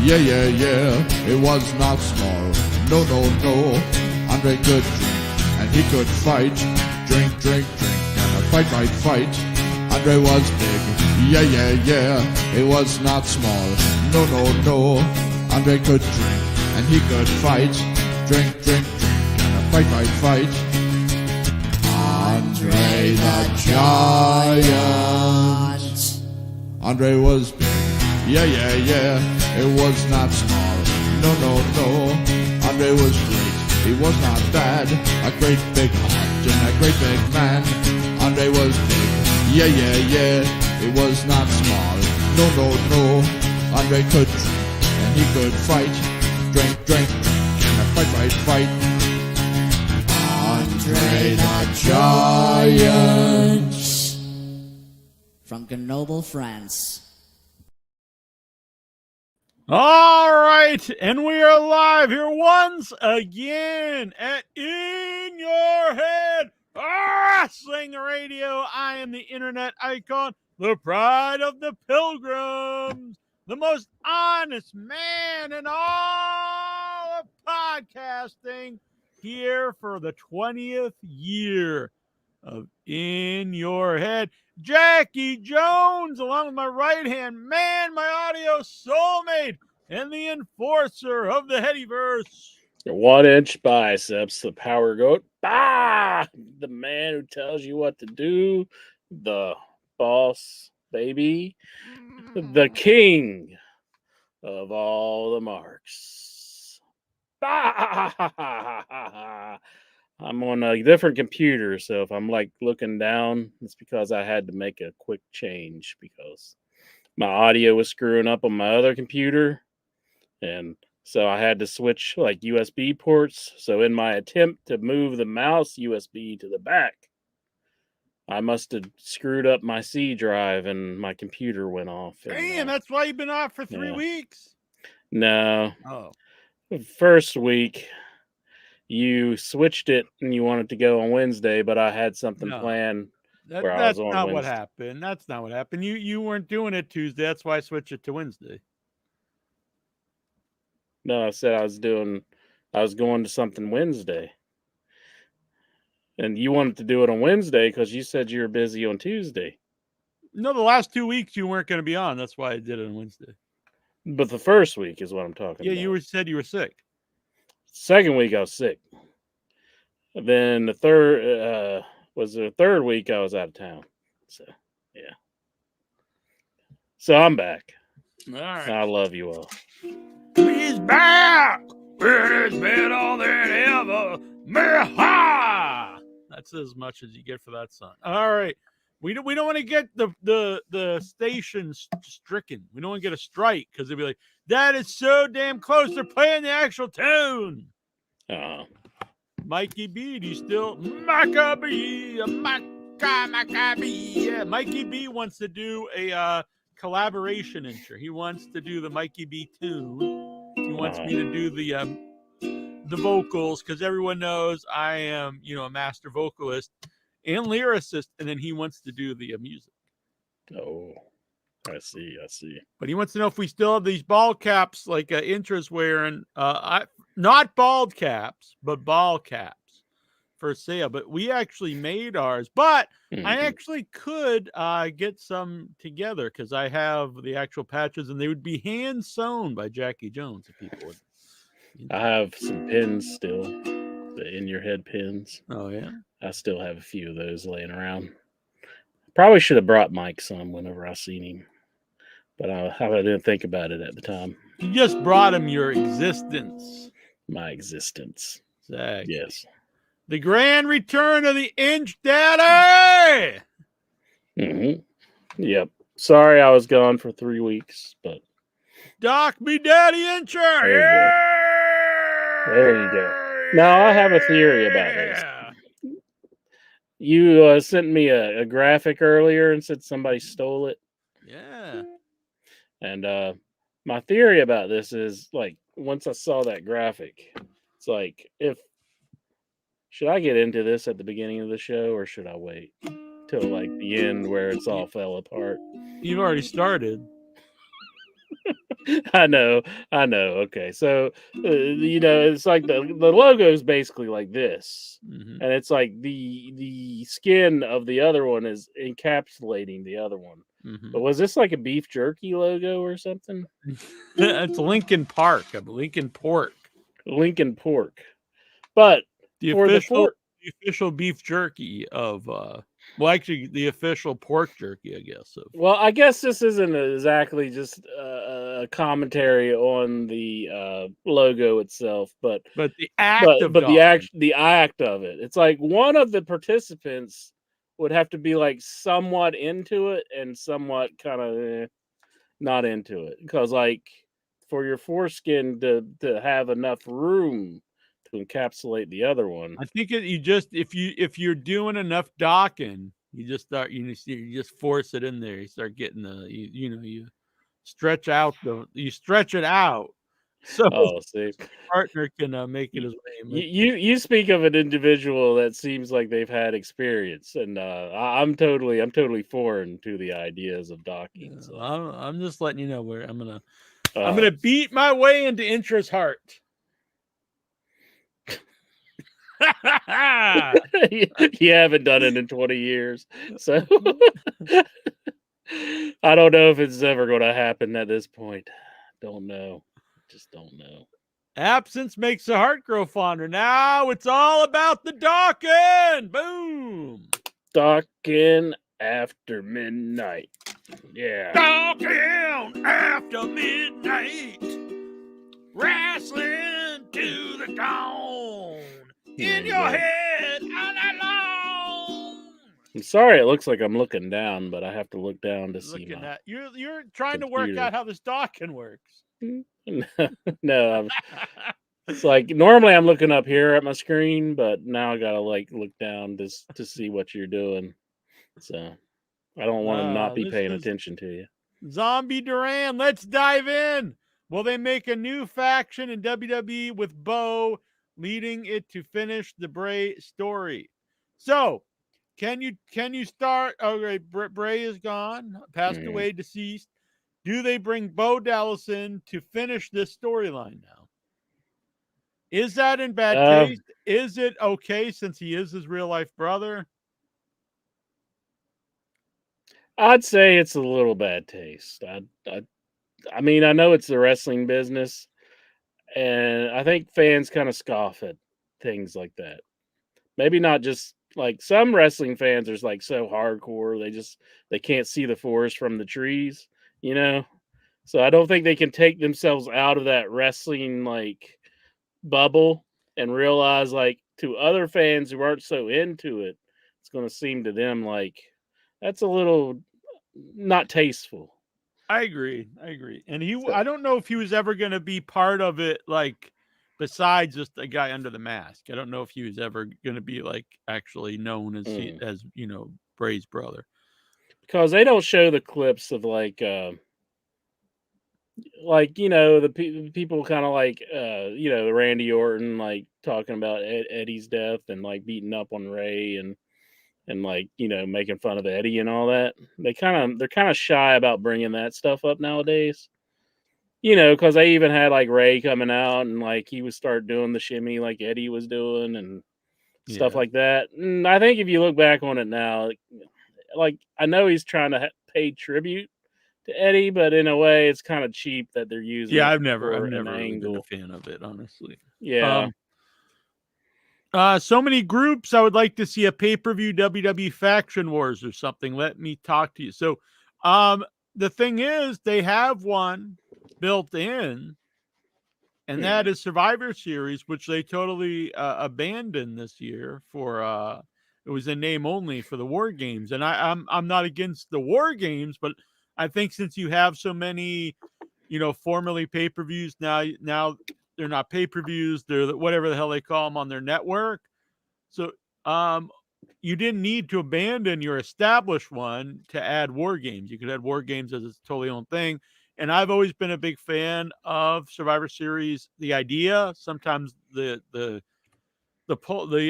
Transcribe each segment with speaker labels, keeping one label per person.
Speaker 1: Yeah, yeah, yeah, it was not small. No, no, no. Andre could drink and he could fight. Drink, drink, drink, and a fight, fight, fight. Andre was big. Yeah, yeah, yeah, it was not small. No, no, no. Andre could drink and he could fight. Drink, drink, drink, and a fight, fight, fight. Andre the Giant. Andre was big. Yeah, yeah, yeah, it was not small. No, no, no. Andre was great. He was not bad. A great big heart and a great big man. Andre was big. Yeah, yeah, yeah, it was not small. No, no, no. Andre could drink and he could fight. Drink, drink, drink, and a fight, fight, fight. Andre the Giant.
Speaker 2: From Grenoble, France.
Speaker 3: All right, and we are live here once again at In Your Head Wrestling Radio. I am the internet icon, the pride of the pilgrims, the most honest man in all of podcasting, here for the 20th year of In Your Head. Jackie Jones, along with my right-hand man, my audio soulmate, and the enforcer of the Headyverse.
Speaker 4: The 1-inch biceps, the power goat. Bah! The man who tells you what to do. The boss, baby. The king of all the marks. Bah! I'm on a different computer, so if I'm like looking down, it's because I had to make a quick change because my audio was screwing up on my other computer. And so I had to switch like USB ports. So in my attempt to move the mouse USB to the back, I must have screwed up my C drive and my computer went off.
Speaker 3: Damn, that's why you've been off for 3 weeks?
Speaker 4: No.
Speaker 3: Oh.
Speaker 4: First week, you switched it and you wanted to go on Wednesday, but I had something planned.
Speaker 3: That's not what happened. That's not what happened. You weren't doing it Tuesday. That's why I switched it to Wednesday.
Speaker 4: No, I said I was going to something Wednesday. And you wanted to do it on Wednesday because you said you were busy on Tuesday.
Speaker 3: No, the last 2 weeks you weren't going to be on. That's why I did it on Wednesday.
Speaker 4: But the first week is what I'm talking about.
Speaker 3: Yeah, you said you were sick.
Speaker 4: Second week I was sick. Then the third week I was out of town. So yeah. So I'm back.
Speaker 3: All right.
Speaker 4: I love you all.
Speaker 3: He's back. It is better than ever. Meha! That's as much as you get for that song. All right. We don't want to get the station stricken. We don't want to get a strike because they'll be like, that is so damn close. They're playing the actual tune. Mikey B, do you still? Maccabee. Yeah, Mikey B wants to do a collaboration intro. He wants to do the Mikey B tune. He wants me to do the vocals because everyone knows I am, a master vocalist and lyricist, and then he wants to do the music.
Speaker 4: Oh, I see.
Speaker 3: But he wants to know if we still have these ball caps like Intra's wearing. Not bald caps, but ball caps for sale. But we actually made ours. But I actually could get some together because I have the actual patches, and they would be hand sewn by Jackie Jones. If people would.
Speaker 4: I have some pins still, the In Your Head pins.
Speaker 3: Oh yeah.
Speaker 4: I still have a few of those laying around. Probably should have brought Mike some whenever I seen him, but I didn't think about it at the time.
Speaker 3: You just brought him your existence.
Speaker 4: My existence.
Speaker 3: Exactly.
Speaker 4: Yes.
Speaker 3: The grand return of the Inch Daddy.
Speaker 4: Yep. Sorry I was gone for 3 weeks, but
Speaker 3: Doc me Daddy Incher.
Speaker 4: There you go. Now I have a theory about this. You sent me a graphic earlier and said somebody stole it.
Speaker 3: Yeah.
Speaker 4: And my theory about this is like once I saw that graphic, it's like should I get into this at the beginning of the show or should I wait till like the end where it's all fell apart?
Speaker 3: You've already started.
Speaker 4: I know. Okay, so it's like the logo is basically like this,
Speaker 3: Mhm.
Speaker 4: and it's like the skin of the other one is encapsulating the other one. But
Speaker 3: Mhm.
Speaker 4: was this like a beef jerky logo or something?
Speaker 3: It's Lincoln Park, Lincoln Pork,
Speaker 4: Lincoln Pork, but
Speaker 3: the
Speaker 4: for the
Speaker 3: official
Speaker 4: four.
Speaker 3: the official beef jerky of well, actually, the official pork jerky, I guess. Of
Speaker 4: Well, I guess this isn't exactly just a commentary on the logo itself, but
Speaker 3: but the act of
Speaker 4: the
Speaker 3: docking.
Speaker 4: act of it. It's like one of the participants would have to be like somewhat into it and somewhat kind of not into it, because like for your foreskin to have enough room to encapsulate the other one.
Speaker 3: I think you just if you're doing enough docking, you just start you just force it in there. You start getting you you stretch it out so
Speaker 4: Oh, see.
Speaker 3: partner can make it
Speaker 4: Y-
Speaker 3: his way.
Speaker 4: you speak of an individual that seems like they've had experience, and I'm totally foreign to the ideas of docking. So,
Speaker 3: I'm just letting you know where I'm
Speaker 4: uh,
Speaker 3: gonna beat my way into Intra's heart.
Speaker 4: you haven't done it in 20 years, so I don't know if it's ever going to happen at this point. Don't know, just don't know.
Speaker 3: Absence makes the heart grow fonder. Now it's all about the docking. Boom.
Speaker 4: Docking after midnight. Yeah.
Speaker 3: Docking after midnight. Wrestling to the dawn. In your
Speaker 4: Right.
Speaker 3: head all night long.
Speaker 4: I'm sorry it looks like I'm looking down, but I have to look down to see
Speaker 3: Looking
Speaker 4: my
Speaker 3: at you're trying to work
Speaker 4: computer.
Speaker 3: out how this docking works.
Speaker 4: No, it's like normally I'm looking up here at my screen, but now I gotta like look down to see what you're doing. So I don't want to not be
Speaker 3: This
Speaker 4: paying
Speaker 3: is
Speaker 4: attention to you.
Speaker 3: Zombie Duran. Let's dive in. Will they make a new faction in WWE with Bo leading it to finish the Bray story? So, can you start? Okay, Bray is gone, passed
Speaker 4: Mm.
Speaker 3: away, deceased. Do they bring Bo Dallas in to finish this storyline now? Is that in bad
Speaker 4: Uh,
Speaker 3: taste? Is it okay since he is his real life brother?
Speaker 4: I'd say it's a little bad taste. I mean, I know it's the wrestling business, and I think fans kind of scoff at things like that. Maybe not just like some wrestling fans are like so hardcore they can't see the forest from the trees, you know. So I don't think they can take themselves out of that wrestling like bubble and realize like to other fans who aren't so into it, it's going to seem to them like that's a little not tasteful.
Speaker 3: I agree. And
Speaker 4: So,
Speaker 3: I don't know if he was ever going to be part of it, like besides just a guy under the mask. I don't know if he was ever going to be like actually known as
Speaker 4: mm.
Speaker 3: Bray's brother.
Speaker 4: Because they don't show the clips of like the people kind of like Randy Orton like talking about Eddie's death and like beating up on Ray and like making fun of Eddie and all that. They're kind of shy about bringing that stuff up nowadays. Because they even had like Ray coming out and like he would start doing the shimmy like Eddie was doing and stuff
Speaker 3: Yeah.
Speaker 4: like that. And I think if you look back on it now, like I know he's trying to pay tribute to Eddie, but in a way, it's kind of cheap that they're using
Speaker 3: Yeah,
Speaker 4: it
Speaker 3: I've never
Speaker 4: for an
Speaker 3: really been a
Speaker 4: angle.
Speaker 3: fan of it, honestly.
Speaker 4: Yeah.
Speaker 3: So many groups. I would like to see a pay-per-view WWE Faction Wars or something. Let me talk to you. So, the thing is, they have one built in, and that is Survivor Series, which they totally abandoned this year for it was a name only for the War Games. And I'm not against the War Games, but I think since you have so many, formerly pay-per-views now they're not pay-per-views, they're whatever the hell they call them on their network. So you didn't need to abandon your established one to add War Games. You could add War Games as its totally own thing. And I've always been a big fan of Survivor Series. The idea, sometimes the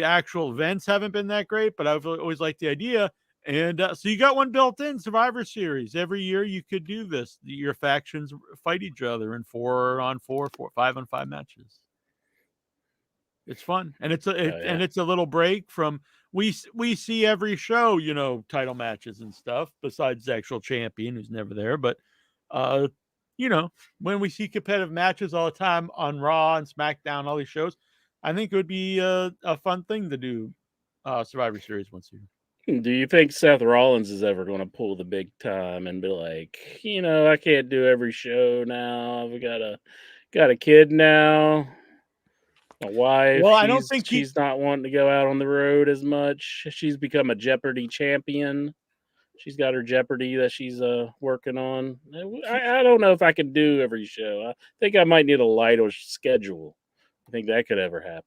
Speaker 3: actual events haven't been that great, but I've always liked the idea. And so you got one built in, Survivor Series. Every year you could do this. Your factions fight each other in 4-on-4, 5-on-5 matches. It's fun, and it's a little break from we see every show, title matches and stuff. Besides the actual champion who's never there, but when we see competitive matches all the time on Raw and SmackDown, all these shows, I think it would be a fun thing to do. Survivor Series once a year.
Speaker 4: Do you think Seth Rollins is ever going to pull the big time and be like, I can't do every show now. I've got a kid now, a wife.
Speaker 3: Well, I don't think
Speaker 4: she's not wanting to go out on the road as much. She's become a Jeopardy champion. She's got her Jeopardy that she's working on. I don't know if I could do every show. I think I might need a lighter schedule. I think that could ever happen.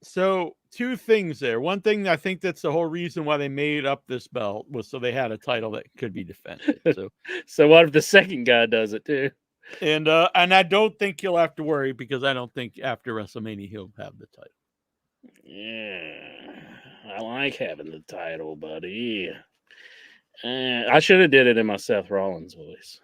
Speaker 3: So, two things there. One thing, I think that's the whole reason why they made up this belt was so they had a title that could be defended.
Speaker 4: So what if the second guy does it too?
Speaker 3: And I don't think he'll have to worry, because I don't think after WrestleMania he'll have the title.
Speaker 4: Yeah, I like having the title, buddy. I should have did it in my Seth Rollins voice.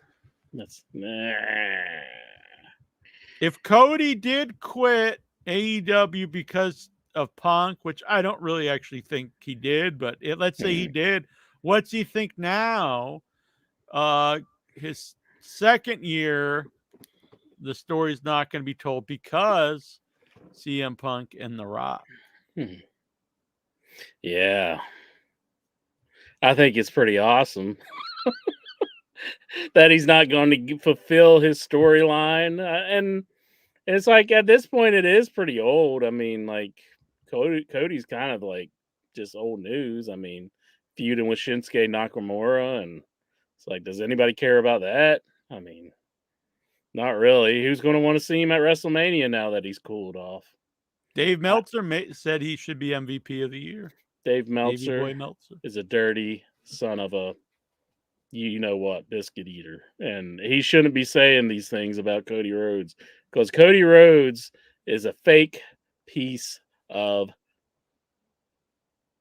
Speaker 3: If Cody did quit AEW because of Punk, which I don't really actually think he did, but let's say he did, what's he think now? His second year, the story's not going to be told because CM Punk and The Rock.
Speaker 4: Yeah. I think it's pretty awesome that he's not going to fulfill his storyline. And it's like, at this point, it is pretty old. I mean, like, Cody's kind of like just old news. I mean, feuding with Shinsuke Nakamura, and it's like, does anybody care about that? I mean, not really. Who's going to want to see him at WrestleMania now that he's cooled off?
Speaker 3: Dave Meltzer said he should be MVP of the year.
Speaker 4: Dave Meltzer is a dirty son of a you-know-what biscuit eater. And he shouldn't be saying these things about Cody Rhodes, because Cody Rhodes is a fake piece of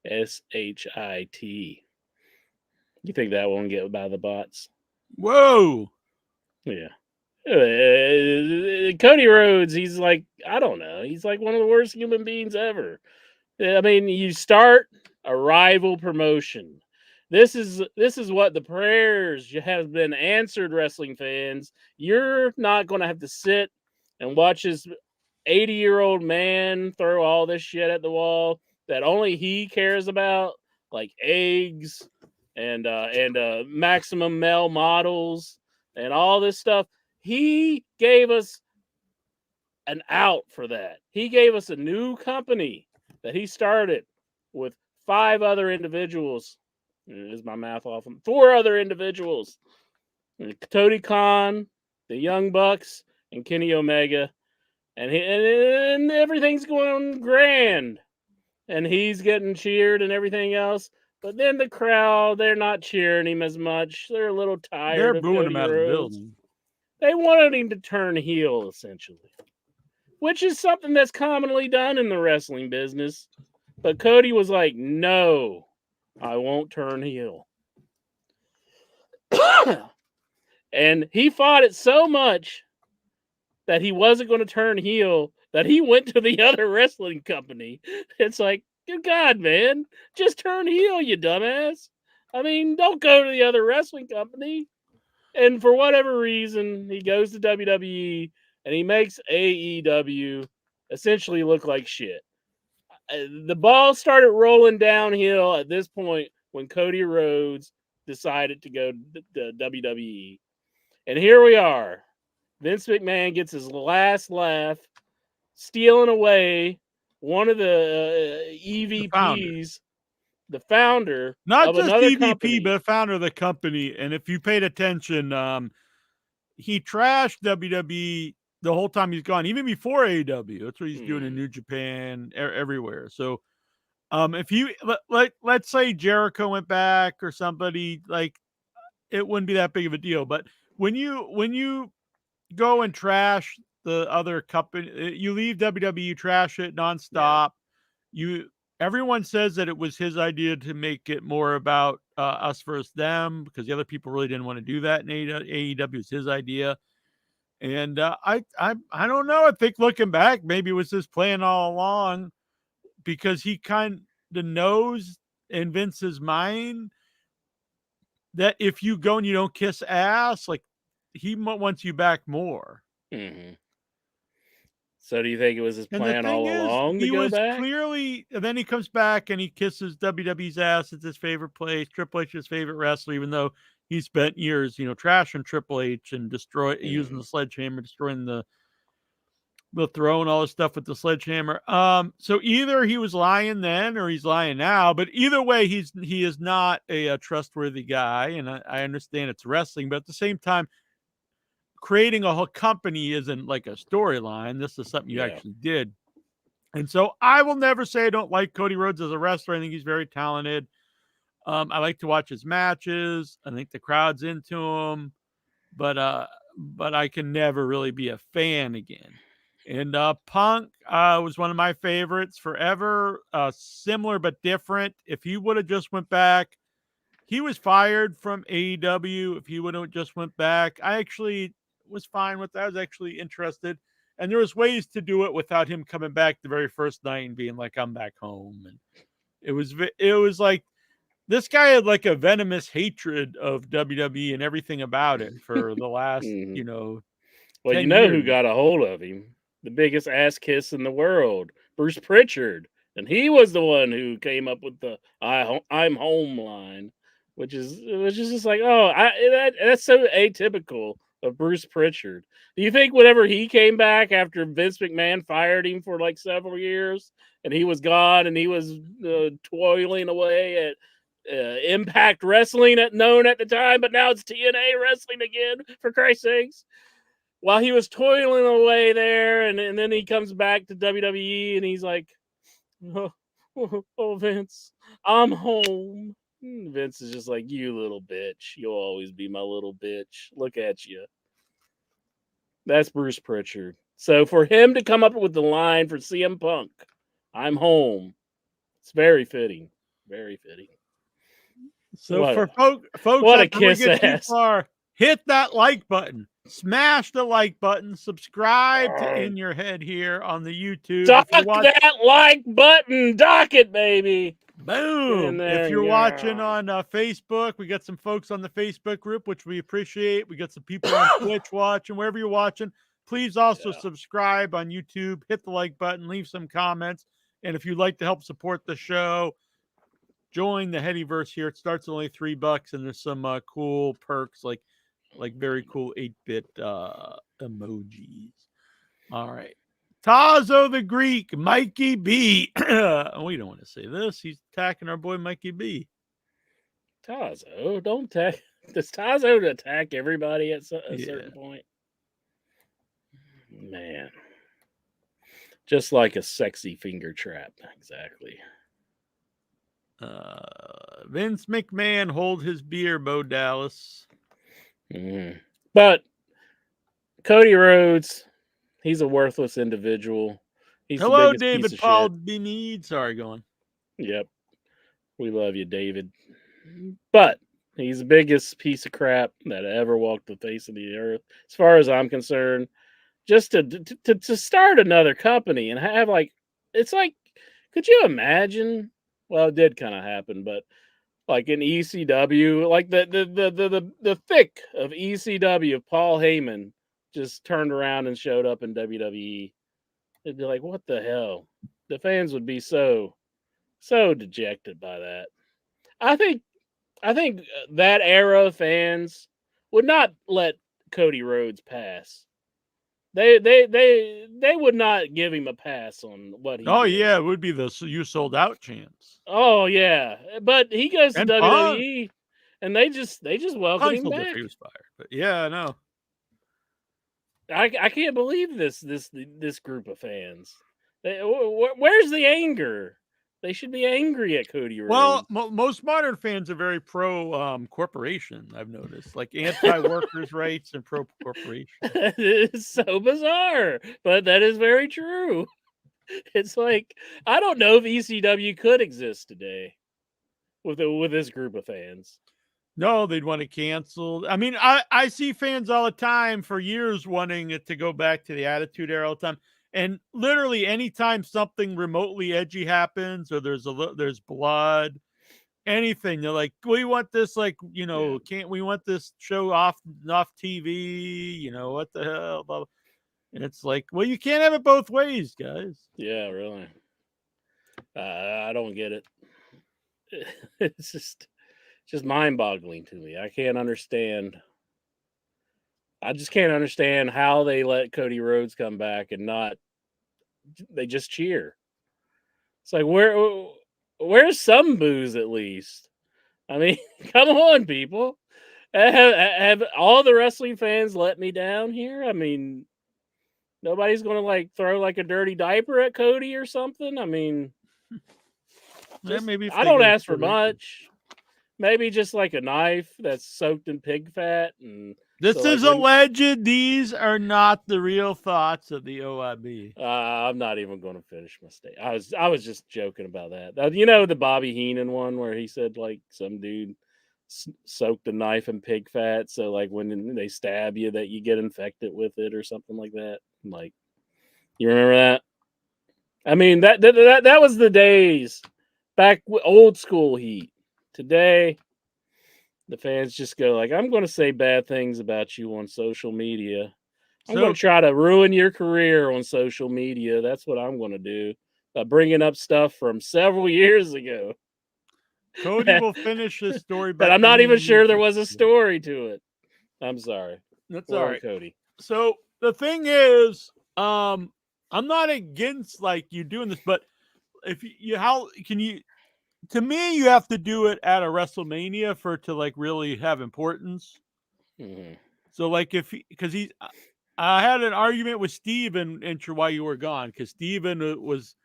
Speaker 4: shit. You think that won't get by the bots?
Speaker 3: Whoa!
Speaker 4: Yeah. Cody Rhodes, he's like, I don't know. He's like one of the worst human beings ever. I mean, you start a rival promotion. This is what the prayers have been answered, wrestling fans. You're not going to have to sit and watch this 80-year-old man throw all this shit at the wall that only he cares about, like eggs and maximum male models and all this stuff. He gave us an out for that. He gave us a new company that he started with 5 other individuals. Is my math off? 4 other individuals. Tony Khan, the Young Bucks, and Kenny Omega. And everything's going grand. And he's getting cheered and everything else. But then the crowd, they're not cheering him as much. They're a little tired.
Speaker 3: They're booing him out of the building.
Speaker 4: They wanted him to turn heel, essentially, which is something that's commonly done in the wrestling business. But Cody was like, no, I won't turn heel. And he fought it so much that he wasn't going to turn heel that he went to the other wrestling company. It's like, good God, man, just turn heel, you dumbass. I mean, don't go to the other wrestling company. And for whatever reason, he goes to WWE and he makes AEW essentially look like shit. The ball started rolling downhill at this point when Cody Rhodes decided to go to WWE. And here we are. Vince McMahon gets his last laugh, stealing away one of the EVPs, the founder,
Speaker 3: not
Speaker 4: of
Speaker 3: just
Speaker 4: another
Speaker 3: EVP,
Speaker 4: company.
Speaker 3: but founder of the company. And if you paid attention, he trashed WWE the whole time he's gone, even before AEW. That's what he's doing in New Japan, everywhere. So, if you let's say Jericho went back or somebody, like, it wouldn't be that big of a deal. But when you go and trash the other company, you leave WWE, trash it nonstop. everyone says that it was his idea to make it more about us versus them because the other people really didn't want to do that in AEW. It was his idea. And I don't know. I think looking back, maybe it was his plan all along because he kind of knows in Vince's mind that if you go and you don't kiss ass, like he wants you back more.
Speaker 4: Mm-hmm. So do you think it was his
Speaker 3: And the
Speaker 4: plan all
Speaker 3: thing is,
Speaker 4: along to
Speaker 3: he
Speaker 4: go
Speaker 3: was
Speaker 4: back?
Speaker 3: clearly, and then he comes back and he kisses WWE's ass. It's his favorite place, Triple H's favorite wrestler, even though he spent years, trashing Triple H and using the sledgehammer, destroying the throne, all this stuff with the sledgehammer. So either he was lying then or he's lying now, but either way, he is not a trustworthy guy. And I understand it's wrestling, but at the same time, creating a whole company isn't like a storyline. This is something you actually did. And so I will never say I don't like Cody Rhodes as a wrestler. I think he's very talented. I like to watch his matches. I think the crowd's into him, but I can never really be a fan again. And Punk was one of my favorites forever. Similar but different. If he would have just went back, he was fired from AEW. If he would have just went back, I actually was fine with that. I was actually interested. And there was ways to do it without him coming back the very first night and being like, I'm back home. And it was like, this guy had like a venomous hatred of WWE and everything about it for the last,
Speaker 4: Well,
Speaker 3: 10
Speaker 4: you know
Speaker 3: years.
Speaker 4: who got a hold of him? The biggest ass kiss in the world, Bruce Pritchard. And he was the one who came up with the "I'm home" line, which is just like, that's so atypical of Bruce Pritchard. Do you think whenever he came back after Vince McMahon fired him for like several years and he was gone and he was toiling away at Impact Wrestling, known at the time, but now it's TNA Wrestling again, for Christ's sakes. While he was toiling away there, and then he comes back to WWE, and he's like, oh, Vince, I'm home. Vince is just like, you little bitch. You'll always be my little bitch. Look at you. That's Bruce Pritchard. So for him to come up with the line for CM Punk, I'm home, it's very fitting. Very fitting.
Speaker 3: So
Speaker 4: What
Speaker 3: for folks
Speaker 4: what a
Speaker 3: after we
Speaker 4: kiss
Speaker 3: get too
Speaker 4: ass.
Speaker 3: far, hit that like button. Smash the like button. Subscribe to In Your Head here on the YouTube.
Speaker 4: Dock that like button. Dock it, baby.
Speaker 3: Boom. If you're watching on Facebook, we got some folks on the Facebook group, which we appreciate. We got some people on Twitch watching. Wherever you're watching, please also subscribe on YouTube. Hit the like button. Leave some comments. And if you'd like to help support the show, join the Headyverse here. It starts at only $3, and there's some cool perks like very cool 8-bit emojis. All right. Tazo the Greek, Mikey B. We don't want to say this. He's attacking our boy Mikey B.
Speaker 4: Tazo, don't attack. Does Tazo attack everybody at a certain point? Man. Just like a sexy finger trap. Exactly.
Speaker 3: Vince McMahon, hold his beer, Bo Dallas.
Speaker 4: But Cody Rhodes, he's a worthless individual. He's
Speaker 3: Hello,
Speaker 4: the biggest
Speaker 3: David Paul Beneed. Sorry, going.
Speaker 4: Yep. We love you, David. But he's the biggest piece of crap that ever walked the face of the earth, as far as I'm concerned. Just to start another company and have it's like, could you imagine? Well, it did kind of happen, but like in ECW, like the thick of ECW of Paul Heyman just turned around and showed up in WWE. It'd be like, what the hell? The fans would be so dejected by that. I think that era of fans would not let Cody Rhodes pass. They would not give him a pass on what he did.
Speaker 3: Yeah, it would be the "you sold out" chance.
Speaker 4: Oh yeah, but he goes to WWE, and they just welcome him back.
Speaker 3: He was fired, but yeah, I know.
Speaker 4: I can't believe this group of fans. Where's the anger? They should be angry at Cody Rhodes.
Speaker 3: Well, most modern fans are very pro corporation. I've noticed, like anti-workers' rights and pro corporation.
Speaker 4: It's so bizarre, but that is very true. It's like I don't know if ECW could exist today with this group of fans.
Speaker 3: No, they'd want to cancel. I mean, I see fans all the time for years wanting it to go back to the Attitude Era all the time. And literally anytime something remotely edgy happens or there's blood, anything, they're like, we want this, like, can't we want this show off TV? What the hell? Blah, blah. And it's like, well, you can't have it both ways, guys.
Speaker 4: Yeah, really. I don't get it. It's just mind-boggling to me. I can't understand. I just can't understand how they let Cody Rhodes come back and they just cheer. It's like, where's some booze at least? I mean, come on, people. Have all the wrestling fans let me down here? I mean, nobody's going to like throw like a dirty diaper at Cody or something. I mean,
Speaker 3: Maybe
Speaker 4: I don't ask for much. Maybe just like a knife that's soaked in pig fat. And
Speaker 3: this is alleged. These are not the real thoughts of the OIB.
Speaker 4: I'm not even going to finish my statement. I was just joking about that. The Bobby Heenan one where he said like some dude soaked a knife in pig fat, so like when they stab you, that you get infected with it or something like that. Like, you remember that? I mean, that was the days back, old school heat. Today, the fans just go like, I'm going to say bad things about you on social media. I'm going to try to ruin your career on social media. That's what I'm going to do by bringing up stuff from several years ago.
Speaker 3: Cody will finish this story,
Speaker 4: but I'm not even sure there was a story to it. I'm sorry.
Speaker 3: That's all right,
Speaker 4: Cody.
Speaker 3: So the thing is, I'm not against like you doing this, but if how can you? To me, you have to do it at a WrestleMania for it to like really have importance.
Speaker 4: Mm-hmm.
Speaker 3: So like I had an argument with Steven while you were gone, because Steven was,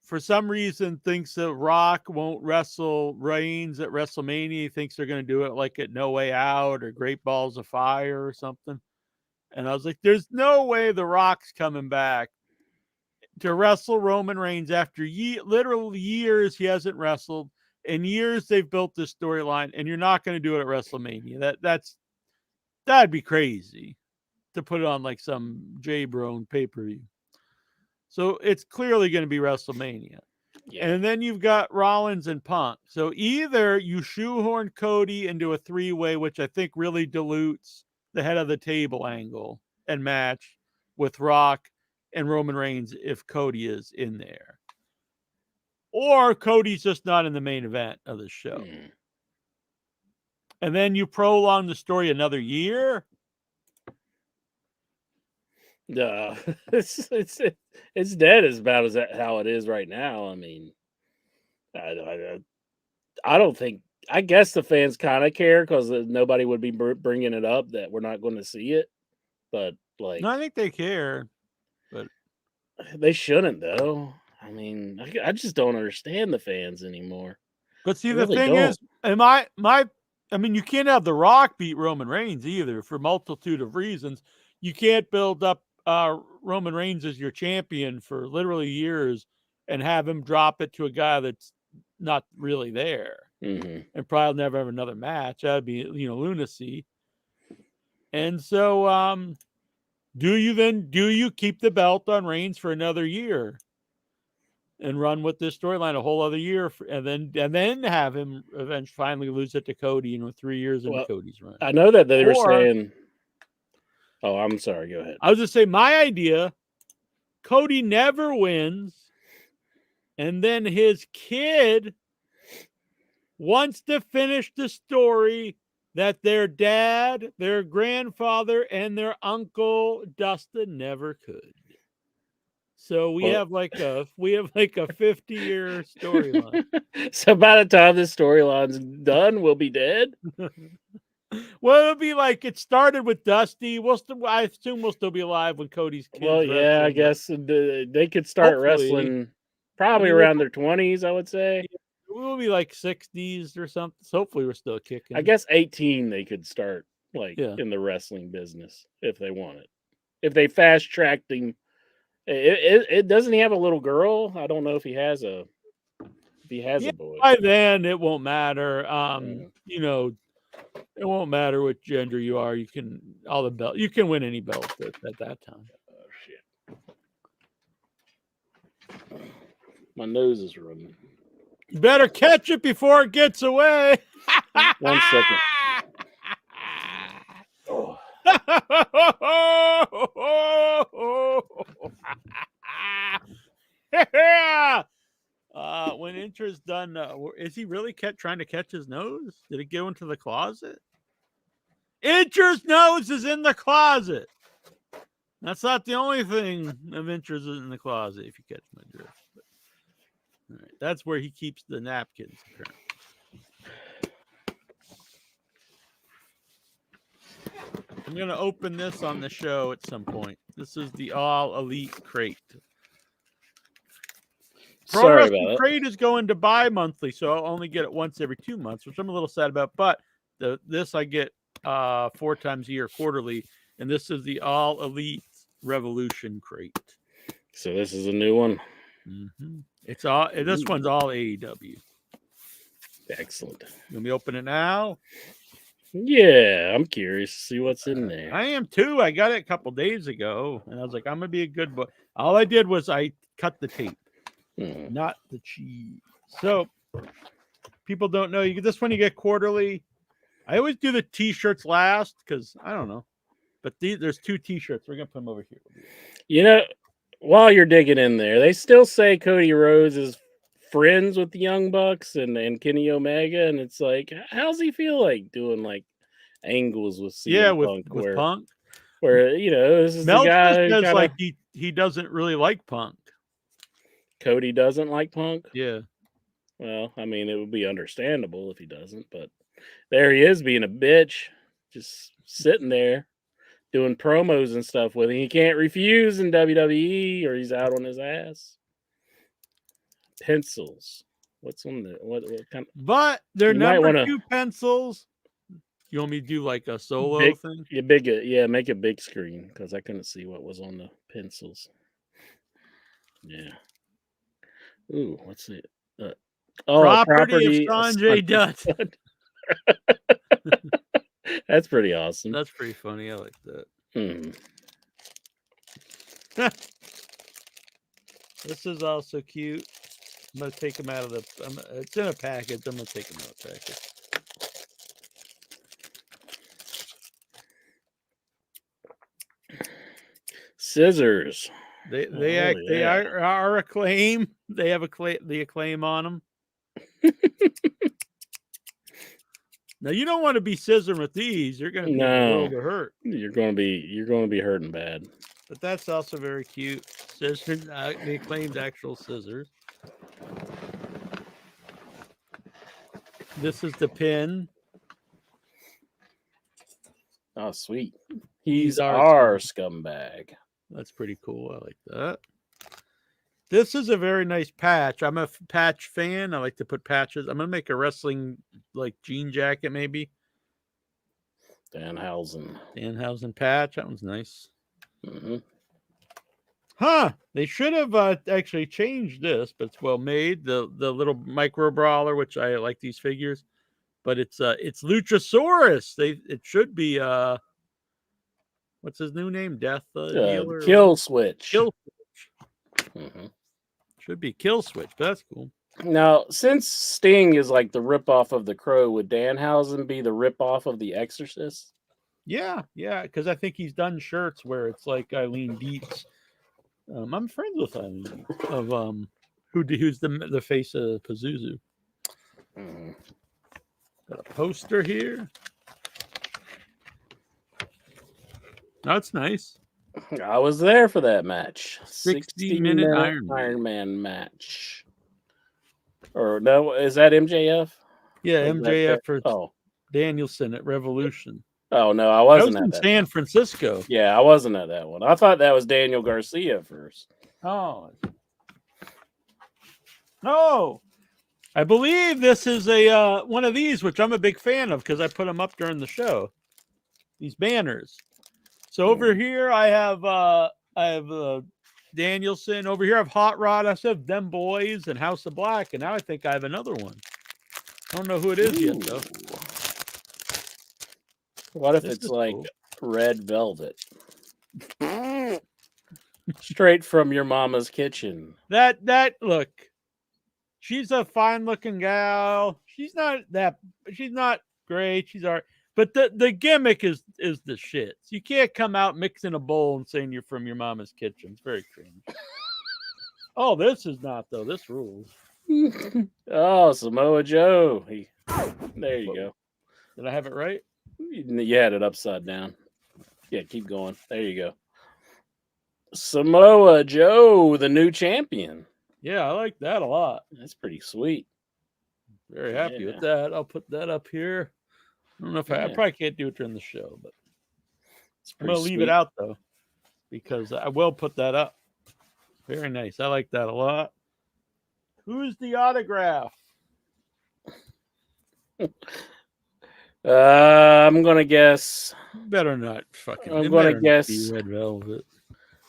Speaker 3: for some reason, thinks that Rock won't wrestle Reigns at WrestleMania. He thinks they're going to do it like at No Way Out or Great Balls of Fire or something. And I was like, there's no way The Rock's coming back to wrestle Roman Reigns after literal years he hasn't wrestled. In years they've built this storyline, and you're not going to do it at WrestleMania. That'd be crazy to put it on like some J-Brone pay-per-view. So it's clearly going to be WrestleMania. Yeah. And then you've got Rollins and Punk. So either you shoehorn Cody into a three-way, which I think really dilutes the head of the table angle and match with Rock and Roman Reigns if Cody is in there. Or Cody's just not in the main event of the show. And then you prolong the story another year.
Speaker 4: It's dead as about as how it is right now. I mean, I don't think. I guess the fans kind of care because nobody would be bringing it up that we're not going to see it. But like,
Speaker 3: no, I think they care, but
Speaker 4: they shouldn't though. I mean, I just don't understand the fans anymore.
Speaker 3: But see, the thing is, I mean, you can't have The Rock beat Roman Reigns either for a multitude of reasons. You can't build up Roman Reigns as your champion for literally years and have him drop it to a guy that's not really there, and probably never have another match. That'd be, lunacy. And so, do you keep the belt on Reigns for another year and run with this storyline a whole other year, and then have him eventually finally lose it to Cody, 3 years into Cody's run?
Speaker 4: I know that they were saying. Oh, I'm sorry. Go ahead.
Speaker 3: I was just saying my idea. Cody never wins, and then his kid wants to finish the story that their dad, their grandfather, and their uncle Dustin never could. So we have like a 50-year storyline.
Speaker 4: So by the time this storyline's done, we'll be dead.
Speaker 3: Well, it'll be like it started with Dusty. I assume we'll still be alive when Cody's kids.
Speaker 4: Well, yeah, I guess they could start wrestling probably around their 20s, I would say.
Speaker 3: We'll be like 60s or something. So hopefully we're still kicking.
Speaker 4: I guess 18 they could start in the wrestling business if they wanted. If they fast-tracked him It doesn't he have a little girl? I don't know if he has a
Speaker 3: Yeah,
Speaker 4: boy.
Speaker 3: by then it won't matter.
Speaker 4: Mm.
Speaker 3: You know, it won't matter what gender you are. You can you can win any belt at that time.
Speaker 4: Oh shit! My nose is running.
Speaker 3: You better catch it before it gets away.
Speaker 4: 1 second. Oh.
Speaker 3: Yeah. When Incher's done, is he really trying to catch his nose? Did it go into the closet? Incher's nose is in the closet. That's not the only thing of Incher's in the closet, if you catch my drift. But, all right, that's where he keeps the napkins, apparently. I'm going to open this on the show at some point. This is the All Elite Crate. Pro
Speaker 4: Sorry
Speaker 3: Wrestling
Speaker 4: about it.
Speaker 3: Crate is going to buy monthly, so I'll only get it once every 2 months, which I'm a little sad about. But this I get 4 times a year, quarterly, and this is the All Elite Revolution Crate.
Speaker 4: So this is a new one.
Speaker 3: Mm-hmm. It's all. This one's all AEW.
Speaker 4: Excellent.
Speaker 3: Let me open it now.
Speaker 4: Yeah, I'm curious to see what's in there.
Speaker 3: I am too. I got it a couple days ago, and I was like, I'm gonna be a good boy. All I did was I cut the tape, not the cheese. So people don't know. You get this one. You get quarterly. I always do the T-shirts last because I don't know. But there's 2 T-shirts. We're gonna put them over here.
Speaker 4: You know, while you're digging in there, they still say Cody Rhodes is friends with the Young Bucks and Kenny Omega, and it's like, how's he feel like doing like angles with CM Punk?
Speaker 3: With Punk,
Speaker 4: where you know this is
Speaker 3: Meltzer
Speaker 4: the guy who
Speaker 3: says
Speaker 4: kinda,
Speaker 3: like he doesn't really like Punk.
Speaker 4: Cody doesn't like Punk.
Speaker 3: Yeah.
Speaker 4: Well, I mean, it would be understandable if he doesn't, but there he is being a bitch, just sitting there doing promos and stuff with him. He can't refuse in WWE or he's out on his ass. Pencils. What's on the what kind of,
Speaker 3: But they're
Speaker 4: You might
Speaker 3: number
Speaker 4: wanna-
Speaker 3: 2 pencils. You want me to do like a solo
Speaker 4: Big-
Speaker 3: thing?
Speaker 4: make a big screen because I couldn't see what was on the pencils. Yeah. Ooh, what's it?
Speaker 3: Property of Sanjay Dutt.
Speaker 4: That's pretty awesome.
Speaker 3: That's pretty funny. I like that.
Speaker 4: Hmm.
Speaker 3: This is also cute. I'm gonna take them out of the. It's in a package. I'm gonna take them out of the package.
Speaker 4: Scissors.
Speaker 3: They
Speaker 4: yeah.
Speaker 3: are Acclaim. They have the Acclaim on them. Now you don't want to be scissoring with these. You're gonna be in the world of hurt.
Speaker 4: You're gonna be hurting bad.
Speaker 3: But that's also very cute. Scissors, the Acclaimed actual scissors. This is the pin.
Speaker 4: Oh, sweet. He's
Speaker 3: our
Speaker 4: our scumbag.
Speaker 3: That's pretty cool. I like that. This is a very nice patch. I'm a patch fan. I like to put patches. I'm gonna make a wrestling like jean jacket, maybe. Danhausen patch. That one's nice.
Speaker 4: Mm-hmm.
Speaker 3: Huh? They should have actually changed this, but it's well made. The little micro brawler, which I like these figures, but it's Luchasaurus. It should be what's his new name? Death Healer?
Speaker 4: Kill Switch.
Speaker 3: Kill Switch.
Speaker 4: Mm-hmm.
Speaker 3: Should be Kill Switch, but that's cool.
Speaker 4: Now, since Sting is like the ripoff of the Crow, would Danhausen be the ripoff of the Exorcist?
Speaker 3: Yeah, because I think he's done shirts where it's like Eileen Dietz. I'm friends with Eileen of who's the face of Pazuzu.
Speaker 4: Mm-hmm.
Speaker 3: Got a poster here. That's nice.
Speaker 4: I was there for that match.
Speaker 3: 60-minute
Speaker 4: Iron Man match. Or no, is that MJF?
Speaker 3: Yeah,
Speaker 4: Or is that
Speaker 3: MJF for
Speaker 4: Oh.
Speaker 3: Danielson at Revolution.
Speaker 4: Oh no, I
Speaker 3: That
Speaker 4: wasn't
Speaker 3: was
Speaker 4: at
Speaker 3: in
Speaker 4: that.
Speaker 3: San Francisco.
Speaker 4: Yeah, I wasn't at that one. I thought that was Daniel Garcia first.
Speaker 3: Oh. No. I believe this is a one of these, which I'm a big fan of because I put them up during the show. These banners. So over here I have Danielson. Over here I have Hot Rod. I still have Them Boys and House of Black. And now I think I have another one. I don't know who it is yet, though.
Speaker 4: What if
Speaker 3: This
Speaker 4: it's
Speaker 3: is
Speaker 4: like
Speaker 3: cool.
Speaker 4: Red Velvet? Straight from your mama's kitchen.
Speaker 3: That look. She's a fine looking gal. She's not great. She's all right. But the gimmick is the shit. You can't come out mixing a bowl and saying you're from your mama's kitchen. It's very cringe. Oh, this is not though. This rules.
Speaker 4: Oh, Samoa Joe. There you go.
Speaker 3: Did I have it right?
Speaker 4: You had it upside down. Yeah, keep going. There you go. Samoa Joe, the new champion.
Speaker 3: Yeah, I like that a lot.
Speaker 4: That's pretty sweet.
Speaker 3: Very happy with that. I'll put that up here. I don't know if I probably can't do it during the show, but I'm gonna leave it out though, because I will put that up. Very nice. I like that a lot. Who's the autograph?
Speaker 4: I'm gonna guess.
Speaker 3: Better not fucking.
Speaker 4: I'm gonna guess
Speaker 3: Red Velvet.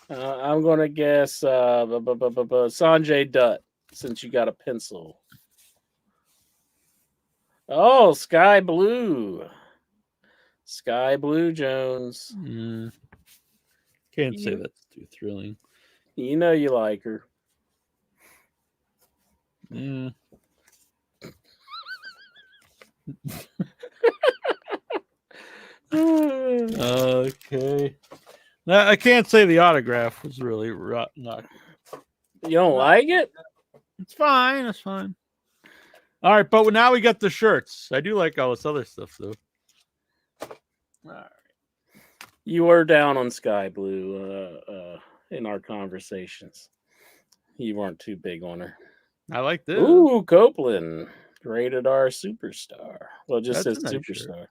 Speaker 4: I'm gonna guess Sanjay Dutt, since you got a pencil. Oh, Sky Blue Jones.
Speaker 3: Can't say that's too thrilling.
Speaker 4: You know you like her.
Speaker 3: Okay. Now, I can't say the autograph was really not.
Speaker 4: You don't like it?
Speaker 3: It's fine. It's fine. All right, but now we got the shirts. I do like all this other stuff, though. All right.
Speaker 4: You were down on Sky Blue in our conversations. You weren't too big on her.
Speaker 3: I like this.
Speaker 4: Ooh, Copeland, rated R superstar. Well, it just says
Speaker 3: nice
Speaker 4: superstar,
Speaker 3: shirt.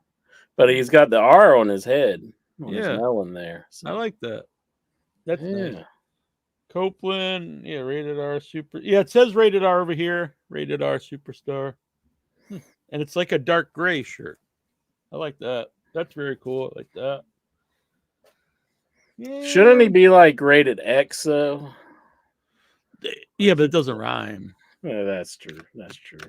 Speaker 4: but he's got the R on his head, on his
Speaker 3: Yeah.
Speaker 4: melon there.
Speaker 3: I like that. That's
Speaker 4: Yeah.
Speaker 3: nice. Copeland, yeah, rated R super. Yeah, it says rated R over here. Rated R superstar. And it's like a dark gray shirt. I like that. That's very cool. I like that. Yeah.
Speaker 4: Shouldn't he be like rated X though?
Speaker 3: Yeah, but it doesn't rhyme.
Speaker 4: Yeah, that's true. That's true.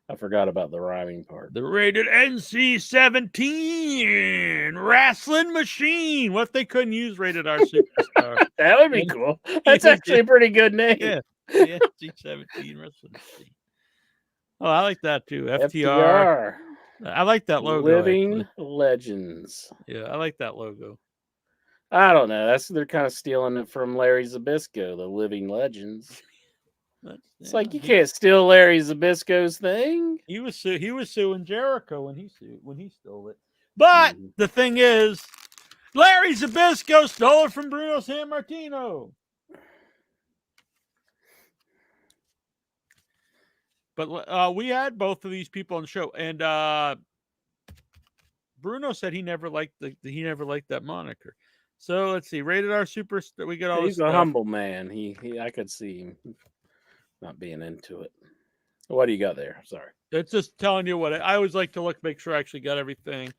Speaker 4: I forgot about the rhyming part.
Speaker 3: The rated NC-17 wrestling machine. What if they couldn't use rated R superstar?
Speaker 4: That would be cool. That's actually a pretty good name.
Speaker 3: Yeah, the NC-17 wrestling machine. Oh, I like that too. FTR. I like that logo.
Speaker 4: Living
Speaker 3: actually.
Speaker 4: Legends.
Speaker 3: Yeah, I like that logo.
Speaker 4: I don't know. They're kind of stealing it from Larry Zbyszko, the Living Legends. It's like you can't steal Larry Zbyszko's thing.
Speaker 3: He was suing Jericho when he stole it. But the thing is, Larry Zbyszko stole it from Bruno Sammartino. But we had both of these people on the show, and Bruno said he never liked that moniker. So let's see, rated R superstar. We got all.
Speaker 4: He's a humble man. He I could see him not being into it. What do you got there? Sorry.
Speaker 3: It's just telling you what I always like to make sure I actually got everything,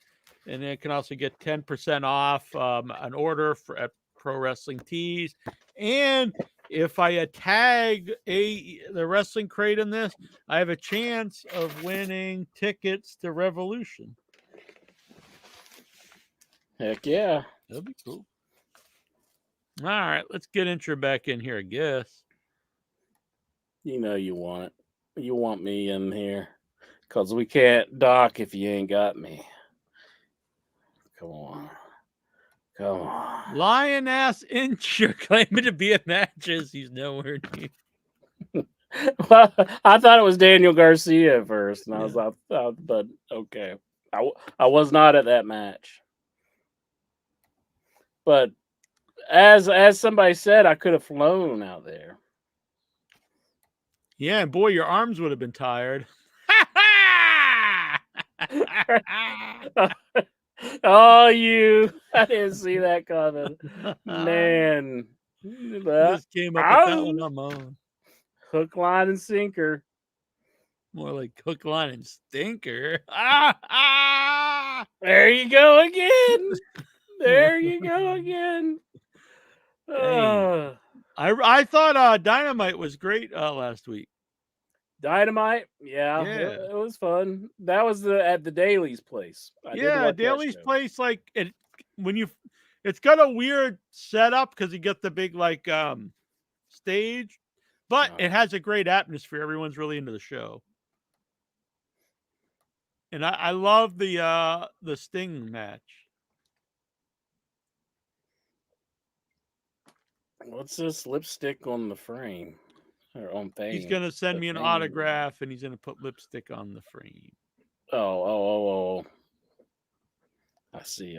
Speaker 3: and then you can also get 10% off an order at Pro Wrestling Tees. And if I tag the Wrestling Crate in this, I have a chance of winning tickets to Revolution.
Speaker 4: Heck yeah.
Speaker 3: That'd be cool. All right, let's get intro back in here, I guess.
Speaker 4: You know you want it. You want me in here. Because we can't dock if you ain't got me. Come on. Come on.
Speaker 3: Lioness Incher claiming to be a matches. He's nowhere near.
Speaker 4: Well, I thought it was Daniel Garcia at first. And I was like, but okay. I was not at that match. But as somebody said, I could have flown out there.
Speaker 3: Yeah, and boy, your arms would have been tired.
Speaker 4: Oh, you! I didn't see that coming, man.
Speaker 3: Just came up with that one on my own.
Speaker 4: Hook, line, and sinker.
Speaker 3: More like hook, line, and stinker.
Speaker 4: There you go again. There you go again.
Speaker 3: Hey, I thought Dynamite was great last week.
Speaker 4: Dynamite, yeah,
Speaker 3: Yeah.
Speaker 4: it was fun. That was at the Daly's place. I did watch that
Speaker 3: Daly's
Speaker 4: show.
Speaker 3: place, like it's got a weird setup because you get the big like stage, but it has a great atmosphere. Everyone's really into the show. And I love the Sting match.
Speaker 4: What's this lipstick on the frame? Or on thing?
Speaker 3: He's gonna send me an autograph, and he's gonna put lipstick on the frame.
Speaker 4: Oh. I see.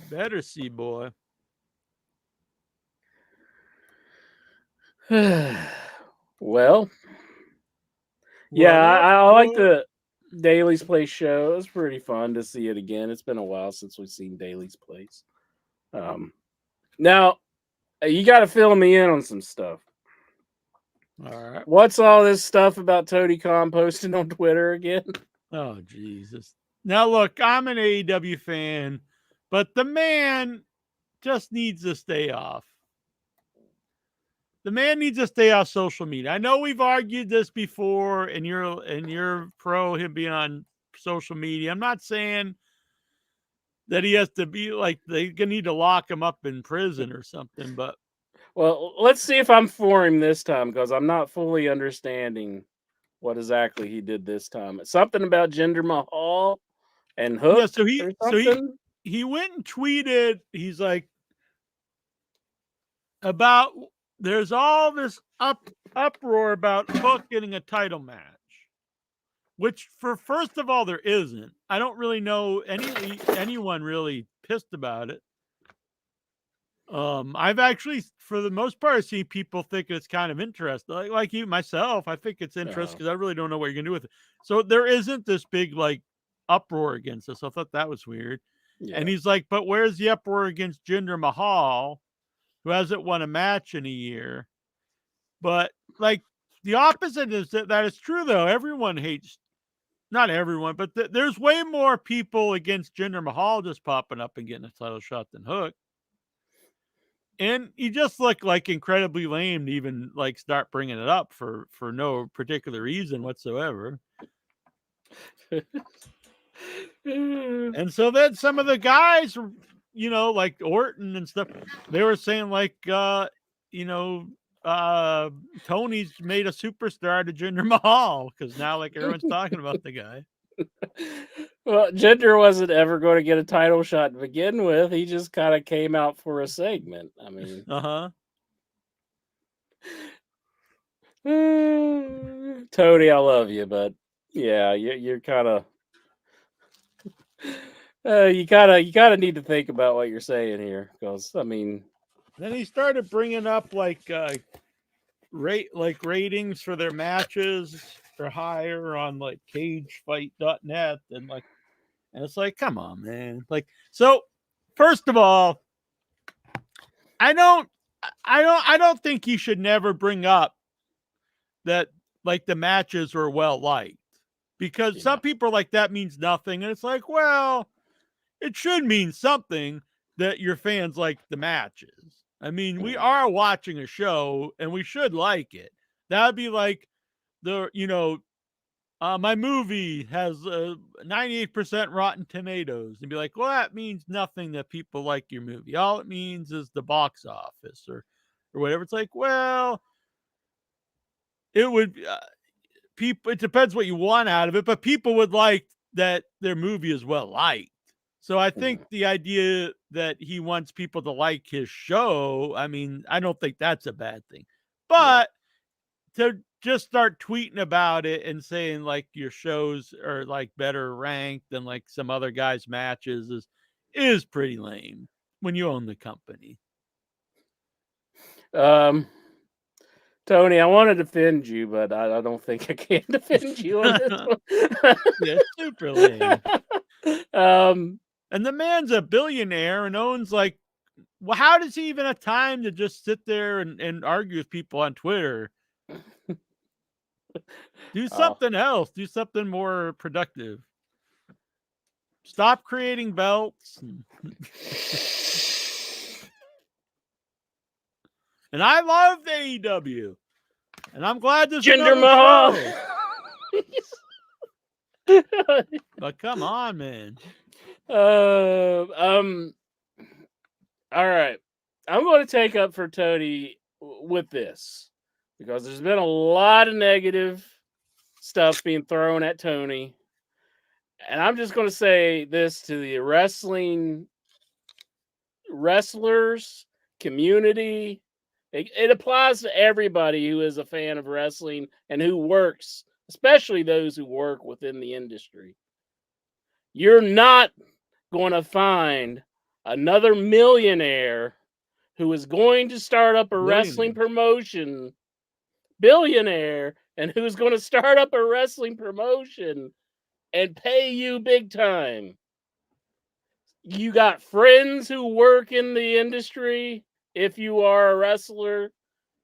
Speaker 3: Better see, boy.
Speaker 4: Well, yeah, I like the Daly's Place show. It was pretty fun to see it again. It's been a while since we've seen Daly's Place. Now, you got to fill me in on some stuff.
Speaker 3: All right.
Speaker 4: What's all this stuff about Tony Khan posting on Twitter again?
Speaker 3: Oh, Jesus. Now, look, I'm an AEW fan, but the man just needs to stay off. The man needs to stay off social media. I know we've argued this before, and you're pro him being on social media. I'm not saying that he has to be like they need to lock him up in prison or something, but
Speaker 4: well, let's see if I'm for him this time because I'm not fully understanding what exactly he did this time. It's something about Jinder Mahal and Hook.
Speaker 3: Yeah, so he went and tweeted. He's like about there's all this uproar about Hook getting a title match, which first of all there isn't. I don't really know anyone really pissed about it. I've actually, for the most part, seen people think it's kind of interesting. Like you, myself, I think it's interesting because I really don't know what you're gonna do with it. So there isn't this big like uproar against us. I thought that was weird. Yeah. And he's like, but where's the uproar against Jinder Mahal, who hasn't won a match in a year? But like the opposite is that is true though. Everyone hates, not everyone, but there's way more people against Jinder Mahal just popping up and getting a title shot than Hook. And he just looked like incredibly lame to even like start bringing it up for no particular reason whatsoever. And so then some of the guys, you know, like Orton and stuff, they were saying like, you know, Tony's made a superstar to Jinder Mahal because now like everyone's talking about the guy.
Speaker 4: Well, Jinder wasn't ever going to get a title shot to begin with. He just kind of came out for a segment. I mean, Tony, I love you, but yeah, you're kind of you kind of need to think about what you're saying here, because I mean,
Speaker 3: then he started bringing up like ratings for their matches are higher on like cagefight.net and it's like, come on, man. Like, so first of all, I don't think you should never bring up that like the matches were well liked, because some people are like that means nothing, and it's like, well, it should mean something that your fans like the matches. I mean, we are watching a show and we should like it. That'd be like my movie has 98% Rotten Tomatoes, and be like, well, that means nothing that people like your movie. All it means is the box office or whatever. It's like, well, it would people. It depends what you want out of it, but people would like that their movie is well liked. So I think the idea that he wants people to like his show, I mean, I don't think that's a bad thing. But to just start tweeting about it and saying like your shows are like better ranked than like some other guys' matches is pretty lame when you own the company.
Speaker 4: Tony, I want to defend you, but I don't think I can defend you on this one.
Speaker 3: Yeah, super lame. And the man's a billionaire and owns like, well, how does he even have time to just sit there and argue with people on Twitter? Do something else. Do something more productive. Stop creating belts. And I love AEW. And I'm glad there's
Speaker 4: Jinder
Speaker 3: another
Speaker 4: Mahal.
Speaker 3: show. But come on, man.
Speaker 4: All right. I'm going to take up for Tony with this because there's been a lot of negative stuff being thrown at Tony. And I'm just going to say this to the wrestlers, community. It applies to everybody who is a fan of wrestling and who works, especially those who work within the industry. You're not going to find another millionaire who is going to start up a wrestling promotion, billionaire, and who's going to start up a wrestling promotion and pay you big time. You got friends who work in the industry. If you are a wrestler,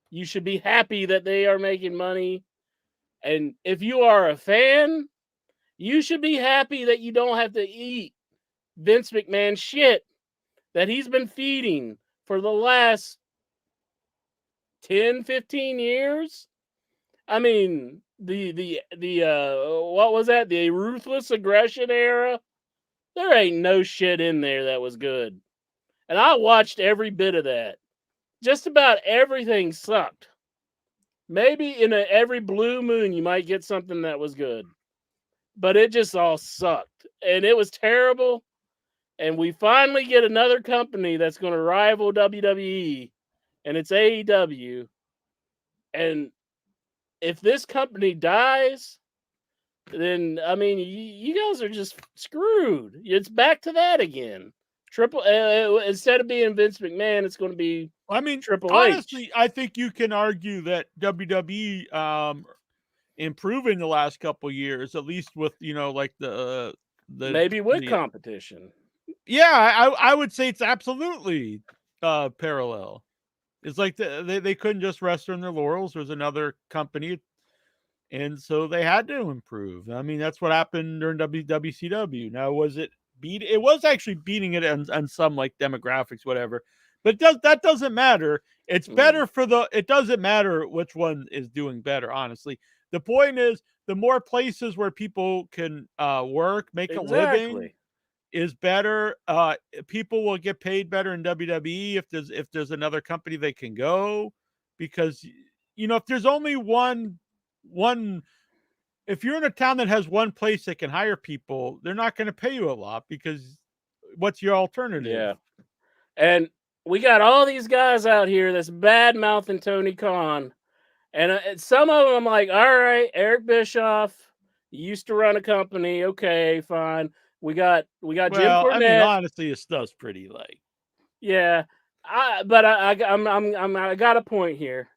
Speaker 4: you should be happy that they are making money. And if you are a fan, you should be happy that you don't have to eat Vince McMahon shit that he's been feeding for the last 10, 15 years. I mean, the what was that? The ruthless aggression era? There ain't no shit in there that was good. And I watched every bit of that. Just about everything sucked. Maybe in every blue moon you might get something that was good. But it just all sucked. And it was terrible. And we finally get another company that's going to rival WWE. And it's AEW. And if this company dies, then, I mean, you guys are just screwed. It's back to that again. Instead of being Vince McMahon, it's going to be Triple H.
Speaker 3: Honestly, I think you can argue that WWE improving the last couple years, at least with like the
Speaker 4: maybe with competition.
Speaker 3: Yeah, I would say it's absolutely parallel. It's like they couldn't just rest on their laurels. There's another company, and so they had to improve. I mean, that's what happened during WCW. Now, was it beat? It was actually beating it on some like demographics, whatever. But that doesn't matter. It's better for it doesn't matter which one is doing better, honestly. The point is, the more places where people can work, make a living is better. People will get paid better in WWE if there's another company they can go, because if there's only one, if you're in a town that has one place that can hire people, they're not going to pay you a lot, because what's your alternative?
Speaker 4: Yeah, and we got all these guys out here that's bad mouthing Tony Khan, and some of them I'm like, all right, Eric Bischoff, you used to run a company, okay, fine. We got Jim Cornette.
Speaker 3: I mean, honestly, his stuff's pretty like.
Speaker 4: Yeah, I got a point here,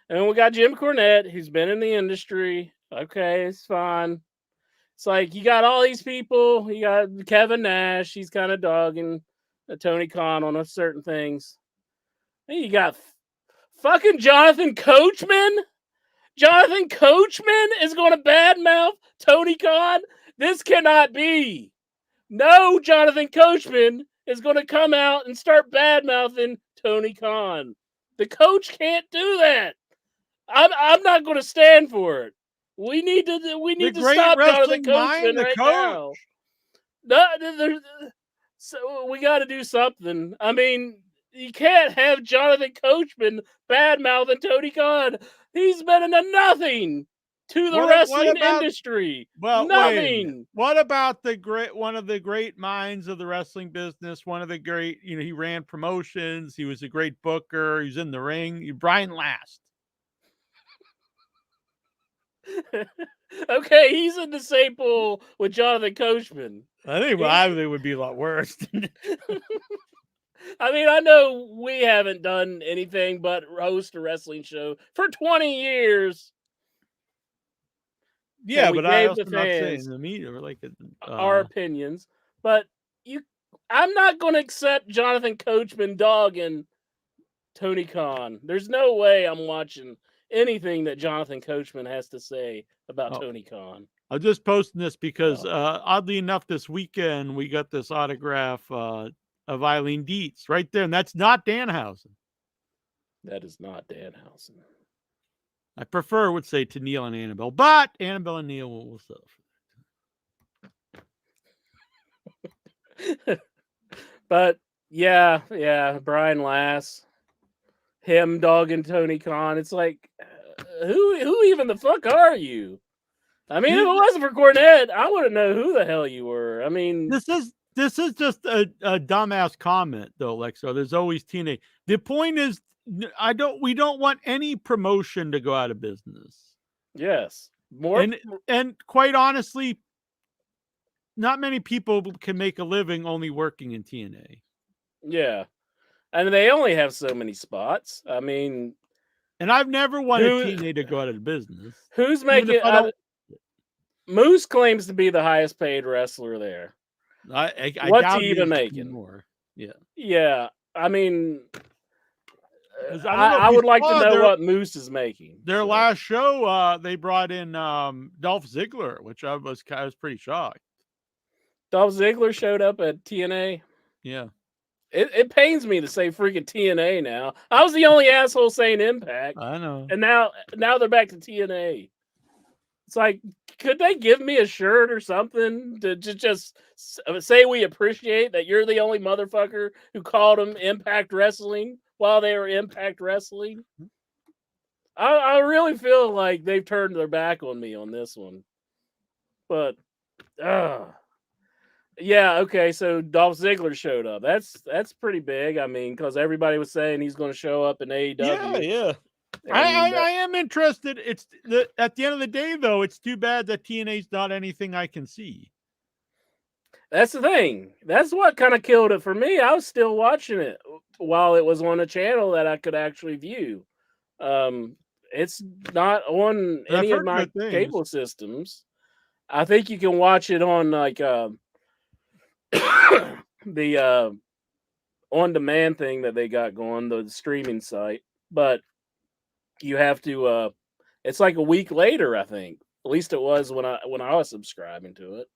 Speaker 4: and we got Jim Cornette, who's been in the industry. Okay, it's fine. It's like you got all these people. You got Kevin Nash. He's kind of dogging Tony Khan on certain things. And you got fucking Jonathan Coachman. Jonathan Coachman is going to badmouth Tony Khan. This cannot be. No, Jonathan Coachman is going to come out and start badmouthing Tony Khan. The coach can't do that. I'm not going to stand for it. We need to stop Jonathan Coachman right now. So we got to do something. I mean, you can't have Jonathan Coachman badmouthing Tony Khan. He's been into nothing to the wrestling industry.
Speaker 3: Well,
Speaker 4: nothing.
Speaker 3: What about one of the great minds of the wrestling business? One of the great, he ran promotions. He was a great booker. He's in the ring. Brian Last.
Speaker 4: Okay, he's in the same pool with Jonathan Coachman.
Speaker 3: I think it would be a lot worse.
Speaker 4: I mean, I know we haven't done anything but host a wrestling show for 20 years.
Speaker 3: Yeah, but I also not saying the media or
Speaker 4: our opinions. But I'm not going to accept Jonathan Coachman dogging Tony Khan. There's no way I'm watching anything that Jonathan Coachman has to say about Tony Khan.
Speaker 3: I'm just posting this because, oddly enough, this weekend we got this autograph of Eileen Dietz right there, and that's not Danhausen.
Speaker 4: That is not Danhausen.
Speaker 3: I prefer, would say, to Neil and Annabelle, but Annabelle and Neil will settle for that.
Speaker 4: But yeah, Brian Lass, him dogging Tony Khan. It's like, who even the fuck are you? I mean, if it wasn't for Cornette, I wouldn't know who the hell you were. I mean,
Speaker 3: this is just a dumbass comment, though, Lexo. There's always TNA. The point is, we don't want any promotion to go out of business.
Speaker 4: Yes, more
Speaker 3: and quite honestly, not many people can make a living only working in TNA.
Speaker 4: Yeah, and they only have so many spots. I mean,
Speaker 3: and I've never wanted TNA to go out of business.
Speaker 4: Who's making? Moose claims to be the highest paid wrestler there. What's he even making?
Speaker 3: More. Yeah.
Speaker 4: Yeah. I mean, I would like to know what Moose is making.
Speaker 3: Their last show, they brought in Dolph Ziggler, which I was pretty shocked.
Speaker 4: Dolph Ziggler showed up at TNA.
Speaker 3: Yeah.
Speaker 4: It pains me to say freaking TNA now. I was the only asshole saying Impact.
Speaker 3: I know.
Speaker 4: And now they're back to TNA. It's like, could they give me a shirt or something to just say we appreciate that you're the only motherfucker who called them Impact Wrestling while they were Impact Wrestling? I really feel like they've turned their back on me on this one. But, yeah, okay, so Dolph Ziggler showed up. That's pretty big. I mean, because everybody was saying he's going to show up in AEW.
Speaker 3: Yeah. I am interested. At the end of the day, though, it's too bad that TNA's not anything I can see.
Speaker 4: That's the thing. That's what kind of killed it for me. I was still watching it while it was on a channel that I could actually view. It's not on any of my cable systems. I think you can watch it on like the on-demand thing that they got going, the streaming site, but you have to it's like a week later, I think. At least it was when I was subscribing to it.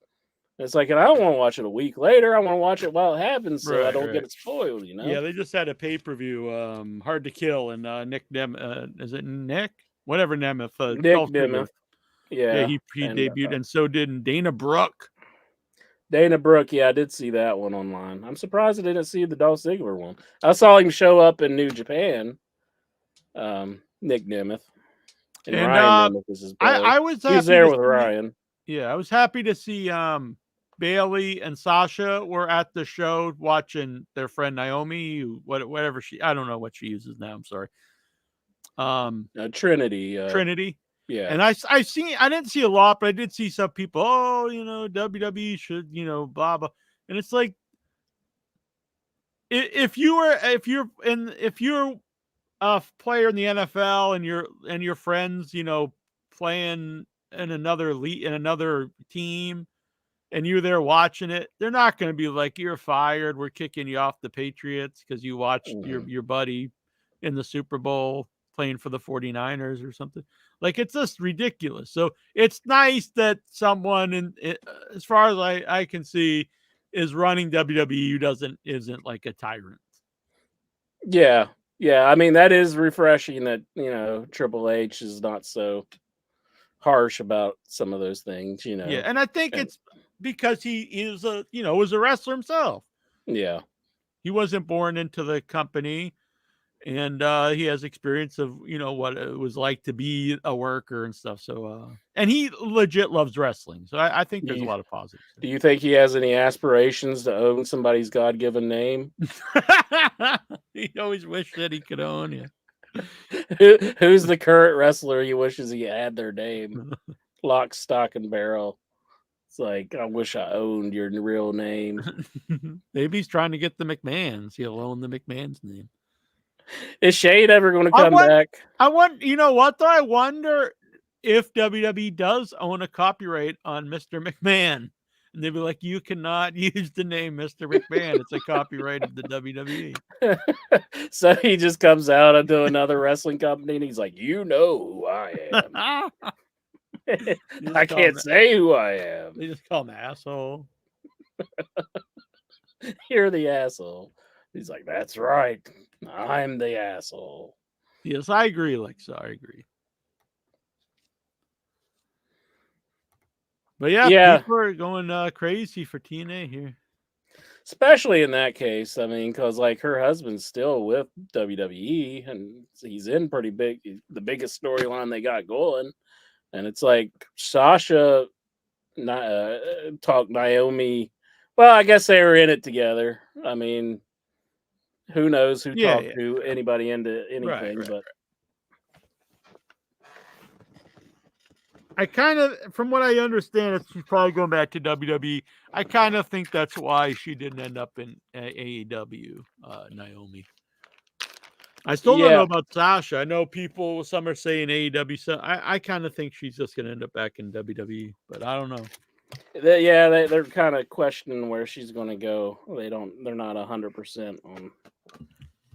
Speaker 4: And it's like, and I don't want to watch it a week later. I want to watch it while it happens so I don't get it spoiled, you know?
Speaker 3: Yeah, they just had a pay-per-view, Hard to Kill, and Nick is it Nick? Whatever Nemeth.
Speaker 4: Nick Nemeth.
Speaker 3: Yeah, he debuted, and so did Dana Brooke.
Speaker 4: Dana Brooke, yeah, I did see that one online. I'm surprised I didn't see the Dolph Ziggler one. I saw him show up in New Japan. Nick Nemeth. And Ryan Nemeth is his brother.
Speaker 3: I was
Speaker 4: he was there with Ryan.
Speaker 3: Yeah, I was happy to see Bailey and Sasha were at the show watching their friend Naomi, whatever I don't know what she uses now. I'm sorry.
Speaker 4: Trinity.
Speaker 3: Trinity.
Speaker 4: Yeah.
Speaker 3: And I didn't see a lot, but I did see some people, WWE should, blah, blah. And it's like, if you're a player in the NFL and your friends, playing in another league, in another team, and you're there watching it, they're not going to be like, you're fired, we're kicking you off the Patriots because you watched your buddy in the Super Bowl playing for the 49ers or something. Like, it's just ridiculous. So it's nice that someone, as far as I can see, is running WWE who isn't like a tyrant.
Speaker 4: Yeah. I mean, that is refreshing that, Triple H is not so harsh about some of those things, Yeah,
Speaker 3: and I think it's because he is was a wrestler himself.
Speaker 4: Yeah.
Speaker 3: He wasn't born into the company, and he has experience of, what it was like to be a worker and stuff. So, and he legit loves wrestling. So I think there's a lot of positives.
Speaker 4: Do you think he has any aspirations to own somebody's God-given name?
Speaker 3: He always wished that he could own you.
Speaker 4: Who's the current wrestler he wishes he had their name? Lock, stock, and barrel. It's like, I wish I owned your real name.
Speaker 3: Maybe he's trying to get the McMahons. He'll own the McMahon's name.
Speaker 4: Is Shade ever going to come back?
Speaker 3: You know what, though? I wonder if WWE does own a copyright on Mr. McMahon. And they'd be like, you cannot use the name Mr. McMahon. It's a copyright of the WWE.
Speaker 4: So he just comes out into another wrestling company and he's like, you know who I am. I can't say who I am.
Speaker 3: They just call him asshole.
Speaker 4: You're the asshole. He's like, that's right. I'm the asshole.
Speaker 3: Yes, I agree, Alexa. I agree. But yeah, people are going crazy for TNA here.
Speaker 4: Especially in that case, I mean, because like her husband's still with WWE and he's in pretty big, the biggest storyline they got going. And it's like Sasha talked Naomi. Well, I guess they were in it together. I mean, who knows who talked to anybody into anything, but.
Speaker 3: I kind of, from what I understand, she's probably going back to WWE. I kind of think that's why she didn't end up in AEW, Naomi. I still don't know about Sasha. I know some are saying AEW. So I kind of think she's just going to end up back in WWE, but I don't know.
Speaker 4: They're kind of questioning where she's going to go. They're not 100% on.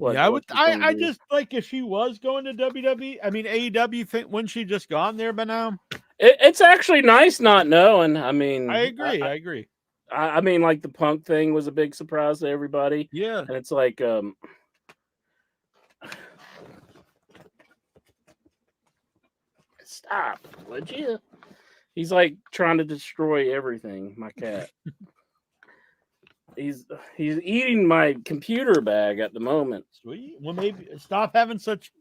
Speaker 3: I just like if she was going to WWE. I mean, AEW, wouldn't she just gone there by now?
Speaker 4: It's actually nice not knowing. I mean,
Speaker 3: I agree.
Speaker 4: I mean, like the Punk thing was a big surprise to everybody.
Speaker 3: Yeah,
Speaker 4: and it's like, stop, would you? He's like trying to destroy everything. My cat. He's eating my computer bag at the moment.
Speaker 3: Sweet. Well, maybe stop having such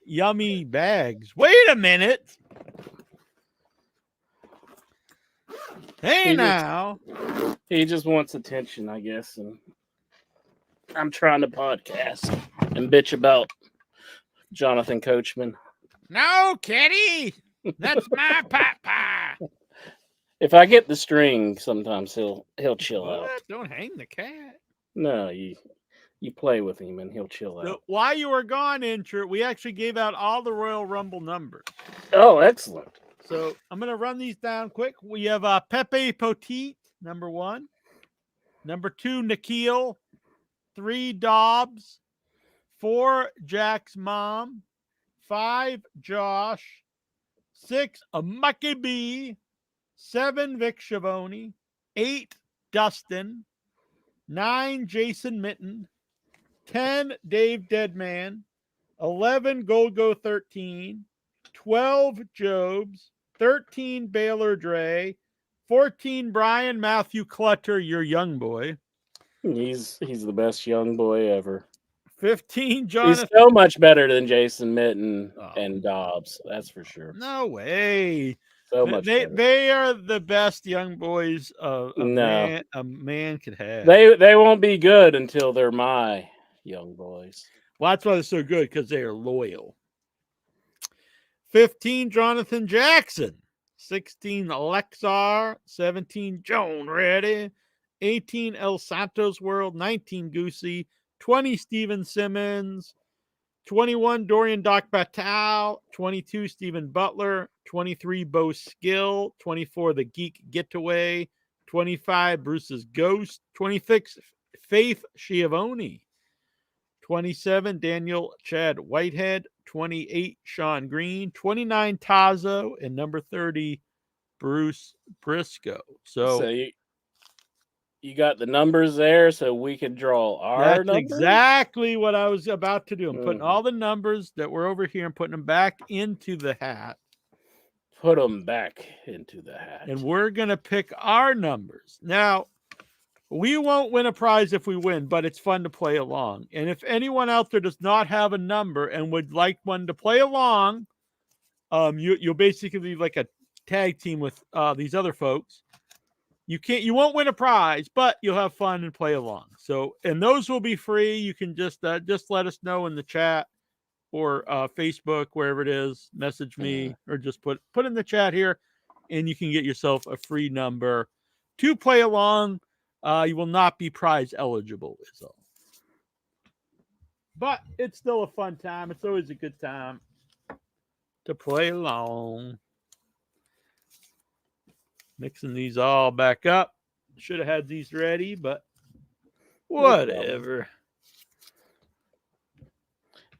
Speaker 3: yummy bags. Wait a minute. Hey,
Speaker 4: he just wants attention, I guess, and I'm trying to podcast and bitch about Jonathan Coachman.
Speaker 3: No, kitty, that's my papa.
Speaker 4: If I get the string, sometimes he'll chill out.
Speaker 3: Don't hang the cat.
Speaker 4: No, you play with him and he'll chill out.
Speaker 3: While you were gone, Intro, we actually gave out all the Royal Rumble numbers.
Speaker 4: Oh, excellent.
Speaker 3: So I'm going to run these down quick. We have Pepe Poteet, number 1. Number 2, Nikhil. 3, Dobbs. 4, Jack's mom. 5, Josh. 6, Mucky B. 7, Vic Schiavone. 8, Dustin. 9, Jason Mitten. 10, Dave Deadman. 11, Golgo 13. 12, Jobs. 13, Baylor Dre. 14, Brian Matthew Clutter, your young boy.
Speaker 4: He's the best young boy ever.
Speaker 3: 15, Jonathan.
Speaker 4: He's so much better than Jason Mitten and Dobbs. That's for sure.
Speaker 3: No way.
Speaker 4: So much better.
Speaker 3: They are the best young boys a man could have.
Speaker 4: They won't be good until they're my young boys.
Speaker 3: Well, that's why they're so good, because they are loyal. 15, Jonathan Jackson. 16, Alexar. 17, Joan Reddy. 18, El Santos World. 19, Goosey. 20, Steven Simmons. 21, Dorian Doc Batal. 22, Stephen Butler. 23, Bo Skill. 24, The Geek Getaway. 25, Bruce's Ghost. 26, Faith Schiavone. 27, Daniel Chad Whitehead. 28, Sean Green. 29, Tazo. And number 30, Bruce Briscoe. So
Speaker 4: you got the numbers there so we can draw our numbers?
Speaker 3: That's exactly what I was about to do. I'm putting all the numbers that were over here and putting them back into the hat.
Speaker 4: Put them back into the hat.
Speaker 3: And we're going to pick our numbers. Now, we won't win a prize if we win, but it's fun to play along. And if anyone out there does not have a number and would like one to play along, you'll basically be like a tag team with these other folks. You won't win a prize, but you'll have fun and play along. So, and those will be free. You can just let us know in the chat or Facebook, wherever it is, message me or just put in the chat here, and you can get yourself a free number to play along. You will not be prize eligible, is all. But it's still a fun time. It's always a good time to play along. Mixing these all back up. Should have had these ready, but whatever.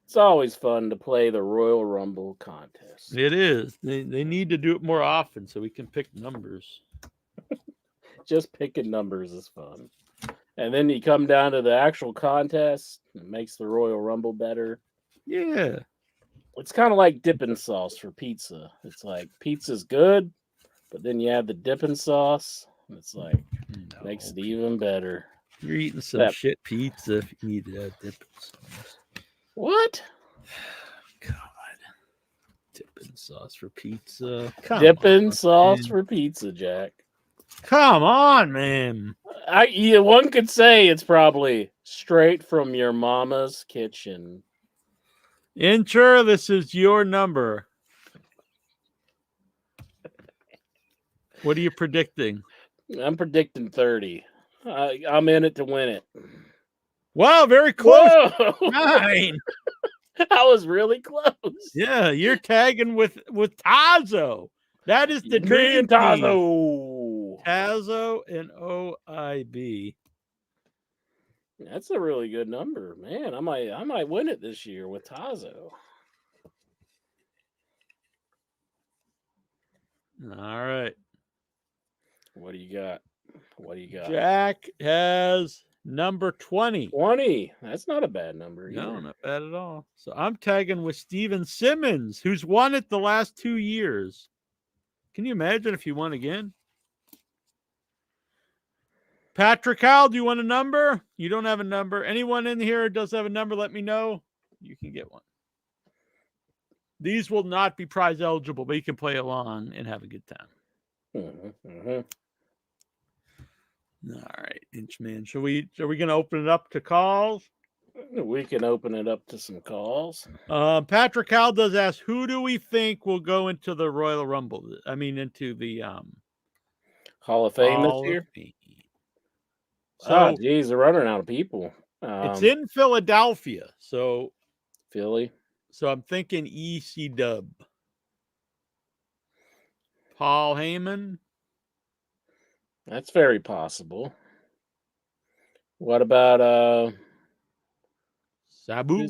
Speaker 4: It's always fun to play the Royal Rumble contest.
Speaker 3: It is. They need to do it more often so we can pick numbers.
Speaker 4: Just picking numbers is fun. And then you come down to the actual contest. It makes the Royal Rumble better.
Speaker 3: Yeah.
Speaker 4: It's kind of like dipping sauce for pizza. It's like pizza's good, but then you add the dipping sauce, and it's like makes it even better.
Speaker 3: You're eating some
Speaker 4: That-
Speaker 3: shit pizza if you need dipping sauce.
Speaker 4: What?
Speaker 3: God. Dipping sauce for pizza.
Speaker 4: Dipping sauce for pizza, Jack.
Speaker 3: Come on, man.
Speaker 4: One could say it's probably straight from your mama's kitchen.
Speaker 3: Incher, this is your number. What are you predicting?
Speaker 4: I'm predicting 30. I'm in it to win it.
Speaker 3: Wow, very close.
Speaker 4: Whoa!
Speaker 3: 9.
Speaker 4: I was really close.
Speaker 3: Yeah, you're tagging with Tazo. That is the
Speaker 4: Me
Speaker 3: dream
Speaker 4: and
Speaker 3: team.
Speaker 4: Tazo.
Speaker 3: Tazo and OIB.
Speaker 4: That's a really good number, man. I might win it this year with Tazo.
Speaker 3: All right.
Speaker 4: What do you got?
Speaker 3: Jack has number 20.
Speaker 4: 20. That's not a bad number.
Speaker 3: No,
Speaker 4: either.
Speaker 3: not bad at all. So I'm tagging with Steven Simmons, who's won it the last 2 years. Can you imagine if he won again? Patrick Howell, do you want a number? You don't have a number. Anyone in here does have a number, let me know. You can get one. These will not be prize eligible, but you can play along and have a good time. All right, Inchman. Are we going to open it up to calls?
Speaker 4: We can open it up to some calls.
Speaker 3: Patrick Howell does ask, who do we think will go into the Royal Rumble? I mean, into the
Speaker 4: Hall of Fame
Speaker 3: Hall
Speaker 4: this year.
Speaker 3: of Fame.
Speaker 4: So,
Speaker 3: So
Speaker 4: geez, they're running out of people.
Speaker 3: it's in Philadelphia. So
Speaker 4: Philly.
Speaker 3: I'm thinking EC Dub. Paul Heyman.
Speaker 4: That's very possible. What about
Speaker 3: Sabu.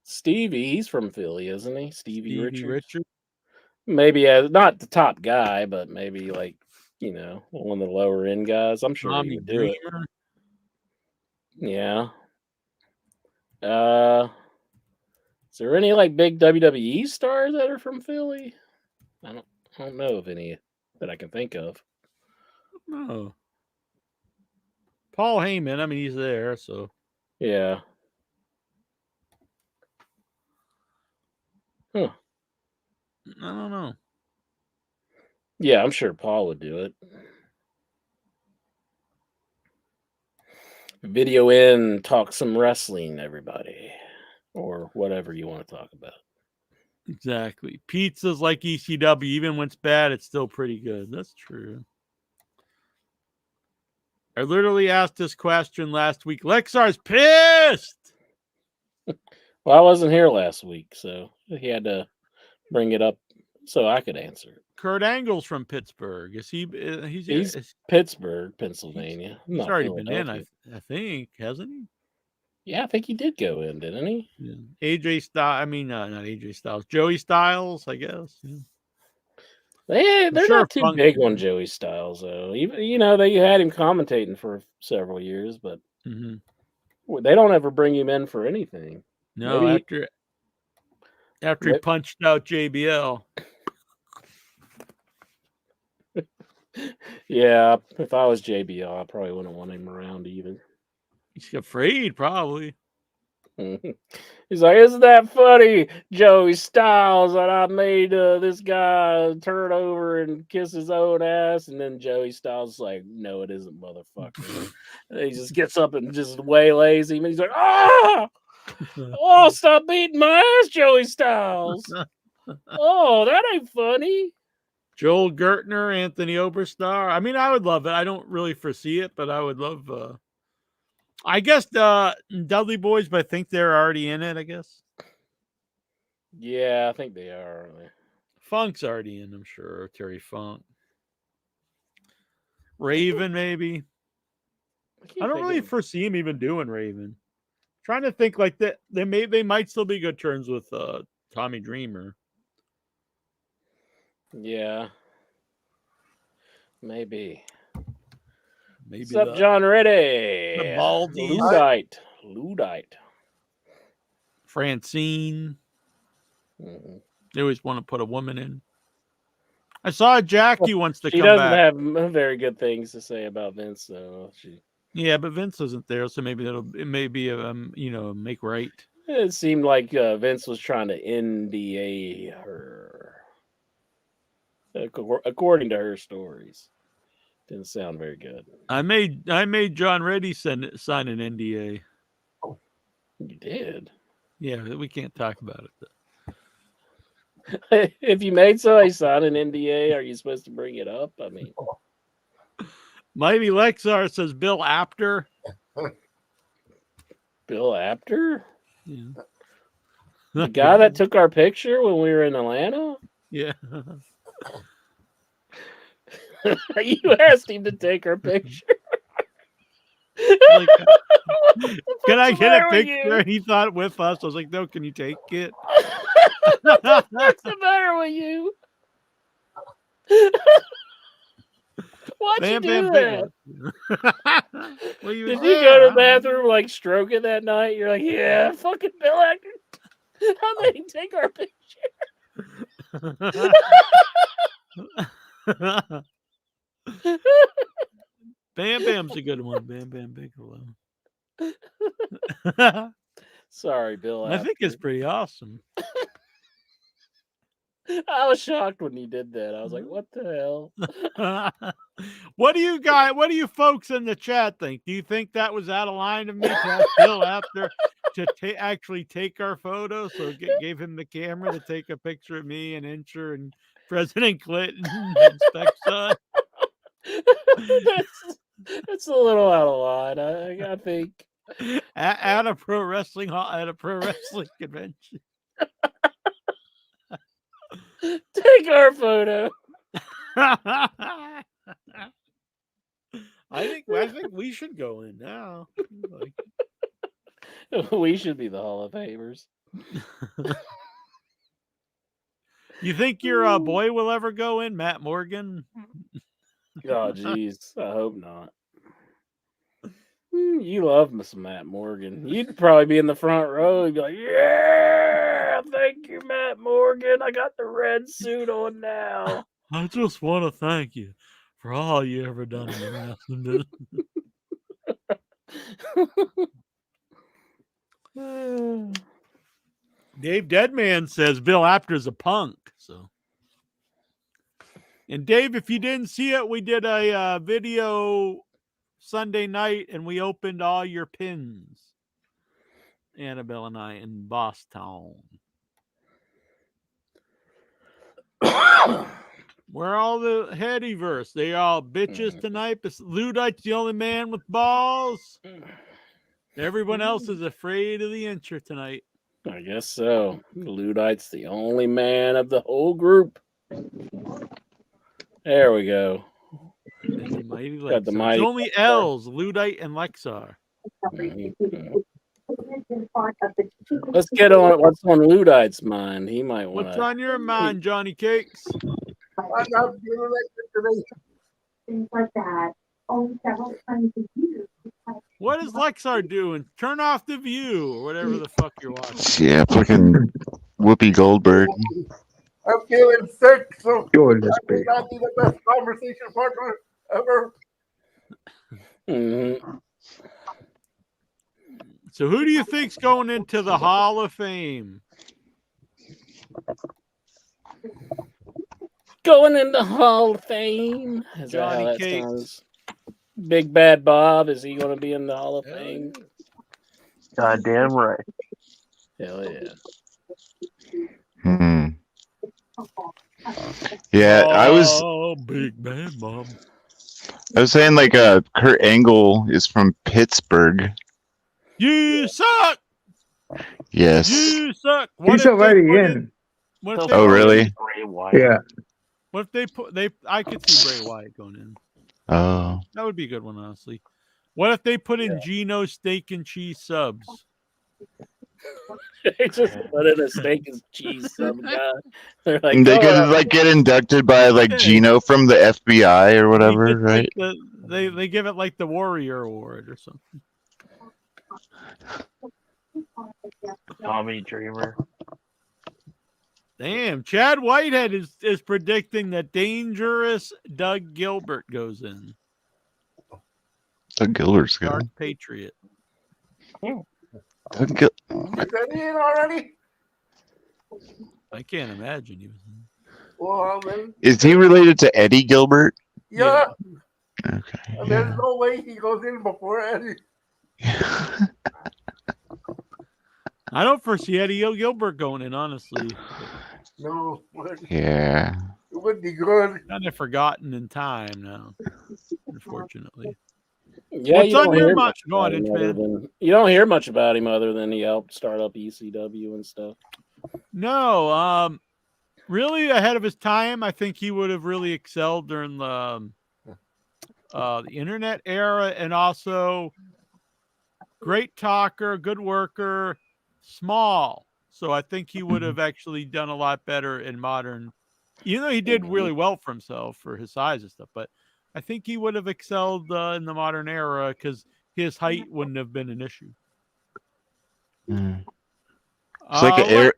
Speaker 4: Stevie? He's from Philly, isn't he? Stevie Richards.
Speaker 3: Richard.
Speaker 4: Maybe not the top guy, but maybe like, one of the lower end guys. I'm sure he
Speaker 3: Tommy
Speaker 4: would do it.
Speaker 3: Dreamer.
Speaker 4: Yeah. Is there any like big WWE stars that are from Philly? I don't know of any that I can think of.
Speaker 3: No. Paul Heyman. I mean, he's there, so
Speaker 4: Yeah. Huh.
Speaker 3: I don't know.
Speaker 4: Yeah, I'm sure Paul would do it. Video in, talk some wrestling, everybody. Or whatever you want to talk about.
Speaker 3: Exactly. Pizza's like ECW. Even when it's bad, it's still pretty good. That's true. I literally asked this question last week. Lexar's pissed.
Speaker 4: Well, I wasn't here last week, so he had to bring it up so I could answer it.
Speaker 3: Kurt Angle's from Pittsburgh. Is he?
Speaker 4: He's Pittsburgh, Pennsylvania.
Speaker 3: He's
Speaker 4: not
Speaker 3: already been in, I
Speaker 4: Philadelphia.
Speaker 3: think, hasn't he?
Speaker 4: Yeah, I think he did go in, didn't he?
Speaker 3: Yeah. AJ Styles. I mean, not AJ Styles. Joey Styles, I guess. Yeah.
Speaker 4: They're
Speaker 3: sure
Speaker 4: not too big on Joey Styles, though. Even they had him commentating for several years, but they don't ever bring him in for anything.
Speaker 3: No,
Speaker 4: Maybe
Speaker 3: after he punched out JBL.
Speaker 4: Yeah, if I was JBL, I probably wouldn't want him around either.
Speaker 3: He's afraid, probably.
Speaker 4: He's like, isn't that funny, Joey Styles, that I made this guy turn over and kiss his own ass? And then Joey Styles is like, no, it isn't, motherfucker. And he just gets up and just waylays him. And he's like, oh, stop beating my ass, Joey Styles. Oh, that ain't funny.
Speaker 3: Joel Gertner, Anthony Oberstar. I mean, I would love it. I don't really foresee it, but I would love I guess the Dudley Boys, but I think they're already in it, I guess.
Speaker 4: Yeah, I think they are, aren't they?
Speaker 3: Funk's already in, I'm sure. Terry Funk. Raven, maybe. I don't really foresee him even doing Raven. Trying to think like that. They might still be good turns with Tommy Dreamer.
Speaker 4: Yeah. Maybe.
Speaker 3: Maybe
Speaker 4: What's up, John Reddy?
Speaker 3: The Baldies.
Speaker 4: Ludite.
Speaker 3: Francine.
Speaker 4: Mhm.
Speaker 3: They always want to put a woman in. I saw Jackie wants to
Speaker 4: She
Speaker 3: come
Speaker 4: doesn't
Speaker 3: back.
Speaker 4: have very good things to say about Vince, though.
Speaker 3: Yeah, but Vince isn't there, so maybe it may be a make right.
Speaker 4: It seemed like Vince was trying to NDA her, according to her stories. Didn't sound very good.
Speaker 3: I made John Reddy sign an NDA.
Speaker 4: You did.
Speaker 3: Yeah, we can't talk about it.
Speaker 4: If you made somebody sign an NDA, are you supposed to bring it up? I mean,
Speaker 3: Mighty Lexar says Bill Apter.
Speaker 4: Bill Apter,
Speaker 3: Yeah.
Speaker 4: the guy that took our picture when we were in Atlanta.
Speaker 3: Yeah.
Speaker 4: You asked him to take our picture.
Speaker 3: Like, can I
Speaker 4: What's the
Speaker 3: get a
Speaker 4: matter with
Speaker 3: picture? He thought with us. I was like, no, can you take it?
Speaker 4: What's the matter with you? Why'd
Speaker 3: Bam,
Speaker 4: you
Speaker 3: bam,
Speaker 4: do
Speaker 3: big
Speaker 4: that?
Speaker 3: one. Well, he was
Speaker 4: Did you
Speaker 3: there,
Speaker 4: go to the
Speaker 3: huh?
Speaker 4: bathroom like stroking that night? You're like, yeah, fucking Bill Actor. How made him take our picture?
Speaker 3: Bam Bam's a good one. Bam Bam Bigelow.
Speaker 4: Sorry, Bill.
Speaker 3: I think it's pretty awesome.
Speaker 4: I was shocked when he did that. I was like, what the hell?
Speaker 3: What do you folks in the chat think? Do you think that was out of line of me to ask Bill Apter to actually take our photo? So gave him the camera to take a picture of me and Incher and President Clinton and Spec-Son.
Speaker 4: That's a little out of line. I think
Speaker 3: at a pro wrestling convention.
Speaker 4: take our photo.
Speaker 3: I think we should go in now. Like,
Speaker 4: We should be the Hall of Famers.
Speaker 3: you think your boy will ever go in, Matt Morgan?
Speaker 4: Oh, jeez. I hope not. You love some Matt Morgan. You'd probably be in the front row. You'd be like, yeah, thank you, Matt Morgan. I got the red suit on now.
Speaker 3: I just want to thank you for all you ever done in the wrestling business. Dave Deadman says Bill Apter's a punk. So, and Dave, if you didn't see it, we did a video Sunday night, and we opened all your pins. Annabelle and I in Boston. We're all the Headyverse. They all bitches tonight. But Ludite's the only man with balls. Everyone else is afraid of the Incher tonight.
Speaker 4: I guess so. Ludite's the only man of the whole group. There we go.
Speaker 3: And the mighty
Speaker 4: Got the
Speaker 3: Lexar.
Speaker 4: mighty
Speaker 3: It's only L's, Ludite and Lexar.
Speaker 4: Let's get on what's on Ludite's mind. He might want
Speaker 3: What's on your mind, Johnny Cakes?
Speaker 5: Things like that. Only several times a year.
Speaker 3: What is Lexar doing? Turn off the view or whatever the fuck you're watching.
Speaker 6: Yeah, fucking Whoopi Goldberg.
Speaker 7: I'm feeling sick, so
Speaker 8: Yours is
Speaker 7: that may
Speaker 8: big.
Speaker 7: not be the best conversation partner ever.
Speaker 4: Mhm.
Speaker 3: So who do you think's going into the Hall of Fame?
Speaker 4: Going in the Hall of Fame. Is that how
Speaker 3: Johnny
Speaker 4: that
Speaker 3: Cakes.
Speaker 4: sounds? Big Bad Bob, is he going to be in the Hall of Fame?
Speaker 8: Goddamn right.
Speaker 4: Hell yeah.
Speaker 6: Yeah, I
Speaker 3: Oh, Big Bad Bob.
Speaker 6: was saying like Kurt Angle is from Pittsburgh.
Speaker 3: You suck.
Speaker 6: Yes.
Speaker 3: You suck.
Speaker 8: He's
Speaker 3: if they
Speaker 8: already
Speaker 3: put
Speaker 8: in.
Speaker 3: What if they
Speaker 6: Oh
Speaker 3: put
Speaker 6: really?
Speaker 3: in-
Speaker 8: Yeah.
Speaker 3: What if they put I could see Bray Wyatt going in.
Speaker 6: Oh.
Speaker 3: That would be a good one, honestly. What if they put in Gino steak and cheese subs?
Speaker 4: They just put in a steak and cheese some guy. They're like,
Speaker 6: They
Speaker 4: "Oh,
Speaker 6: could like get inducted by like Gino from the FBI or whatever,
Speaker 3: They get,
Speaker 6: right?
Speaker 3: like, they give it like the Warrior Award or something.
Speaker 8: Tommy Dreamer.
Speaker 3: Damn, Chad Whitehead is predicting that dangerous Doug Gilbert goes in.
Speaker 6: Doug Gilbert's
Speaker 3: Dark
Speaker 6: good.
Speaker 3: Patriot.
Speaker 6: Doug Gil-
Speaker 7: Is that in already?
Speaker 3: I can't imagine he was in.
Speaker 7: Well, then,
Speaker 6: Is he related to Eddie Gilbert?
Speaker 7: yeah.
Speaker 6: Okay.
Speaker 7: And there's no way he goes in before Eddie.
Speaker 6: Yeah.
Speaker 3: I don't foresee Eddie Gilbert going in, honestly.
Speaker 7: No,
Speaker 6: Yeah.
Speaker 7: it would be good.
Speaker 3: Kind of forgotten in time now, unfortunately.
Speaker 4: Yeah,
Speaker 3: What's
Speaker 4: you don't
Speaker 3: on your
Speaker 4: hear
Speaker 3: mind?
Speaker 4: much
Speaker 3: Go on,
Speaker 4: about him
Speaker 3: Inch
Speaker 4: other
Speaker 3: Man.
Speaker 4: than you don't hear much about him other than he helped start up ECW and stuff.
Speaker 3: No, really ahead of his time. I think he would have really excelled during the internet era, and also great talker, good worker, small. So I think he would have actually done a lot better in modern. Even though he did really well for himself for his size and stuff, but I think he would have excelled in the modern era because his height wouldn't have been an issue.
Speaker 6: Mm. It's like an
Speaker 3: Lex-
Speaker 6: Eric.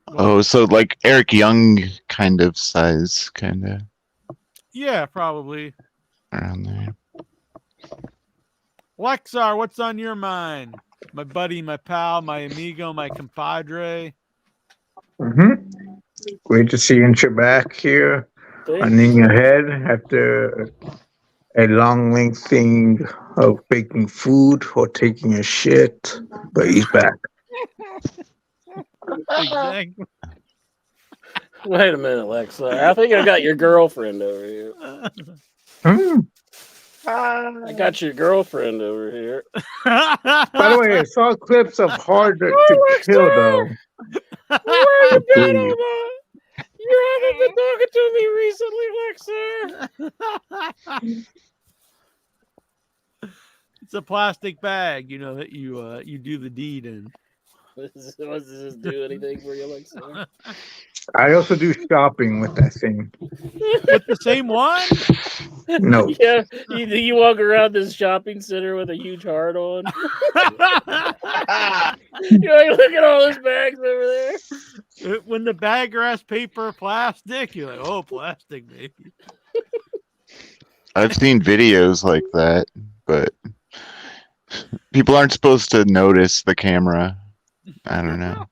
Speaker 3: go on.
Speaker 6: Oh, so like Eric Young kind of size, kind of
Speaker 3: Yeah, probably.
Speaker 6: around there.
Speaker 3: Lexar, what's on your mind? My buddy, my pal, my amigo, my compadre.
Speaker 9: Great to see you back here
Speaker 4: Thank
Speaker 9: on In
Speaker 4: you.
Speaker 9: Your Head after a long lengthening of baking food or taking a shit, but he's back.
Speaker 3: Exactly.
Speaker 4: Wait a minute, Alexa. I think I got your girlfriend over here. I got your girlfriend over here.
Speaker 9: By the way, I saw clips of Hard to Kill, though.
Speaker 4: Where you got
Speaker 9: Please.
Speaker 4: all that? You haven't been talking to me recently, Lexa.
Speaker 3: It's a plastic bag, that you do the deed in.
Speaker 4: Does this do anything for you, Lexa?
Speaker 9: I also do shopping with that thing.
Speaker 3: With the same one?
Speaker 9: No.
Speaker 4: Yeah, you walk around this shopping center with a huge heart on. You're like, look at all those bags over there.
Speaker 3: When the bag has paper or plastic, you're like, oh, plastic, baby.
Speaker 6: I've seen videos like that, but people aren't supposed to notice the camera. I don't know.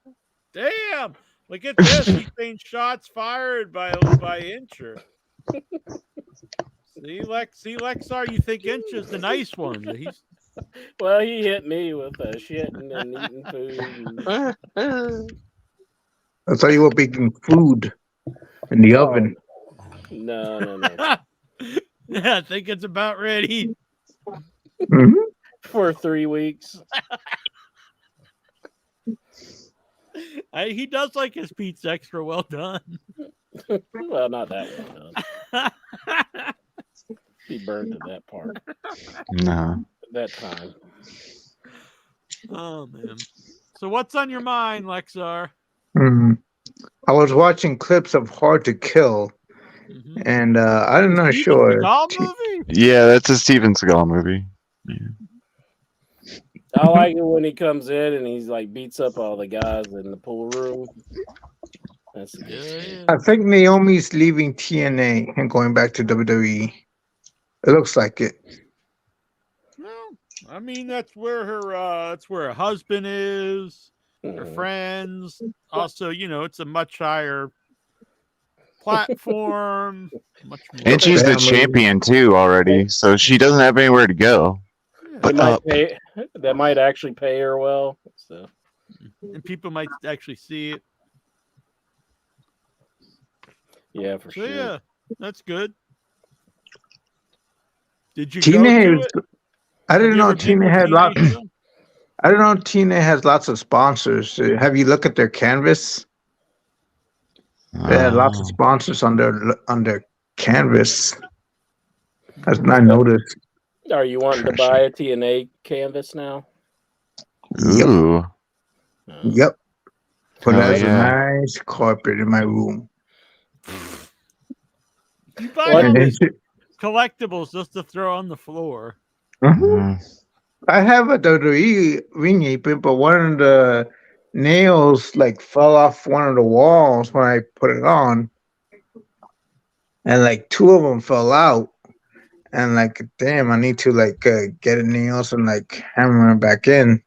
Speaker 3: Damn! Look at this. He's saying shots fired by Incher. See, Lexar, you think Incher's the nice one. But he's
Speaker 4: Well, he hit me with shitting and eating food.
Speaker 9: I thought you were baking food in the oven.
Speaker 4: No.
Speaker 3: Yeah, I think it's about ready.
Speaker 9: Mhm.
Speaker 4: For 3 weeks.
Speaker 3: He does like his pizza extra well done.
Speaker 4: Well, not that one. He burned to that part.
Speaker 6: No.
Speaker 4: That time.
Speaker 3: Oh man. So what's on your mind, Lexar?
Speaker 9: Mhm. I was watching clips of Hard to Kill,
Speaker 3: Mhm.
Speaker 9: and I'm not
Speaker 3: Steven
Speaker 9: sure.
Speaker 3: Seagal movie?
Speaker 6: Yeah, that's a Steven Seagal movie.
Speaker 4: I like it when he comes in and he's like beats up all the guys in the pool room. That's the good shit.
Speaker 9: I think Naomi's leaving TNA and going back to WWE. It looks like it.
Speaker 3: Well, I mean that's where her husband is, her friends. Also, it's a much higher platform. Much more.
Speaker 6: And she's the
Speaker 9: Family.
Speaker 6: champion too already, so she doesn't have anywhere to go.
Speaker 4: They
Speaker 6: But
Speaker 4: might that might actually pay her well. So
Speaker 3: And people might actually see it.
Speaker 4: yeah, for
Speaker 3: So
Speaker 4: sure.
Speaker 3: yeah, that's good. Did you
Speaker 9: Tina
Speaker 3: go to
Speaker 9: has,
Speaker 3: it?
Speaker 9: I
Speaker 3: Have
Speaker 9: didn't
Speaker 3: you
Speaker 9: know
Speaker 3: ever been
Speaker 9: Tina
Speaker 3: to
Speaker 9: had
Speaker 3: TNA
Speaker 9: lots.
Speaker 3: show?
Speaker 9: I don't know Tina has lots of sponsors. Have you looked at their canvas? They had lots of sponsors on their canvas. As I noticed.
Speaker 4: Are you wanting to buy a TNA canvas now?
Speaker 6: Ooh.
Speaker 9: Yep. Put
Speaker 6: Oh,
Speaker 9: as a
Speaker 6: yeah.
Speaker 9: nice carpet in my room.
Speaker 3: You buy
Speaker 4: What?
Speaker 3: all
Speaker 9: And then
Speaker 3: these collectibles just to throw on the floor.
Speaker 9: Mhm.
Speaker 6: Mm.
Speaker 9: I have a WWE ring apron, but one of the nails like fell off one of the walls when I put it on, and like two of them fell out. And like, damn, I need to like get a nails and like hammer it back in.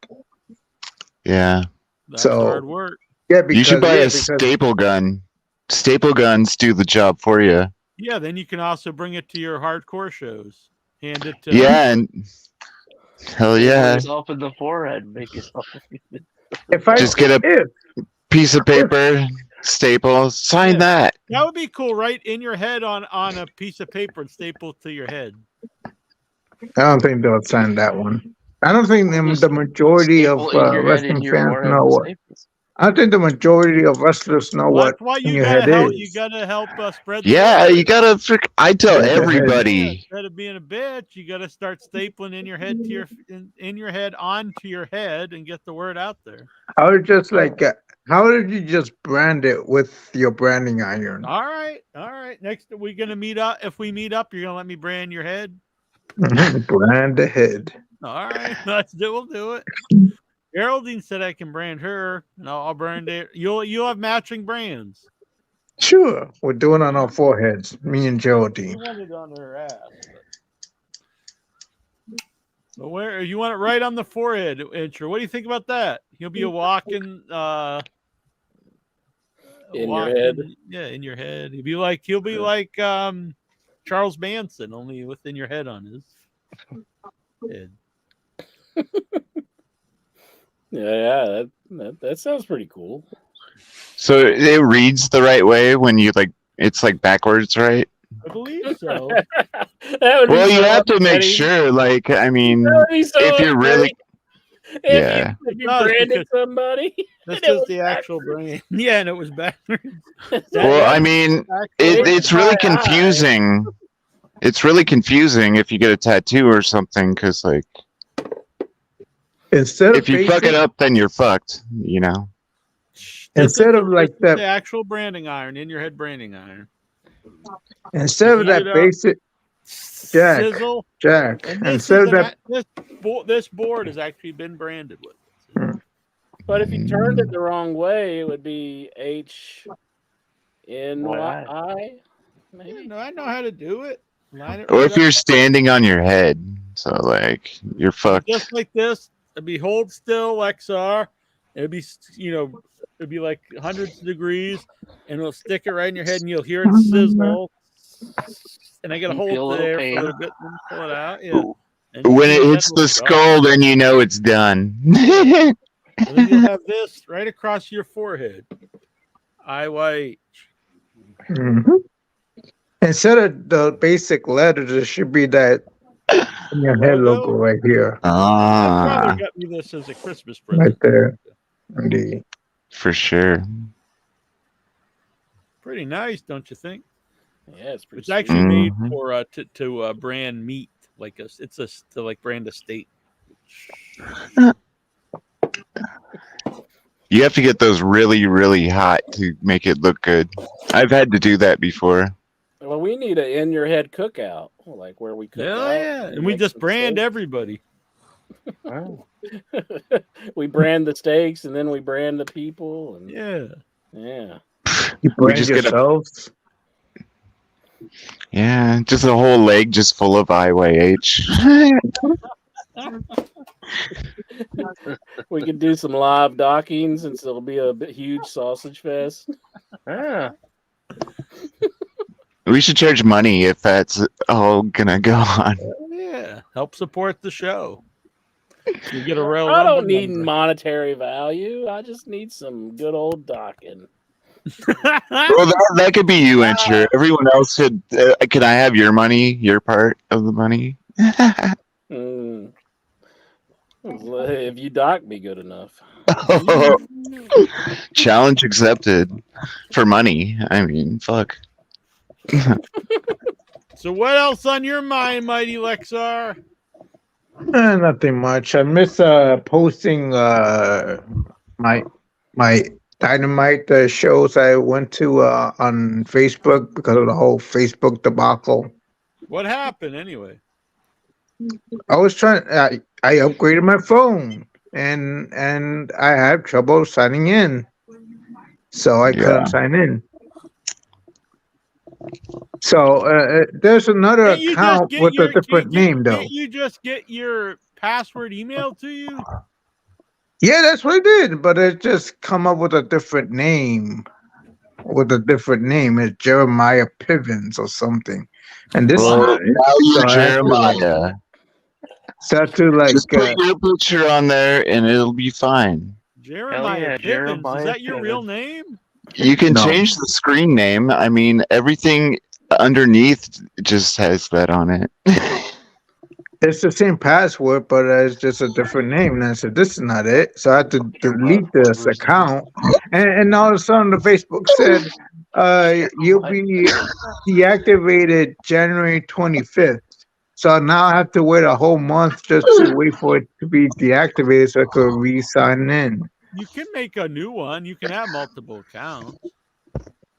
Speaker 6: Yeah.
Speaker 3: That's
Speaker 9: So-
Speaker 3: hard work.
Speaker 9: Yeah, because
Speaker 6: You should buy
Speaker 9: yeah,
Speaker 6: a
Speaker 9: because-
Speaker 6: staple gun. Staple guns do the job for you.
Speaker 3: Yeah, then you can also bring it to your hardcore shows. Hand it to
Speaker 6: Yeah, and hell yeah.
Speaker 8: Yourself in the forehead. Make yourself.
Speaker 9: If I
Speaker 6: Just get a piece of paper, staple, sign
Speaker 3: Yeah.
Speaker 6: that.
Speaker 3: That would be cool, right? In your head on a piece of paper and staple to your head.
Speaker 9: I don't think they'll sign that one. I don't think the majority of
Speaker 8: Staple in your head, in
Speaker 9: wrestling
Speaker 8: your
Speaker 9: fans
Speaker 8: forehead
Speaker 9: know
Speaker 8: with
Speaker 9: what.
Speaker 8: staples.
Speaker 9: I think the majority of wrestlers know
Speaker 3: Well,
Speaker 9: what
Speaker 3: that's why
Speaker 9: in
Speaker 3: you
Speaker 9: your
Speaker 3: gotta
Speaker 9: head
Speaker 3: help.
Speaker 9: is.
Speaker 3: You gotta help spread. The
Speaker 6: Yeah,
Speaker 3: word.
Speaker 6: you gotta. I tell
Speaker 9: Yeah,
Speaker 6: everybody.
Speaker 3: Instead of being a bitch, you gotta start stapling in your head to your in your head onto your head and get the word out there.
Speaker 9: I was just like, how did you just brand it with your branding iron?
Speaker 3: All right. Next, we're gonna meet up. If we meet up, you're gonna let me brand your head.
Speaker 9: Brand the head.
Speaker 3: All right, we'll do it. Geraldine said I can brand her. No, I'll brand it. You'll have matching brands.
Speaker 9: Sure, we're doing it on our foreheads. Me and
Speaker 3: You
Speaker 9: Geraldine.
Speaker 3: want it on her ass. But where you want it right on the forehead, intro. What do you think about that? He'll be a walking
Speaker 4: In your head.
Speaker 3: Yeah, in your head. He'll be like Charles Manson, only within your head on his head.
Speaker 4: Yeah, that sounds pretty cool.
Speaker 6: So it reads the right way when you like. It's like backwards, right?
Speaker 3: I believe so.
Speaker 4: That would be
Speaker 6: Well, you
Speaker 4: so
Speaker 6: have to make
Speaker 4: upsetting.
Speaker 6: sure. Like, I mean,
Speaker 4: That would be so
Speaker 6: if you're really,
Speaker 4: upsetting.
Speaker 6: yeah.
Speaker 4: If you
Speaker 3: No, it's
Speaker 4: branded
Speaker 3: because-
Speaker 4: somebody.
Speaker 3: This
Speaker 4: and it
Speaker 3: is
Speaker 4: was
Speaker 3: the actual brand. Yeah, and it was backwards.
Speaker 6: well, I mean, it's really confusing. It's really confusing if you get a tattoo or something, because like,
Speaker 9: Instead
Speaker 6: if
Speaker 9: of
Speaker 6: you fuck it
Speaker 9: basic-
Speaker 6: up, then you're fucked. You know.
Speaker 9: Instead of like
Speaker 3: the
Speaker 9: that,
Speaker 3: actual branding iron, in your head branding iron.
Speaker 9: instead of that
Speaker 3: Heat it up.
Speaker 9: basic Jack.
Speaker 3: Sizzle.
Speaker 9: Jack,
Speaker 3: And this,
Speaker 9: instead of that,
Speaker 3: this board has actually been branded with.
Speaker 4: But if you turned it the wrong way, it would be HNY. Maybe.
Speaker 3: No, I know how to do it. Line it
Speaker 6: Or
Speaker 3: right
Speaker 6: if you're
Speaker 3: up.
Speaker 6: standing on your head, so like you're fucked.
Speaker 3: Just like this, it'd be hold still, XR. It'd be, it'd be like hundreds of degrees, and it'll stick it right in your head, and you'll hear it sizzle. And I gotta
Speaker 8: You feel a
Speaker 3: hold it
Speaker 8: little
Speaker 3: there
Speaker 8: pain.
Speaker 3: for a little bit, and then pull it out. Yeah. And
Speaker 6: When
Speaker 3: your
Speaker 6: it
Speaker 3: head
Speaker 6: hits
Speaker 3: will
Speaker 6: the
Speaker 3: go.
Speaker 6: skull, then you know it's done.
Speaker 3: And then you'll have this right across your forehead. IYH.
Speaker 9: Mhm. Instead of the basic letters, it should be that in your head logo right here,
Speaker 3: My
Speaker 6: Ah,
Speaker 3: brother got me this as a Christmas present.
Speaker 9: right there. Indeed.
Speaker 6: for sure.
Speaker 3: Pretty nice, don't you think?
Speaker 4: Yeah, it's pretty
Speaker 3: It's actually made
Speaker 6: Mhm.
Speaker 3: for to brand meat, like it's to like brand a steak.
Speaker 6: You have to get those really, really hot to make it look good. I've had to do that before.
Speaker 4: Well, we need a in your head cookout, like where we cook.
Speaker 3: Hell
Speaker 4: out
Speaker 3: yeah, and we
Speaker 4: make
Speaker 3: just
Speaker 4: some
Speaker 3: brand
Speaker 4: steaks.
Speaker 3: everybody.
Speaker 4: We brand the steaks and then we brand the people, and
Speaker 3: Yeah.
Speaker 4: yeah.
Speaker 9: You brand
Speaker 6: just get a-
Speaker 9: yourselves.
Speaker 6: Yeah, just a whole leg just full of IYH.
Speaker 4: We could do some live dockings, and so it'll be a huge sausage fest.
Speaker 8: Yeah.
Speaker 6: We should charge money if that's all gonna go on.
Speaker 3: Yeah. Help support the show. You get a real.
Speaker 4: I don't
Speaker 3: Rumble
Speaker 4: need
Speaker 3: number.
Speaker 4: monetary value. I just need some good old docking.
Speaker 6: Well, that could be you, Ensure. Everyone else should. Can I have your money? Your part of the money?
Speaker 4: Mm. If you dock me good enough.
Speaker 6: Challenge accepted for money. I mean, fuck.
Speaker 3: So what else on your mind, Mighty Lexar?
Speaker 9: Nothing much. I miss posting my Dynamite shows I went to on Facebook because of the whole Facebook debacle.
Speaker 3: What happened anyway?
Speaker 9: I was trying. I upgraded my phone, and I had trouble signing in, so I couldn't sign in. So there's another
Speaker 3: Can't you just
Speaker 9: account
Speaker 3: get
Speaker 9: with
Speaker 3: your
Speaker 9: a different name, though.
Speaker 3: Can't you just get your password emailed to you?
Speaker 9: Yeah, that's what I did, but it just come up with a different name. With a different name, it's Jeremiah Pivens or something, and this is
Speaker 6: Well,
Speaker 9: not it.
Speaker 6: now you're
Speaker 9: So I had to, like,
Speaker 6: Jeremiah.
Speaker 9: so I had to, like,
Speaker 6: Just put your picture on there, and it'll be fine.
Speaker 3: Jeremiah
Speaker 8: yeah,
Speaker 3: Pivens.
Speaker 8: Jeremiah
Speaker 3: Is that your real
Speaker 8: Pivens.
Speaker 3: name?
Speaker 6: You can
Speaker 9: No.
Speaker 6: change the screen name. I mean, everything underneath just has that on it.
Speaker 9: it's the same password, but it's just a different name. And I said, this is not it. So I had to delete this account. And all of a sudden, the Facebook said, you'll be deactivated January 25th. So now I have to wait a whole month just to wait for it to be deactivated so I could re-sign in.
Speaker 3: You can make a new one. You can have multiple accounts.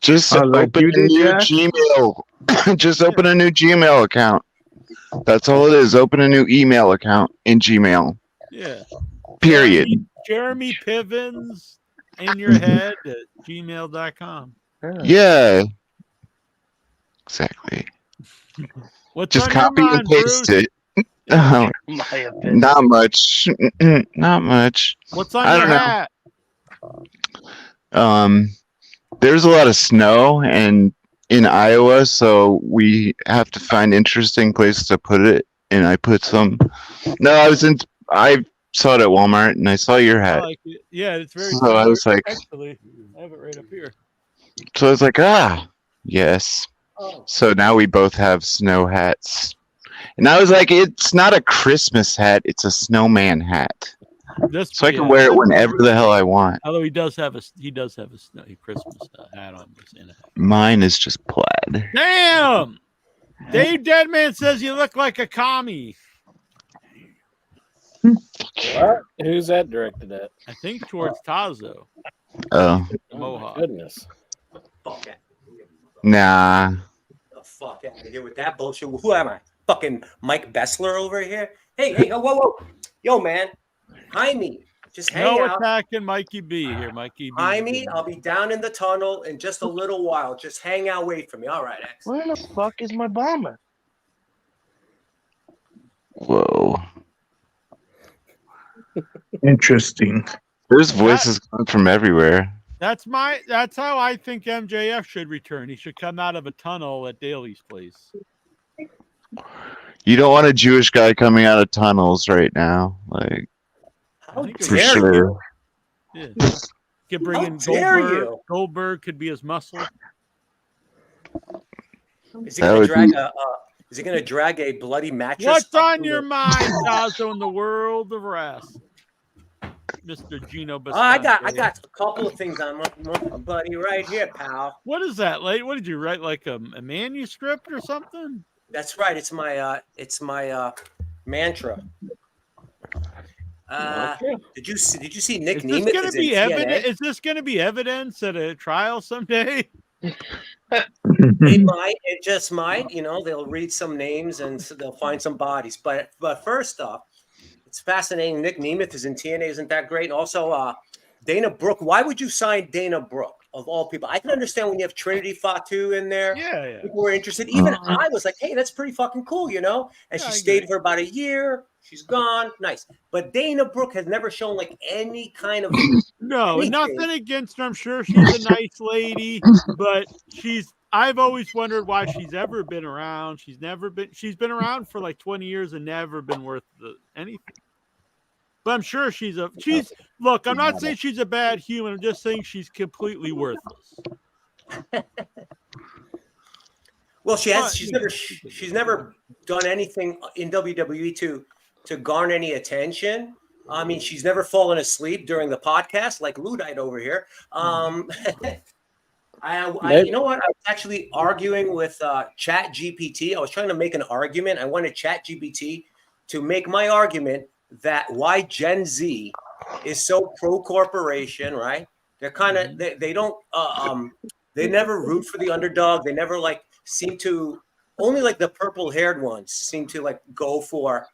Speaker 6: Just
Speaker 9: Like
Speaker 6: open
Speaker 9: you
Speaker 6: a
Speaker 9: did,
Speaker 6: new
Speaker 9: Jack?
Speaker 6: Gmail. Just open a new Gmail account. That's all it is. Open a new email account in Gmail.
Speaker 3: Yeah.
Speaker 6: Period.
Speaker 3: Jeremy Pivens in your head at gmail.com.
Speaker 6: Yeah. Exactly.
Speaker 3: What's
Speaker 6: Just
Speaker 3: on your
Speaker 6: copy and
Speaker 3: mind,
Speaker 6: paste
Speaker 3: Bruce?
Speaker 6: it.
Speaker 8: Jeremiah Pivens.
Speaker 6: Not much. Not much.
Speaker 3: What's on
Speaker 6: I
Speaker 3: your
Speaker 6: don't know.
Speaker 3: hat?
Speaker 6: There's a lot of snow and in Iowa, so we have to find interesting places to put it. And I put some. No, I saw it at Walmart, and I saw your
Speaker 3: I
Speaker 6: hat.
Speaker 3: like it. Yeah, it's very
Speaker 6: So
Speaker 3: similar.
Speaker 6: I was like,
Speaker 3: Actually, I have it right up here.
Speaker 6: so I was like, yes. So now we both have snow hats. And I was like, it's not a Christmas hat, it's a snowman hat. So I can wear it whenever the hell I want.
Speaker 3: Although he does have a snowy Christmas hat on.
Speaker 6: Mine is just plaid.
Speaker 3: Damn! Dave Deadman says you look like a commie.
Speaker 4: What? Who's that directed at?
Speaker 3: I think towards Tazo.
Speaker 6: Oh,
Speaker 3: The Mohawk.
Speaker 4: Goodness.
Speaker 10: Fuck it.
Speaker 6: nah.
Speaker 10: The fuck out of here with that bullshit. Who am I? Fucking Mike Bessler over here? Hey, whoa. Yo, man. Hi, me. Just hang
Speaker 3: No
Speaker 10: out.
Speaker 3: attacking Mikey B here, Mikey B.
Speaker 10: Hi, me. I'll be down in the tunnel in just a little while. Just hang out, wait for me. All right, X.
Speaker 8: Where the fuck is my bomber?
Speaker 6: Whoa.
Speaker 9: Interesting.
Speaker 6: There's voices coming from everywhere.
Speaker 3: That's how I think MJF should return. He should come out of a tunnel at Daly's place.
Speaker 6: You don't want a Jewish guy coming out of tunnels right now. Like,
Speaker 10: How
Speaker 6: for
Speaker 10: dare
Speaker 6: sure.
Speaker 10: you?
Speaker 3: Yeah. Could bring
Speaker 10: How
Speaker 3: in
Speaker 10: dare
Speaker 3: Goldberg.
Speaker 10: you?
Speaker 3: Goldberg could be his muscle.
Speaker 10: Is he
Speaker 6: That
Speaker 10: gonna
Speaker 6: would
Speaker 10: drag
Speaker 6: be-
Speaker 10: is he gonna drag a bloody mattress?
Speaker 3: What's
Speaker 10: up
Speaker 3: on
Speaker 10: from
Speaker 3: your
Speaker 10: the-
Speaker 3: mind, Tazo, in the world of wrestling? Mr. Gino
Speaker 10: I got
Speaker 3: Bastardo.
Speaker 10: a couple of things on my buddy right here, pal.
Speaker 3: What is that, late? What did you write? Like a manuscript or something?
Speaker 10: That's right. It's my mantra. Did you see Nick
Speaker 3: Is this
Speaker 10: Nemeth?
Speaker 3: going to
Speaker 10: is in
Speaker 3: be
Speaker 10: TNA?
Speaker 3: evidence? Is this going to be evidence at a trial someday?
Speaker 10: It might. It just might. You know, they'll read some names and they'll find some bodies. But first off, it's fascinating. Nick Nemeth is in TNA. Isn't that great? And also, Dana Brooke. Why would you sign Dana Brooke of all people? I can understand when you have Trinity Fatu in there.
Speaker 3: Yeah.
Speaker 10: People were interested. Even I was like, hey, that's pretty fucking cool, you know? And
Speaker 3: Yeah,
Speaker 10: she
Speaker 3: I
Speaker 10: stayed
Speaker 3: agree.
Speaker 10: for about a year. She's gone. Nice. But Dana Brooke has never shown like any kind of
Speaker 3: No,
Speaker 10: anything.
Speaker 3: nothing against her. I'm sure she's a nice lady, but I've always wondered why she's ever been around. She's been around for like 20 years and never been worth anything. But I'm sure look, I'm not saying she's a bad human. I'm just saying she's completely worthless.
Speaker 10: Well, she's never done anything in WWE to garner any attention. I mean, she's never fallen asleep during the podcast like Luddite over here. You know what? I was actually arguing with Chat GPT. I was trying to make an argument. I wanted Chat GPT to make my argument that why Gen Z is so pro corporation, right? They're kind of they don't they never root for the underdog. They never like seem to only like the purple-haired ones seem to like go for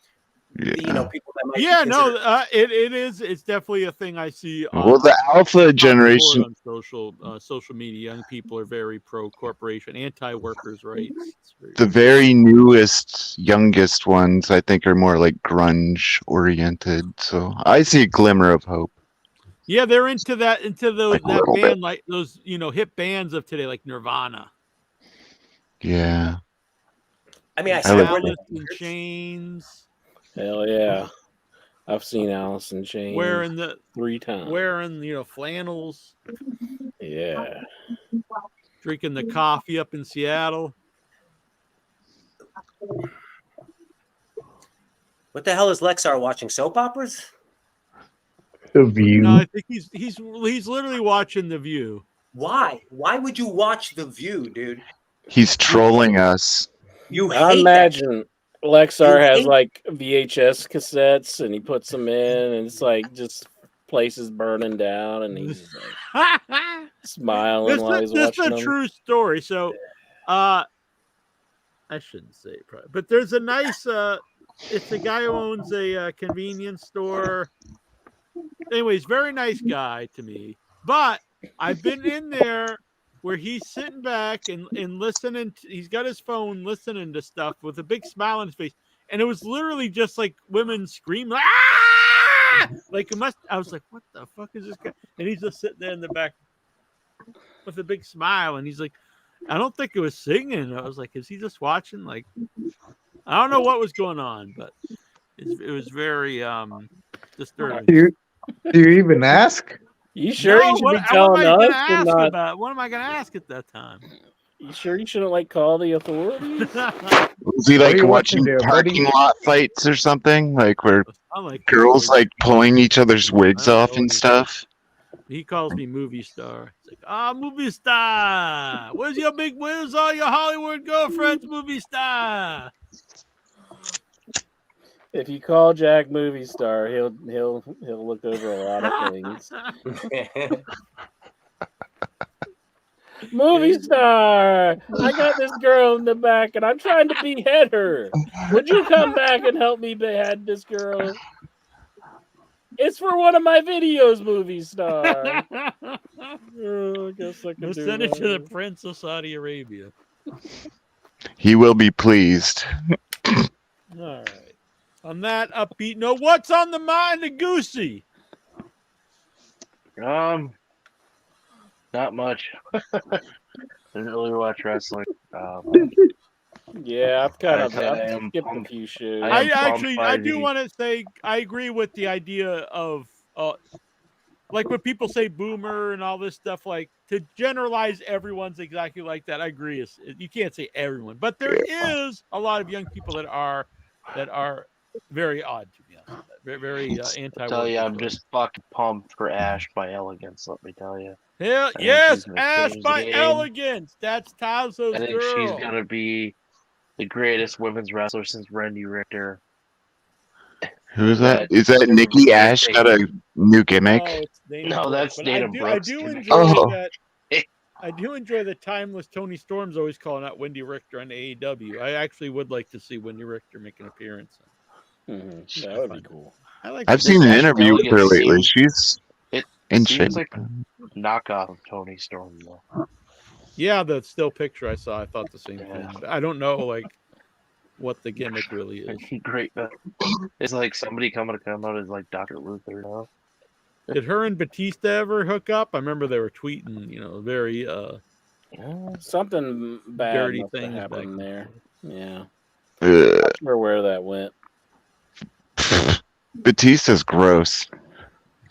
Speaker 10: the, people that might.
Speaker 3: Yeah,
Speaker 10: be
Speaker 3: no,
Speaker 10: considered-
Speaker 3: it is. It's definitely a thing I see.
Speaker 6: Well, the alpha generation,
Speaker 3: on social media, young people are very pro-corporation, anti-workers' rights.
Speaker 6: the very newest, youngest ones, I think, are more like grunge oriented. So I see a glimmer of hope.
Speaker 3: Yeah, they're into that
Speaker 6: Like a
Speaker 3: that
Speaker 6: little
Speaker 3: band,
Speaker 6: bit.
Speaker 3: like those hip bands of today, like Nirvana.
Speaker 6: Yeah.
Speaker 10: I mean, I
Speaker 6: I
Speaker 10: see
Speaker 6: like
Speaker 3: Alice in Chains.
Speaker 4: Hell yeah. I've seen Alice in Chains
Speaker 3: Wearing the
Speaker 4: 3 times.
Speaker 3: flannels,
Speaker 4: Yeah.
Speaker 3: drinking the coffee up in Seattle.
Speaker 10: What the hell is Lexar watching? Soap operas?
Speaker 9: The View.
Speaker 3: No, I think he's literally watching The View.
Speaker 10: Why? Why would you watch The View, dude?
Speaker 6: He's trolling us.
Speaker 10: You
Speaker 4: I
Speaker 10: hate
Speaker 4: imagine Lexar
Speaker 10: You
Speaker 4: has
Speaker 10: hate-
Speaker 4: like VHS cassettes and he puts them in and it's like just places burning down and he's just, like smiling while he's
Speaker 3: This is
Speaker 4: watching
Speaker 3: a
Speaker 4: them.
Speaker 3: true story. So, I shouldn't say it, probably, but there's a nice. It's a guy who owns a convenience store. Anyways, very nice guy to me. But I've been in there where he's sitting back and listening. He's got his phone listening to stuff with a big smile on his face, and it was literally just like women screaming, "Ah!" Like it must. I was like, "What the fuck is this guy?" And he's just sitting there in the back with a big smile, and he's like, "I don't think it was singing." I was like, "Is he just watching?" Like, I don't know what was going on, but it was very disturbing.
Speaker 9: Do you even ask?
Speaker 4: You sure
Speaker 3: No,
Speaker 4: you should
Speaker 3: what
Speaker 4: be
Speaker 3: am
Speaker 4: telling
Speaker 3: I gonna
Speaker 4: us and
Speaker 3: ask
Speaker 4: not?
Speaker 3: about? What am I going to ask at that time?
Speaker 4: You sure you shouldn't like call the authorities?
Speaker 6: Was he
Speaker 9: What are
Speaker 6: like
Speaker 9: you
Speaker 6: watching
Speaker 9: watching there,
Speaker 6: parking
Speaker 9: buddy?
Speaker 6: lot fights or something? Like where
Speaker 3: I'm like,
Speaker 6: girls like pulling each other's wigs
Speaker 3: I don't
Speaker 6: off
Speaker 3: know
Speaker 6: and
Speaker 3: what he-
Speaker 6: stuff?
Speaker 3: He calls me movie star. He's like, movie star. Where's all your Hollywood girlfriends, movie star?
Speaker 4: If you call Jack movie star, he'll look over a lot of things. Movie star, I got this girl in the back and I'm trying to behead her. Would you come back and help me behead this girl? It's for one of my videos, movie star. Oh, I guess I can
Speaker 3: We'll
Speaker 4: do
Speaker 3: send it to the
Speaker 4: that.
Speaker 3: Prince of Saudi Arabia.
Speaker 6: He will be pleased.
Speaker 3: All right. On that upbeat note, what's on the mind of Goosey?
Speaker 8: Not much. Didn't really watch wrestling.
Speaker 4: Yeah, I've kind of
Speaker 8: I
Speaker 4: I've
Speaker 8: am
Speaker 4: skipped a
Speaker 8: pumped.
Speaker 4: few shows.
Speaker 8: I am
Speaker 3: I do want to say I agree with the idea of like when people say boomer and all this stuff, like to generalize everyone's exactly like that. I agree. You can't say everyone, but there is a lot of young people that are very odd to be honest. Very anti.
Speaker 8: I tell you, I'm just fucking pumped for Ash by Elegance. Let me tell you.
Speaker 3: Hell
Speaker 8: think
Speaker 3: yes,
Speaker 8: she's gonna
Speaker 3: Ash
Speaker 8: change
Speaker 3: by
Speaker 8: the game.
Speaker 3: Elegance. That's Tazo's
Speaker 8: I think
Speaker 3: girl.
Speaker 8: she's gonna be the greatest women's wrestler since Randy Richter.
Speaker 6: Who's that?
Speaker 8: But
Speaker 6: Is that
Speaker 8: super
Speaker 6: Nikki Ash
Speaker 8: basic.
Speaker 6: got a new gimmick?
Speaker 3: No, it's Dana
Speaker 8: No,
Speaker 3: Brooke,
Speaker 8: that's
Speaker 3: but
Speaker 8: Dana
Speaker 3: I
Speaker 8: Brooks'
Speaker 3: do
Speaker 8: gimmick.
Speaker 3: enjoy
Speaker 6: Oh.
Speaker 3: that. I do enjoy the timeless Tony Storm's always calling out Wendy Richter on AEW. I actually would like to see Wendy Richter make an appearance.
Speaker 4: Mhm, that would be cool.
Speaker 3: I like.
Speaker 6: I've
Speaker 3: that.
Speaker 6: seen an
Speaker 8: Ash
Speaker 6: interview with her
Speaker 8: Elegance
Speaker 6: lately.
Speaker 8: seems-
Speaker 6: She's
Speaker 8: It
Speaker 6: in shape.
Speaker 8: seems like a knockoff of Tony Storm, though.
Speaker 3: Yeah, the still picture I saw, I thought the same
Speaker 8: Yeah.
Speaker 3: thing. But I don't know like what the gimmick really is.
Speaker 8: Great. It's like somebody come out as like Dr. Luther now.
Speaker 3: Did her and Batista ever hook up? I remember they were tweeting, very
Speaker 4: Something bad
Speaker 3: dirty
Speaker 4: must have
Speaker 3: things
Speaker 4: happened
Speaker 3: back
Speaker 4: there. Yeah,
Speaker 6: Ugh.
Speaker 4: not sure where that went.
Speaker 6: Batista's gross.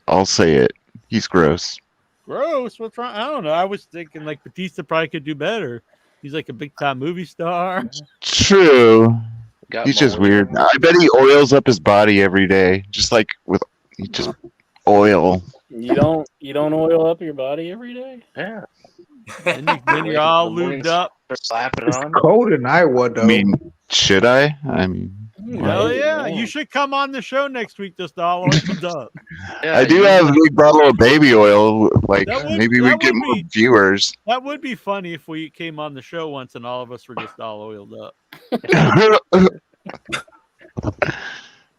Speaker 6: I'll say it. He's gross.
Speaker 3: gross. What's wrong? I don't know. I was thinking like Batista probably could do better. He's like a big time movie star.
Speaker 6: True.
Speaker 8: Got
Speaker 6: He's just
Speaker 8: mullet.
Speaker 6: weird. I bet he oils up his body every day, just like with just oil.
Speaker 4: You don't oil up your body every day?
Speaker 8: Yeah.
Speaker 3: And then you're all lubed up.
Speaker 8: Slap it
Speaker 9: It's
Speaker 8: on.
Speaker 9: cold in Iowa, though.
Speaker 6: I mean, should I? I mean,
Speaker 3: Hell yeah. You should come on the show next week just all opened up.
Speaker 6: I do have a big bottle of baby oil. Like, maybe we
Speaker 3: that
Speaker 6: get
Speaker 3: would
Speaker 6: more
Speaker 3: be-
Speaker 6: viewers.
Speaker 3: That would be funny if we came on the show once and all of us were just all oiled up.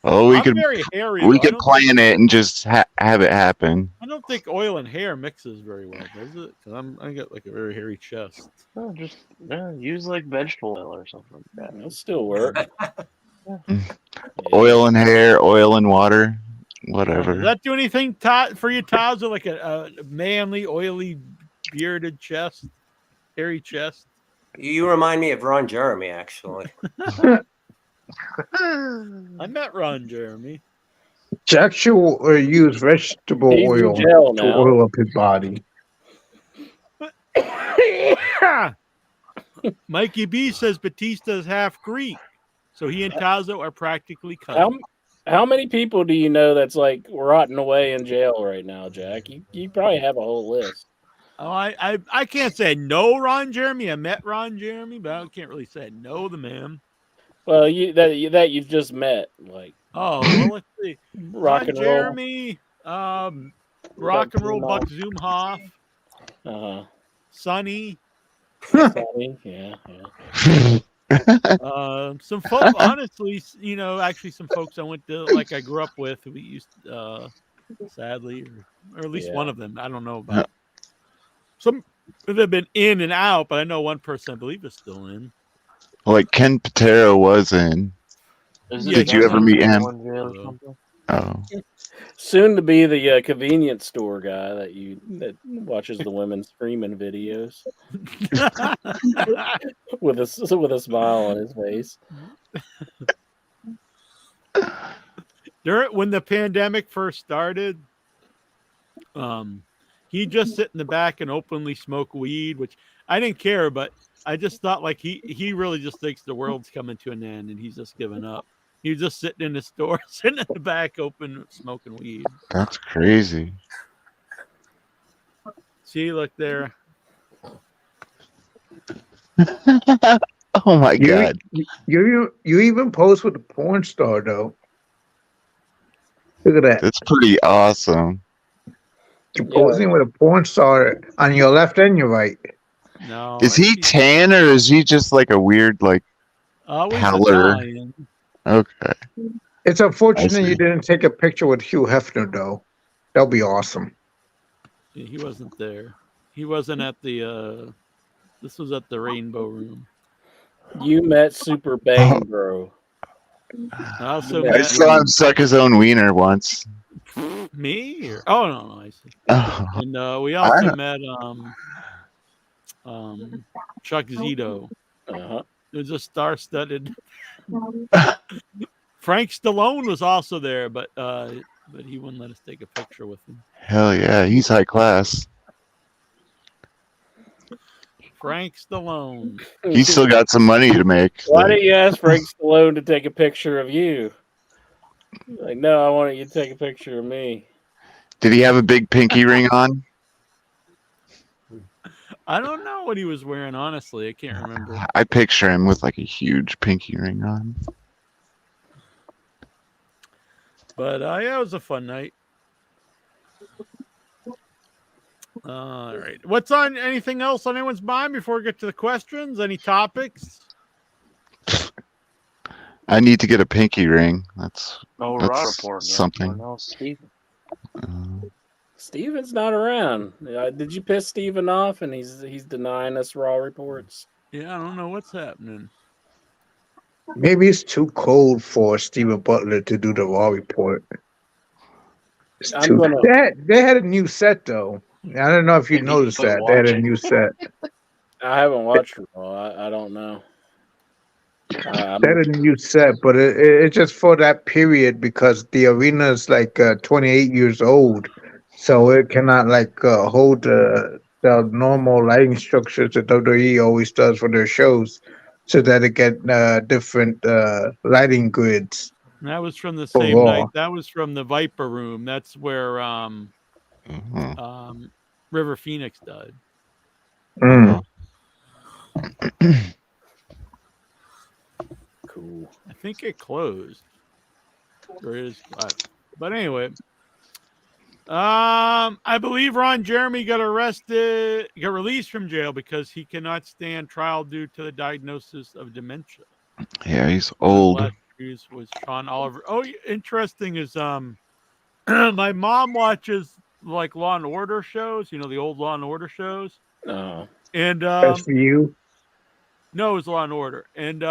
Speaker 6: Oh, we
Speaker 3: I'm
Speaker 6: could
Speaker 3: very hairy,
Speaker 6: we
Speaker 3: though. I
Speaker 6: could
Speaker 3: don't
Speaker 6: plan it and just have it happen.
Speaker 3: I don't think oil and hair mixes very well, does it? Because I got like a very hairy chest.
Speaker 8: No, just use like vegetable oil or something like that.
Speaker 4: It'll still work.
Speaker 6: Oil and hair, oil and water,
Speaker 3: Does
Speaker 6: whatever.
Speaker 3: that do anything for you, Taz? Like a manly, oily, bearded chest, hairy chest?
Speaker 10: You remind me of Ron Jeremy, actually.
Speaker 3: I met Ron Jeremy.
Speaker 9: Jack should use vegetable
Speaker 4: He's in
Speaker 9: oil
Speaker 4: jail
Speaker 9: to
Speaker 4: now.
Speaker 9: oil up his body.
Speaker 3: Mikey B says Batista is half Greek, so he and Tazo are practically cousins.
Speaker 4: How many people do you know that's like rotting away in jail right now, Jack? You probably have a whole list.
Speaker 3: Oh, I can't say no, Ron Jeremy. I met Ron Jeremy, but I can't really say no to the man.
Speaker 4: Well, that you've just met, like
Speaker 3: Oh, well, let's see.
Speaker 4: rock
Speaker 3: Ron
Speaker 4: and roll.
Speaker 3: Jeremy, rock and roll Buck Zumhoff, Sonny.
Speaker 4: Sonny, yeah.
Speaker 3: Some folks, honestly, actually some folks I went to, like I grew up with, we used, sadly, or at least one of them, I don't know about. Some of them have been in and out, but I know one person I believe is still in.
Speaker 6: Like Ken Patero was in. Did you ever meet him? Oh,
Speaker 4: Soon to be the convenience store guy that watches the women screaming videos with a smile on his face.
Speaker 3: When the pandemic first started, he just sit in the back and openly smoke weed, which I didn't care, but I just thought like he really just thinks the world's coming to an end and he's just given up. He was just sitting in the store, sitting in the back, open, smoking weed.
Speaker 6: that's crazy.
Speaker 3: See, look there.
Speaker 6: Oh my god.
Speaker 9: You even pose with a porn star though. Look at that.
Speaker 6: That's pretty awesome.
Speaker 9: You're posing with a porn star on your left and your right.
Speaker 3: No.
Speaker 6: Is he tan or is he just like a weird like
Speaker 3: always
Speaker 6: pallor?
Speaker 3: Italian.
Speaker 6: Okay.
Speaker 9: It's
Speaker 6: I
Speaker 9: unfortunate
Speaker 6: see.
Speaker 9: you didn't take a picture with Hugh Hefner though. That'll be awesome.
Speaker 3: Yeah, he wasn't there. He wasn't at the. This was at the Rainbow Room.
Speaker 4: You met Super Bang Bro.
Speaker 3: I also
Speaker 6: I
Speaker 3: met
Speaker 6: saw him suck his own wiener once.
Speaker 3: me. Oh no, I see.
Speaker 6: Oh,
Speaker 3: And we also met Chuck Zito. It was a star-studded. Frank Stallone was also there, but he wouldn't let us take a picture with him.
Speaker 6: hell yeah, he's high class.
Speaker 3: Frank Stallone.
Speaker 6: He's still got some money to make.
Speaker 4: Why didn't you ask Frank Stallone to take a picture of you? Like, no, I wanted you to take a picture of me.
Speaker 6: Did he have a big pinky ring on?
Speaker 3: I don't know what he was wearing, honestly. I can't remember.
Speaker 6: I picture him with like a huge pinky ring on.
Speaker 3: But yeah, it was a fun night. All right. What's on anything else on anyone's mind before we get to the questions? Any topics?
Speaker 6: I need to get a pinky ring. That's
Speaker 8: Rappaport.
Speaker 6: something.
Speaker 8: No, Steven.
Speaker 4: Steven's not around. Did you piss Steven off and he's denying us Raw reports?
Speaker 3: Yeah, I don't know what's happening.
Speaker 9: Maybe it's too cold for Steven Butler to do the Raw report. It's
Speaker 4: I'm
Speaker 9: too...
Speaker 4: gonna-
Speaker 9: They had a new set though. I don't know if you
Speaker 8: Maybe
Speaker 9: noticed
Speaker 8: you could
Speaker 9: that. They had
Speaker 8: watch
Speaker 9: a
Speaker 8: it.
Speaker 9: new set.
Speaker 4: I haven't watched Raw. I don't know.
Speaker 9: They had a new set, but it's just for that period because the arena is like 28 years old. So it cannot like hold the normal lighting structures that WWE always does for their shows, so that it get different lighting grids.
Speaker 3: And that was from the
Speaker 9: For
Speaker 3: same
Speaker 9: Raw.
Speaker 3: night. That was from the Viper Room. That's where River Phoenix died.
Speaker 9: Mm.
Speaker 4: Cool.
Speaker 3: I think it closed. Or it is, but anyway, I believe Ron Jeremy got released from jail because he cannot stand trial due to the diagnosis of dementia.
Speaker 6: Yeah, he's old.
Speaker 3: Last news was Sean Oliver. Oh, interesting is my mom watches like Law and Order shows. You know, the old Law and Order shows.
Speaker 4: Oh.
Speaker 3: And
Speaker 9: That's for you.
Speaker 3: no, it was Law and Order. And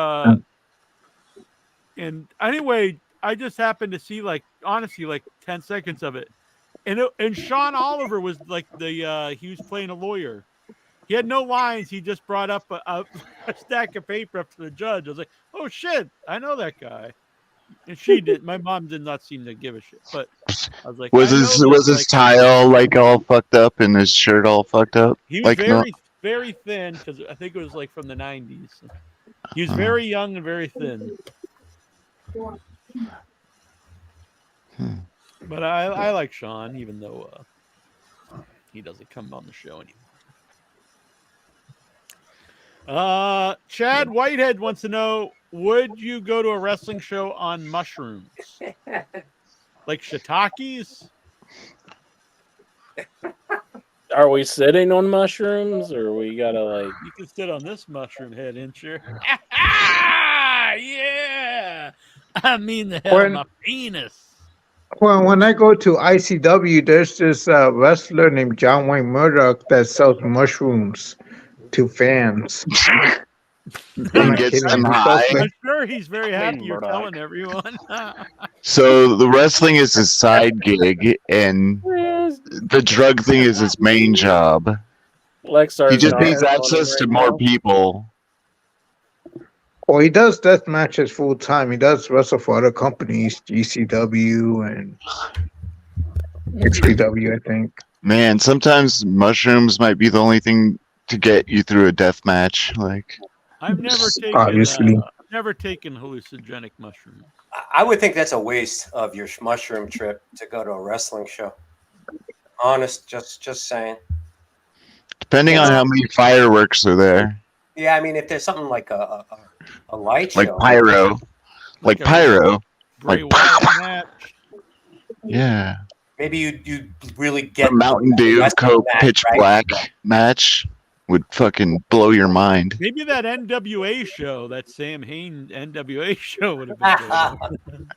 Speaker 3: anyway, I just happened to see honestly 10 seconds of it. And Sean Oliver was like he was playing a lawyer. He had no lines. He just brought up a stack of paper up to the judge. I was like, oh shit, I know that guy. And she did. My mom did not seem to give a shit. But I was like,
Speaker 6: Was his tie all all fucked up and his shirt all fucked up?
Speaker 3: He was very thin because I think it was from the 90s. He was very young and very thin. But I like Sean, even though he doesn't come on the show anymore. Chad Whitehead wants to know, would you go to a wrestling show on mushrooms? Like shiitakes?
Speaker 4: Are we sitting on mushrooms, or we gotta
Speaker 3: You can sit on this mushroom head, ain't you? Yeah! I mean the head of my penis.
Speaker 9: Well, when I go to ICW, there's this wrestler named John Wayne Murdoch that sells mushrooms to fans.
Speaker 6: And gets them high.
Speaker 3: I'm sure he's very happy you're telling everyone.
Speaker 6: So the wrestling is his side gig, and the drug thing is his main job. He just needs access to more people.
Speaker 9: Well, he does death matches full time. He does wrestle for other companies, GCW and XPW, I think.
Speaker 6: Man, sometimes mushrooms might be the only thing to get you through a death match.
Speaker 3: I've never taken hallucinogenic mushrooms.
Speaker 10: I would think that's a waste of your mushroom trip to go to a wrestling show. Honest, just saying.
Speaker 6: Depending on how many fireworks are there.
Speaker 10: Yeah, I mean, if there's something like a light
Speaker 6: Like
Speaker 10: show,
Speaker 6: pyro. Like pyro.
Speaker 3: Bray
Speaker 6: Like
Speaker 3: Wyatt match.
Speaker 6: Yeah.
Speaker 10: maybe you really get
Speaker 6: A Mountain Dew
Speaker 10: wrestling
Speaker 6: Coke
Speaker 10: match,
Speaker 6: Pitch
Speaker 10: right?
Speaker 6: Black match would fucking blow your mind.
Speaker 3: Maybe that NWA show, that Sam Hain NWA show would have been good.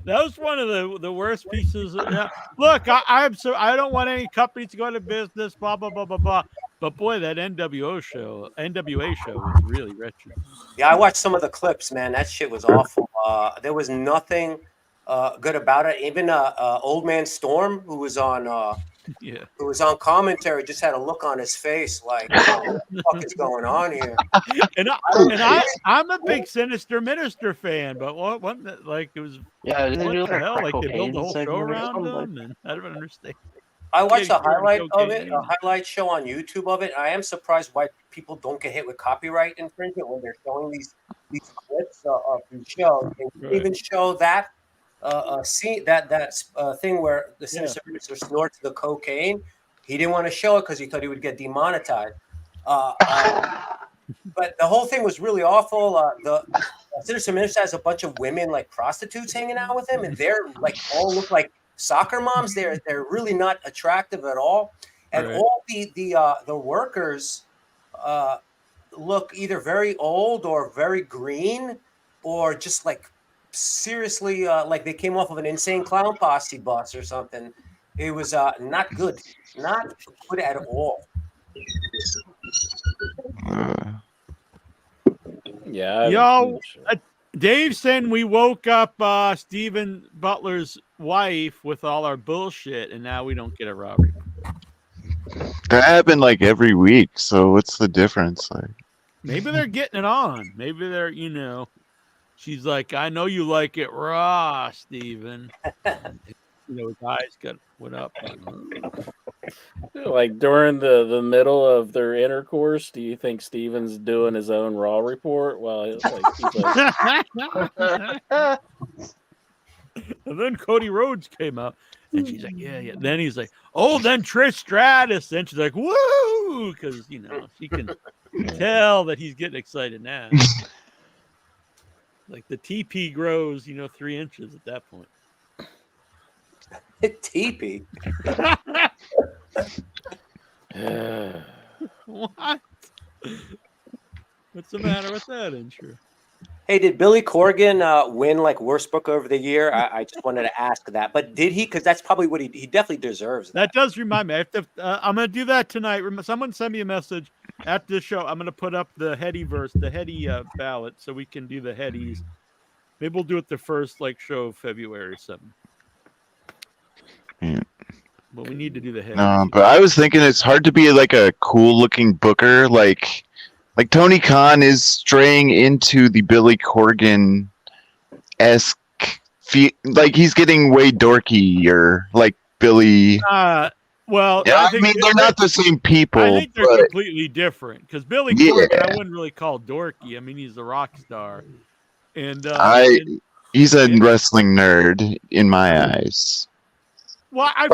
Speaker 3: That was one of the worst pieces. Look, I don't want any company to go out of business, blah, blah, blah, blah, blah. But boy, that NWA show was really wretched.
Speaker 10: Yeah, I watched some of the clips, man. That shit was awful. There was nothing good about it. Even Old Man Storm, who was on commentary, just had a look on his face like, what the fuck is going on here?
Speaker 3: I'm a big Sinister Minister fan, but what it was
Speaker 8: Yeah,
Speaker 3: what
Speaker 8: do
Speaker 3: the hell? Like they
Speaker 8: cocaine
Speaker 3: built the whole show
Speaker 8: segment or
Speaker 3: around
Speaker 8: something?
Speaker 3: them, and I don't understand.
Speaker 10: I watched
Speaker 3: Yeah,
Speaker 10: a highlight of
Speaker 3: cocaine.
Speaker 10: it, a highlight show on YouTube of it. I am surprised why people don't get hit with copyright infringement when they're showing these clips of the show. They
Speaker 3: Right.
Speaker 10: even show that scene, that thing where the Sinister Minister snorts the cocaine. He didn't want to show it because he thought he would get demonetized. But the whole thing was really awful. The Sinister Minister has a bunch of women like prostitutes hanging out with him, and they're like all look like soccer moms. They're really not attractive at all, and
Speaker 3: Right.
Speaker 10: all the workers look either very old or very green, or just like seriously like they came off of an Insane Clown Posse bus or something. It was not good at all.
Speaker 4: Yeah.
Speaker 3: Yo, Dave saying we woke up Stephen Butler's wife with all our bullshit, and now we don't get a Raw report.
Speaker 6: That happened like every week, so what's the difference?
Speaker 3: Maybe they're getting it on. Maybe they're, she's like, I know you like it raw, Stephen. His eyes went up.
Speaker 4: Like during the middle of their intercourse, do you think Steven's doing his own Raw report? Well, it's like,
Speaker 3: And then Cody Rhodes came out, and she's like, yeah. Then he's like, oh, then Trish Stratus. And she's like, woo, because she can tell that he's getting excited now. Like the TP grows, 3 inches at that point.
Speaker 10: TP.
Speaker 3: What? What's the matter with that intro?
Speaker 10: Hey, did Billy Corgan win like worst book over the year? I just wanted to ask that. But did he? Because that's probably what he definitely deserves.
Speaker 3: That does remind me. I'm going to do that tonight. Someone send me a message after the show. I'm going to put up the Hetty ballot so we can do the Hetties. Maybe we'll do it the first show of February or something.
Speaker 6: Yeah.
Speaker 3: But we need to do the Hetties.
Speaker 6: No, but I was thinking it's hard to be like a cool looking booker. Like Tony Khan is straying into the Billy Corgan esque. Like he's getting way dorkier, like Billy.
Speaker 3: Well,
Speaker 6: yeah, I mean they're not the same people.
Speaker 3: I think they're completely different because Billy Corgan, I wouldn't really call dorky. I mean, he's a rock star, and
Speaker 6: he's a wrestling nerd in my eyes.
Speaker 3: Well, I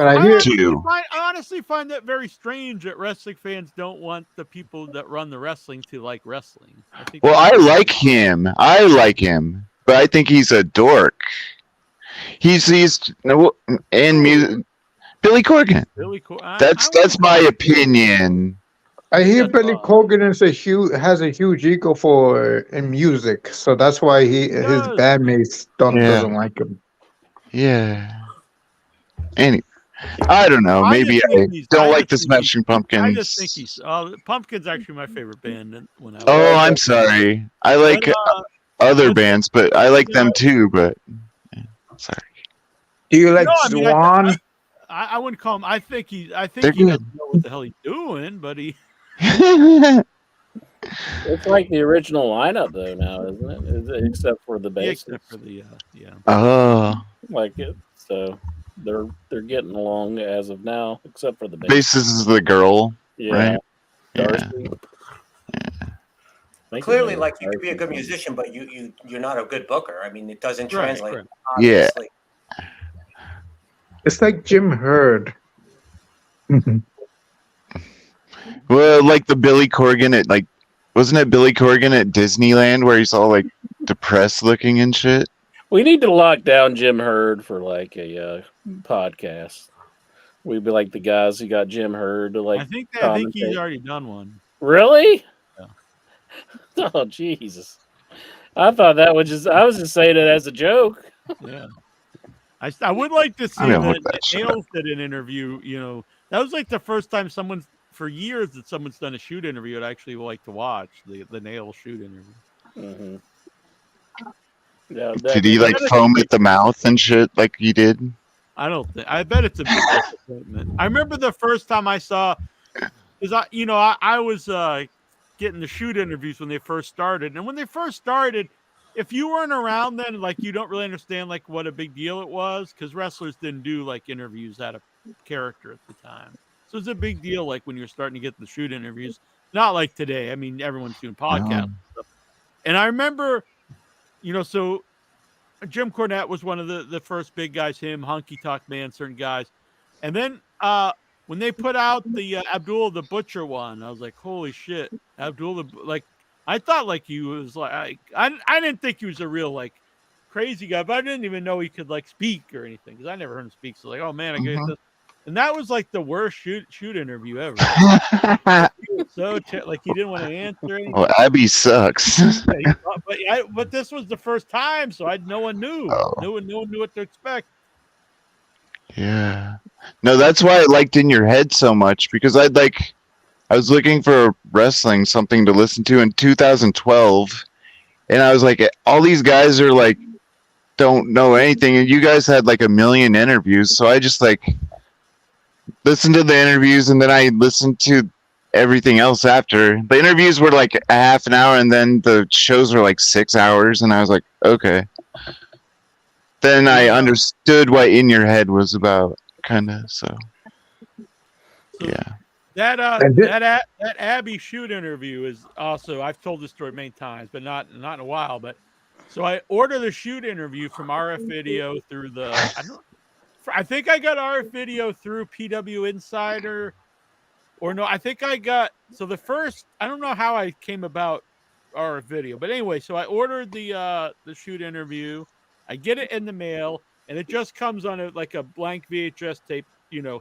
Speaker 3: honestly find that very strange that wrestling fans don't want the people that run the wrestling to like wrestling.
Speaker 6: I like him. But I think he's a dork. He's and music. Billy Corgan. That's my opinion.
Speaker 9: I hear Billy Corgan has a huge ego in music, so that's why his bandmates doesn't like him.
Speaker 6: Yeah. Anyway, I don't know. Maybe I don't like the Smashing Pumpkins.
Speaker 3: I just think he's Pumpkins actually my favorite band.
Speaker 6: I'm sorry. I like other bands, but I like them too. But sorry.
Speaker 9: Do you like Swan?
Speaker 3: I wouldn't call him. I think he doesn't know what the hell he's doing, but he.
Speaker 4: It's like the original lineup though now, isn't it? Except for the bass.
Speaker 3: Except for the
Speaker 4: So they're getting along as of now, except for the bass.
Speaker 6: Bassist is the girl, right?
Speaker 4: Darcy.
Speaker 10: Yeah. Clearly, you could be a good musician, but you're not a good booker. I mean, it doesn't translate.
Speaker 3: Right.
Speaker 10: Obviously.
Speaker 9: Yeah. It's like Jim Herd.
Speaker 6: Well, like the Billy Corgan wasn't it Billy Corgan at Disneyland where he's all depressed looking and shit?
Speaker 4: We need to lock down Jim Herd for a podcast. We'd be like the guys who got Jim Herd to
Speaker 3: I think he's already done one.
Speaker 4: Really? Yeah. Oh Jesus! I thought I was just saying it as a joke.
Speaker 3: Yeah. I would like to see that Nails did an interview. That was the first time for years that someone's done a shoot interview. I'd actually like to watch the Nails shoot interview.
Speaker 4: Mm-hmm. Yeah,
Speaker 6: did he foam at the mouth and shit like he did?
Speaker 3: I don't think. I bet it's a big disappointment. I remember the first time I saw, because I was getting the shoot interviews when they first started, and when they first started, if you weren't around then, you don't really understand what a big deal it was, because wrestlers didn't do interviews out of character at the time. So it's a big deal when you're starting to get the shoot interviews. Not like today. I mean, everyone's doing podcasts and stuff. And I remember, so Jim Cornette was one of the first big guys, him, Honky Tonk Man, certain guys. And then when they put out the Abdul the Butcher one, I was like, holy shit. Abdul I thought he was I didn't think he was a real crazy guy, but I didn't even know he could speak or anything because I never heard him speak. So oh man, I get this. And that was the worst shoot interview ever. So he didn't want to answer anything.
Speaker 6: Oh, Abby sucks.
Speaker 3: But this was the first time, so no one knew. No one knew what to expect.
Speaker 6: Yeah. No, that's why I liked In Your Head so much, because I was looking for wrestling, something to listen to in 2012, and I was like, all these guys are don't know anything, and you guys had 1 million interviews, so I just listened to the interviews, and then I listened to everything else after. The interviews were a half an hour, and then the shows were 6 hours, and I was like, okay. Then I understood what In Your Head was about, kind of, so yeah.
Speaker 3: That Abby shoot interview is also, I've told this story many times, but not in a while. But so I ordered the shoot interview from RF Video through I think I got RF Video through PW Insider, or no, I think I got the first. I don't know how I came about RF video. But anyway, so I ordered the shoot interview. I get it in the mail, and it just comes on like a blank VHS tape,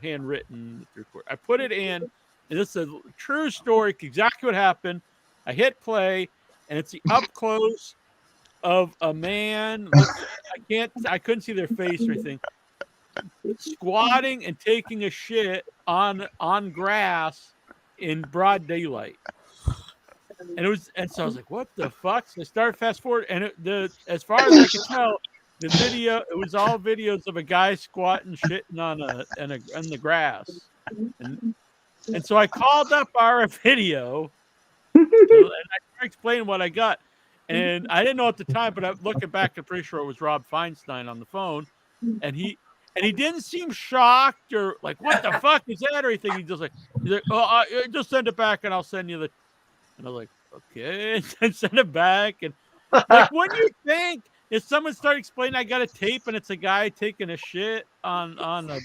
Speaker 3: handwritten. I put it in, and this is a true story, exactly what happened. I hit play, and it's the up close of a man. I couldn't see their face or anything. Squatting and taking a shit on grass in broad daylight. And so I was like, what the fuck? So I started fast forward, and as far as I could tell, the video, it was all videos of a guy squatting, shitting on the grass. And so I called up our video, and I explained what I got. And I didn't know at the time, but I'm looking back, I'm pretty sure it was Rob Feinstein on the phone. And he didn't seem shocked or like, what the fuck is that or anything. He's like, oh, just send it back and I'll send you the. And I was like, okay, and send it back. And like, what do you think if someone started explaining, I got a tape and it's a guy taking a shit on the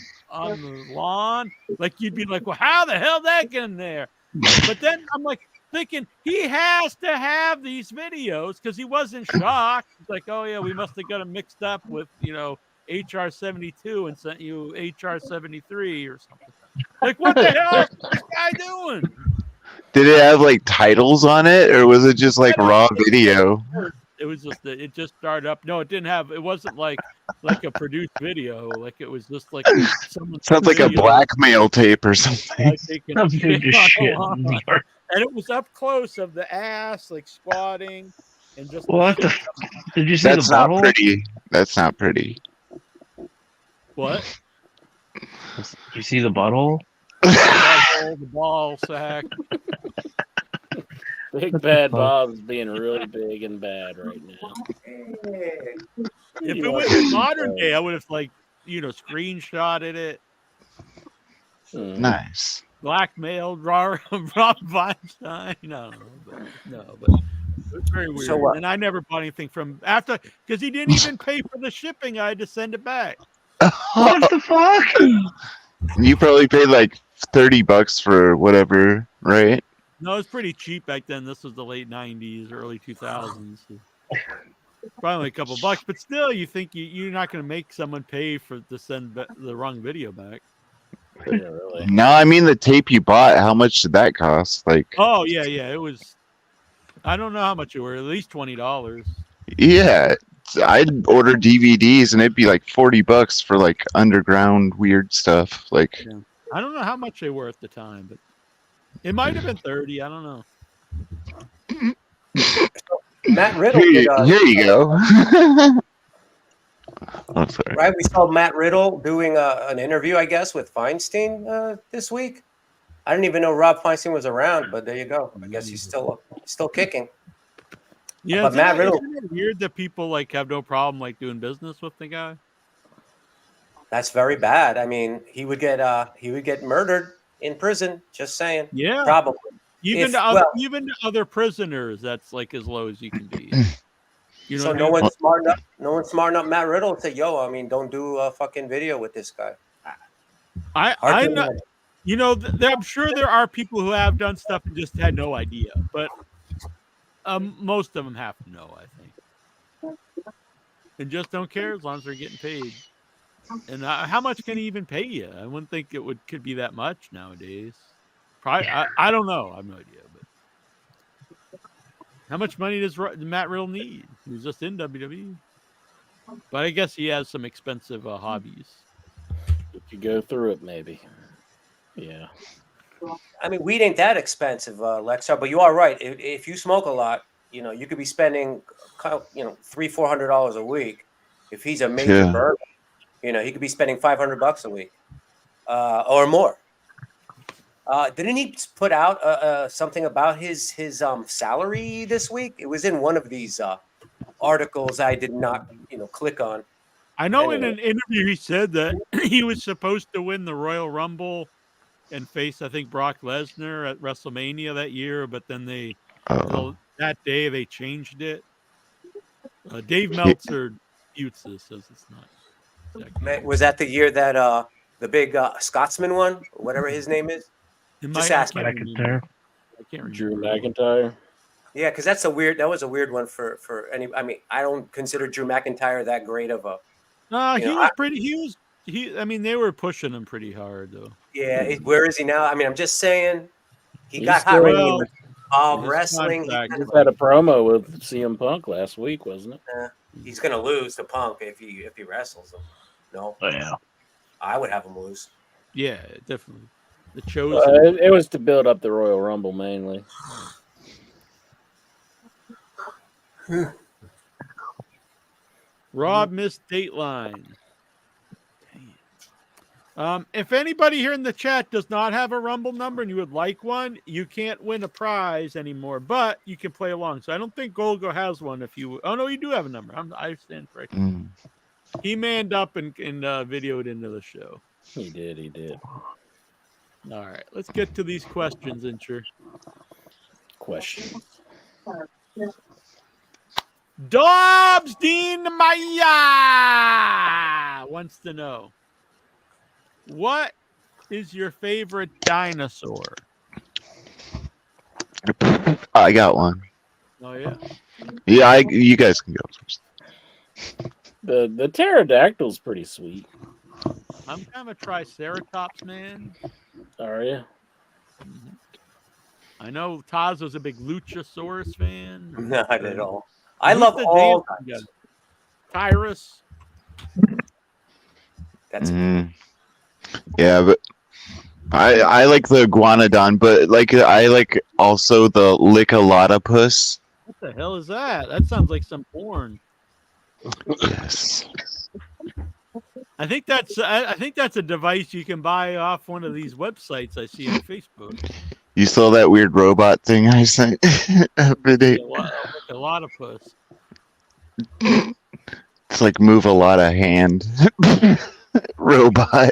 Speaker 3: lawn? Like, you'd be like, well, how the hell did that get in there? But then I'm like thinking he has to have these videos because he wasn't shocked. He's like, oh yeah, we must have got him mixed up with HR 72 and sent you HR 73 or something. Like, what the hell is this guy doing?
Speaker 6: Did it have like titles on it, or was it just like raw video?
Speaker 3: It was just it just started up. No, it didn't have. It wasn't like a produced video. Like it was just like someone.
Speaker 6: Sounds like a blackmail tape or something.
Speaker 3: And it was up close of the ass, like squatting and just.
Speaker 11: What the? Did you see
Speaker 6: That's
Speaker 11: the bottle?
Speaker 6: not pretty. That's not pretty.
Speaker 3: What?
Speaker 11: Did you see the butthole?
Speaker 3: The ball sack.
Speaker 4: Big Bad Bob's being really big and bad right now.
Speaker 3: If it was in modern day, I would have screenshotted it.
Speaker 6: Nice.
Speaker 3: Blackmailed Rob Feinstein. No, but it's very weird.
Speaker 10: So,
Speaker 3: and I never bought anything from after because he didn't even pay for the shipping. I had to send it back.
Speaker 11: What the fuck?
Speaker 6: You probably paid like $30 for whatever, right?
Speaker 3: No, it was pretty cheap back then. This was the late 90s, early 2000s. Probably a couple bucks, but still, you think you're not going to make someone pay to send the wrong video back.
Speaker 4: Yeah, really.
Speaker 6: No, I mean the tape you bought. How much did that cost? Like,
Speaker 3: oh yeah, it was. I don't know how much it were. At least $20.
Speaker 6: yeah, I'd order DVDs and it'd be like $40 for like underground weird stuff. Like,
Speaker 3: yeah. I don't know how much they were at the time, but it might have been 30. I don't know.
Speaker 10: Matt Riddle.
Speaker 6: Here you go. Oh, sorry.
Speaker 10: Right, we saw Matt Riddle doing an interview, I guess, with Feinstein this week. I didn't even know Rob Feinstein was around, but there you go. I guess he's still kicking.
Speaker 3: Yeah,
Speaker 10: but Matt Riddle.
Speaker 3: Isn't it weird that people like have no problem like doing business with the guy?
Speaker 10: That's very bad. I mean, he would get murdered in prison. Just saying.
Speaker 3: Yeah,
Speaker 10: probably.
Speaker 3: Even to other prisoners, that's like as low as you can be.
Speaker 10: So no one's smart enough. Matt Riddle to say, "Yo, I mean, don't do a fucking video with this guy."
Speaker 3: I'm not. I'm sure there are people who have done stuff and just had no idea, but most of them have to know, I think, and just don't care as long as they're getting paid. And how much can he even pay you? I wouldn't think could be that much nowadays. Probably, I don't know. I have no idea. But how much money does Matt Riddle need? He was just in WWE. But I guess he has some expensive hobbies.
Speaker 4: You could go through it, maybe. Yeah.
Speaker 10: I mean, weed ain't that expensive, Lexar. But you are right. If you smoke a lot, you could be spending, $300-400 a week. If he's a major burger, he could be spending $500 a week, or more. Didn't he put out something about his salary this week? It was in one of these articles I did not, click on.
Speaker 3: I know in an interview he said that he was supposed to win the Royal Rumble and face, I think, Brock Lesnar at WrestleMania that year, but then that day they changed it. Dave Meltzer disputes this, says it's not.
Speaker 10: Was that the year that the big Scotsman won, or whatever his name is? Just ask me.
Speaker 11: McIntyre.
Speaker 3: I can't remember.
Speaker 4: Drew McIntyre.
Speaker 10: Yeah, because that was a weird one for any. I mean, I don't consider Drew McIntyre that great of a.
Speaker 3: He was pretty. I mean, they were pushing him pretty hard though.
Speaker 10: Yeah, where is he now? I mean, I'm just saying, he
Speaker 4: He's
Speaker 10: got hot
Speaker 4: still-
Speaker 10: right when he was involved
Speaker 3: his
Speaker 10: wrestling.
Speaker 3: contract
Speaker 10: He
Speaker 3: is
Speaker 10: kind
Speaker 4: Had a promo with CM Punk last week, wasn't it?
Speaker 10: he's gonna lose to Punk if he wrestles him. No,
Speaker 11: Oh, yeah.
Speaker 10: I would have him lose.
Speaker 3: Yeah, definitely. The chosen.
Speaker 4: It was to build up the Royal Rumble mainly.
Speaker 3: Rob missed Dateline. If anybody here in the chat does not have a Rumble number and you would like one, you can't win a prize anymore, but you can play along. So I don't think Golgo has one. Oh no, you do have a number. I stand corrected. He manned up and videoed into the show.
Speaker 4: He did.
Speaker 3: All right, let's get to these questions, Incher.
Speaker 4: Question.
Speaker 3: Dobbs Dean Maya wants to know, what is your favorite dinosaur?
Speaker 6: I got one.
Speaker 3: Oh yeah.
Speaker 6: Yeah, you guys can go first.
Speaker 4: The pterodactyl's pretty sweet.
Speaker 3: I'm kind of a Triceratops man.
Speaker 4: Are you?
Speaker 3: I know Taz was a big Luchasaurus fan.
Speaker 10: Not at all. I love all.
Speaker 3: Tyrus.
Speaker 10: That's
Speaker 6: Yeah, but I like the iguanodon, but like I like also the Lickalotopus.
Speaker 3: What the hell is that? That sounds like some porn.
Speaker 6: Yes.
Speaker 3: I think that's a device you can buy off one of these websites I see on Facebook.
Speaker 6: You saw that weird robot thing I sent every day?
Speaker 3: A lot of puss.
Speaker 6: It's like move a lot of hand robot.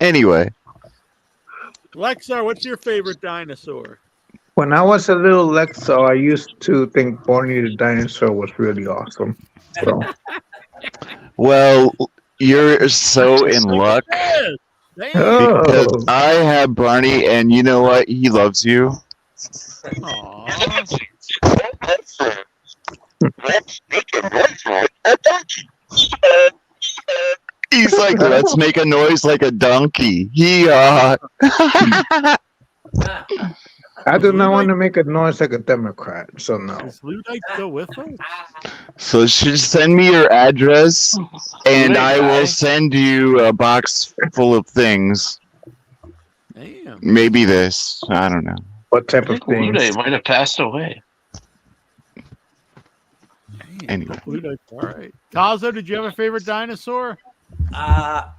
Speaker 6: Anyway,
Speaker 3: Lexar, what's your favorite dinosaur?
Speaker 9: When I was a little Lexo, I used to think Barney the dinosaur was really awesome. So.
Speaker 6: well, you're so in luck because I have Barney, and you know what? He loves you. He's like, let's make a noise like a donkey. I do not want to make a noise like a Democrat, so no.
Speaker 3: Is Ludite still with us?
Speaker 6: So just send me your address, and I will send you a box full of things.
Speaker 3: Damn.
Speaker 6: Maybe this. I don't know.
Speaker 9: What type of things?
Speaker 11: Lude might have passed away.
Speaker 6: Anyway.
Speaker 3: Ludite, all right. Tazo, did you have a favorite dinosaur?
Speaker 10: I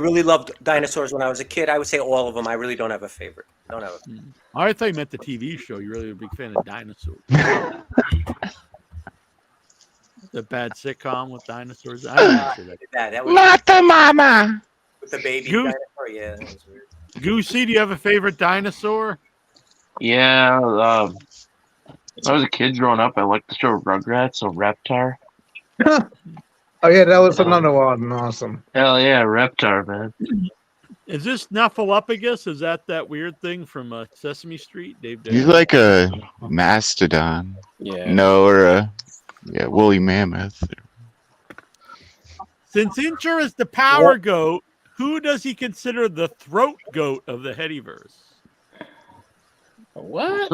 Speaker 10: really loved dinosaurs when I was a kid. I would say all of them. I really don't have a favorite.
Speaker 3: I thought you meant the TV show. You're really a big fan of dinosaurs. The bad sitcom with dinosaurs. I didn't
Speaker 10: that was
Speaker 6: Not the mama.
Speaker 10: with the baby
Speaker 3: Goose.
Speaker 10: dinosaur. Yeah, that was weird.
Speaker 3: Goosey, do you have a favorite dinosaur?
Speaker 11: Yeah. When I was a kid growing up, I liked the show Rugrats, so Reptar.
Speaker 9: Oh yeah, that was another one. Awesome.
Speaker 11: Hell yeah, Reptar, man.
Speaker 3: Is this Snuffleupagus? Is that weird thing from Sesame Street? Dave
Speaker 6: He's like a mastodon.
Speaker 4: Yeah.
Speaker 6: No, or a woolly mammoth.
Speaker 3: Since Incher is the power goat, who does he consider the throat goat of the Headyverse?
Speaker 4: What?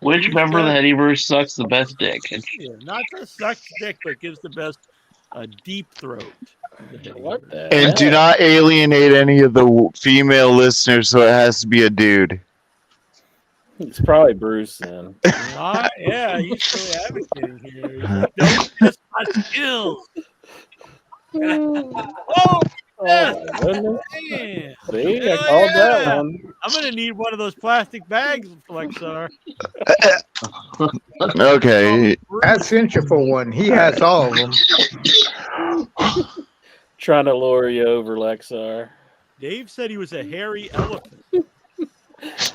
Speaker 11: Which member of the Headyverse sucks the best dick?
Speaker 3: Yeah, not just sucks dick, but gives the best deep throat.
Speaker 4: What the
Speaker 6: And
Speaker 4: hell?
Speaker 6: do not alienate any of the female listeners, so it has to be a dude.
Speaker 4: It's probably Bruce then.
Speaker 3: Yeah, he's still advocating here. He's like, don't test my skills. Oh, yes.
Speaker 4: my goodness.
Speaker 3: Man.
Speaker 4: See, I called that
Speaker 3: Yeah.
Speaker 4: one.
Speaker 3: I'm gonna need one of those plastic bags, Flexar.
Speaker 6: Okay.
Speaker 9: Ask Cincher for one. He has all of them.
Speaker 4: Trying to lure you over, Lexar.
Speaker 3: Dave said he was a hairy elephant.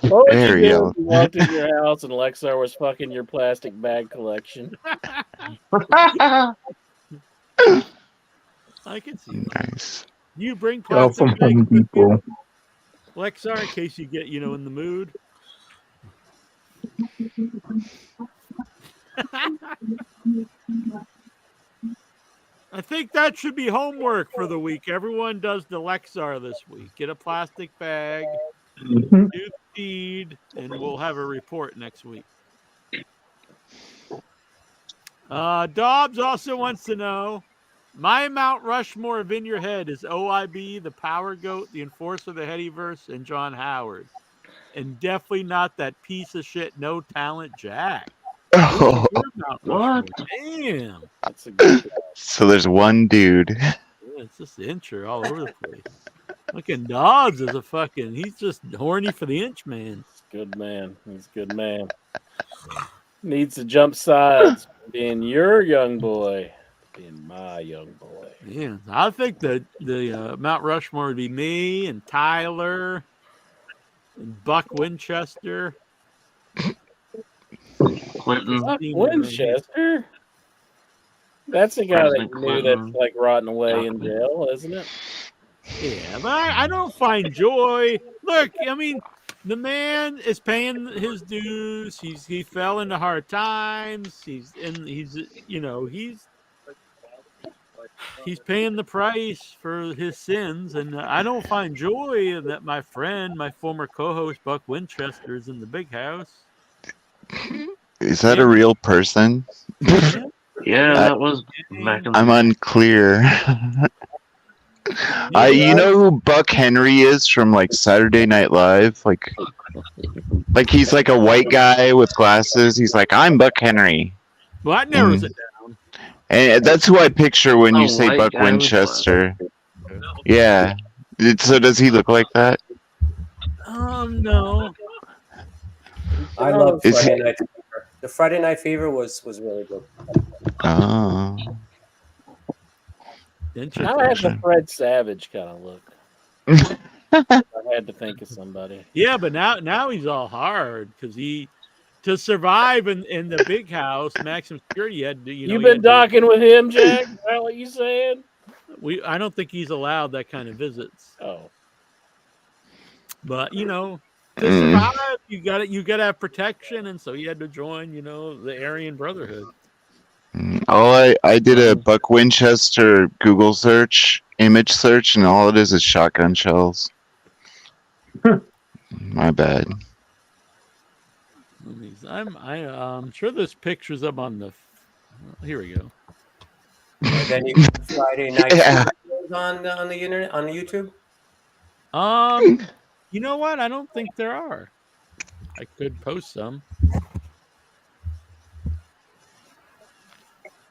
Speaker 4: What would
Speaker 6: There
Speaker 4: you
Speaker 6: you
Speaker 4: do
Speaker 6: go.
Speaker 4: if you walked in your house and Lexar was fucking your plastic bag collection?
Speaker 3: I can see that.
Speaker 6: Nice.
Speaker 3: You bring
Speaker 9: All from
Speaker 3: plastic bags
Speaker 9: Home
Speaker 3: with you,
Speaker 9: Depot.
Speaker 3: Lexar, in case you get, in the mood. I think that should be homework for the week. Everyone does the Lexar this week. Get a plastic bag, do the feed, and we'll have a report next week. Dobbs also wants to know, my Mount Rushmore of In Your Head is OIB, the Power Goat, the Enforcer, the Headyverse, and John Howard. And definitely not that piece of shit, no talent Jack.
Speaker 6: Oh,
Speaker 3: What? Damn.
Speaker 4: That's a good
Speaker 6: so there's one dude.
Speaker 3: Yeah, it's just the incher all over the place. Fucking Dobbs is he's just horny for the inch, man.
Speaker 4: Good man. He's a good man. Needs to jump sides. Being your young boy. Being my young boy.
Speaker 3: Yeah, I think the Mount Rushmore would be me and Tyler and Buck Winchester.
Speaker 11: Clinton.
Speaker 4: Buck Winchester? That's the guy that you knew that's like rotting away in jail, isn't it?
Speaker 3: Yeah, but I don't find joy. Look, I mean, the man is paying his dues. He fell into hard times. He's paying the price for his sins, and I don't find joy that my friend, my former co-host Buck Winchester, is in the big house.
Speaker 6: Is that a real person?
Speaker 11: Yeah, that was back in
Speaker 6: I'm unclear. You know who Buck Henry is from like Saturday Night Live? Like he's like a white guy with glasses. He's like, I'm Buck Henry.
Speaker 3: Well, that narrows it down.
Speaker 6: And that's who I picture when you say
Speaker 11: white
Speaker 6: Buck
Speaker 11: guy with
Speaker 6: Winchester. Yeah. So does he look like that?
Speaker 3: No.
Speaker 10: I love
Speaker 6: Is
Speaker 10: Friday
Speaker 6: he-
Speaker 10: Night Fever. The Friday Night Fever was really good.
Speaker 6: Oh.
Speaker 4: I had the Fred Savage kind of look. I had to think of somebody.
Speaker 3: Yeah, but now he's all hard because to survive in the big house, maximum security,
Speaker 4: You've been docking with him, Jack? Is that what you saying?
Speaker 3: I don't think he's allowed that kind of visits.
Speaker 4: Oh,
Speaker 3: but to survive, you got to have protection, and so he had to join, the Aryan Brotherhood.
Speaker 6: I did a Buck Winchester Google search, image search, and all it is shotgun shells. My bad.
Speaker 3: I'm sure there's pictures up on the. Here we go.
Speaker 10: And then you got Friday Night Fever on the internet, on the YouTube.
Speaker 3: You know what? I don't think there are. I could post some.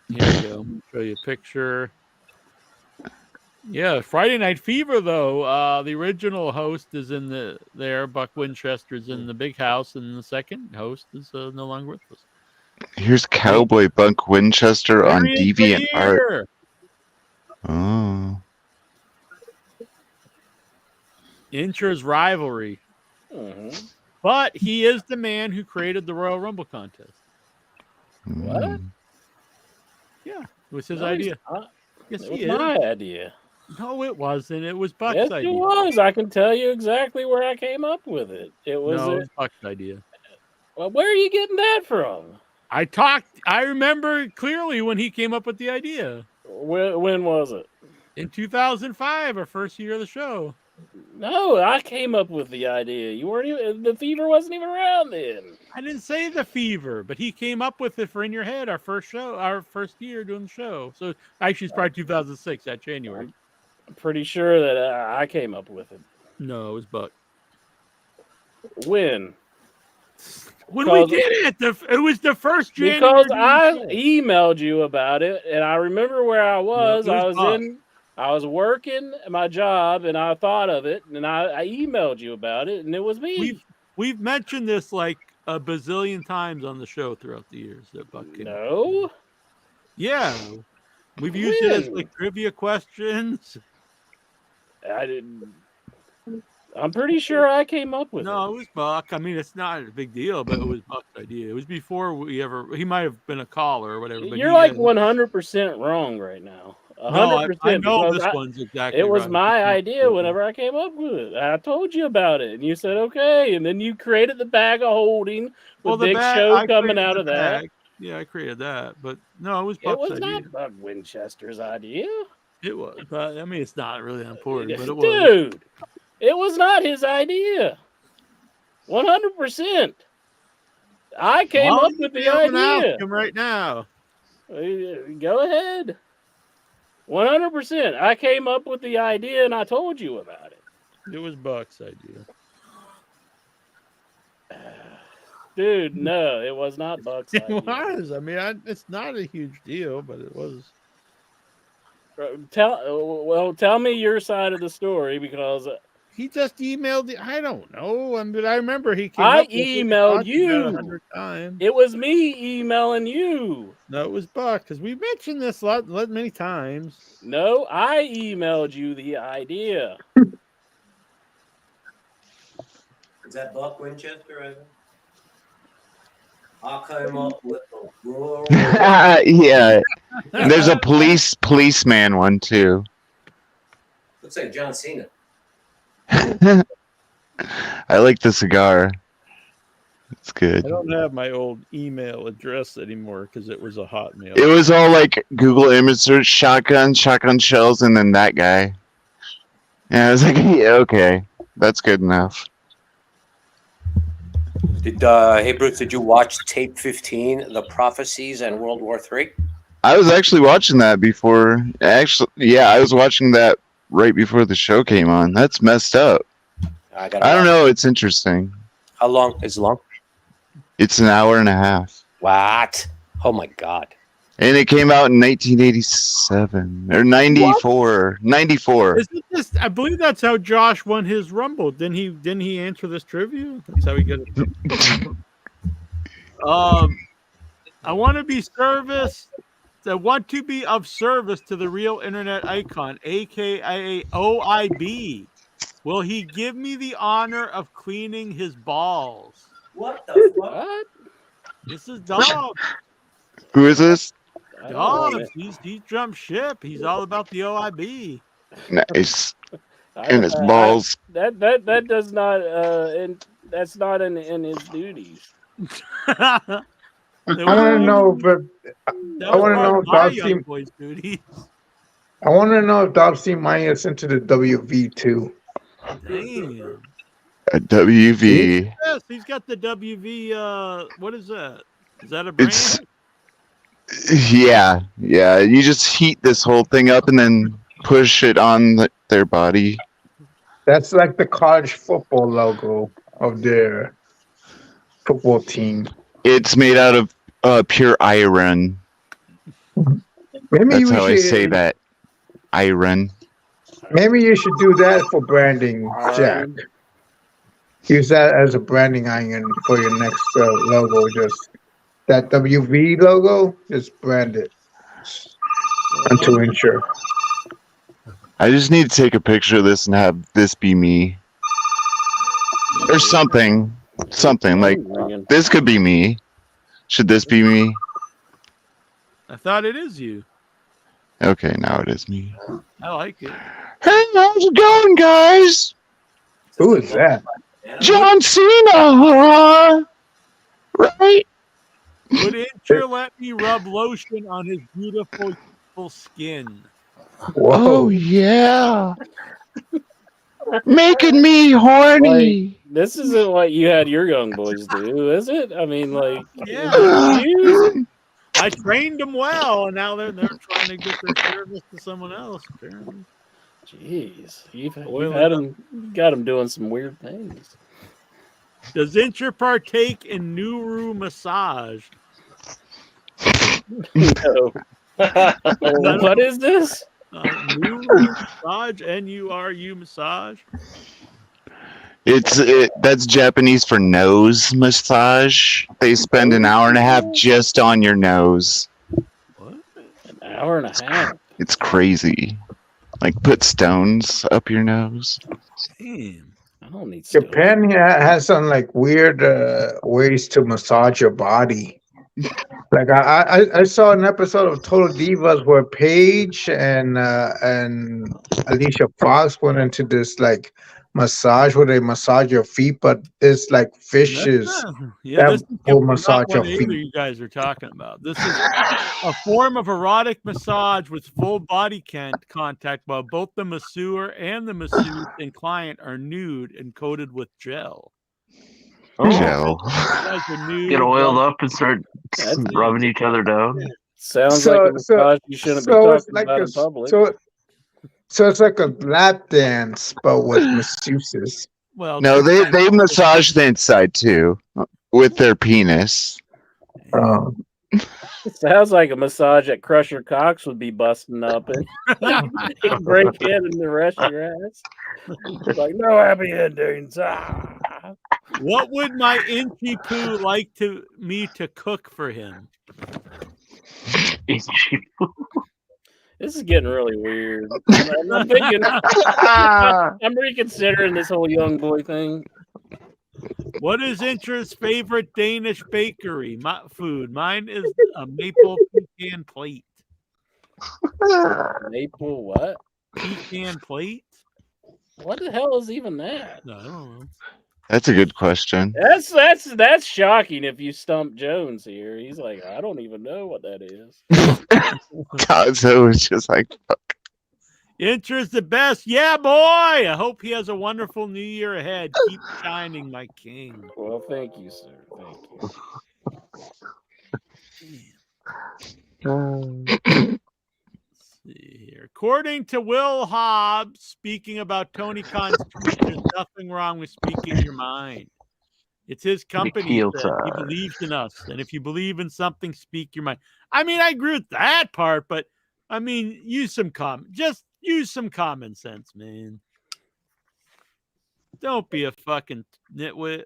Speaker 3: Here we go. Show you a picture. Yeah, Friday Night Fever, though. The original host is in there. Buck Winchester's in the big house, and the second host is no longer with us.
Speaker 6: Here's Cowboy Buck Winchester on
Speaker 3: There he is
Speaker 6: DeviantArt.
Speaker 3: here.
Speaker 6: Oh.
Speaker 3: Incher's rivalry.
Speaker 4: Mm-hmm.
Speaker 3: But he is the man who created the Royal Rumble contest.
Speaker 4: What?
Speaker 3: Yeah, it was his
Speaker 4: No,
Speaker 3: idea.
Speaker 4: Yes,
Speaker 3: Yes,
Speaker 4: it was
Speaker 3: he is.
Speaker 4: my idea.
Speaker 3: No, it wasn't. It was Buck's
Speaker 4: Yes,
Speaker 3: idea.
Speaker 4: it was. I can tell you exactly where I came up with it. It was.
Speaker 3: No, it was Buck's idea.
Speaker 4: Well, where are you getting that from?
Speaker 3: I remember clearly when he came up with the idea.
Speaker 4: When was it?
Speaker 3: In 2005, our first year of the show.
Speaker 4: No, I came up with the idea. You weren't even. The Fever wasn't even around then.
Speaker 3: I didn't say the Fever, but he came up with it for In Your Head, our first year doing the show. So actually, it's probably 2006, that January.
Speaker 4: I'm pretty sure that I came up with it.
Speaker 3: No, it was Buck.
Speaker 4: When?
Speaker 3: When we did it, it was the first January.
Speaker 4: Because I emailed you about it, and I remember where I was.
Speaker 3: No, it was
Speaker 4: I was working my job, and I thought of it, and I emailed you about it, and it was me.
Speaker 3: We've mentioned this like a bazillion times on the show throughout the years. That Buck came
Speaker 4: No.
Speaker 3: Yeah, we've used it as like trivia questions.
Speaker 4: I didn't. I'm pretty sure I came up with it.
Speaker 3: No, it was Buck. I mean, it's not a big deal, but it was Buck's idea. It was before he might have been a caller or whatever. But
Speaker 4: You're like 100% wrong right now.
Speaker 3: I
Speaker 4: 100%.
Speaker 3: know
Speaker 4: because
Speaker 3: this one's exactly
Speaker 4: It was
Speaker 3: right.
Speaker 4: my idea whenever I came up with it. I told you about it, and you said okay, and then you created the bag of holding with
Speaker 3: the
Speaker 4: Big
Speaker 3: bag,
Speaker 4: Show
Speaker 3: I
Speaker 4: coming
Speaker 3: created
Speaker 4: out
Speaker 3: the
Speaker 4: of that.
Speaker 3: bag. Yeah, I created that, but no, it was
Speaker 4: It
Speaker 3: Buck's
Speaker 4: was
Speaker 3: idea.
Speaker 4: not Buck Winchester's idea.
Speaker 3: It was, but I mean, it's not really important, but it was.
Speaker 4: Dude, it was not his idea. 100%. I came
Speaker 3: Well,
Speaker 4: up with the idea.
Speaker 3: Him right now.
Speaker 4: Go ahead. 100%. I came up with the idea and I told you about it.
Speaker 3: It was Buck's idea.
Speaker 4: Dude, no, it was not Buck's
Speaker 3: It
Speaker 4: idea.
Speaker 3: was. I mean, it's not a huge deal, but it was.
Speaker 4: Tell me your side of the story because
Speaker 3: he just emailed. I don't know. But I remember he came.
Speaker 4: I
Speaker 3: up with it,
Speaker 4: emailed
Speaker 3: talked about it
Speaker 4: you
Speaker 3: 100 times.
Speaker 4: It was me emailing you.
Speaker 3: No, it was Buck because we mentioned this many times.
Speaker 4: No, I emailed you the idea.
Speaker 10: Is that Buck Winchester? I came up with the rural.
Speaker 6: Yeah. And there's a policeman one too.
Speaker 10: Looks like John Cena.
Speaker 6: I like the cigar. It's good.
Speaker 3: I don't have my old email address anymore because it was a Hotmail.
Speaker 6: It was all like Google image search, shotgun shells, and then that guy. And I was like, yeah, okay, that's good enough.
Speaker 10: Hey Bruce, did you watch Tape 15, The Prophecies and World War III?
Speaker 6: I was actually watching that before. Actually, yeah, I was watching that right before the show came on. That's messed up. I don't know. It's interesting.
Speaker 10: How long is it long?
Speaker 6: It's an hour and a half.
Speaker 10: What? Oh my God.
Speaker 6: And it came out in 1987 or 94. What? 94.
Speaker 3: Is it just, I believe that's how Josh won his Rumble. Didn't he answer this trivia? That's how he got it. I want to be of service to the real internet icon, aka OIB. Will he give me the honor of cleaning his balls?
Speaker 10: What the fuck?
Speaker 4: What?
Speaker 3: This is Dog.
Speaker 6: Who is this?
Speaker 3: Dobbs, he's jumped ship. He's all about the OIB.
Speaker 6: Nice. And his balls.
Speaker 4: That does not that's not in his duties.
Speaker 9: I want to know, but I want to know if I want to know if Dobson Maya is into the WV too.
Speaker 3: Damn.
Speaker 6: A WV.
Speaker 3: Yes, he's got the WV. What is that? Is that a brand?
Speaker 6: Yeah. You just heat this whole thing up and then push it on their body.
Speaker 9: That's like the college football logo of their football team.
Speaker 6: It's made out of pure iron. That's how I say that. Iron.
Speaker 9: Maybe you should do that for branding, Jack. Use that as a branding iron for your next logo. Just that WV logo, just brand it on 2-inch.
Speaker 6: I just need to take a picture of this and have this be me. Or something. Something like this could be me. Should this be me?
Speaker 3: I thought it is you.
Speaker 6: Okay, now it is me.
Speaker 3: I like it.
Speaker 6: Hey, how's it going, guys?
Speaker 9: Who is that?
Speaker 6: John Cena, right?
Speaker 3: Would Incher let me rub lotion on his beautiful skin?
Speaker 6: Whoa. Oh, yeah. Making me horny.
Speaker 4: Like, this isn't what you had your young boys do, is it? I mean, like,
Speaker 3: yeah. I trained them well, and now they're trying to get their service to someone else. Apparently.
Speaker 4: Jeez, you've got them doing some weird things.
Speaker 3: Does Incher partake in Nuru massage?
Speaker 4: No. What is this?
Speaker 3: Nuru massage, Nuru massage.
Speaker 6: That's Japanese for nose massage. They spend an hour and a half just on your nose.
Speaker 4: What? An hour and a half?
Speaker 6: It's crazy. Like put stones up your nose.
Speaker 3: Damn.
Speaker 4: I don't need stones.
Speaker 9: Japan has some like weird ways to massage your body. Like I saw an episode of Total Divas where Paige and Alicia Fox went into this like massage where they massage your feet, but it's like fishes
Speaker 3: Yeah, this
Speaker 9: that
Speaker 3: is
Speaker 9: will
Speaker 3: not
Speaker 9: massage your
Speaker 3: what either
Speaker 9: feet.
Speaker 3: you guys are talking about. This is a form of erotic massage with full body contact while both the masseur and the masseuse and client are nude and coated with gel.
Speaker 6: Gel.
Speaker 3: You guys are nude.
Speaker 11: Get oiled up and start rubbing each other down.
Speaker 4: Sounds like a massage you shouldn't be
Speaker 9: it's
Speaker 4: talking
Speaker 9: like
Speaker 4: about
Speaker 9: a,
Speaker 4: in public.
Speaker 9: so it's like a lap dance, but with masseuses.
Speaker 3: Well,
Speaker 6: No, they massage the inside too with their penis.
Speaker 4: Sounds like a massage at Crusher Cox would be busting up and break in and the rest of your ass. It's like, no happy endings. Ah.
Speaker 3: What would my Inchy Poo like me to cook for him?
Speaker 4: This is getting really weird. I'm thinking, I'm reconsidering this whole young boy thing.
Speaker 3: What is Intra's favorite Danish bakery food? Mine is a maple pecan plate.
Speaker 4: Maple what?
Speaker 3: Pecan plate?
Speaker 4: What the hell is even that?
Speaker 3: No, I don't know.
Speaker 6: That's a good question.
Speaker 4: That's shocking. If you stump Jones here, he's like, I don't even know what that is.
Speaker 6: Gonzo was just like, fuck.
Speaker 3: Intra's the best. Yeah, boy. I hope he has a wonderful new year ahead. Keep shining, my king.
Speaker 4: Well, thank you, sir. Thank you.
Speaker 3: See here. According to Will Hobbs, speaking about Tony Khan's tweet, there's nothing wrong with speaking your mind. It's his company. He believes in us. And if you believe in something, speak your mind. I mean, I agree with that part, but I mean, use some common sense, man. Don't be a fucking nitwit.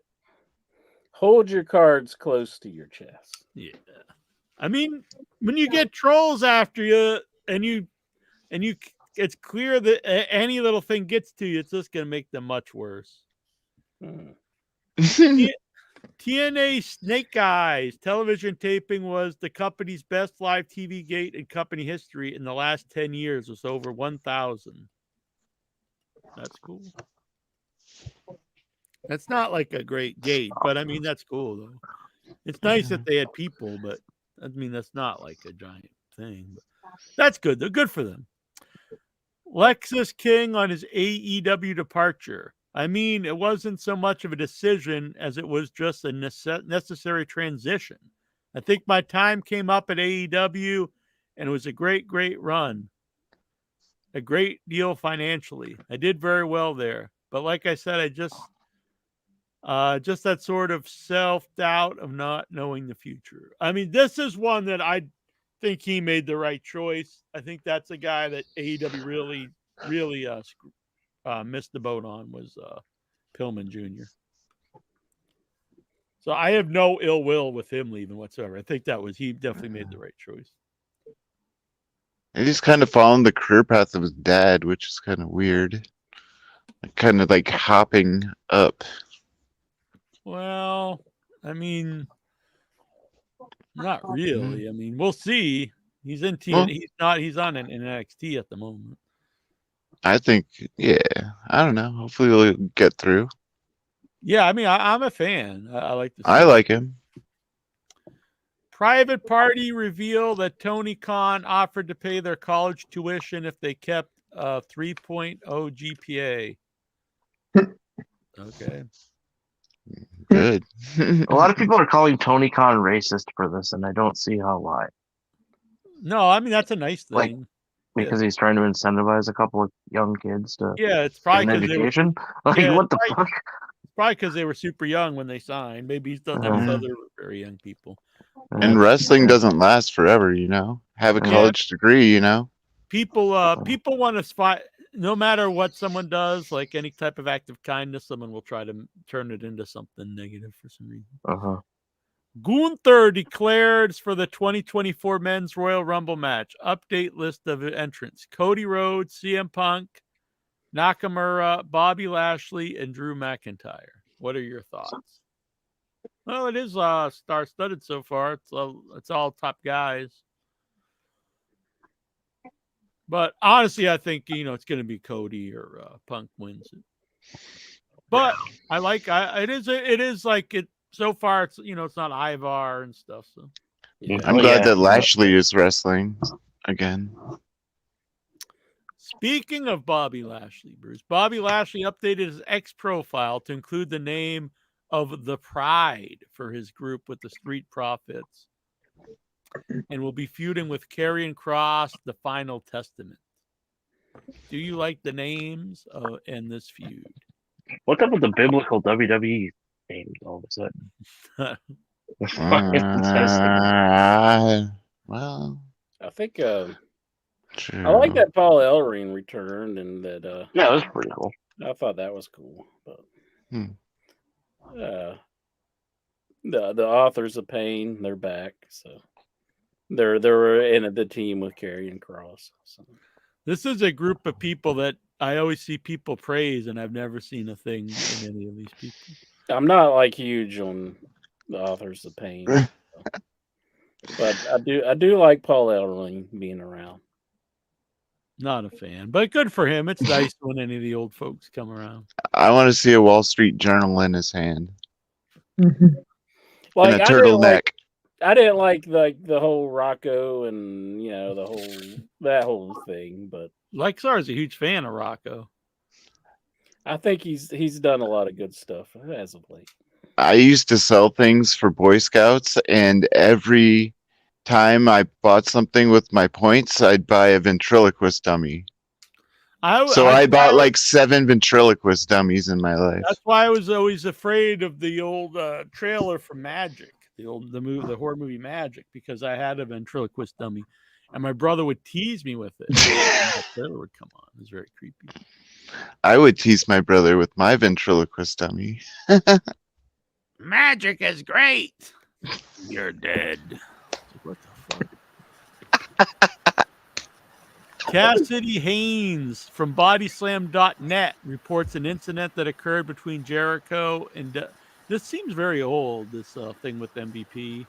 Speaker 4: Hold your cards close to your chest.
Speaker 3: Yeah. I mean, when you get trolls after you and it's clear that any little thing gets to you, it's just going to make them much worse. TNA Snake Eyes television taping was the company's best live TV gate in company history in the last 10 years. It was over 1,000. That's cool. That's not like a great gate, but I mean, that's cool though. It's nice that they had people, but I mean, that's not like a giant thing. But that's good. They're good for them. Lexus King on his AEW departure. I mean, it wasn't so much of a decision as it was just a necessary transition. I think my time came up at AEW, and it was a great, great run. A great deal financially. I did very well there. But like I said, I just that sort of self-doubt of not knowing the future. I mean, this is one that I think he made the right choice. I think that's a guy that AEW really missed the boat on was Pillman Jr. So I have no ill will with him leaving whatsoever. I think he definitely made the right choice.
Speaker 6: And he's kind of following the career path of his dad, which is kind of weird. Kind of like hopping up.
Speaker 3: Well, I mean, not really. I mean, we'll see. He's in TNA. He's on an NXT at the moment.
Speaker 6: I think, yeah. I don't know. Hopefully he'll get through.
Speaker 3: Yeah, I mean, I'm a fan. I like this.
Speaker 6: I like him.
Speaker 3: Private Party reveal that Tony Khan offered to pay their college tuition if they kept 3.0 GPA. Okay.
Speaker 6: Good.
Speaker 11: A lot of people are calling Tony Khan racist for this, and I don't see why.
Speaker 3: No, I mean, that's a nice thing.
Speaker 11: Because he's trying to incentivize a couple of young kids to
Speaker 3: it's probably
Speaker 11: get an education. What the fuck?
Speaker 3: It's probably because they were super young when they signed. Maybe he's done that with other very young people.
Speaker 6: And wrestling doesn't last forever, Have a college degree,
Speaker 3: People want to spot. No matter what someone does, like any type of act of kindness, someone will try to turn it into something negative for some reason. Gunther declared for the 2024 Men's Royal Rumble match. Update list of entrants: Cody Rhodes, CM Punk, Nakamura, Bobby Lashley, and Drew McIntyre. What are your thoughts? Well, it is star-studded so far. It's all top guys. But honestly, I think it's going to be Cody or Punk wins it. But I like it is like it so far. It's it's not Ivar and stuff. So
Speaker 6: I'm glad that Lashley is wrestling again.
Speaker 3: Speaking of Bobby Lashley, Bruce, Bobby Lashley updated his X profile to include the name of The Pride for his group with the Street Profits, and will be feuding with Karrion Kross, The Final Testament. Do you like the names in this feud?
Speaker 11: What's up with the biblical WWE names all of a sudden?
Speaker 6: Well,
Speaker 4: I think
Speaker 6: true.
Speaker 4: I like that Paul Ellering returned, and that
Speaker 11: yeah, that was pretty cool.
Speaker 4: I thought that was cool. But the Authors of Pain, they're back, so they're in the team with Karrion Kross. So.
Speaker 3: This is a group of people that I always see people praise, and I've never seen a thing in any of these people.
Speaker 4: I'm not like huge on the Authors of Pain, but I do like Paul Ellering being around.
Speaker 3: Not a fan, but good for him. It's nice when any of the old folks come around.
Speaker 6: I want to see a Wall Street Journal in his hand.
Speaker 4: Like,
Speaker 6: and a turtleneck.
Speaker 4: I didn't like the whole Rocco and that whole thing, but
Speaker 3: Lexar is a huge fan of Rocco.
Speaker 4: I think he's done a lot of good stuff as of late.
Speaker 6: I used to sell things for Boy Scouts, and every time I bought something with my points, I'd buy a ventriloquist dummy. I bought like 7 ventriloquist dummies in my life.
Speaker 3: That's why I was always afraid of the old trailer for Magic, the horror movie Magic, because I had a ventriloquist dummy, and my brother would tease me with it. The trailer would come on. It was very creepy.
Speaker 6: I would tease my brother with my ventriloquist dummy.
Speaker 3: Magic is great. You're dead. What the fuck? Cassidy Haynes from Bodyslam.net reports an incident that occurred between Jericho and this seems very old, this thing with MVP.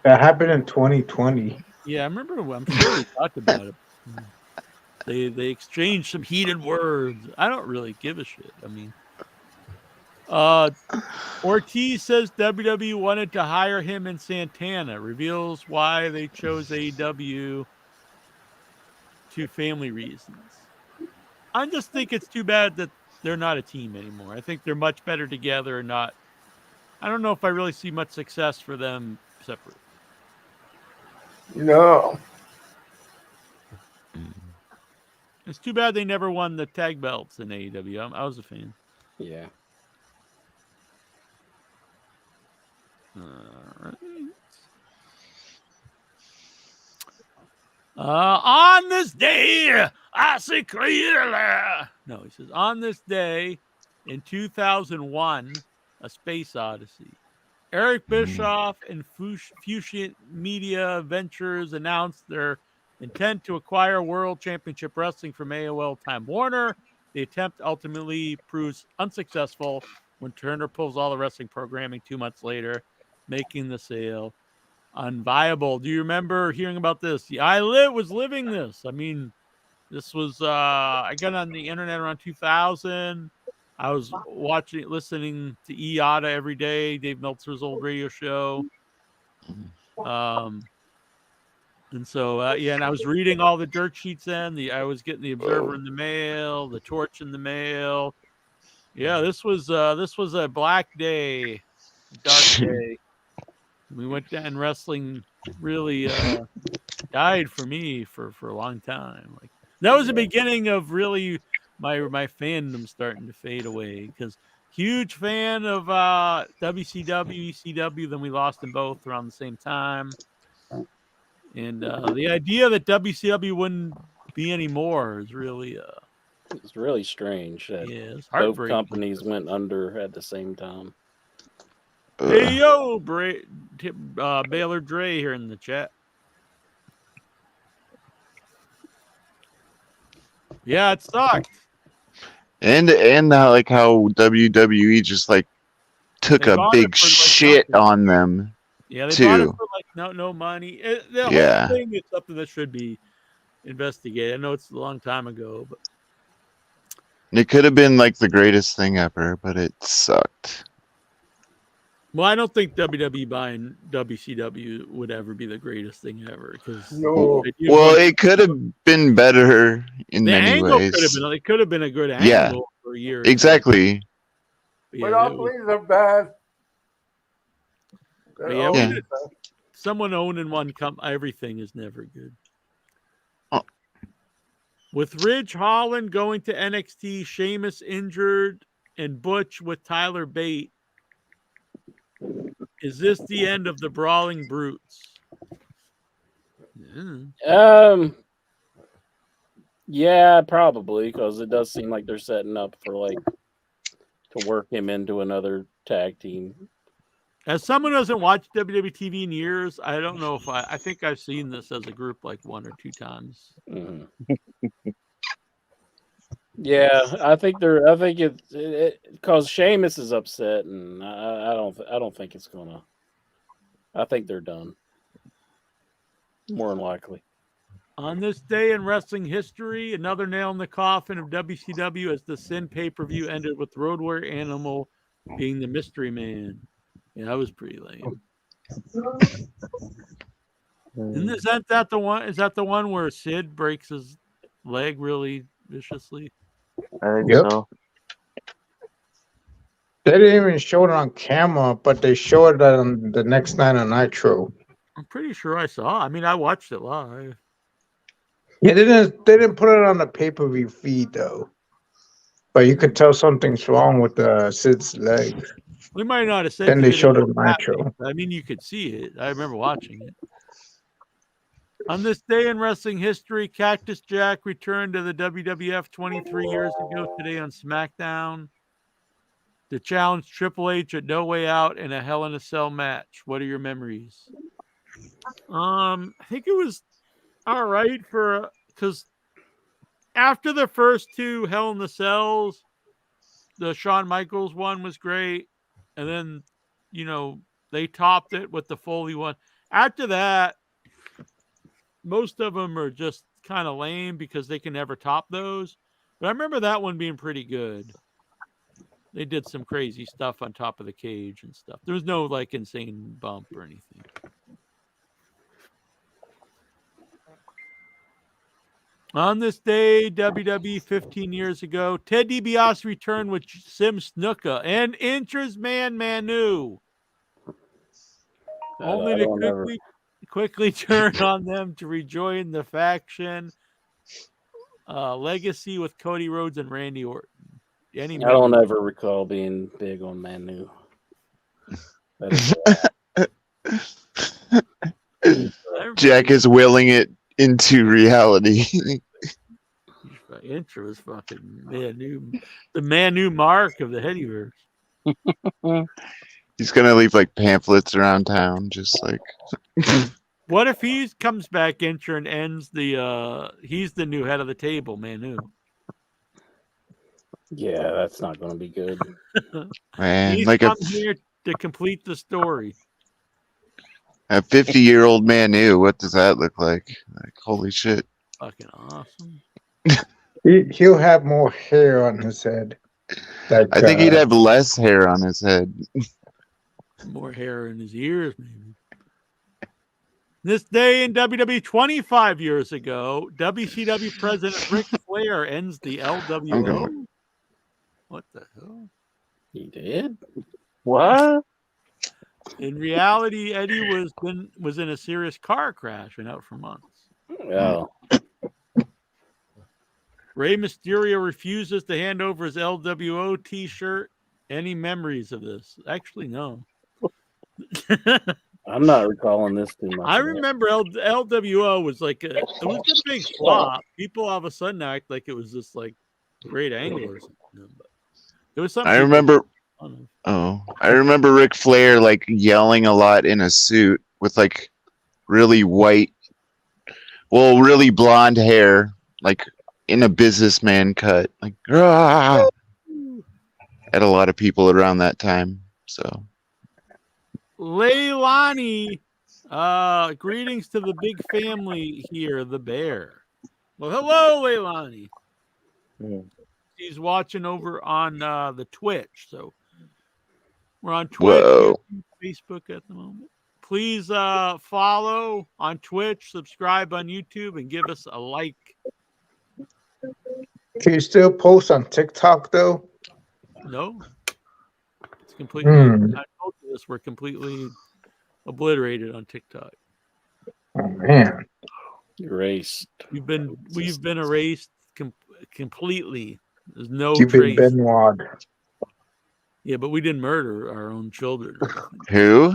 Speaker 9: That happened in 2020.
Speaker 3: Yeah, I remember. I'm sure we talked about it. They exchanged some heated words. I don't really give a shit. I mean, Ortiz says WWE wanted to hire him and Santana. Reveals why they chose AEW. 2 family reasons. I just think it's too bad that they're not a team anymore. I think they're much better together and not. I don't know if I really see much success for them separate.
Speaker 7: No.
Speaker 3: It's too bad they never won the tag belts in AEW. I was a fan.
Speaker 4: Yeah.
Speaker 3: All right. On this day, I see clearly. No, he says, on this day in 2001, A Space Odyssey, Eric Bischoff and Fusion Media Ventures announced their intent to acquire World Championship Wrestling from AOL Time Warner. The attempt ultimately proves unsuccessful when Turner pulls all the wrestling programming 2 months later, making the sale unviable. Do you remember hearing about this? Yeah, I was living this. I mean, this was I got on the internet around 2000. I was listening to IATA every day, Dave Meltzer's old radio show. And so and I was reading all the dirt sheets then. I was getting the Observer in the mail, the Torch in the mail. Yeah, this was a black day, dark day. We went down, wrestling really died for me for a long time. Like that was the beginning of really my fandom starting to fade away, because huge fan of WCW, ECW. Then we lost them both around the same time, and the idea that WCW wouldn't be anymore is really
Speaker 4: it's really strange that
Speaker 3: it's
Speaker 4: both companies went under at the same time.
Speaker 3: Hey yo, Baylor Dre here in the chat. Yeah, it sucked.
Speaker 6: And like how WWE just like took
Speaker 3: They
Speaker 6: a
Speaker 3: bought
Speaker 6: big
Speaker 3: it for, like,
Speaker 6: shit
Speaker 3: nothing.
Speaker 6: on them.
Speaker 3: Yeah, they bought it
Speaker 6: too.
Speaker 3: for like no money. The
Speaker 6: Yeah.
Speaker 3: whole thing is something that should be investigated. I know it's a long time ago, but
Speaker 6: It could have been like the greatest thing ever, but it sucked.
Speaker 3: well, I don't think WWE buying WCW would ever be the greatest thing ever because
Speaker 7: No.
Speaker 6: Well, it could have been better in
Speaker 3: the
Speaker 6: many
Speaker 3: angle
Speaker 6: ways.
Speaker 3: could have been. It could have been a good
Speaker 6: Yeah.
Speaker 3: angle for a year. or two.
Speaker 6: Exactly.
Speaker 3: But
Speaker 7: But
Speaker 3: yeah,
Speaker 7: all
Speaker 3: it was-
Speaker 7: places are bad.
Speaker 3: but
Speaker 7: They're
Speaker 3: yeah,
Speaker 7: all
Speaker 6: Yeah.
Speaker 7: bad.
Speaker 3: someone owning one everything is never good.
Speaker 6: Oh.
Speaker 3: With Ridge Holland going to NXT, Sheamus injured, and Butch with Tyler Bate, is this the end of the Brawling Brutes? Yeah.
Speaker 4: Yeah, probably, because it does seem like they're setting up for like to work him into another tag team.
Speaker 3: As someone who hasn't watched WWE TV in years, I don't know if I think I've seen this as a group like one or two times.
Speaker 4: Mhm. Yeah, I think it's because Sheamus is upset, and I don't think it's gonna. I think they're done. More than likely.
Speaker 3: On this day in wrestling history, another nail in the coffin of WCW as the Sin pay-per-view ended with Road Warrior Animal being the Mystery Man. Yeah, that was pretty lame. And is that the one? Is that the one where Sid breaks his leg really viciously?
Speaker 11: I think
Speaker 9: Yep.
Speaker 11: so.
Speaker 9: They didn't even show it on camera, but they showed it on the next night on Nitro.
Speaker 3: I'm pretty sure I saw. I mean, I watched it live.
Speaker 9: Yeah, they didn't put it on the pay-per-view feed though. But you could tell something's wrong with Sid's leg.
Speaker 3: We might not have said.
Speaker 9: Then they showed it on Nitro.
Speaker 3: I mean, you could see it. I remember watching it. On this day in wrestling history, Cactus Jack returned to the WWF 23 years ago today on SmackDown to challenge Triple H at No Way Out in a Hell in a Cell match. What are your memories? I think it was all right because after the first two Hell in the Cells, the Shawn Michaels one was great, and then they topped it with the Foley one. After that, most of them are just kind of lame because they can never top those. But I remember that one being pretty good. They did some crazy stuff on top of the cage and stuff. There was no like insane bump or anything. On this day, WWE 15 years ago, Ted DiBiase returned with Sim Snuka and Intra's Man Manu. Only to quickly turn on them to rejoin the faction legacy with Cody Rhodes and Randy Orton.
Speaker 4: I don't ever recall being big on Manu.
Speaker 6: Jack is willing it into reality.
Speaker 3: Intra was fucking the Manu mark of the Headyverse.
Speaker 6: He's gonna leave like pamphlets around town, just like.
Speaker 3: What if he comes back Intra and ends he's the new head of the table, Manu?
Speaker 4: Yeah, that's not going to be good.
Speaker 6: Man,
Speaker 3: He's
Speaker 6: like
Speaker 3: come here to complete the story.
Speaker 6: a 50-year-old Manu. What does that look like? Like, holy shit!
Speaker 3: Fucking awesome.
Speaker 9: He'll have more hair on his head. Like,
Speaker 6: I think he'd have less hair on his head.
Speaker 3: More hair in his ears, maybe. This day in WWE 25 years ago, WCW President Ric Flair ends the LWO. What the hell?
Speaker 4: He did?
Speaker 11: What?
Speaker 3: In reality, Eddie was in a serious car crash and out for months.
Speaker 4: Oh.
Speaker 3: Rey Mysterio refuses to hand over his LWO t-shirt. Any memories of this? Actually, no.
Speaker 4: I'm not recalling this too much.
Speaker 3: I remember LWO was like it was a big flop. People all of a sudden act like it was this like great angle or something. But it was something.
Speaker 6: I remember Ric Flair like yelling a lot in a suit with like really really blonde hair, like in a businessman cut, like at a lot of people around that time. So
Speaker 3: Leilani, greetings to the big family here, the bear. Well, hello, Leilani. She's watching over on the Twitch, so we're on Twitch,
Speaker 6: Whoa.
Speaker 3: YouTube, Facebook at the moment. Please follow on Twitch, subscribe on YouTube, and give us a like.
Speaker 9: Can you still post on TikTok though?
Speaker 3: No, it's completely. I told you this. We're completely obliterated on TikTok.
Speaker 9: Oh man,
Speaker 4: Erased.
Speaker 3: We've been erased completely. There's no
Speaker 9: you've been
Speaker 3: trace.
Speaker 9: Benoit.
Speaker 3: Yeah, but we didn't murder our own children.
Speaker 6: Who?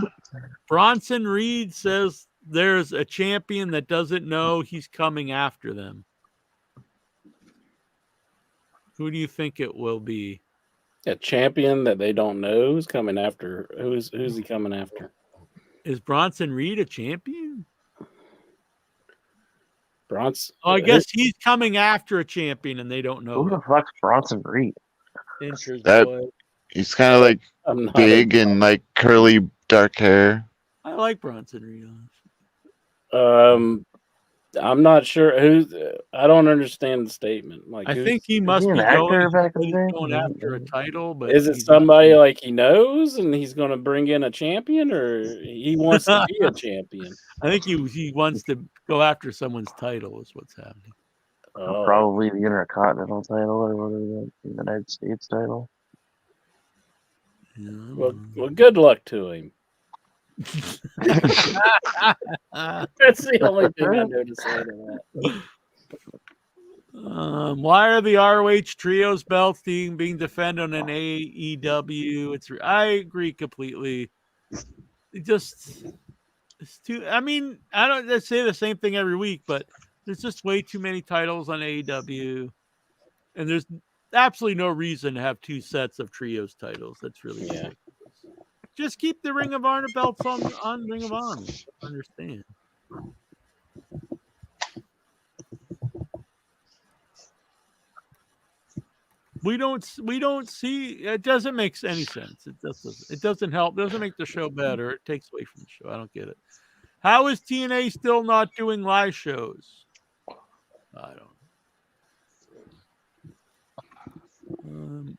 Speaker 3: Bronson Reed says there's a champion that doesn't know he's coming after them. Who do you think it will be?
Speaker 4: A champion that they don't know who's coming after. Who's he coming after?
Speaker 3: Is Bronson Reed a champion?
Speaker 4: Bronson.
Speaker 3: Oh, I guess he's coming after a champion and they don't know.
Speaker 11: Who the fuck's Bronson Reed?
Speaker 6: He's kind of like big and like curly dark hair.
Speaker 3: I like Bronson Reed.
Speaker 4: I'm not sure who's. I don't understand the statement. Like,
Speaker 3: I think he must be going after a title, but
Speaker 4: is it somebody like he knows and he's going to bring in a champion, or he wants to be a champion?
Speaker 3: I think he wants to go after someone's title. Is what's happening.
Speaker 11: Probably the Intercontinental title or whatever, the United States title.
Speaker 4: Well, good luck to him. That's the only thing I know to say to that.
Speaker 3: Why are the ROH trios belts being defended on an AEW? I agree completely. It's too. I mean, I don't say the same thing every week, but there's just way too many titles on AEW, and there's absolutely no reason to have two sets of trios titles. That's really ridiculous. Just keep the Ring of Honor belts on Ring of Honor. I understand. We don't see. It doesn't make any sense. It doesn't help. It doesn't make the show better. It takes away from the show. I don't get it. How is TNA still not doing live shows? I don't.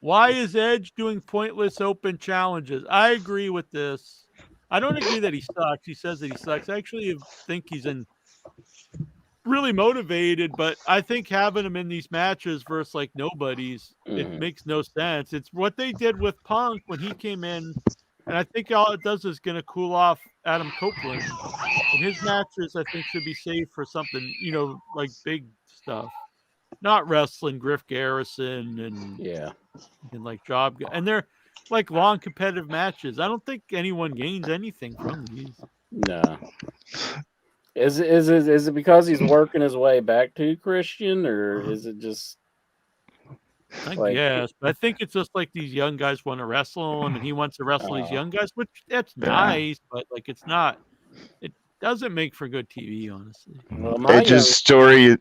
Speaker 3: Why is Edge doing pointless open challenges? I agree with this. I don't agree that he sucks. He says that he sucks. I actually think he's really motivated, but I think having him in these matches versus like nobodies, it makes no sense. It's what they did with Punk when he came in, and I think all it does is going to cool off Adam Copeland. And his matches, I think, should be saved for something, like big stuff. Not wrestling Griff Garrison and like job, and they're like long competitive matches. I don't think anyone gains anything from these.
Speaker 4: No. Is it because he's working his way back to Christian, or is it just?
Speaker 3: I guess, but I think it's just like these young guys want to wrestle him, and he wants to wrestle these young guys, which that's nice, but like it's not. It doesn't make for good TV, honestly.
Speaker 4: Well,
Speaker 6: Edge's story.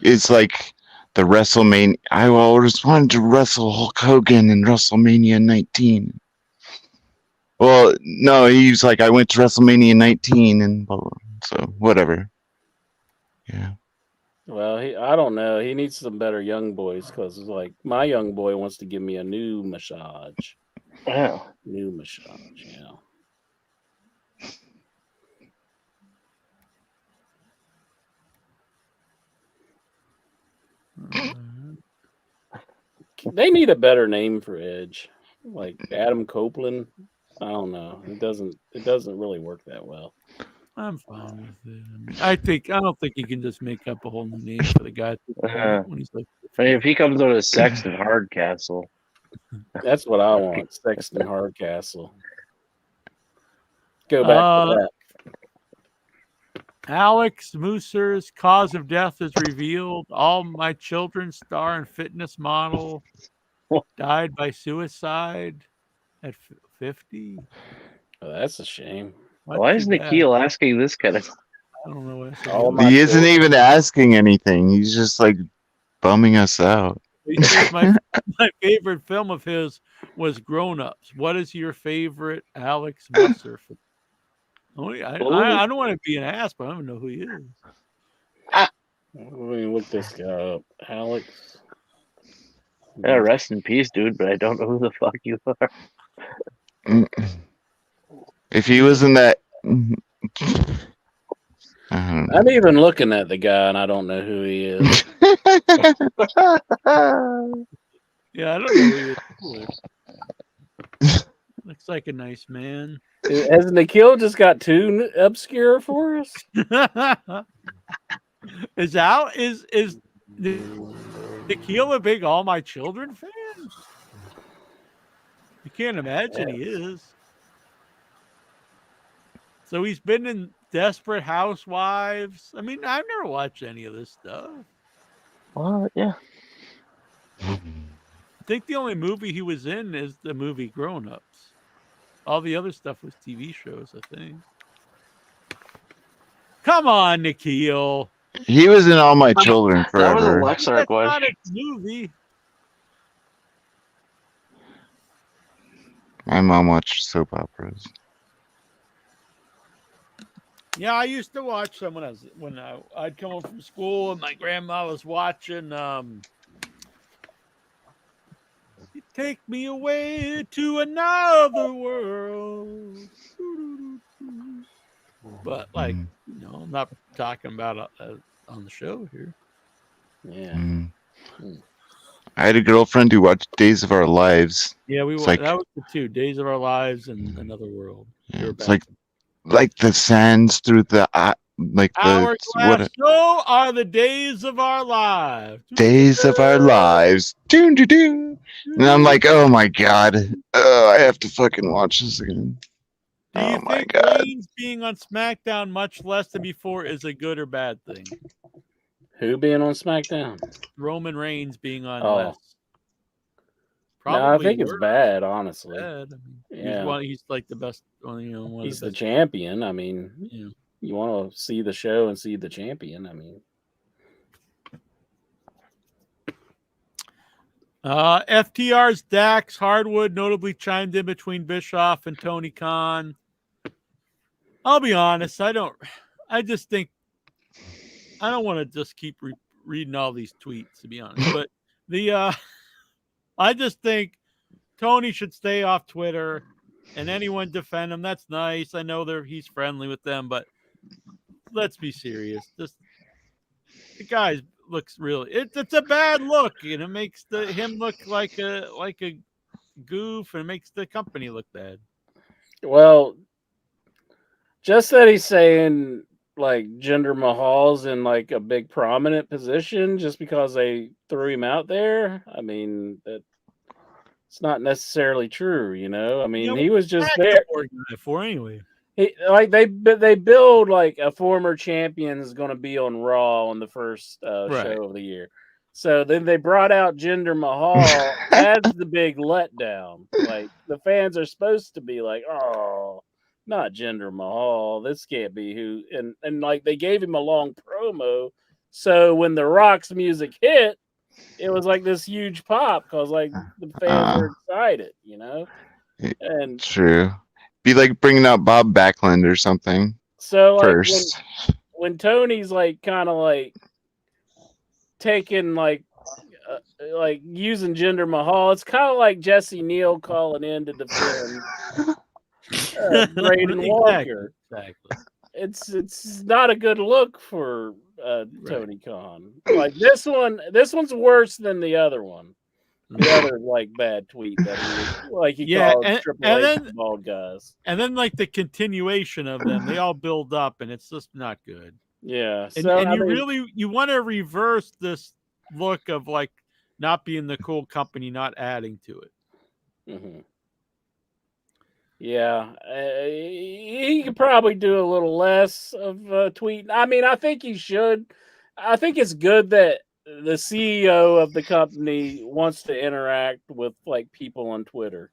Speaker 6: It's like the WrestleMania. I always wanted to wrestle Hulk Hogan in WrestleMania 19. Well, no, he's like, I went to WrestleMania 19 and blah, blah, so whatever. Yeah.
Speaker 4: Well, I don't know. He needs some better young boys because like my young boy wants to give me a new massage.
Speaker 11: Yeah.
Speaker 4: New massage, yeah. They need a better name for Edge, like Adam Copeland. I don't know. It doesn't really work that well.
Speaker 3: I'm fine with it. I don't think you can just make up a whole new name for the guy when he's like.
Speaker 11: If he comes out as Sexton Hardcastle,
Speaker 4: that's what I want. Sexton Hardcastle. Go back to that.
Speaker 3: Alex Mooser's cause of death is revealed. All my children star and fitness model died by suicide at 50.
Speaker 4: Oh, that's a shame.
Speaker 11: Why is Nikhil asking this kind of?
Speaker 3: I don't know.
Speaker 6: He isn't even asking anything. He's just like bumming us out.
Speaker 3: He says my favorite film of his was Grown Ups. What is your favorite Alex Musser film? Oh, yeah, I don't want to be an ass, but I don't know who he is.
Speaker 4: Let me look this guy up. Alex.
Speaker 11: Yeah, rest in peace, dude. But I don't know who the fuck you are.
Speaker 6: If he was in that,
Speaker 4: I'm even looking at the guy and I don't know who he is.
Speaker 3: Yeah, I don't know who he is. Looks like a nice man.
Speaker 4: Has Nikhil just got too obscure for us?
Speaker 3: Is Nikhil a big All My Children fan? You can't imagine he is. So he's been in Desperate Housewives. I mean, I've never watched any of this stuff.
Speaker 11: Well, yeah.
Speaker 3: I think the only movie he was in is the movie Grown Ups. All the other stuff was TV shows, I think. Come on, Nikhil.
Speaker 6: he was in All My Children
Speaker 11: That was a
Speaker 6: forever.
Speaker 11: Lexark
Speaker 3: That's
Speaker 11: question.
Speaker 3: not a movie.
Speaker 6: My mom watched soap operas.
Speaker 3: Yeah, I used to watch them when I'd come home from school and my grandma was watching Take Me Away to Another World. But like, I'm not talking about on the show here.
Speaker 4: Yeah.
Speaker 6: I had a girlfriend who watched Days of Our Lives.
Speaker 3: Yeah,
Speaker 6: It's
Speaker 3: that
Speaker 6: like-
Speaker 3: was the two Days of Our Lives and Another World.
Speaker 6: Yeah,
Speaker 3: They're
Speaker 6: it's
Speaker 3: back.
Speaker 6: like the sands through the like the
Speaker 3: Hourglass. So are the days of our lives.
Speaker 6: Days of Our Lives. Doo doo doo. And I'm like, oh my god, I have to fucking watch this again.
Speaker 3: Do you
Speaker 6: Oh my
Speaker 3: think
Speaker 6: god.
Speaker 3: Reigns being on SmackDown much less than before is a good or bad thing?
Speaker 4: Who being on SmackDown?
Speaker 3: Roman Reigns being on
Speaker 4: Oh.
Speaker 3: less.
Speaker 4: No, I think it's
Speaker 3: worse.
Speaker 4: bad, honestly.
Speaker 3: Bad. I mean,
Speaker 4: Yeah.
Speaker 3: he's like the best. One
Speaker 4: He's
Speaker 3: of
Speaker 4: the
Speaker 3: the best.
Speaker 4: champion. I mean,
Speaker 3: Yeah.
Speaker 4: you want to see the show and see the champion. I mean,
Speaker 3: FTR's Dax Hardwood notably chimed in between Bischoff and Tony Khan. I'll be honest. I just think I don't want to just keep reading all these tweets, to be honest. But I just think Tony should stay off Twitter, and anyone defend him. That's nice. I know he's friendly with them, but let's be serious. The guy looks really. It's a bad look, and it makes him look like a goof, and it makes the company look bad.
Speaker 4: well, just that he's saying like Jinder Mahal's in like a big prominent position just because they threw him out there. I mean, that it's not necessarily true, you know. I mean, he was just there
Speaker 3: for anyway.
Speaker 4: They build like a former champion is going to be on Raw on the first show of the year. So then they brought out Jinder Mahal. That's the big letdown. Like the fans are supposed to be like, oh, not Jinder Mahal. This can't be who. And like they gave him a long promo. So when the Rock's music hit, it was like this huge pop because like the fans were excited, you know. And
Speaker 6: True. Be like bringing out Bob Backlund or something.
Speaker 4: so like
Speaker 6: first.
Speaker 4: when Tony's like kind of like taking like using Jinder Mahal, it's kind of like Jesse Neal calling in to defend Braden Walker.
Speaker 3: Exactly.
Speaker 4: It's not a good look for Tony Khan. Like this one's worse than the other one. The other like bad tweet that he called Triple H bald guys.
Speaker 3: And then like the continuation of them, they all build up, and it's just not good.
Speaker 4: Yeah.
Speaker 3: And,
Speaker 4: So
Speaker 3: and
Speaker 4: I
Speaker 3: you
Speaker 4: mean,
Speaker 3: really want to reverse this look of like not being the cool company, not adding to it.
Speaker 4: mhm. Yeah, he could probably do a little less of tweeting. I mean, I think he should. I think it's good that the CEO of the company wants to interact with like people on Twitter,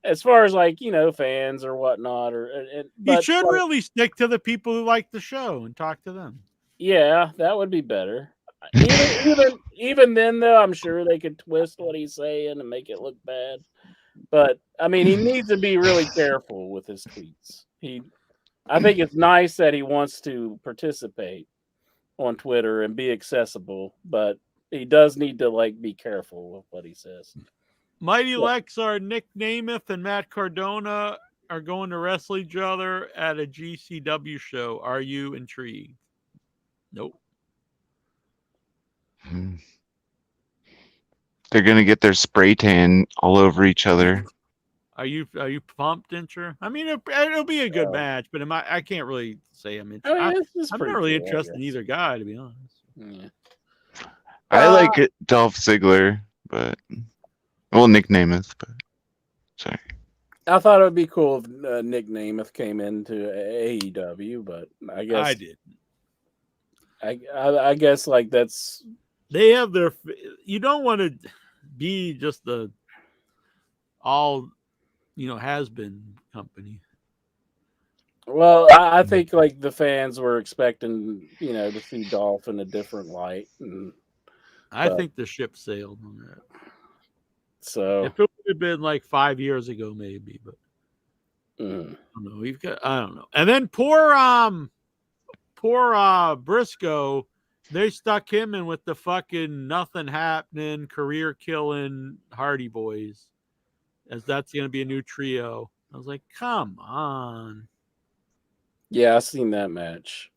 Speaker 4: as far as like fans or whatnot.
Speaker 3: You should really stick to the people who like the show and talk to them.
Speaker 4: Yeah, that would be better. even then though, I'm sure they could twist what he's saying and make it look bad. But I mean, he needs to be really careful with his tweets. I think it's nice that he wants to participate on Twitter and be accessible, but he does need to be careful with what he says.
Speaker 3: Mighty Lex, our Nick Namath and Matt Cardona are going to wrestle each other at a GCW show. Are you intrigued? Nope.
Speaker 6: They're gonna get their spray tan all over each other.
Speaker 3: Are you pumped, Incher? I mean, it'll be a good match, but I can't really say I'm interested. I'm not really interested in either guy, to be honest.
Speaker 4: Yeah.
Speaker 6: I like it, Dolph Ziggler, but Nick Namath, but sorry.
Speaker 4: I thought it would be cool if Nick Namath came into AEW, but I guess
Speaker 3: I did.
Speaker 4: I guess that's
Speaker 3: they have their. You don't want to be just the all has been company.
Speaker 4: Well, I think the fans were expecting to see Dolph in a different light, and
Speaker 3: I think the ship sailed on that.
Speaker 4: So
Speaker 3: if it would have been 5 years ago, maybe, but I don't know. I don't know. And then poor Briscoe, they stuck him in with the fucking nothing happening, career killing Hardy Boys, as that's going to be a new trio. I was like, come on.
Speaker 4: Yeah, I seen that match.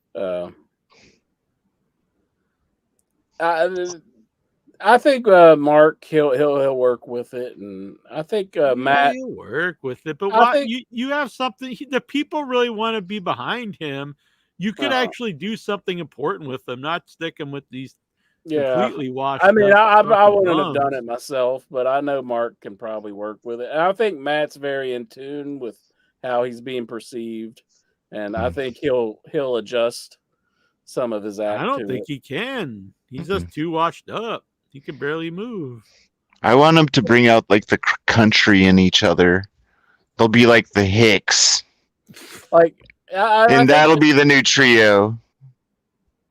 Speaker 4: I think Mark he'll work with it, and I think Matt
Speaker 3: he'll work with it. But why you have something? The people really want to be behind him. You could actually do something important with them, not stick them with these completely washed.
Speaker 4: I mean, I wouldn't have done it myself, but I know Mark can probably work with it. And I think Matt's very in tune with how he's being perceived, and I think he'll adjust some of his act.
Speaker 3: I don't think he can. He's just too washed up. He can barely move.
Speaker 6: I want him to bring out the country in each other. They'll be like the Hicks. And that'll be the new trio.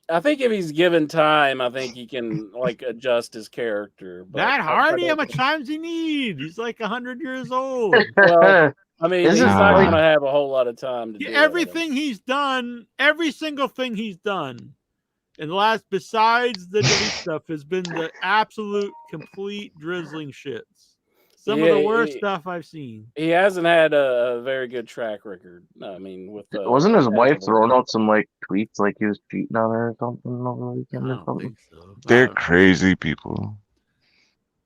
Speaker 4: I think if he's given time, I think he can adjust his character. But
Speaker 3: Matt Hardy, how much time does he need? He's 100 years old.
Speaker 4: Well, I mean, he's not going to have a whole lot of time to do
Speaker 3: everything he's done. Every single thing he's done in the last, besides the delete stuff, has been the absolute complete drizzling shits. Some of the worst stuff I've seen.
Speaker 4: He hasn't had a very good track record. I mean, with
Speaker 11: wasn't his wife throwing out some tweets he was cheating on her or something over the weekend or something?
Speaker 3: So.
Speaker 6: They're crazy people.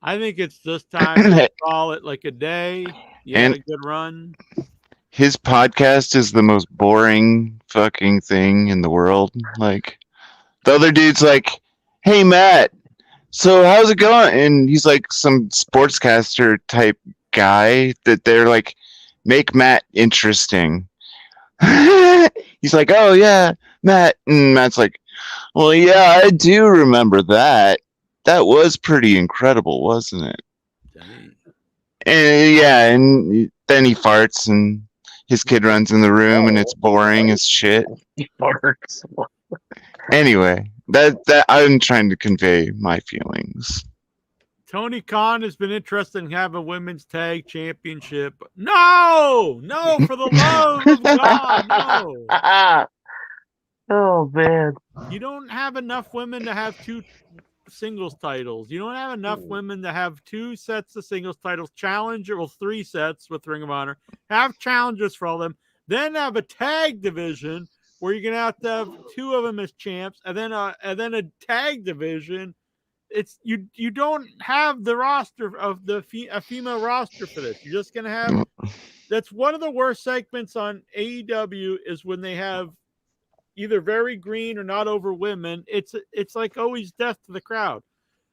Speaker 3: I think it's just time to call it a day. You had a good run.
Speaker 6: His podcast is the most boring fucking thing in the world. The other dude's hey, Matt, so how's it going? And he's some sportscaster type guy that they're make Matt interesting. He's oh, yeah, Matt. And Matt's well, yeah, I do remember that. That was pretty incredible, wasn't it? And yeah, and then he farts and his kid runs in the room and it's boring as shit.
Speaker 11: He farts.
Speaker 6: Anyway, that I'm trying to convey my feelings.
Speaker 3: Tony Khan has been interested in having a women's tag championship. No, for the love of God, no.
Speaker 11: Oh man,
Speaker 3: you don't have enough women to have two singles titles. You don't have enough women to have two sets of singles titles. Three sets with Ring of Honor. Have challenges for all them. Then have a tag division where you're gonna have two of them as champs, and then a tag division. It's you don't have the roster of a female roster for this. You're just gonna have. That's one of the worst segments on AEW is when they have either very green or not over women. It's always death to the crowd.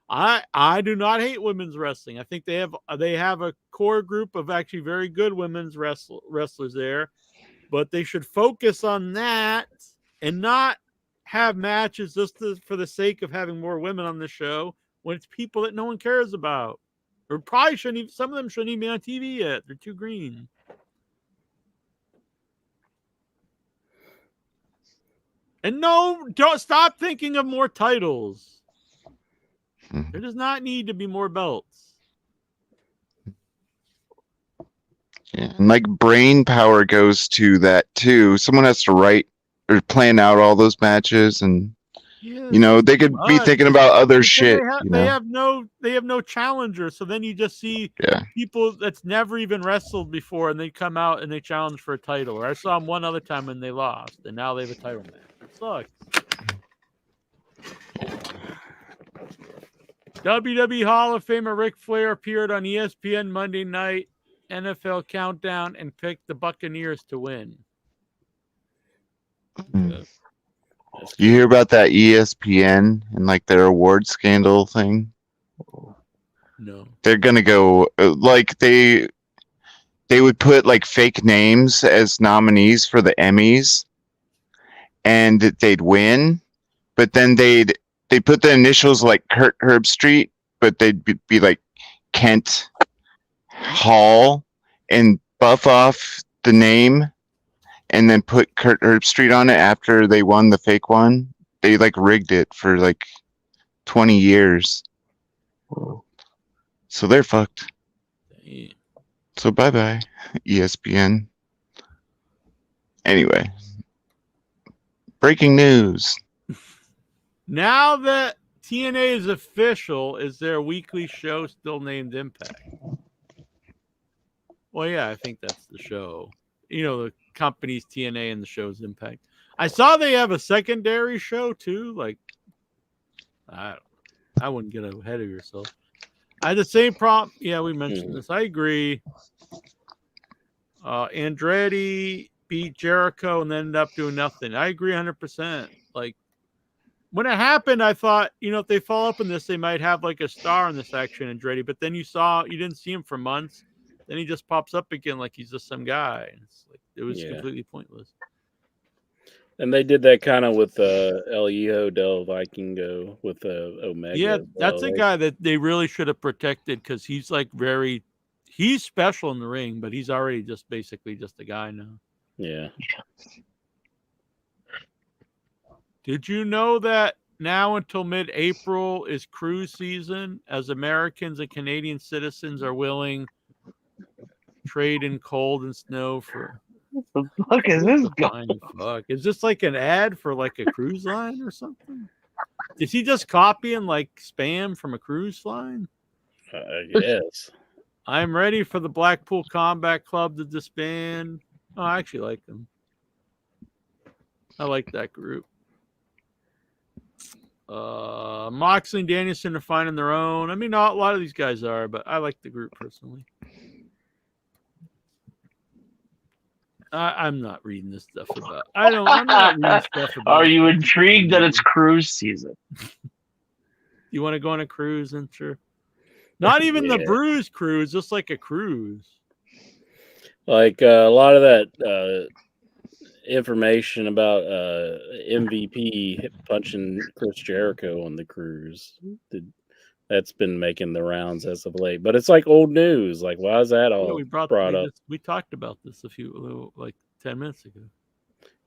Speaker 3: I do not hate women's wrestling. I think they have a core group of actually very good women's wrestlers there. But they should focus on that and not have matches just for the sake of having more women on the show when it's people that no one cares about. Or probably shouldn't even, some of them shouldn't even be on TV yet. They're too green. And no, don't stop thinking of more titles. There does not need to be more belts.
Speaker 6: Yeah. And like brain power goes to that too. Someone has to write or plan out all those matches, and
Speaker 3: Yeah,
Speaker 6: you know they could be thinking about other shit.
Speaker 3: They have no challenger, so then you just see people that's never even wrestled before, and they come out and they challenge for a title. Or I saw them one other time and they lost, and now they have a title match. It sucks. WWE Hall of Famer Ric Flair appeared on ESPN Monday Night NFL Countdown and picked the Buccaneers to win.
Speaker 6: You hear about that ESPN and like their award scandal thing?
Speaker 3: No.
Speaker 6: They're gonna go like they would put like fake names as nominees for the Emmys, and they'd win, but then they put the initials like Kurt Herbstreit, but they'd be like Kent Hall and buff off the name and then put Kurt Herbstreit on it after they won the fake one. They like rigged it for like 20 years. So they're fucked. So bye-bye, ESPN. Anyway. Breaking news.
Speaker 3: Now that TNA is official, is their weekly show still named Impact? Well, yeah, I think that's the show. You know, the company's TNA and the show's Impact. I saw they have a secondary show too. Like, I wouldn't get ahead of yourself. I had the same problem. Yeah, we mentioned this. I agree. Andretti beat Jericho and then ended up doing nothing. I agree 100%. Like, when it happened, I thought, you know, if they follow up on this, they might have like a star in this action, Andretti. But then you didn't see him for months. Then he just pops up again like he's just some guy. And it's like it was completely pointless.
Speaker 4: And they did that kind of with El Hijo del Vikingo with Omega.
Speaker 3: Yeah, that's a guy that they really should have protected because he's like he's special in the ring, but he's already just basically just a guy now.
Speaker 4: Yeah.
Speaker 3: Did you know that now until mid-April is cruise season, as Americans and Canadian citizens are willing trade in cold and snow for...
Speaker 11: What the fuck is this guy?
Speaker 3: Fuck. Is this like an ad for like a cruise line or something? Is he just copying like spam from a cruise line?
Speaker 4: Yes.
Speaker 3: I'm ready for the Blackpool Combat Club to disband. Oh, I actually like them. I like that group. Moxley and Danielson are finding their own. I mean, not a lot of these guys are, but I like the group personally. I'm not reading this stuff about. I'm not reading stuff about.
Speaker 11: Are you intrigued that it's cruise season?
Speaker 3: You want to go on a cruise, and sure. Not even the Bruise cruise, just like a cruise.
Speaker 4: Like a lot of that information about MVP punching Chris Jericho on the cruise. That's been making the rounds as of late, but it's like old news. Like, why is that all brought up?
Speaker 3: We talked about this 10 minutes ago.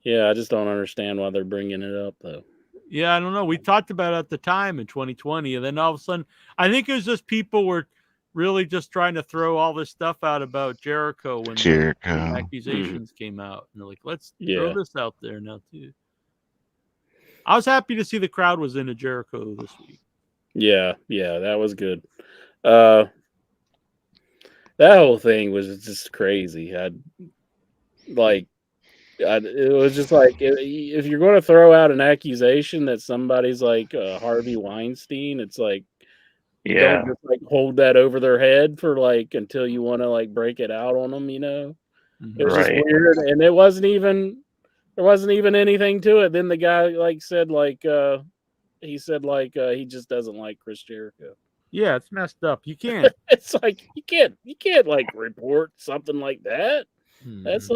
Speaker 4: Yeah, I just don't understand why they're bringing it up, though.
Speaker 3: Yeah, I don't know. We talked about it at the time in 2020, and then all of a sudden, I think it was just people were really just trying to throw all this stuff out about Jericho when the accusations came out. And they're like, let's throw this out there now, too. I was happy to see the crowd was into Jericho this week.
Speaker 4: Yeah, that was good. That whole thing was just crazy. It was just like if you're going to throw out an accusation that somebody's like Harvey Weinstein, it's like don't just like hold that over their head for like until you want to like break it out on them. You know, it was just weird, and there wasn't even anything to it. Then the guy said he just doesn't like Chris Jericho.
Speaker 3: Yeah, it's messed up. You can't.
Speaker 4: It's like you can't like report something like that. That's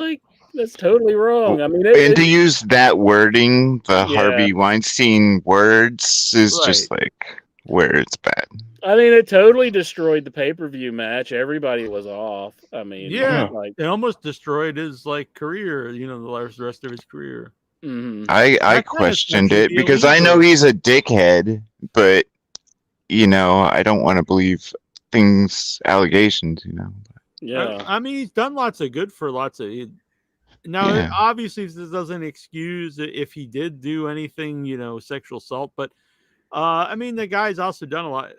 Speaker 4: totally wrong. I mean,
Speaker 6: to use that wording, the Harvey Weinstein words, is just like where it's bad.
Speaker 4: I mean, it totally destroyed the pay-per-view match. Everybody was off. I mean,
Speaker 3: it almost destroyed his career. You know, the rest of his career.
Speaker 4: Mm-hmm.
Speaker 6: I questioned it because I know he's a dickhead, but I don't want to believe allegations.
Speaker 4: Yeah.
Speaker 3: I mean, he's done lots of good for lots of. Now,
Speaker 6: Yeah.
Speaker 3: obviously, this doesn't excuse if he did do anything, sexual assault. But I mean, the guy's also done a lot.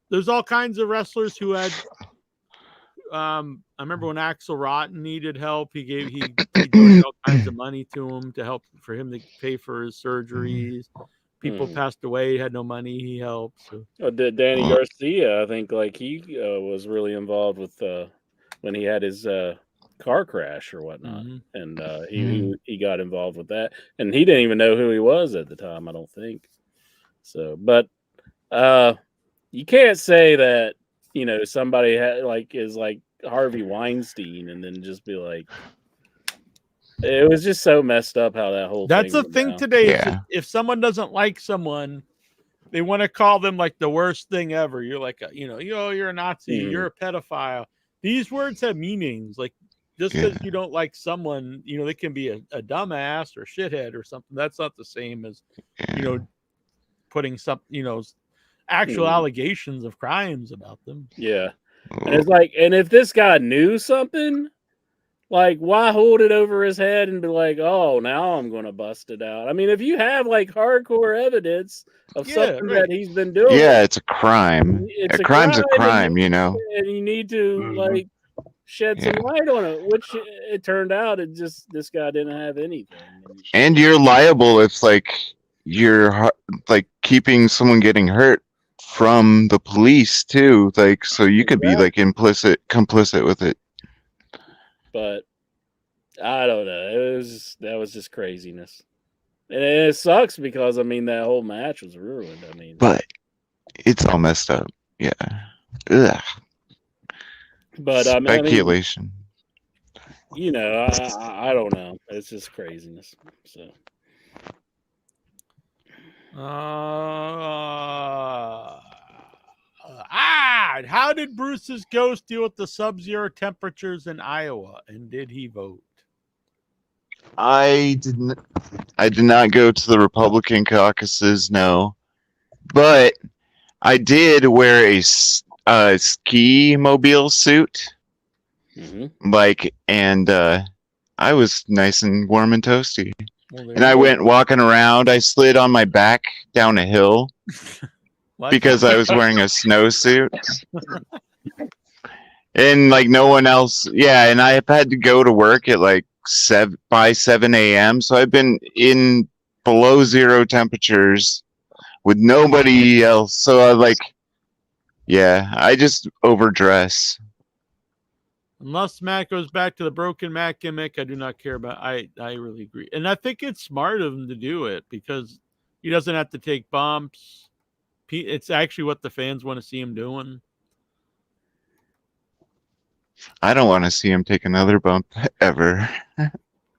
Speaker 3: There's all kinds of wrestlers who had. I remember when Axl Rotten needed help, he donated all kinds of money to him to help for him to pay for his surgeries. People passed away, had no money, he helped. So.
Speaker 4: Danny Garcia, I think, he was really involved with when he had his car crash or whatnot, and he got involved with that, and he didn't even know who he was at the time, I don't think. So, but you can't say that somebody is like Harvey Weinstein, and then just be like, it was just so messed up how that whole.
Speaker 3: That's the thing today.
Speaker 6: Yeah.
Speaker 3: If someone doesn't like someone, they want to call them like the worst thing ever. You're like, you're a Nazi, you're a pedophile. These words have meanings. Like just because you don't like someone, they can be a dumbass or shithead or something. That's not the same as, putting some, actual allegations of crimes about them.
Speaker 4: Yeah. And it's like, and if this guy knew something, like, why hold it over his head and be like, oh, now I'm going to bust it out? I mean, if you have hardcore evidence of something that he's been doing.
Speaker 6: Yeah, it's a crime. A crime's a crime,
Speaker 4: And you need to, shed some light on it, which it turned out this guy didn't have anything.
Speaker 6: And you're liable if, you're, keeping someone getting hurt from the police, too. So you could be, complicit with it.
Speaker 4: But I don't know. That was just craziness, and it sucks because that whole match was ruined.
Speaker 6: But it's all messed up. Yeah. Ugh.
Speaker 4: But
Speaker 6: speculation.
Speaker 4: I don't know. It's just craziness. So.
Speaker 3: How did Bruce's ghost deal with the sub-zero temperatures in Iowa, and did he vote?
Speaker 6: I did not go to the Republican caucuses, no, but I did wear a ski mobile suit, and I was nice and warm and toasty. And I went walking around. I slid on my back down a hill. Because I was wearing a snowsuit. And no one else. Yeah, and I had to go to work at 7 a.m. So I've been in below zero temperatures with nobody else. So I just overdress.
Speaker 3: Unless Matt goes back to the broken Matt gimmick, I do not care about. I really agree. And I think it's smart of him to do it because he doesn't have to take bumps. It's actually what the fans want to see him doing.
Speaker 6: I don't want to see him take another bump ever.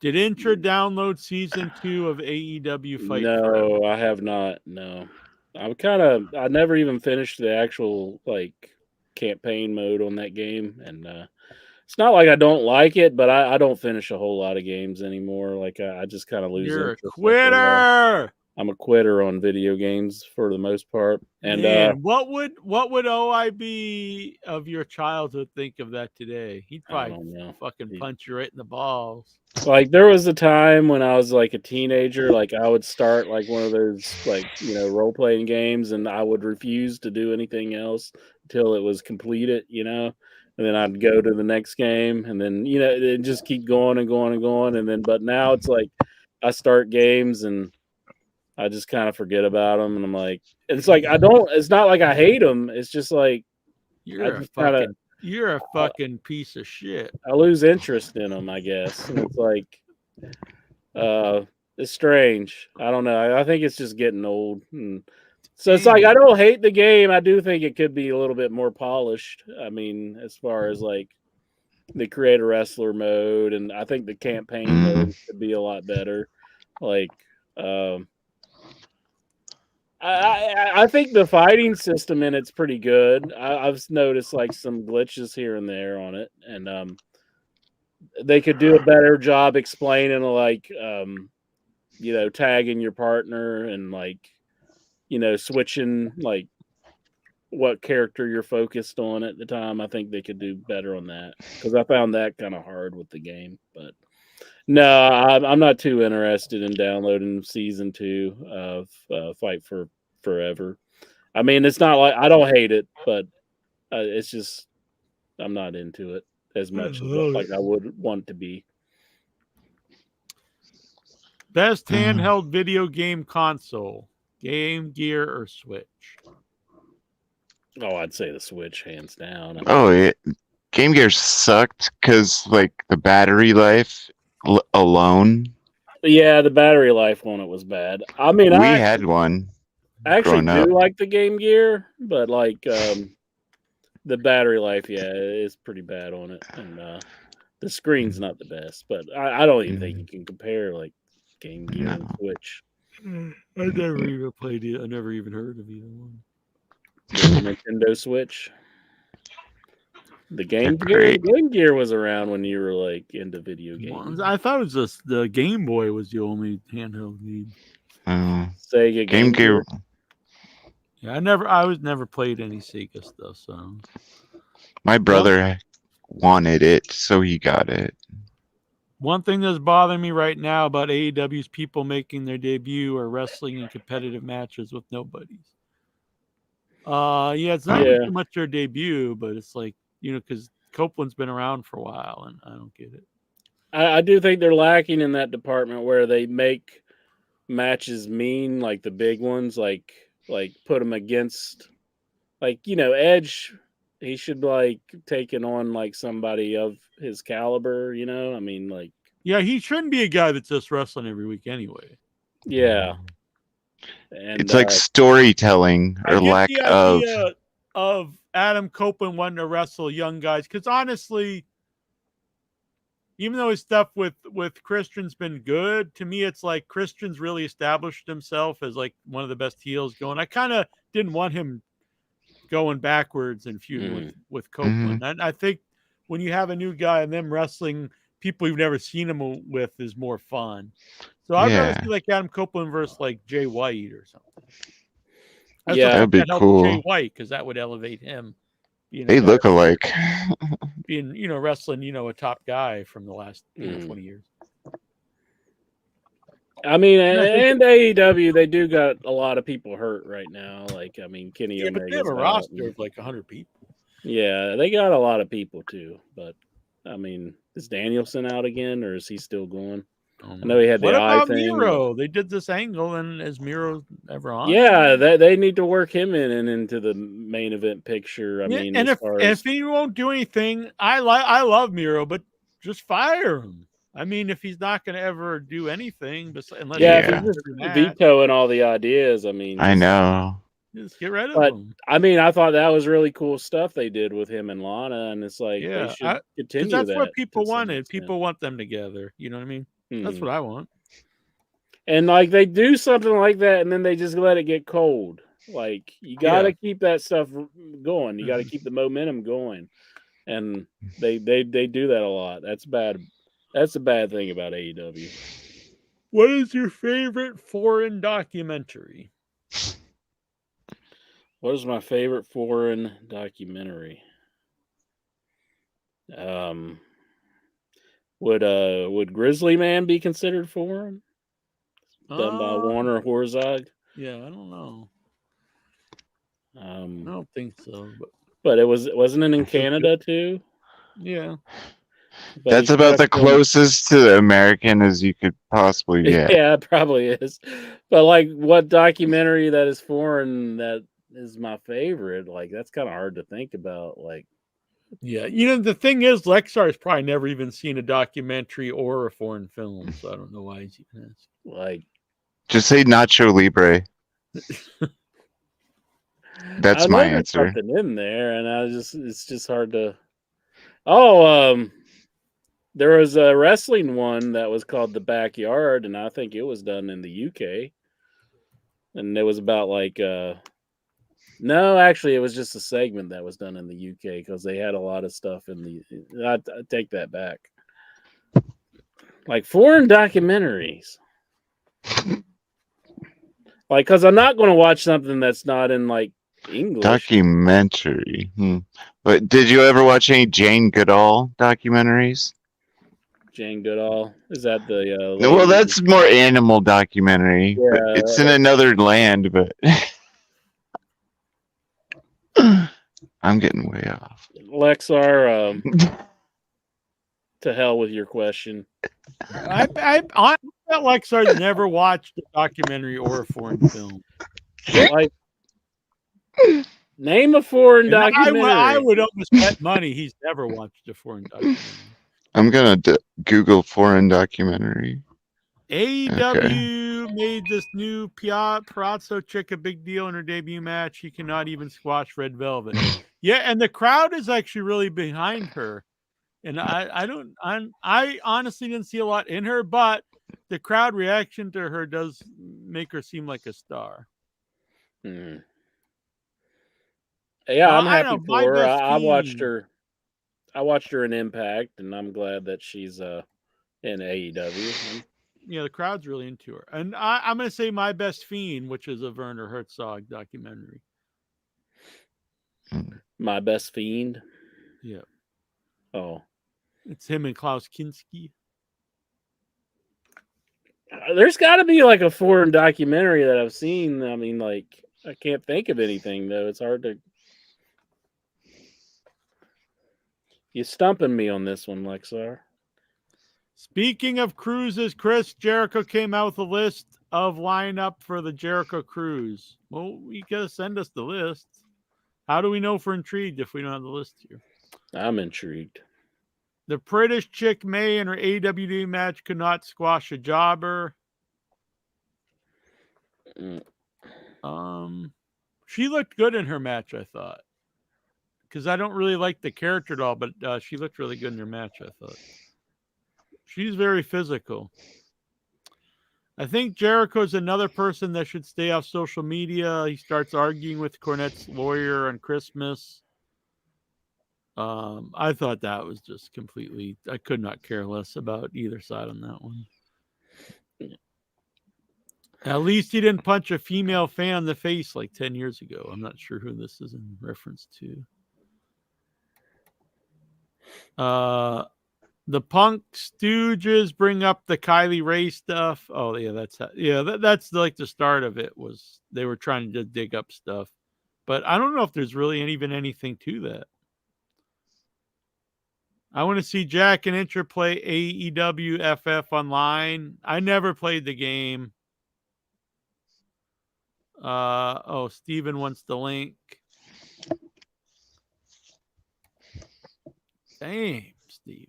Speaker 3: Did Intra download season 2 of AEW Fight?
Speaker 4: No, I have not. No, I never even finished the actual campaign mode on that game, and it's not like I don't like it, but I don't finish a whole lot of games anymore. I just kind of lose.
Speaker 3: You're
Speaker 4: interest.
Speaker 3: a quitter.
Speaker 4: I'm a quitter on video games for the most part. And
Speaker 3: man, what would OIB of your childhood think of that today? He'd probably fucking punch you right in the balls.
Speaker 4: There was a time when I was a teenager, I would start one of those role playing games, and I would refuse to do anything else until it was completed, and then I'd go to the next game, and then it just keep going and going and going, and then but now it's I start games and I just kind of forget about them, and I'm it's not like I hate them. It's just
Speaker 3: you're a fucking piece of shit.
Speaker 4: I lose interest in them, I guess. And it's it's strange. I don't know. I think it's just getting old. And so it's I don't hate the game. I do think it could be a little bit more polished. As far as the create a wrestler mode, and I think the campaign mode could be a lot better. I think the fighting system in it's pretty good. I've noticed some glitches here and there on it, and they could do a better job explaining tagging your partner and switching what character you're focused on at the time. I think they could do better on that because I found that kind of hard with the game. But no, I'm not too interested in downloading season 2 of Fight for Forever. I mean, it's not like I don't hate it, but it's just I'm not into it as much as like I would want to be.
Speaker 3: Best handheld video game console: Game Gear or Switch?
Speaker 4: Oh, I'd say the Switch, hands down.
Speaker 6: Oh, yeah. Game Gear sucked because like the battery life alone.
Speaker 4: Yeah, the battery life on it was bad. I mean,
Speaker 6: we had one.
Speaker 4: I actually
Speaker 6: growing up.
Speaker 4: do like the Game Gear, but like the battery life, yeah, is pretty bad on it, and the screen's not the best. But I don't even think you can compare like Game Gear and Switch.
Speaker 3: I never even played it. I never even heard of either one.
Speaker 4: The Nintendo Switch. The Game Gear was around when you were like into video games.
Speaker 3: I thought it was just the Game Boy was the only handheld need.
Speaker 4: Sega
Speaker 6: Game Gear.
Speaker 3: Yeah, I was never played any Sega stuff. So
Speaker 6: My brother wanted it, so he got it.
Speaker 3: one thing that's bothering me right now about AEW's people making their debut are wrestling in competitive matches with nobodies. Yeah, it's not so much their debut, but it's like, because Copeland's been around for a while, and I don't get it.
Speaker 4: I do think they're lacking in that department where they make matches mean, like the big ones, like put them against, like, Edge. He should like taking on like somebody of his caliber, I mean, like.
Speaker 3: Yeah, he shouldn't be a guy that's just wrestling every week anyway.
Speaker 4: Yeah. And
Speaker 6: it's like storytelling or lack
Speaker 3: of Adam Copeland wanting to wrestle young guys, because honestly, even though his stuff with Christian's been good, to me it's like Christian's really established himself as like one of the best heels going. I kind of didn't want him going backwards and feuding with Copeland. And I think when you have a new guy and them wrestling people you've never seen him with is more fun. So I'd rather see like Adam Copeland versus like Jay White or something.
Speaker 6: That'd be cool.
Speaker 3: Jay White, because that would elevate him.
Speaker 6: They look alike.
Speaker 3: Being, wrestling, a top guy from the last 20 years.
Speaker 4: I mean, and AEW, they do got a lot of people hurt right now. Like, I mean, Kenny Omega.
Speaker 3: But they have a roster of like 100 people.
Speaker 4: Yeah, they got a lot of people too. But I mean, is Danielson out again, or is he still going? I know he had the eye thing.
Speaker 3: Miro? They did this angle, and is Miro ever on?
Speaker 4: Yeah, they need to work him in and into the main event picture. I mean,
Speaker 3: and if he won't do anything, I love Miro, but just fire him. I mean, if he's not going to ever do anything, unless
Speaker 4: he's just vetoing all the ideas. I mean,
Speaker 6: I know.
Speaker 3: Just get rid of him.
Speaker 4: I mean, I thought that was really cool stuff they did with him and Lana, and it's like they should continue that.
Speaker 3: That's what people wanted. People want them together. You know what I mean? That's what I want.
Speaker 4: And like they do something like that, and then they just let it get cold. Like you got to keep that stuff going. You got to keep the momentum going, and they do that a lot. That's bad. That's a bad thing about AEW.
Speaker 3: What is your favorite foreign documentary?
Speaker 4: What is my favorite foreign documentary? Would Grizzly Man be considered foreign? Done by Warner Herzog?
Speaker 3: Yeah, I don't know. I don't think so.
Speaker 4: But wasn't it in Canada too?
Speaker 3: Yeah.
Speaker 4: But
Speaker 6: that's about the closest to the American as you could possibly get.
Speaker 4: Yeah, it probably is. But like, what documentary that is foreign that is my favorite? Like, that's kind of hard to think about. Like,
Speaker 3: yeah, the thing is, Lexar has probably never even seen a documentary or a foreign film, so I don't know why he's even asked.
Speaker 4: Like,
Speaker 6: just say Nacho Libre. That's my answer.
Speaker 4: Something in there, and it's just hard to. Oh, there was a wrestling one that was called The Backyard, and I think it was done in the UK. And it was about like, no, actually, it was just a segment that was done in the UK because they had a lot of stuff in the. I take that back. Like foreign documentaries. Like, because I'm not going to watch something that's not in like English.
Speaker 6: Documentary. But did you ever watch any Jane Goodall documentaries?
Speaker 4: Jane Goodall. Is that the?
Speaker 6: No, well, that's more animal documentary.
Speaker 4: Yeah,
Speaker 6: but it's in another land, but I'm getting way off.
Speaker 4: Lexar. To hell with your question.
Speaker 3: I bet Lexar never watched a documentary or a foreign film.
Speaker 4: Like, name a foreign documentary.
Speaker 3: I would almost bet money he's never watched a foreign documentary.
Speaker 6: I'm gonna Google foreign documentary.
Speaker 3: AEW made this new Perazzo chick a big deal in her debut match. She cannot even squash Red Velvet. Yeah, and the crowd is actually really behind her. And I honestly didn't see a lot in her, but the crowd reaction to her does make her seem like a star.
Speaker 4: Yeah, I'm happy for her. I watched her. I watched her in Impact, and I'm glad that she's in AEW.
Speaker 3: Yeah, the crowd's really into her. And I'm going to say My Best Fiend, which is a Werner Herzog documentary.
Speaker 4: My Best Fiend?
Speaker 3: Yeah.
Speaker 4: Oh.
Speaker 3: It's him and Klaus Kinski.
Speaker 4: There's got to be like a foreign documentary that I've seen. I mean, like, I can't think of anything, though. It's hard to... You're stumping me on this one, Lexar.
Speaker 3: Speaking of cruises, Chris, Jericho came out with a list of lineup for the Jericho cruise. Well, you got to send us the list. How do we know if we're intrigued if we don't have the list here?
Speaker 4: I'm intrigued.
Speaker 3: The British chick May in her AWD match could not squash a jobber. She looked good in her match, I thought. Because I don't really like the character at all, but she looked really good in her match, I thought. She's very physical. I think Jericho's another person that should stay off social media. He starts arguing with Cornette's lawyer on Christmas. I thought that was just completely... I could not care less about either side on that one. At least he didn't punch a female fan in the face like 10 years ago. I'm not sure who this is in reference to. The Punk Stooges bring up the Kylie Ray stuff. Oh yeah, that's like the start of it. Was they were trying to dig up stuff, but I don't know if there's really even anything to that. I want to see Jack and Incher play AEW FF online. I never played the game. Steven wants the link. Damn, Steven.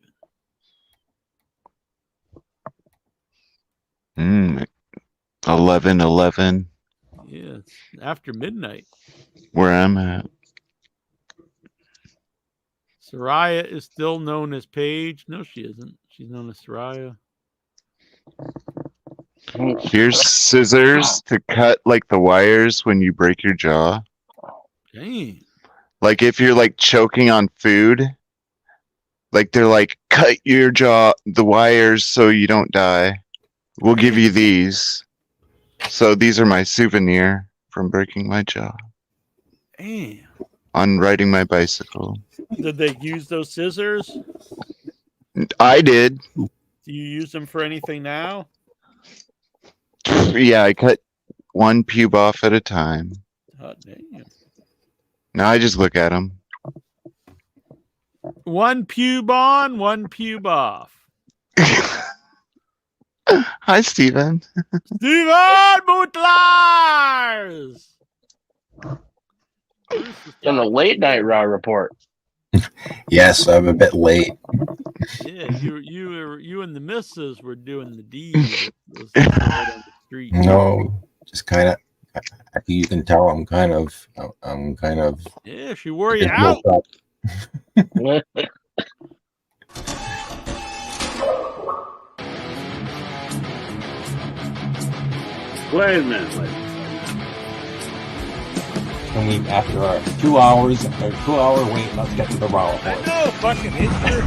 Speaker 6: 11:11.
Speaker 3: Yeah, it's after midnight.
Speaker 6: Where I'm at.
Speaker 3: Saraya is still known as Paige. No, she isn't. She's known as Saraya.
Speaker 6: Here's scissors to cut like the wires when you break your jaw.
Speaker 3: Dang.
Speaker 6: Like if you're like choking on food, like they're like, cut your jaw, the wires so you don't die. We'll give you these. So these are my souvenir from breaking my jaw.
Speaker 3: Damn.
Speaker 6: On riding my bicycle.
Speaker 3: Did they use those scissors?
Speaker 6: I did.
Speaker 3: Do you use them for anything now?
Speaker 6: Yeah, I cut one pube off at a time.
Speaker 3: Oh, damn.
Speaker 6: Now I just look at them.
Speaker 3: One pube on, one pube off.
Speaker 6: Hi, Steven.
Speaker 3: Steven Boutlars!
Speaker 11: On the late night Raw report.
Speaker 12: Yes, I'm a bit late.
Speaker 3: Yeah, you and the missus were doing the deed. On the street.
Speaker 12: No, just kind of. You can tell I'm kind of.
Speaker 3: Yeah, she wore you out.
Speaker 4: Wait a minute.
Speaker 12: And we, after our 2 hours, or 2 hour wait, let's get to the Raw report.
Speaker 3: No fucking Incher.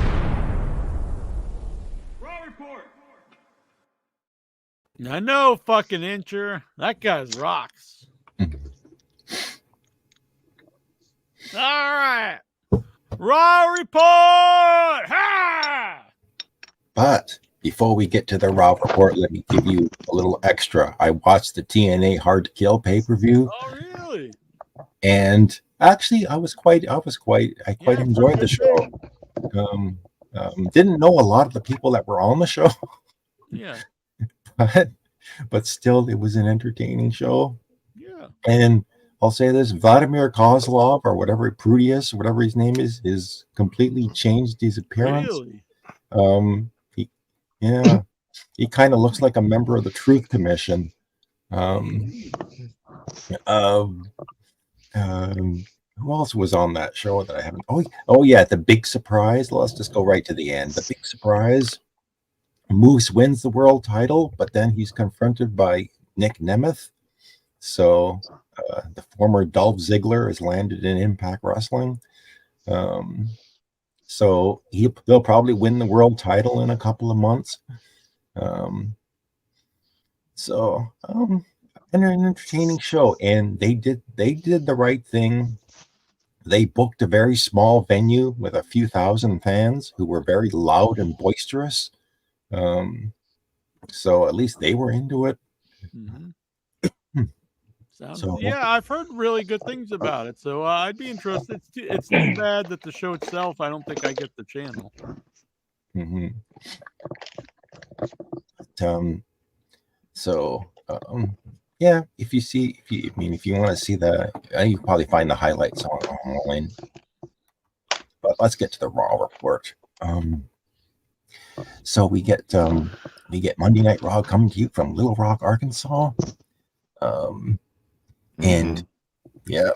Speaker 3: I know, fucking Incher. That guy's rocks. All right. Raw report. Ha!
Speaker 12: But before we get to the Raw report, let me give you a little extra. I watched the TNA Hard to Kill pay-per-view.
Speaker 3: Oh, really?
Speaker 12: And actually, I quite enjoyed the show. Didn't know a lot of the people that were on the show.
Speaker 3: Yeah.
Speaker 12: But still, it was an entertaining show.
Speaker 3: Yeah.
Speaker 12: And I'll say this: Vladimir Kozlov, or whatever Prudius, whatever his name is completely changed his appearance.
Speaker 3: Really?
Speaker 12: He kind of looks like a member of the Truth Commission. Who else was on that show that I haven't? Oh yeah, the big surprise. Let's just go right to the end. The big surprise: Moose wins the world title, but then he's confronted by Nick Nemeth. So the former Dolph Ziggler has landed in Impact Wrestling. So he'll probably win the world title in a couple of months. And an entertaining show, and they did the right thing. They booked a very small venue with a few thousand fans who were very loud and boisterous. So at least they were into it.
Speaker 3: Mm-hmm. Yeah, I've heard really good things about it, so I'd be interested. It's too bad that the show itself, I don't think I get the channel.
Speaker 12: Mm-hmm. Yeah, if you want to see you can probably find the highlights online. But let's get to the Raw report. So we get Monday Night Raw coming to you from Little Rock, Arkansas. And yeah,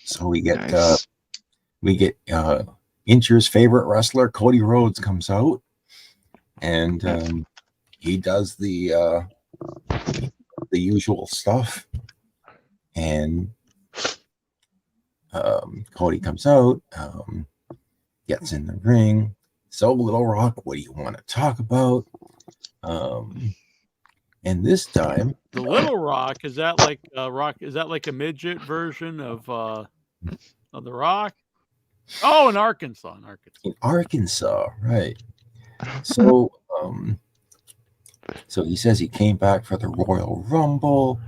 Speaker 12: so we get Incher's favorite wrestler, Cody Rhodes, comes out, and he does the usual stuff, and Cody comes out, gets in the ring. So Little Rock, what do you want to talk about? And this time,
Speaker 3: the Little Rock, is that like a midget version of the Rock? Oh, in Arkansas.
Speaker 12: In Arkansas, right? So so he says he came back for the Royal Rumble.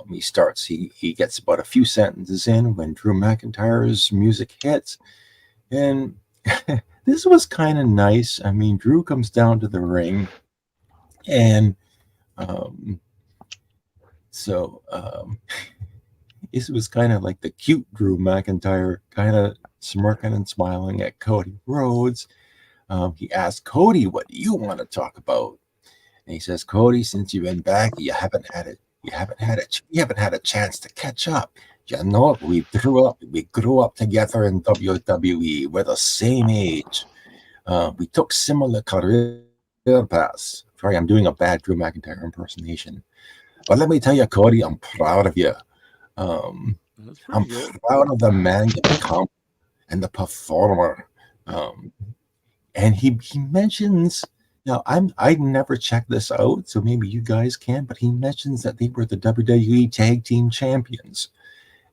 Speaker 12: He gets about a few sentences in when Drew McIntyre's music hits, and this was kind of nice. I mean, Drew comes down to the ring, and this was kind of like the cute Drew McIntyre, kind of smirking and smiling at Cody Rhodes. He asked Cody, "What do you want to talk about?" And he says, "Cody, since you've been back, you haven't had a chance to catch up. You know, we grew up together in WWE. We're the same age. We took similar career paths." Sorry, I'm doing a bad Drew McIntyre impersonation. But let me tell you, Cody, I'm proud of you. I'm proud of the man you become and the performer. And he mentions, now I never checked this out, so maybe you guys can, but he mentions that they were the WWE Tag Team Champions.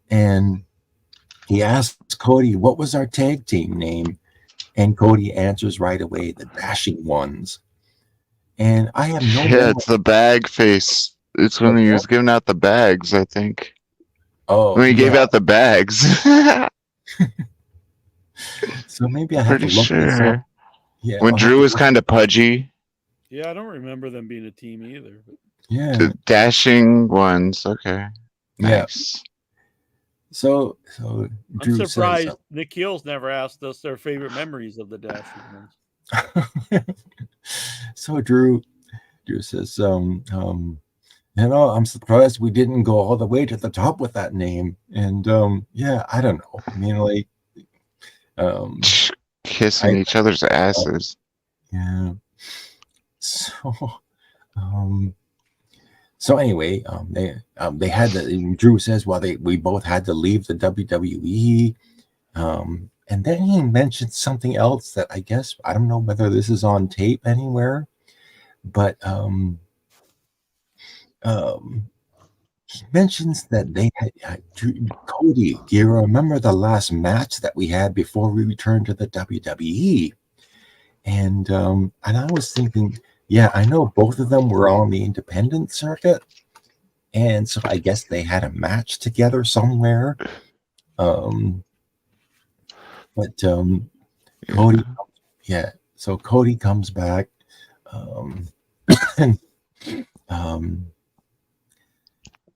Speaker 12: And he asks Cody, what was our tag team name? And Cody answers right away, the Dashing Ones. And I have no
Speaker 6: Yeah, it's the bag face. It's when he was giving out the bags, I think.
Speaker 12: Oh,
Speaker 6: when he gave out the bags.
Speaker 12: So maybe I have to look this up. Yeah,
Speaker 6: when Drew was kind of pudgy.
Speaker 3: Yeah, I don't remember them being a team either. But...
Speaker 12: Yeah.
Speaker 6: The Dashing Ones. Okay. Nice.
Speaker 12: Yeah. So Drew
Speaker 3: I'm surprised
Speaker 12: says,
Speaker 3: Nikhil's never asked us their favorite memories of the Dashing Ones.
Speaker 12: So Drew says, I'm surprised we didn't go all the way to the top with that name. And yeah, I don't know. I mean, like
Speaker 6: kissing each other's asses.
Speaker 12: Yeah. So anyway, they had to. Drew says, well, we both had to leave the WWE. And then he mentioned something else that I guess, I don't know whether this is on tape anywhere, but he mentions that they had Cody. Do you remember the last match that we had before we returned to the WWE? And I was thinking, yeah, I know both of them were on the independent circuit, and so I guess they had a match together somewhere. But Cody, yeah. So Cody comes back, and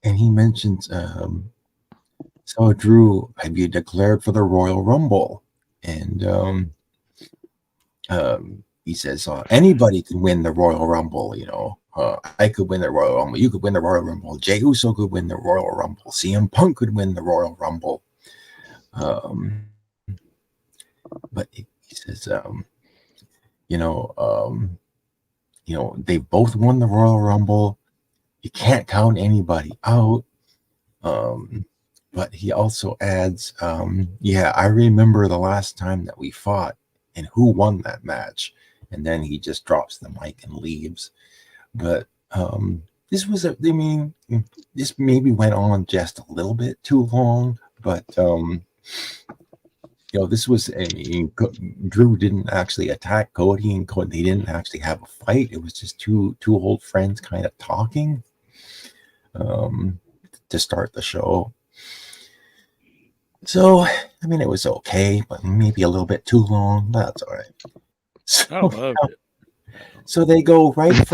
Speaker 12: he mentions, so Drew, have you declared for the Royal Rumble? And he says, anybody can win the Royal Rumble. You know, I could win the Royal Rumble. You could win the Royal Rumble. Jey Uso could win the Royal Rumble. CM Punk could win the Royal Rumble. But he says, they both won the Royal Rumble. You can't count anybody out. But he also adds, yeah, I remember the last time that we fought and who won that match. And then he just drops the mic and leaves. But this maybe went on just a little bit too long. But, this was, Drew didn't actually attack Cody, and they didn't actually have a fight. It was just two old friends kind of talking to start the show. So, it was okay, but maybe a little bit too long. That's all right. So,
Speaker 4: I loved it.
Speaker 12: So they go right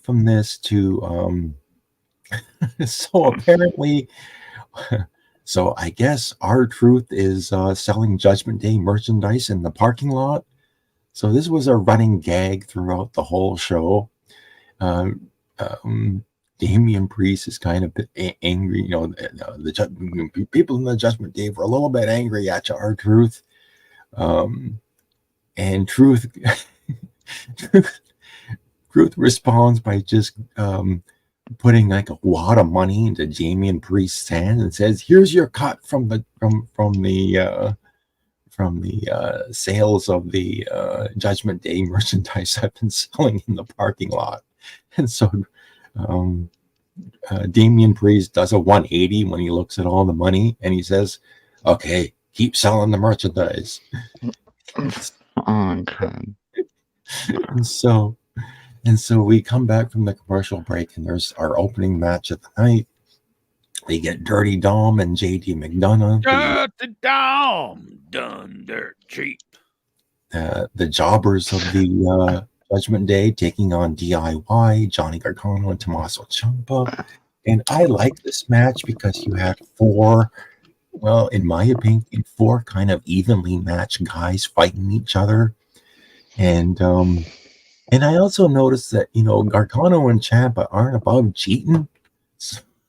Speaker 12: from this to so apparently, so I guess R-Truth is selling Judgment Day merchandise in the parking lot. So this was a running gag throughout the whole show. Damian Priest is kind of angry. The people in the Judgment Day were a little bit angry at you, R-Truth. And Truth responds by just putting like a wad of money into Damian Priest's hand and says, "Here's your cut from the sales of the Judgment Day merchandise I've been selling in the parking lot." And so Damian Priest does a 180 when he looks at all the money, and he says, "Okay, keep selling the merchandise."
Speaker 6: Oh, God.
Speaker 12: And so we come back from the commercial break, and there's our opening match of the night. They get Dirty Dom and JD McDonough.
Speaker 4: Dirty Dom, done dirt cheap.
Speaker 12: The jobbers of the Judgment Day taking on DIY, Johnny Gargano and Tommaso Ciampa. And I like this match because you had four, well, in my opinion, four kind of evenly matched guys fighting each other. And I also noticed that, Gargano and Ciampa aren't above cheating.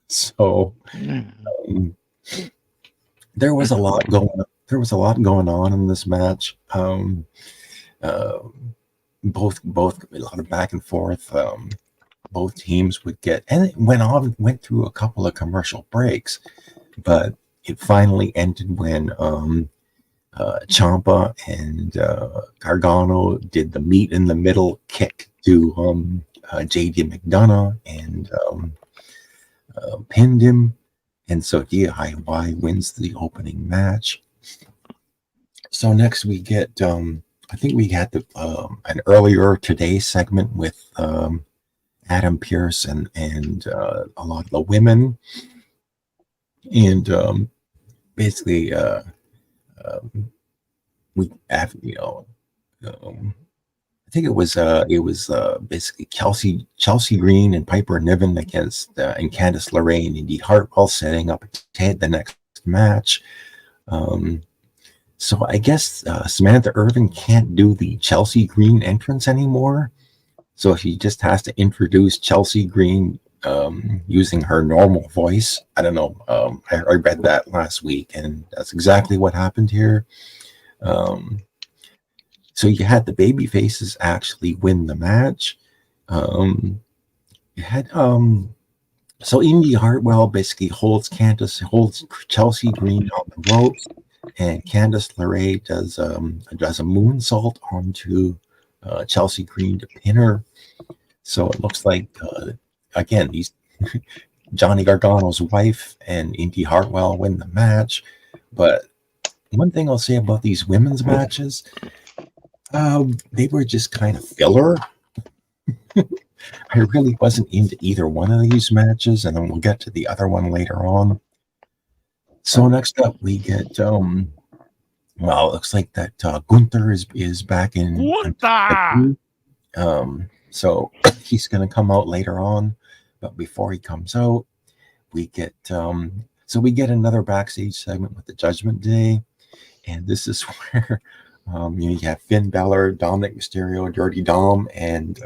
Speaker 12: So there was a lot going on. There was a lot going on in this match. Both a lot of back and forth. Both teams would get, and it went through a couple of commercial breaks, but it finally ended when Ciampa and Gargano did the meet in the middle kick to JD McDonough and pinned him, and so DIY wins the opening match. So next we get I think we had an earlier today segment with Adam Pearce and a lot of the women, and basically we have, I think it was basically Chelsea Green and Piper Niven against and Candice LeRae and Indy Hartwell setting up the next match. So I guess Samantha Irvin can't do the Chelsea Green entrance anymore. So she just has to introduce Chelsea Green using her normal voice. I don't know. I read that last week, and that's exactly what happened here. So you had the baby faces actually win the match. You had so Indy Hartwell basically holds Chelsea Green on the ropes, and Candice LeRae does a moonsault onto Chelsea Green to pin her. So it looks like again these Johnny Gargano's wife and Indy Hartwell win the match. But one thing I'll say about these women's matches, they were just kind of filler. I really wasn't into either one of these matches, and then we'll get to the other one later on. So next up, we get well, it looks like that Gunther is back in.
Speaker 3: Gunther!
Speaker 12: So he's going to come out later on, but before he comes out, we get another backstage segment with the Judgment Day, and this is where you have Finn Balor, Dominic Mysterio, Dirty Dom, and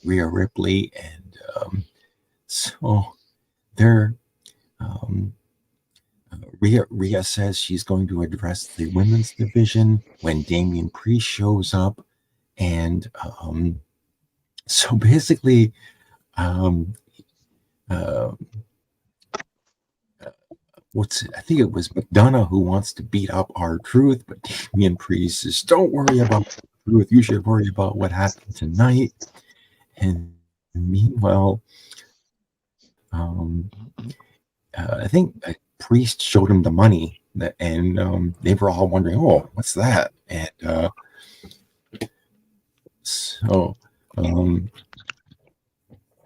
Speaker 12: Rhea Ripley, and so they're Rhea says she's going to address the women's division when Damian Priest shows up, and so basically I think it was McDonough who wants to beat up R-Truth, but Damian Priest says, don't worry about Truth, you should worry about what happened tonight. And meanwhile, I think Priest showed him the money, and they were all wondering, oh, what's that? And so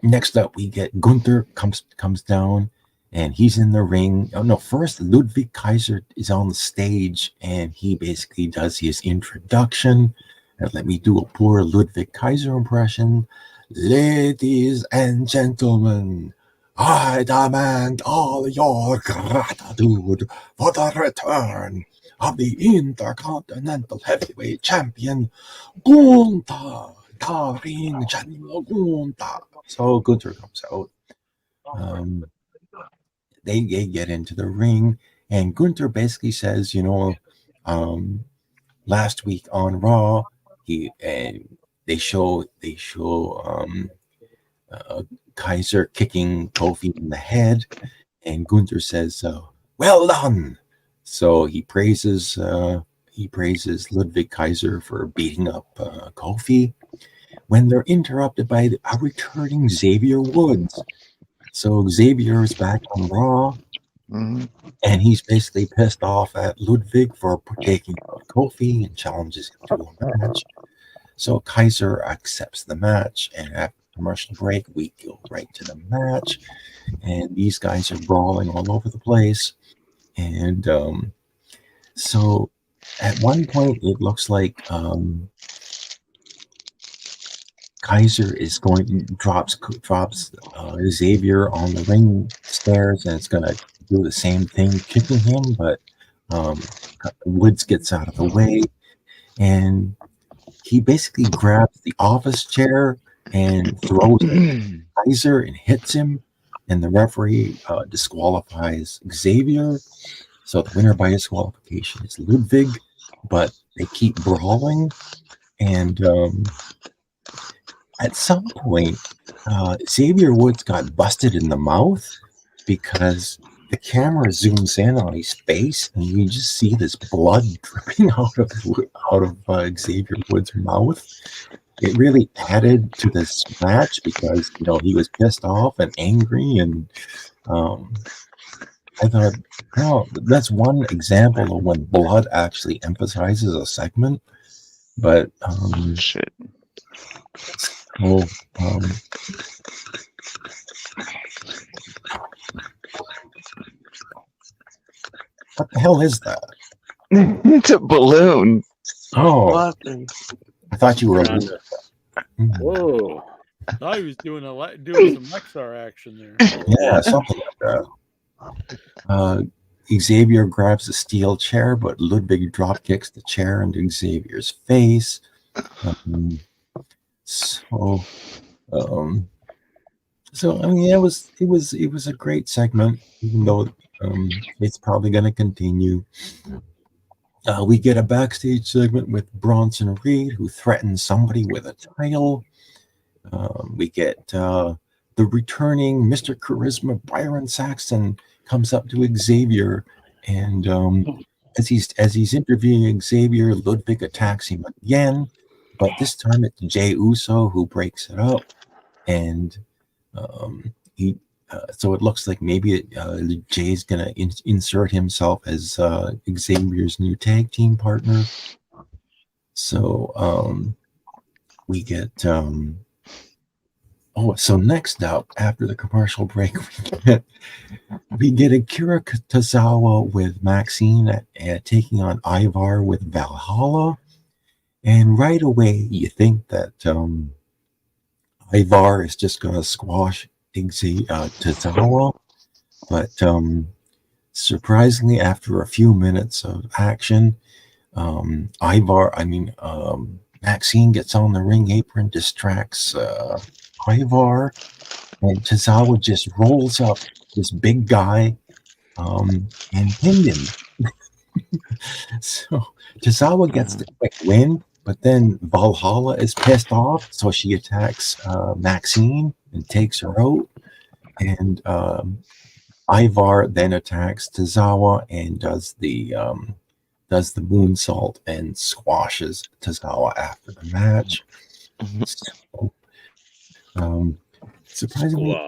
Speaker 12: next up we get Gunther comes down, and he's in the ring. Oh no, first Ludwig Kaiser is on the stage, and he basically does his introduction. And let me do a poor Ludwig Kaiser impression. Ladies and gentlemen, I demand all your gratitude for the return of the Intercontinental Heavyweight Champion, Gunther, the Ring General Gunther. So Gunther comes out. They get into the ring, and Gunther basically says, last week on Raw, they show Kaiser kicking Kofi in the head, and Gunther says, "Well done." So he praises Ludwig Kaiser for beating up Kofi. When they're interrupted by a returning Xavier Woods. So Xavier is back on Raw, and he's basically pissed off at Ludwig for taking out Kofi and challenges him to a match. So Kaiser accepts the match, and after commercial break, we go right to the match, and these guys are brawling all over the place. And so at one point, it looks like Kaiser is drops Xavier on the ring stairs, and it's gonna do the same thing, kicking him, but Woods gets out of the way, and he basically grabs the office chair and throws Kaiser and hits him, and the referee disqualifies Xavier. So the winner by disqualification is Ludwig, but they keep brawling, and at some point, Xavier Woods got busted in the mouth because the camera zooms in on his face, and you just see this blood dripping out of Xavier Woods' mouth. It really added to this match because he was pissed off and angry, and I thought, that's one example of when blood actually emphasizes a segment. But
Speaker 6: shit.
Speaker 12: Well, what the hell is that?
Speaker 6: It's a balloon.
Speaker 12: Oh,
Speaker 8: Nothing.
Speaker 12: I thought you were.
Speaker 4: Whoa.
Speaker 3: I thought he was doing some Lexar action there.
Speaker 12: Yeah, something like that. Xavier grabs a steel chair, but Ludwig drop kicks the chair into Xavier's face. So I mean, it was a great segment, even though it's probably going to continue. We get a backstage segment with Bronson Reed, who threatens somebody with a title. We get the returning Mr. Charisma Byron Saxton comes up to Xavier, and as he's interviewing Xavier, Ludwig attacks him again. But this time it's Jey Uso who breaks it up, and so it looks like maybe Jay's gonna insert himself as Xavier's new tag team partner. So we get so next up after the commercial break we get Akira Tozawa with Maxine taking on Ivar with Valhalla, and right away you think that Ivar is just gonna squash Tozawa, but surprisingly after a few minutes of action, Maxine gets on the ring apron, distracts Ivar, and Tozawa just rolls up this big guy and pinned him. So Tozawa gets the quick win, but then Valhalla is pissed off, so she attacks Maxine and takes her out, and Ivar then attacks Tozawa and does the moonsault and squashes Tozawa after the match. So, surprisingly,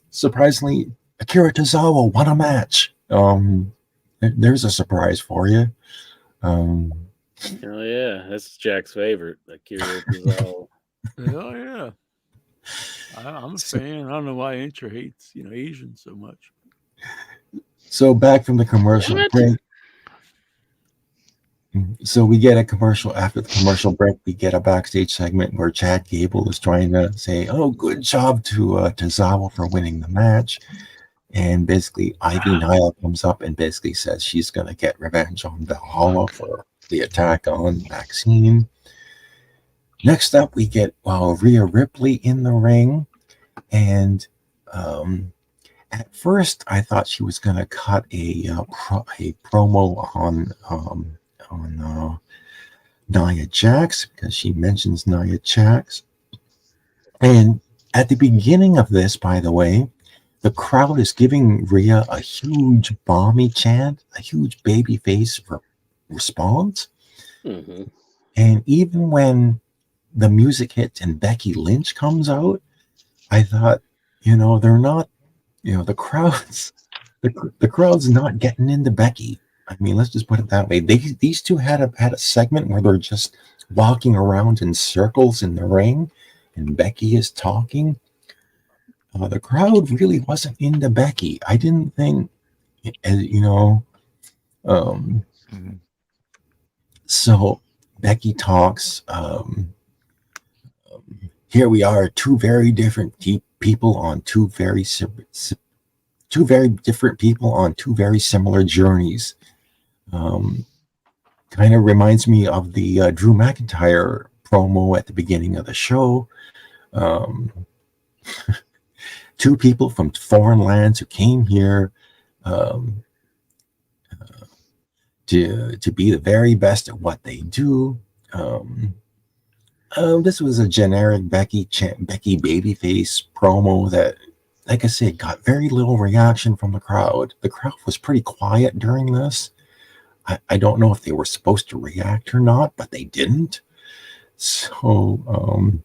Speaker 12: surprisingly, Akira Tozawa won a match. There's a surprise for you.
Speaker 4: Oh yeah, that's Jack's favorite, Akira Tozawa.
Speaker 3: Oh yeah, I'm a fan. I don't know why Incher hates Asians so much.
Speaker 12: So back from the commercial break. So we get a commercial. After the commercial break, we get a backstage segment where Chad Gable is trying to say, "Oh, good job to Tozawa for winning the match," and basically Ivy Nile comes up and basically says she's going to get revenge on Valhalla for the attack on Maxine. Next up, we get Rhea Ripley in the ring, and at first I thought she was going to cut a promo on Nia Jax, because she mentions Nia Jax. And at the beginning of this, by the way, the crowd is giving Rhea a huge bomby chant, a huge baby face response.
Speaker 4: Mm-hmm.
Speaker 12: And even when the music hits and Becky Lynch comes out, I thought, they're not, the crowd's not getting into Becky. I mean, let's just put it that way. These two had a segment where they're just walking around in circles in the ring, and Becky is talking. The crowd really wasn't into Becky. I didn't think, So Becky talks. Here we are, two very different people on two very different people on two very similar journeys. Kind of reminds me of the Drew McIntyre promo at the beginning of the show. Two people from foreign lands who came here to be the very best at what they do. This was a generic Becky babyface promo that, like I said, got very little reaction from the crowd. The crowd was pretty quiet during this. I don't know if they were supposed to react or not, but they didn't. So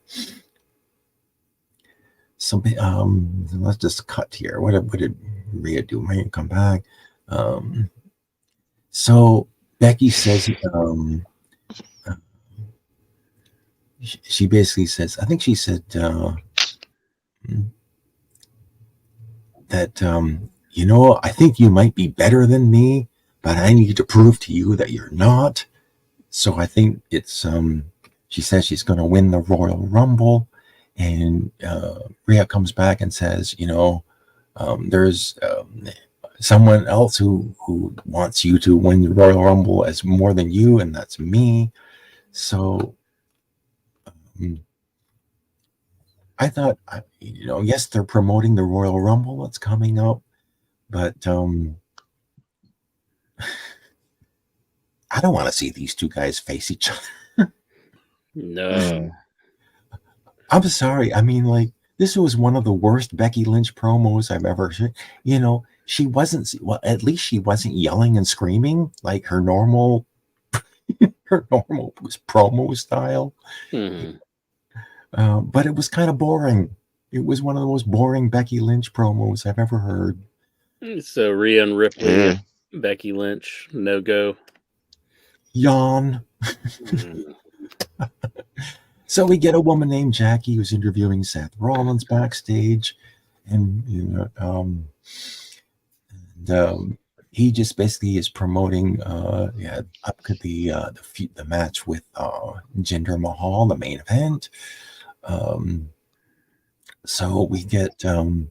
Speaker 12: let's just cut here. What did Rhea do? May come back. So Becky says, she basically says, I think she said that I think you might be better than me, but I need to prove to you that you're not. So I think it's she says she's going to win the Royal Rumble, and Rhea comes back and says, there's someone else who wants you to win the Royal Rumble as more than you, and that's me. So I thought, yes, they're promoting the Royal Rumble that's coming up, but I don't want to see these two guys face each other.
Speaker 4: No.
Speaker 12: I'm sorry. I mean, this was one of the worst Becky Lynch promos I've ever heard. She wasn't, at least she wasn't yelling and screaming like her normal promo style.
Speaker 4: Mm-hmm.
Speaker 12: But it was kind of boring. It was one of the most boring Becky Lynch promos I've ever heard.
Speaker 4: So Rhea and Ripley,
Speaker 6: Yeah.
Speaker 4: Becky Lynch, no go.
Speaker 12: Yawn. So we get a woman named Jackie who's interviewing Seth Rollins backstage, and he just basically is promoting up to the match with Jinder Mahal, the main event. So we get a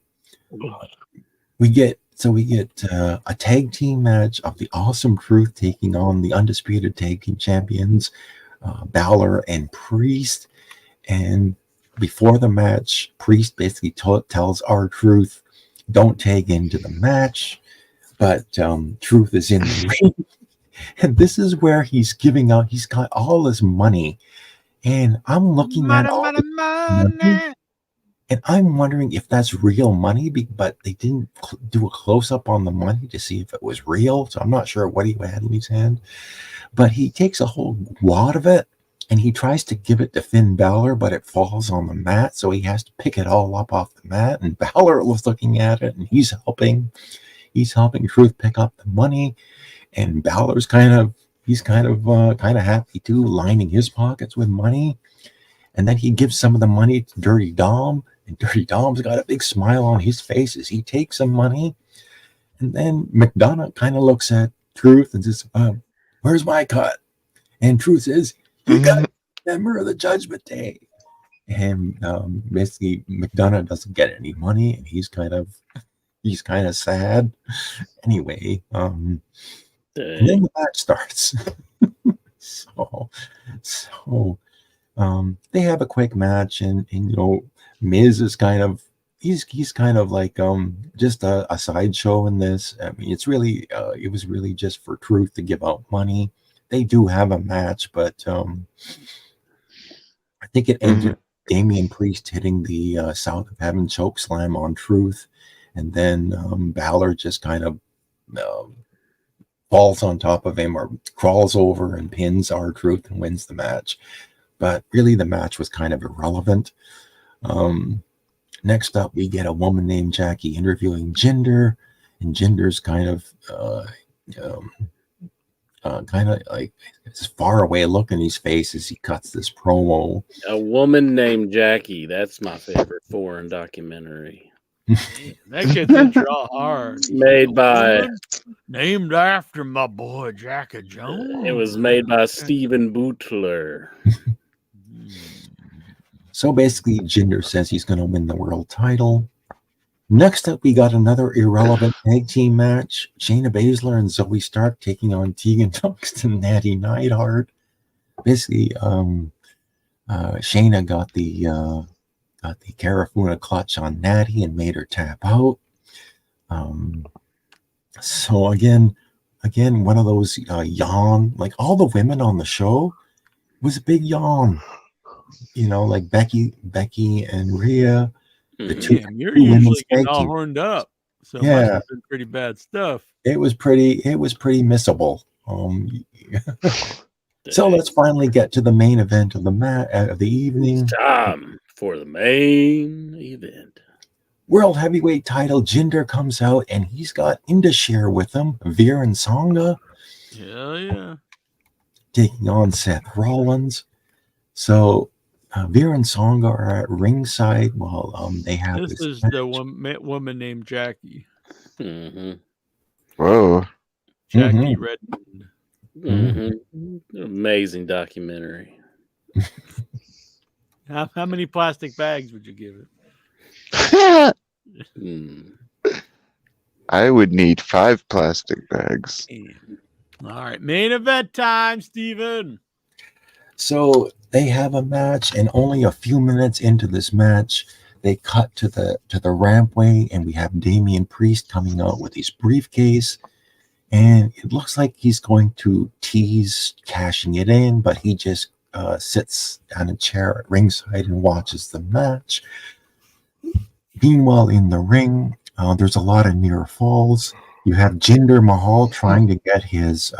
Speaker 12: tag team match of the Awesome Truth taking on the undisputed tag team champions, Balor and Priest. And before the match, Priest basically tells R-Truth, don't tag into the match, but Truth is in the ring. And this is where he's giving out, he's got all his money. And I'm looking at all this money, and I'm wondering if that's real money, but they didn't do a close-up on the money to see if it was real. So I'm not sure what he had in his hand. But he takes a whole wad of it, and he tries to give it to Finn Balor, but it falls on the mat, so he has to pick it all up off the mat. And Balor was looking at it, and he's helping Truth pick up the money. And Balor's kind of happy too, lining his pockets with money. And then he gives some of the money to Dirty Dom, and Dirty Dom's got a big smile on his face as he takes some money. And then McDonough kind of looks at Truth and says, where's my cut? And Truth says, you got member of the Judgment Day. And basically McDonough doesn't get any money, and he's kind of sad. Anyway, and then the match starts. So they have a quick match, and Miz is kind of like just a sideshow in this. I mean, it's really it was really just for Truth to give out money. They do have a match, but I think it ended with Damian Priest hitting the South of Heaven choke slam on Truth, and then Balor just kind of falls on top of him or crawls over and pins R-Truth and wins the match. But really, the match was kind of irrelevant. Next up, we get a woman named Jackie interviewing Jinder, and Jinder's kind of like this far away look in his face as he cuts this promo.
Speaker 4: A woman named Jackie. That's my favorite foreign documentary.
Speaker 3: That gets a draw hard. Named after my boy Jackie Jones.
Speaker 4: It was made by Stephen Butler.
Speaker 12: So basically, Jinder says he's going to win the world title. Next up, we got another irrelevant tag team match. Shayna Baszler and Zoe Stark taking on Tegan Nox and Natty Neidhart. Basically, Shayna got the Karafuna clutch on Natty and made her tap out. So again, one of those yawn. Like all the women on the show was a big yawn. Like Becky and Rhea. The two
Speaker 3: you're usually getting all horned up. So it must have been pretty bad stuff.
Speaker 12: It was pretty missable. So let's finally get to the main event of the evening.
Speaker 4: It's time for the main event.
Speaker 12: World Heavyweight title. Jinder comes out, and he's got Indashir with him. Veer and Sangha.
Speaker 3: Yeah.
Speaker 12: Taking on Seth Rollins. So Veer and Sangha are at ringside while they have
Speaker 3: this is
Speaker 12: match.
Speaker 3: the woman named Jackie.
Speaker 6: Whoa.
Speaker 3: Jackie Redmond.
Speaker 4: Amazing documentary.
Speaker 3: How many plastic bags would you give it?
Speaker 6: I would need 5 plastic bags.
Speaker 3: All right, main event time, Steven.
Speaker 12: So they have a match, and only a few minutes into this match, they cut to the rampway, and we have Damian Priest coming out with his briefcase, and it looks like he's going to tease cashing it in, but he just sits on a chair at ringside and watches the match. Meanwhile, in the ring, there's a lot of near falls. You have Jinder Mahal trying to get his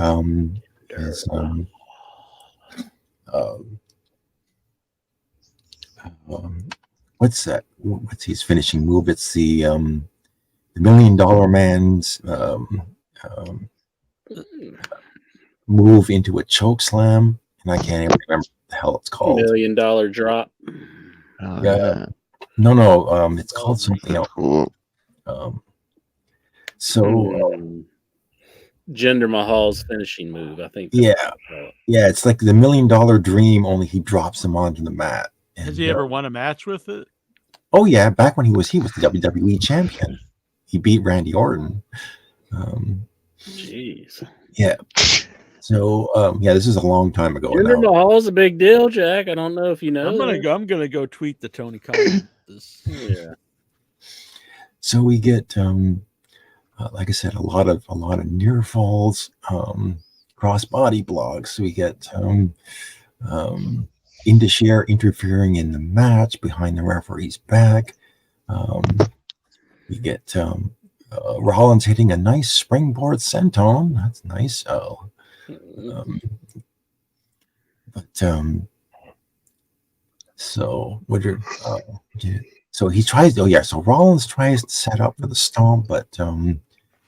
Speaker 12: what's that? What's his finishing move? It's the $1 Million Man's move into a choke slam, and I can't even remember what the hell it's called.
Speaker 4: $1 Million Drop.
Speaker 12: Yeah. No, it's called something else.
Speaker 4: Jinder Mahal's finishing move, I think.
Speaker 12: Yeah, it's like the $1 Million Dream, only he drops him onto the mat. And,
Speaker 3: Has he ever won a match with it?
Speaker 12: Oh yeah, back when he was the WWE champion, he beat Randy Orton.
Speaker 4: Jeez.
Speaker 12: Yeah. So this is a long time ago.
Speaker 4: Jinder Mahal's a big deal, Jack. I don't know if you know.
Speaker 3: I'm gonna go tweet the Tony Khan.
Speaker 4: Yeah.
Speaker 12: So we get, like I said, a lot of near falls, cross body blocks. We get Indus interfering in the match behind the referee's back. We get Rollins hitting a nice springboard senton. That's nice. So what did so he tries? So Rollins tries to set up for the stomp, but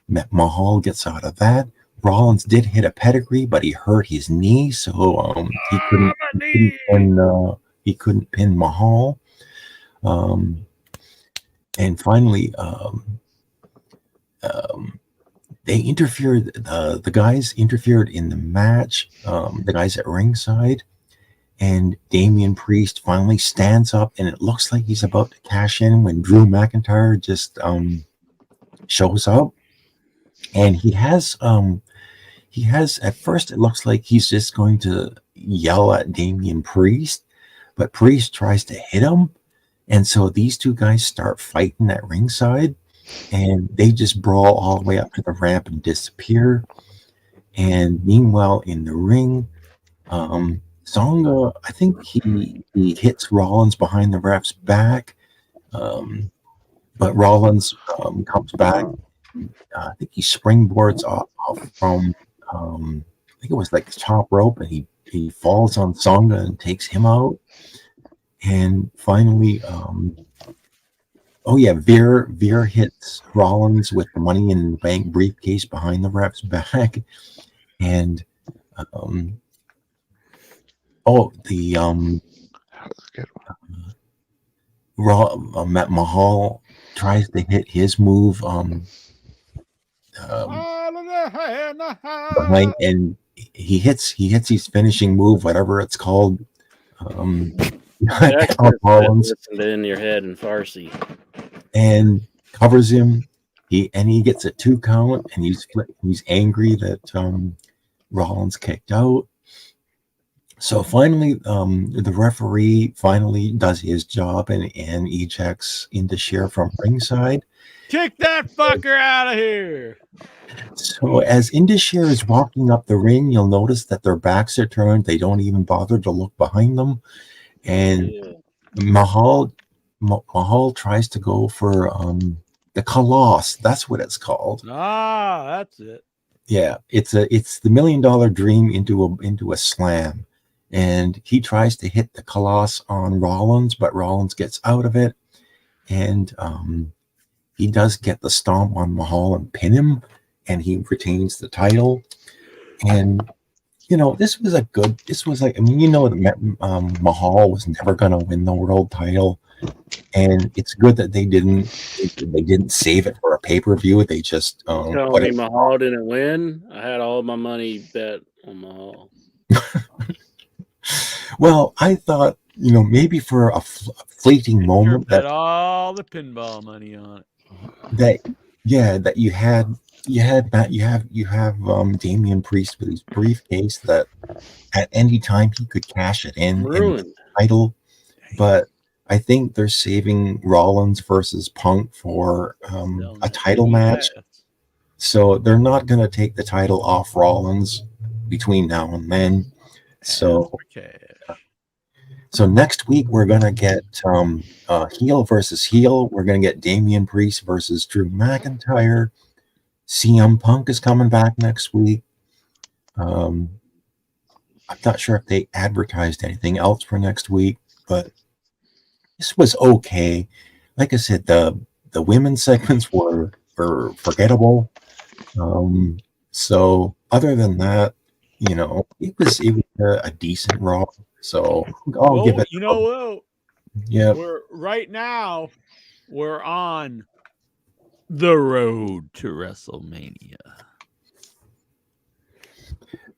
Speaker 12: Mahal gets out of that. Rollins did hit a pedigree, but he hurt his knee, so he couldn't pin Mahal. And finally, they interfered. The guys interfered in the match. The guys at ringside, and Damian Priest finally stands up, and it looks like he's about to cash in when Drew McIntyre just shows up, and he has at first it looks like he's just going to yell at Damian Priest, but Priest tries to hit him, and so these two guys start fighting at ringside. And they just brawl all the way up to the ramp and disappear. And meanwhile, in the ring, Zonga, I think he hits Rollins behind the ref's back, but Rollins comes back. I think he springboards off from, I think it was like the top rope, and he falls on Zonga and takes him out. And finally, Veer hits Rollins with the Money in the Bank briefcase behind the ref's back, and Mahal tries to hit his move behind, and he hits his finishing move, whatever it's called.
Speaker 4: Rollins in your head in Farsi,
Speaker 12: and covers him. He gets a 2 count, and he's angry that Rollins kicked out. So finally, the referee finally does his job and ejects Indus from ringside.
Speaker 3: Kick that fucker out of here.
Speaker 12: So as Indus is walking up the ring, you'll notice that their backs are turned. They don't even bother to look behind them. And Mahal tries to go for the Colossus. That's what it's called.
Speaker 3: That's it.
Speaker 12: Yeah, it's the $1 Million Dream into a slam, and he tries to hit the Colossus on Rollins, but Rollins gets out of it, and he does get the stomp on Mahal and pin him, and he retains the title. And this was Mahal was never going to win the world title, and it's good that they didn't save it for a pay-per-view. They just
Speaker 4: tell me Mahal didn't win. I had all my money bet on Mahal.
Speaker 12: Well, I thought maybe for a fleeting moment
Speaker 3: that all the pinball money on it.
Speaker 12: That you have Damian Priest with his briefcase that at any time he could cash it in the title, but I think they're saving Rollins versus Punk for a title match, so they're not going to take the title off Rollins between now and then. So next week we're going to get heel versus heel. We're going to get Damian Priest versus Drew McIntyre. CM Punk is coming back next week. I'm not sure if they advertised anything else for next week, but this was okay. Like I said, the women's segments were forgettable. So other than that, it was a decent Raw. So I'll give it.
Speaker 3: You know what?
Speaker 12: Yeah.
Speaker 3: Right now, we're on the road to WrestleMania.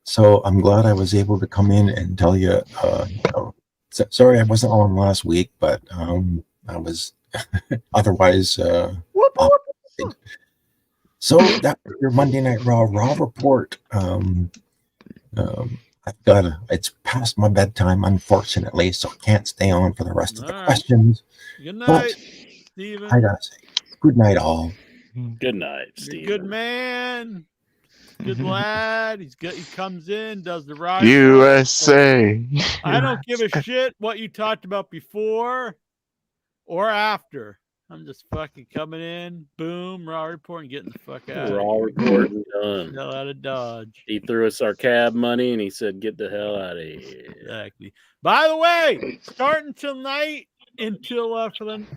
Speaker 12: So I'm glad I was able to come in and tell you. Sorry I wasn't on last week, but I was otherwise. So that was your Monday Night Raw report. It's past my bedtime, unfortunately, so I can't stay on for the rest of the questions.
Speaker 3: Good night, Steven.
Speaker 12: I gotta say, good night, all.
Speaker 4: Good night, Steven.
Speaker 3: Good man. Good lad. He's good. He comes in, does the ride.
Speaker 6: USA.
Speaker 3: I don't give a shit what you talked about before or after. I'm just fucking coming in, boom, Raw report, and getting the fuck out.
Speaker 4: Raw report and done.
Speaker 3: Hell out of Dodge.
Speaker 4: He threw us our cab money and he said, "Get the hell out of here."
Speaker 3: Exactly. By the way, starting tonight until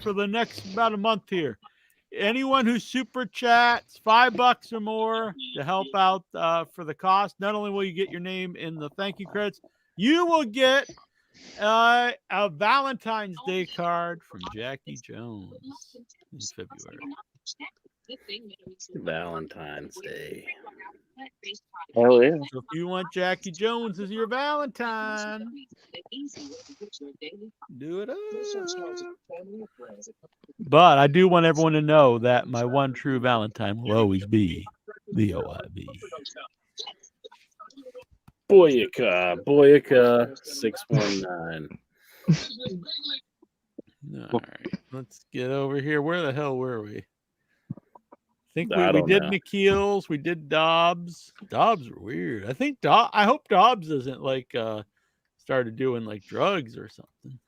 Speaker 3: for the next about a month here, anyone who super chats $5 or more to help out for the cost, not only will you get your name in the thank you credits, you will get a Valentine's Day card from Jackie Jones in February.
Speaker 4: Valentine's Day.
Speaker 11: Hell yeah.
Speaker 3: So if you want Jackie Jones as your Valentine, do it up. But I do want everyone to know that my one true Valentine will always be the OIB.
Speaker 4: Boyaka 619.
Speaker 3: All right, let's get over here. Where the hell were we? I think
Speaker 4: I
Speaker 3: we
Speaker 4: don't
Speaker 3: did
Speaker 4: know.
Speaker 3: Nikhil's, we did Dobbs. Dobbs were weird. I hope Dobbs isn't started doing like drugs or something.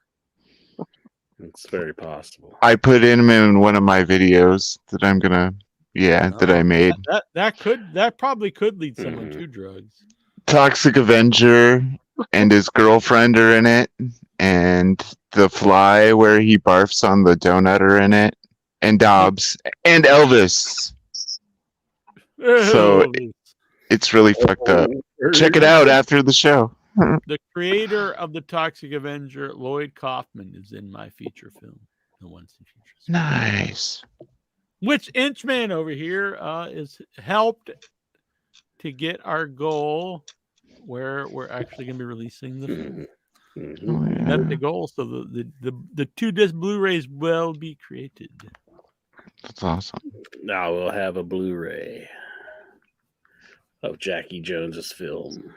Speaker 4: It's very possible.
Speaker 6: I put him in one of my videos that I'm gonna, that I made.
Speaker 3: That probably could lead someone to drugs.
Speaker 6: Toxic Avenger and his girlfriend are in it, and the Fly where he barfs on the donut are in it, and Dobbs and Elvis. So it's really fucked up. Check it out after the show.
Speaker 3: The creator of the Toxic Avenger, Lloyd Kaufman, is in my feature film, the Once in Futures.
Speaker 6: Nice.
Speaker 3: Which Inchman over here is helped to get our goal where we're actually going to be releasing the film. That's the goal. So the 2-disc Blu-rays will be created.
Speaker 6: That's awesome.
Speaker 4: Now we'll have a Blu-ray of Jackie Jones's film,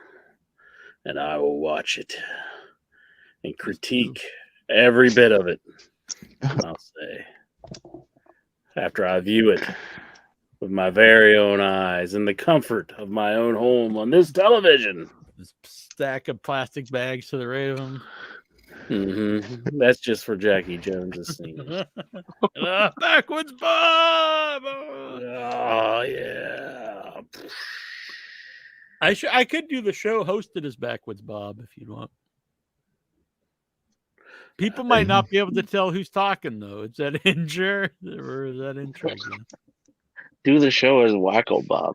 Speaker 4: and I will watch it and critique every bit of it. I'll say after I view it with my very own eyes in the comfort of my own home on this television.
Speaker 3: This stack of plastic bags to the right of them.
Speaker 4: Mm-hmm. That's just for Jackie Jones's scene.
Speaker 3: Backwoods Bob.
Speaker 4: Oh yeah.
Speaker 3: I could do the show hosted as Backwoods Bob if you want. People might not be able to tell who's talking though. Is that Injure or is that intro?
Speaker 11: Do the show as Wacko Bob.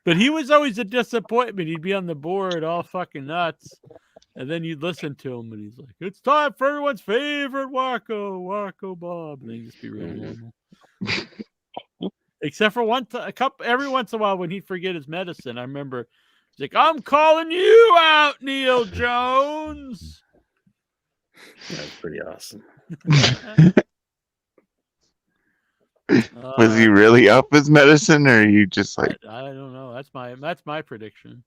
Speaker 3: But he was always a disappointment. He'd be on the board all fucking nuts. And then you'd listen to him and he's like, it's time for everyone's favorite Wacko Bob. And he'd just be real normal. Except for every once in a while when he'd forget his medicine. I remember he's like, I'm calling you out, Neil Jones.
Speaker 4: That's pretty awesome.
Speaker 6: Was he really up his medicine, or are you just like?
Speaker 3: I don't know. That's my prediction.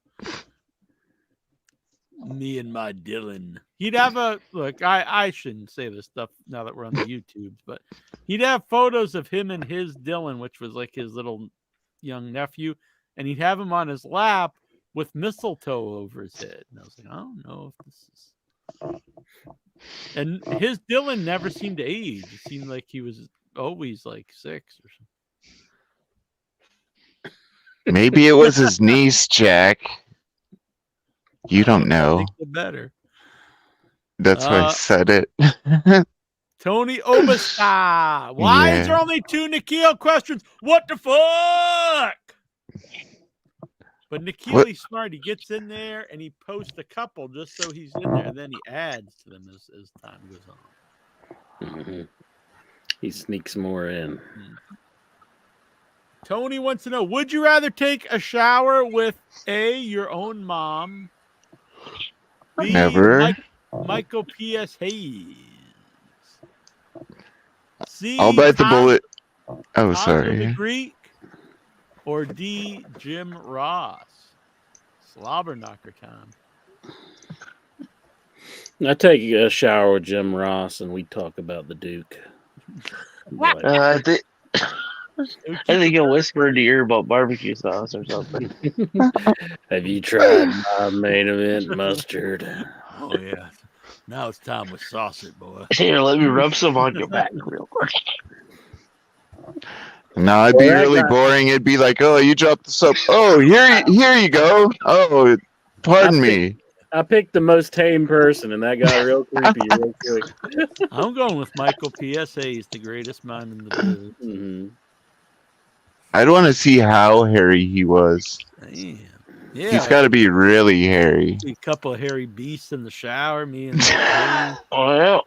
Speaker 3: Me and my Dylan. He'd have a look. I shouldn't say this stuff now that we're on the YouTubes, but he'd have photos of him and his Dylan, which was like his little young nephew, and he'd have him on his lap with mistletoe over his head. And I was like, I don't know if this is. And his Dylan never seemed to age. It seemed like he was always like 6 or something.
Speaker 6: Maybe it was his niece, Jack. You don't know.
Speaker 3: Better.
Speaker 6: That's why I said it.
Speaker 3: Tony Obasta. Why is there only 2 Nikhil questions? What the fuck? But Nikhil, he's smart. He gets in there and he posts a couple just so he's in there, and then he adds to them as time goes on.
Speaker 4: Mm-hmm. He sneaks more in.
Speaker 3: Tony wants to know, would you rather take a shower with A, your own mom, B,
Speaker 6: Never.
Speaker 3: Michael P.S. Hayes, C,
Speaker 6: I'll bite the bullet. Oh,
Speaker 3: Tazo
Speaker 6: sorry.
Speaker 3: the Greek, or D, Jim Ross? Slobber knocker time.
Speaker 4: I take a shower with Jim Ross and we talk about the Duke.
Speaker 11: I think he'll whisper into your ear about barbecue sauce or something.
Speaker 4: Have you tried my main event mustard?
Speaker 3: Oh, yeah. Now it's time with sauce it, boy.
Speaker 11: Here, let me rub some on your back real quick.
Speaker 6: No, it'd be really boring. It'd be like, oh, you dropped the soap. Oh, here you go. Oh, pardon me.
Speaker 4: I picked the most tame person, and that got real creepy real quick.
Speaker 3: I'm going with Michael P.S. Hayes, the greatest man in the biz.
Speaker 4: Mm-hmm.
Speaker 6: I'd want to see how hairy he was.
Speaker 3: Damn. Yeah,
Speaker 6: He's got to be really hairy.
Speaker 3: a couple of hairy beasts in the shower. Me and
Speaker 11: Oh,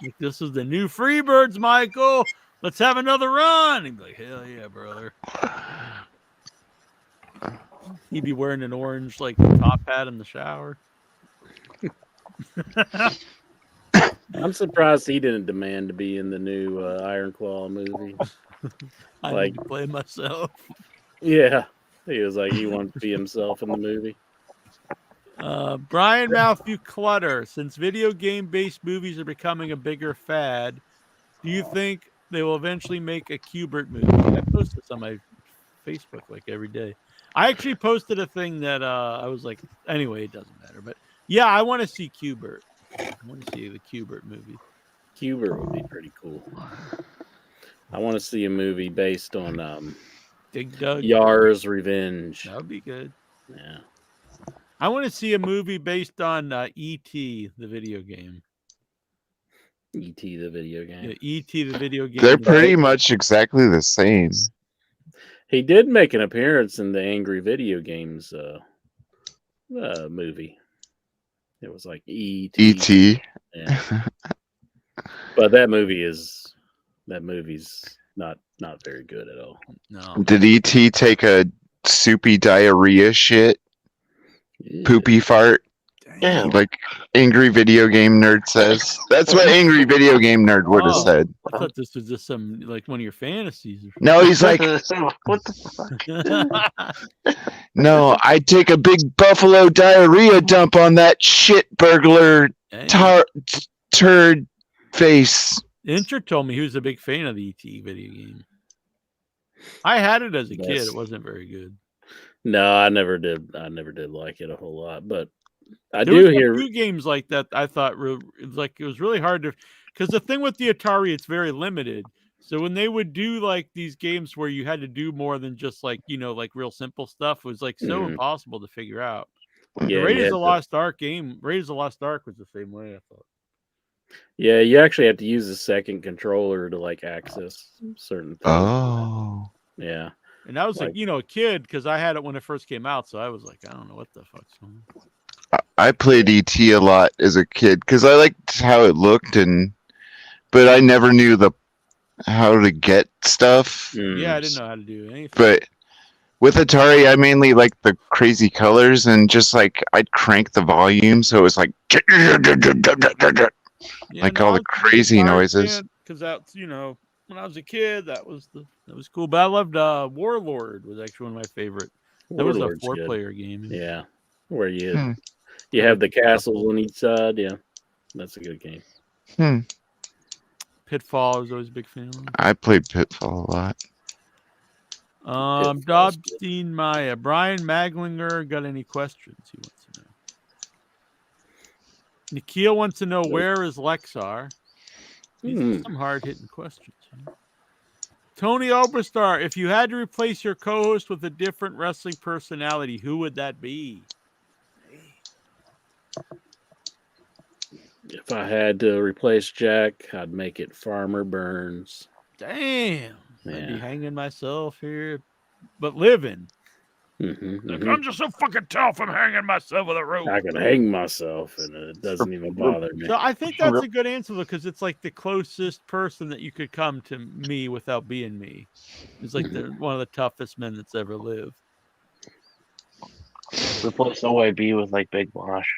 Speaker 3: like, this is the new Freebirds, Michael. Let's have another run. He'd be like, hell yeah, brother. He'd be wearing an orange like top hat in the shower.
Speaker 4: I'm surprised he didn't demand to be in the new Iron Claw movie.
Speaker 3: I need to play myself.
Speaker 4: Yeah, he was like he wanted to be himself in the movie.
Speaker 3: Brian Matthew Clutter. Since video game-based movies are becoming a bigger fad, do you think they will eventually make a Q*bert movie? I post this on my Facebook like every day. I actually posted a thing that I was like, anyway, it doesn't matter. But yeah, I want to see Q*bert. I want to see the Q*bert movie.
Speaker 4: Q*bert would be pretty cool. I want to see a movie based on
Speaker 3: Dig Dug.
Speaker 4: Yar's Revenge.
Speaker 3: That would be good.
Speaker 4: Yeah.
Speaker 3: I want to see a movie based on E.T., the video game.
Speaker 4: E.T. the video game.
Speaker 3: Yeah, E.T. the video game.
Speaker 6: They're pretty much exactly the same.
Speaker 4: He did make an appearance in the Angry Video Games movie. It was like E.T.
Speaker 6: E.T.
Speaker 4: Yeah. But that movie's not very good at all.
Speaker 3: No.
Speaker 6: Did E.T. take a soupy diarrhea shit? Poopy fart?
Speaker 11: Yeah.
Speaker 6: Like Angry Video Game Nerd says. That's what Angry Video Game Nerd would have said.
Speaker 3: I thought this was just some like one of your fantasies. Or
Speaker 6: No, he's like,
Speaker 11: what the fuck?
Speaker 6: no, I'd take a big buffalo diarrhea dump on that shit burglar turd face.
Speaker 3: Inter told me he was a big fan of the E.T. video game. I had it as a kid.
Speaker 4: Yes.
Speaker 3: It wasn't very good.
Speaker 4: No, I never did like it a whole lot, but I
Speaker 3: There
Speaker 4: do
Speaker 3: was
Speaker 4: hear
Speaker 3: a few games like that. I thought it was really hard to, because the thing with the Atari, it's very limited. So when they would do like these games where you had to do more than just like like real simple stuff, it was like so impossible to figure out.
Speaker 4: Yeah,
Speaker 3: the Raiders
Speaker 4: you
Speaker 3: of the
Speaker 4: had
Speaker 3: Lost Ark game, Raiders of the Lost Ark was the same way. I thought.
Speaker 4: Yeah, you actually have to use a second controller to like access certain things.
Speaker 6: Oh.
Speaker 4: Yeah.
Speaker 3: And I was like a kid because I had it when it first came out, so I was like, I don't know what the fuck's going on.
Speaker 6: I played E.T. a lot as a kid because I liked how it looked, but I never knew how to get stuff.
Speaker 3: Yeah, I didn't know how to do anything.
Speaker 6: But with Atari, I mainly liked the crazy colors and just like I'd crank the volume so it was like all the crazy noises.
Speaker 3: Because that's when I was a kid, that was cool. But I loved Warlord was actually one of my favorite. That was a
Speaker 4: Warlord's good.
Speaker 3: 4-player game.
Speaker 4: Yeah, where you have the castles on each side. Yeah, that's a good game.
Speaker 3: Pitfall, I was always a big fan of.
Speaker 6: I played Pitfall a lot.
Speaker 3: Dobstein Maya, Brian Maglinger got any questions he wants to know? Nikhil wants to know where is Lexar. These are some hard-hitting questions. Tony Oberstar, if you had to replace your co-host with a different wrestling personality, who would that be?
Speaker 4: If I had to replace Jack, I'd make it Farmer Burns.
Speaker 3: Damn. I'd be
Speaker 4: Yeah.
Speaker 3: hanging myself here, but living. I'm just so fucking tough. I'm hanging myself with a rope.
Speaker 4: I can hang myself, and it doesn't even bother me.
Speaker 3: So I think that's a good answer because it's like the closest person that you could come to me without being me. It's like one of the toughest men that's ever lived.
Speaker 11: Replace OYB with like Big Mosh.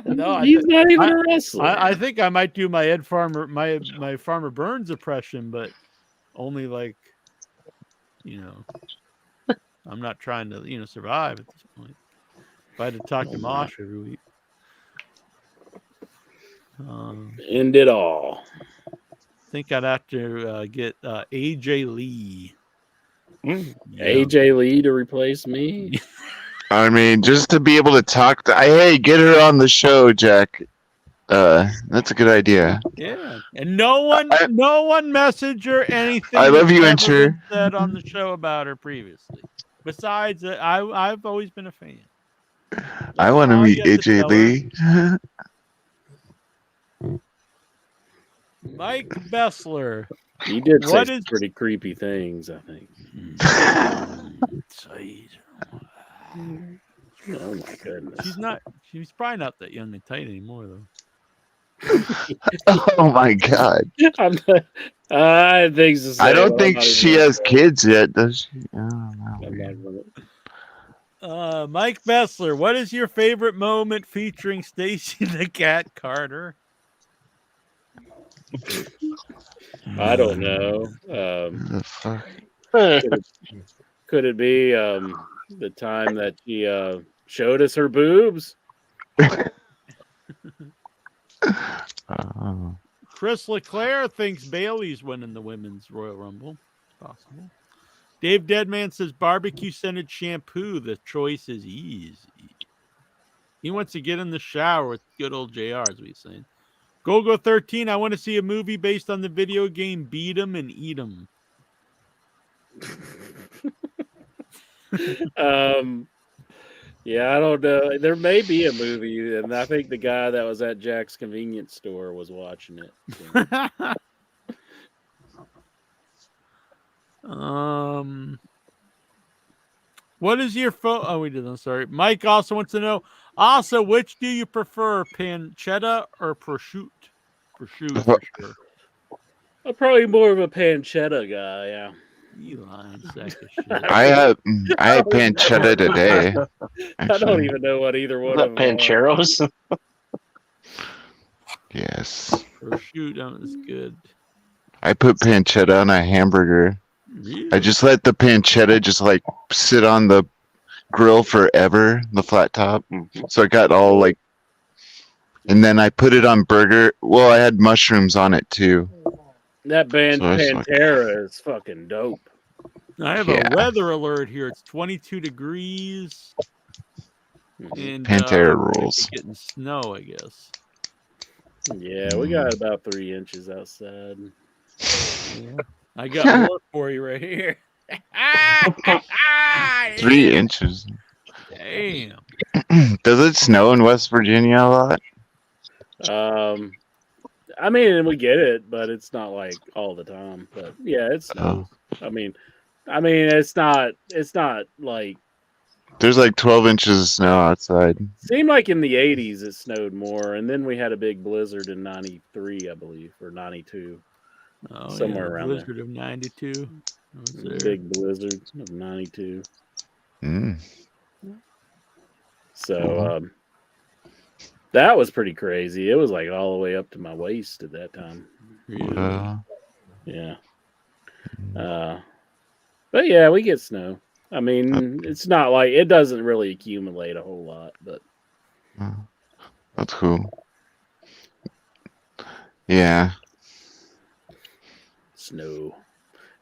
Speaker 3: No,
Speaker 4: He's not even a wrestler.
Speaker 3: I think I might do my my Farmer Burns impression, but only like, I'm not trying to survive at this point. If I had to talk to Mosh every week.
Speaker 4: End it all.
Speaker 3: I think I'd have to get AJ Lee.
Speaker 4: AJ Lee to replace me?
Speaker 6: I mean, just to be able to talk to, hey, get her on the show, Jack. That's a good idea.
Speaker 3: Yeah, and no one messaged or anything.
Speaker 6: I love you,
Speaker 3: that's ever
Speaker 6: Incher.
Speaker 3: been said on the show about her previously. Besides, I've always been a fan.
Speaker 6: I want to
Speaker 3: all
Speaker 6: meet
Speaker 3: you have to
Speaker 6: AJ
Speaker 3: tell
Speaker 6: Lee.
Speaker 3: Mike Bessler.
Speaker 4: He did say
Speaker 3: What
Speaker 4: some
Speaker 3: is-
Speaker 4: pretty creepy things, I think. Oh my goodness.
Speaker 3: She's probably not that young and tight anymore, though.
Speaker 6: Oh my God.
Speaker 4: I think so.
Speaker 6: I don't think she has kids yet, does she? I don't know.
Speaker 3: Mike Bessler, what is your favorite moment featuring Stacy the Cat Carter?
Speaker 4: I don't know.
Speaker 6: The fuck?
Speaker 4: Could it be the time that she showed us her boobs?
Speaker 3: Chris LeClaire thinks Bailey's winning the Women's Royal Rumble. Possible. Dave Deadman says barbecue scented shampoo. The choice is easy. He wants to get in the shower with good old JR, as we saying. Gogo 13, I want to see a movie based on the video game Beat 'em and Eat 'em.
Speaker 4: Yeah, I don't know. There may be a movie, and I think the guy that was at Jack's convenience store was watching it.
Speaker 3: What is your Oh, we did. I'm sorry. Mike also wants to know. Also, which do you prefer, pancetta or prosciutto? Prosciutto, for sure.
Speaker 4: I'm probably more of a pancetta guy. Yeah.
Speaker 3: You lying sack of shit.
Speaker 6: I had pancetta today.
Speaker 4: I don't even know what either one of them
Speaker 11: Pancheros?
Speaker 6: Yes.
Speaker 3: Prosciutto is good.
Speaker 6: I put pancetta on a hamburger. I just let the pancetta just like sit on the grill forever, the flat top. So it got all like, and then I put it on burger. Well, I had mushrooms on it too.
Speaker 4: That band
Speaker 6: So it's like-
Speaker 4: Pantera is fucking dope.
Speaker 3: I have a weather alert here. It's 22 degrees. And
Speaker 6: Pantera
Speaker 3: we're
Speaker 6: rules.
Speaker 3: getting snow, I guess.
Speaker 4: Yeah, we got about 3 inches outside.
Speaker 3: Yeah. I got more for you right here.
Speaker 6: 3 inches.
Speaker 3: Damn.
Speaker 6: Does it snow in West Virginia a lot?
Speaker 4: I mean, we get it, but it's not like all the time. But yeah, it snows. I mean, it's not like.
Speaker 6: There's like 12 inches of snow outside.
Speaker 4: Seemed like in the 80s it snowed more, and then we had a big blizzard in '93, I believe, or '92.
Speaker 3: Oh,
Speaker 4: Somewhere
Speaker 3: yeah,
Speaker 4: around
Speaker 3: blizzard of 92. I was
Speaker 4: there.
Speaker 3: there.
Speaker 4: Big blizzard of '92. So that was pretty crazy. It was like all the way up to my waist at that time. Yeah. But yeah, we get snow. I mean, it's not like it doesn't really accumulate a whole lot, but
Speaker 6: That's cool. Yeah.
Speaker 4: snow.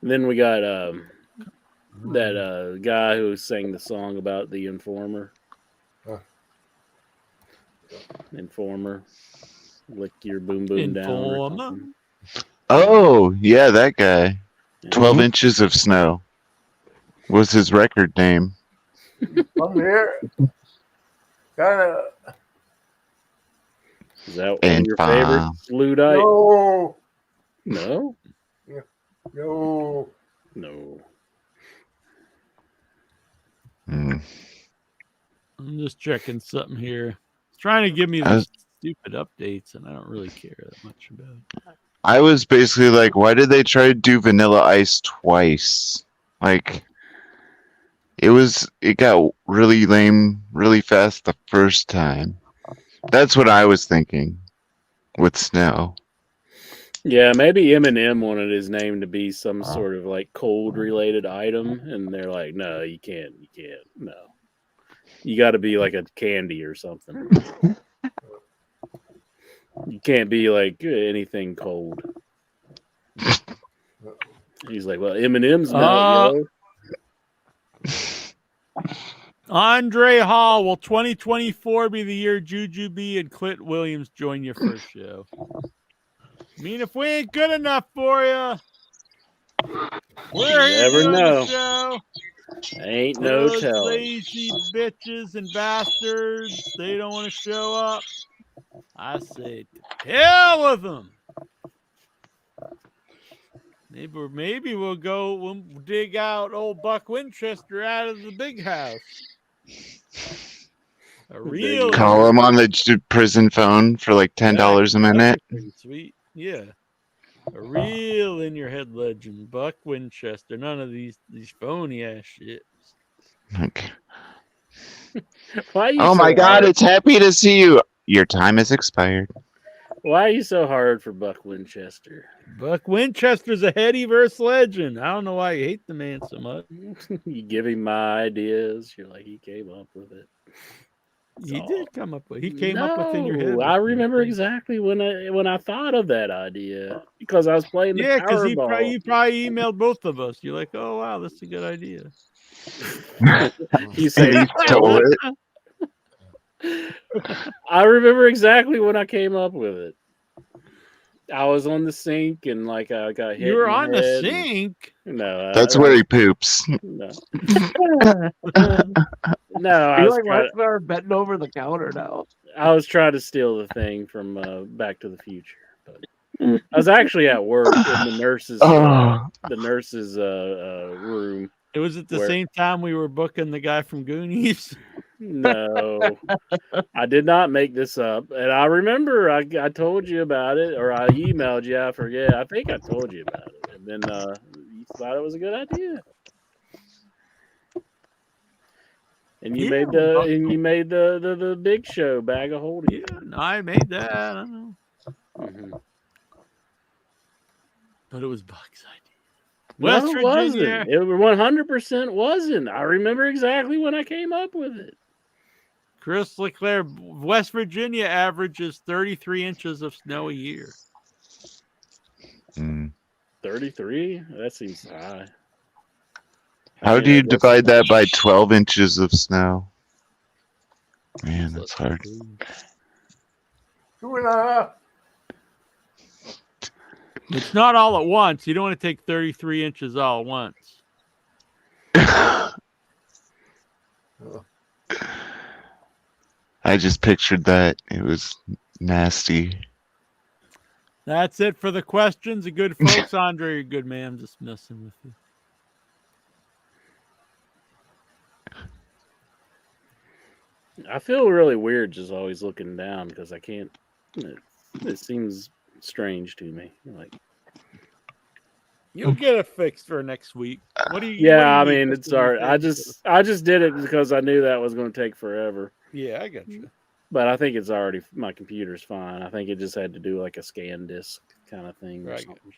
Speaker 4: And then we got that guy who sang the song about the Informer. Informer. Lick your boom boom down. or
Speaker 3: Informer.
Speaker 4: something.
Speaker 6: Oh, yeah, that guy. 12 inches of snow was his record name.
Speaker 7: I'm here. Kind of.
Speaker 4: Is that one
Speaker 6: And
Speaker 4: of your favorite Luddite?
Speaker 7: No.
Speaker 4: No?
Speaker 7: No.
Speaker 4: No.
Speaker 6: Mm.
Speaker 3: I'm just checking something here. It's trying to give me these stupid updates, and I don't really care that much about it.
Speaker 6: I was basically like, why did they try to do Vanilla Ice twice? Like, it got really lame really fast the first time. That's what I was thinking with Snow.
Speaker 4: Yeah, maybe Eminem wanted his name to be some sort of like cold related item, and they're like, no, you can't, no. You got to be like a candy or something. You can't be like anything cold. He's like, well, Eminem's not,
Speaker 3: Andre Hall, will 2024 be the year Juju B and Clint Williams join your first show? I mean, if we ain't good enough for you, we're here
Speaker 4: never
Speaker 3: doing
Speaker 4: know.
Speaker 3: the show.
Speaker 4: Ain't no
Speaker 3: Those
Speaker 4: telling.
Speaker 3: lazy bitches and bastards, they don't want to show up. I say, hell with them. Maybe we'll dig out old Buck Winchester out of the big house. A real
Speaker 6: Call him on the prison phone for like $10 a minute.
Speaker 3: Sweet, yeah. A real in your head legend, Buck Winchester. None of these phony ass shit.
Speaker 6: Okay.
Speaker 4: Why are you
Speaker 6: Oh
Speaker 4: so
Speaker 6: my God!
Speaker 4: hard?
Speaker 6: It's happy to see you. Your time has expired.
Speaker 4: Why are you so hard for Buck Winchester?
Speaker 3: Buck Winchester's a heady-verse legend. I don't know why you hate the man so much.
Speaker 4: You give him my ideas. You're like, he came up with it.
Speaker 3: He did come up with. He came up with in your head.
Speaker 4: I remember exactly when I thought of that idea because I was playing the
Speaker 3: because
Speaker 4: Powerball.
Speaker 3: he probably emailed both of us. You're like, oh wow, that's a good idea.
Speaker 4: You said
Speaker 6: And he stole it.
Speaker 4: I remember exactly when I came up with it. I was on the sink and like I got hit.
Speaker 3: You were
Speaker 4: in
Speaker 3: on the
Speaker 4: head
Speaker 3: sink.
Speaker 4: No,
Speaker 6: That's where he poops.
Speaker 4: No. No, I
Speaker 11: You're
Speaker 4: was
Speaker 11: like
Speaker 4: trying,
Speaker 11: right there betting over the counter now.
Speaker 4: I was trying to steal the thing from Back to the Future. But I was actually at work in the nurse's room.
Speaker 3: It was at the same time we were booking the guy from Goonies.
Speaker 4: No, I did not make this up. And I remember I told you about it, or I emailed you. I forget. I think I told you about it. And then you thought it was a good idea. And you made the Big Show bag of holding.
Speaker 3: Yeah, no, I made that. I don't know.
Speaker 4: Mm-hmm.
Speaker 3: But it was Buck's idea.
Speaker 4: West
Speaker 3: West
Speaker 4: Virginia.
Speaker 3: Virginia.
Speaker 4: It 100% wasn't. I remember exactly when I came up with it.
Speaker 3: Chris Leclerc, West Virginia averages 33 inches of snow a year.
Speaker 4: 33? That seems high.
Speaker 6: How do you divide that by 12 inches of snow? Man, that's hard.
Speaker 7: 2.5.
Speaker 3: It's not all at once. You don't want to take 33 inches all at once.
Speaker 6: I just pictured that. It was nasty.
Speaker 3: That's it for the questions. The good folks. Andre, you're a good man. I'm just messing with you.
Speaker 4: I feel really weird just always looking down because I can't. It seems strange to me. Like,
Speaker 3: you'll get it fixed for next week. What do you?
Speaker 4: yeah,
Speaker 3: what do you
Speaker 4: I mean,
Speaker 3: need
Speaker 4: it's all right. I just did it because I knew that was going to take forever.
Speaker 3: Yeah, I got you.
Speaker 4: But I think it's already, my computer's fine. I think it just had to do like a scan disk kind of thing. Or
Speaker 3: Right.
Speaker 4: something.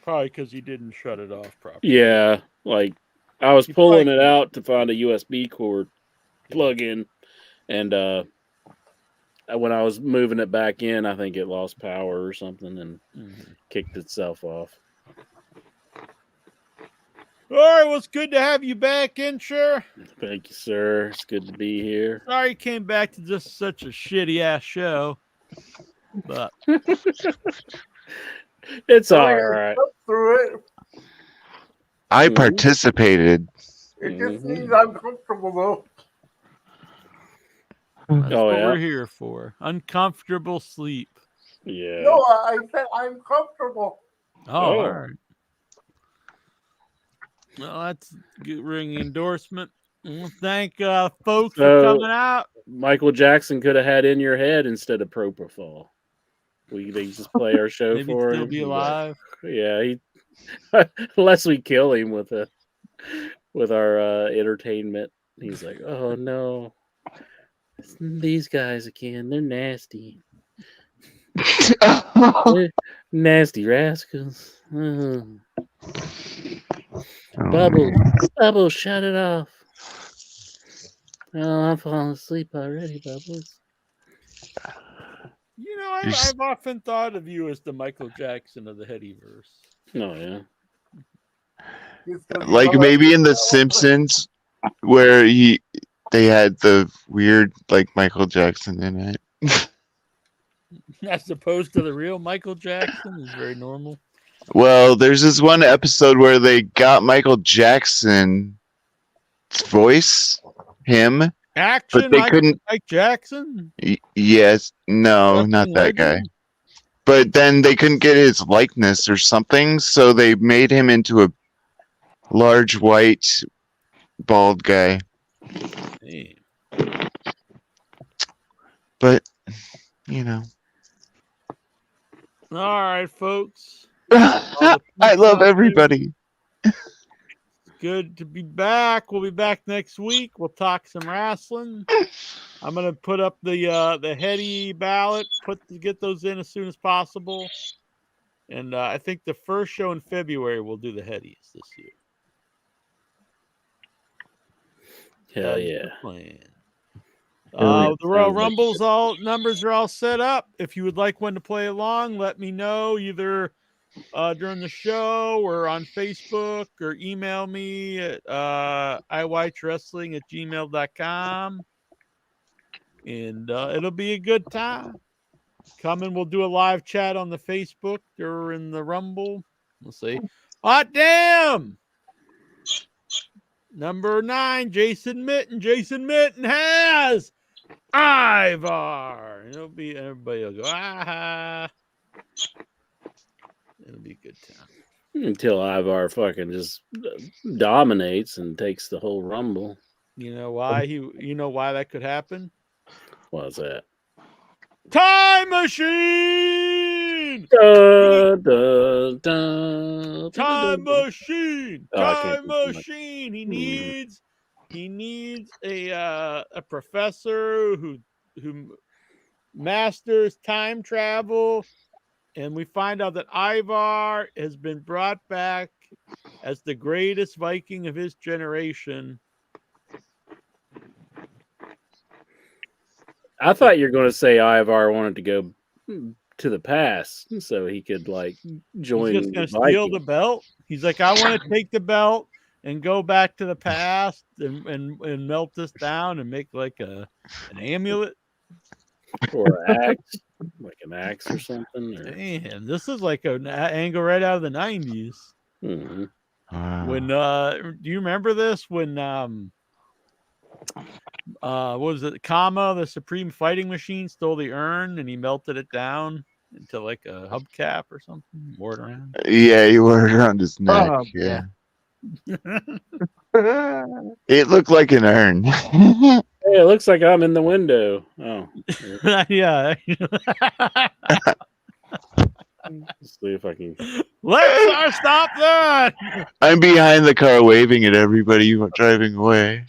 Speaker 3: Probably because you didn't shut it off properly.
Speaker 4: Yeah, like I was pulling it out to find a USB cord plug in, and when I was moving it back in, I think it lost power or something and kicked itself off.
Speaker 3: All right, well, it's good to have you back in, sure.
Speaker 4: Thank you, sir. It's good to be here.
Speaker 3: Sorry you came back to just such a shitty ass show, but
Speaker 4: it's all right.
Speaker 7: Through it.
Speaker 6: I participated.
Speaker 7: It just seems uncomfortable though.
Speaker 3: That's
Speaker 4: Oh,
Speaker 3: what
Speaker 4: yeah.
Speaker 3: we're here for. Uncomfortable sleep.
Speaker 4: Yeah.
Speaker 7: No, I said I'm comfortable.
Speaker 3: Oh, all right. Well, that's a good ringing endorsement. Well, thank folks for
Speaker 4: So,
Speaker 3: coming out.
Speaker 4: Michael Jackson could have had In Your Head instead of Propofol. They just play our show
Speaker 3: Maybe
Speaker 4: for
Speaker 3: still
Speaker 4: him.
Speaker 3: be
Speaker 4: He's
Speaker 3: alive.
Speaker 4: Like, yeah, unless we kill him with our entertainment. He's like, oh no, these guys again. They're nasty. They're nasty rascals. Oh. Bubbles, shut it off. Oh, I'm falling asleep already, Bubbles.
Speaker 3: You know, I've often thought of you as the Michael Jackson of the Headyverse.
Speaker 4: Oh, yeah.
Speaker 6: Like maybe in The Simpsons, where they had the weird like Michael Jackson in it.
Speaker 3: As opposed to the real Michael Jackson, who's very normal.
Speaker 6: Well, there's this one episode where they got Michael Jackson's voice, him,
Speaker 3: Action,
Speaker 6: but they couldn't.
Speaker 3: Mike Jackson.
Speaker 6: Yes, no,
Speaker 3: Fucking
Speaker 6: not that guy.
Speaker 3: legend.
Speaker 6: But then they couldn't get his likeness or something, so they made him into a large white bald guy.
Speaker 3: Hey.
Speaker 6: But you know,
Speaker 3: All right, folks.
Speaker 6: I love everybody.
Speaker 3: Good to be back. We'll be back next week. We'll talk some wrestling. I'm gonna put up the heady ballot. Get those in as soon as possible. And I think the first show in February we'll do the headies this year.
Speaker 4: Hell yeah.
Speaker 3: Plan. The Royal Rumbles numbers are all set up. If you would like one to play along, let me know either during the show or on Facebook, or email me at iwatchwrestling@gmail.com. And it'll be a good time. Come and we'll do a live chat on the Facebook during the Rumble. We'll see. Hot damn! Number 9, Jason Mitten. Jason Mitten has Ivar. Everybody will go, ah. It'll be a good time.
Speaker 4: Until Ivar fucking just dominates and takes the whole Rumble.
Speaker 3: You know why why that could happen?
Speaker 4: Why's that?
Speaker 3: Time machine! Time machine! Time machine! He needs a professor who masters time travel, and we find out that Ivar has been brought back as the greatest Viking of his generation.
Speaker 4: I thought you were going to say Ivar wanted to go to the past so he could like join.
Speaker 3: He's just going to steal the belt. He's like, I want to take the belt and go back to the past and melt this down and make like an amulet
Speaker 4: or axe, like an axe or something.
Speaker 3: Man, this is like an angle right out of the 90s.
Speaker 4: Mm-hmm.
Speaker 3: When do you remember this? When what was it? Kama, the Supreme Fighting Machine, stole the urn and he melted it down into like a hubcap or something. Wore it around.
Speaker 6: Yeah, he wore it around his neck. Yeah. It looked like an urn.
Speaker 4: Hey, it looks like I'm in the window. Oh,
Speaker 3: yeah.
Speaker 4: Let's see if I can.
Speaker 3: Let's stop that.
Speaker 6: I'm behind the car waving at everybody driving away.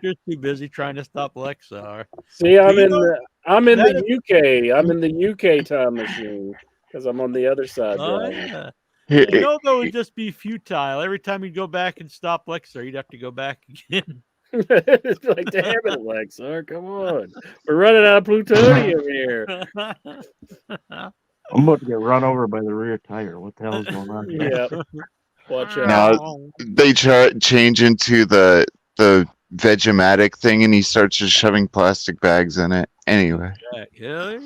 Speaker 3: You're too busy trying to stop Lexar.
Speaker 4: See, I'm in the UK. I'm in the UK time machine because I'm on the other side.
Speaker 3: Yeah. You know, though, it would just be futile. Every time you'd go back and stop Lexar, you'd have to go back again.
Speaker 4: It's like, damn it, Lexar, come on. We're running out of plutonium here.
Speaker 11: I'm about to get run over by the rear tire. What the hell is going on here?
Speaker 4: Yeah. Watch out.
Speaker 6: Now they change into the Vegematic thing, and he starts just shoving plastic bags in it. Anyway.
Speaker 3: Yeah.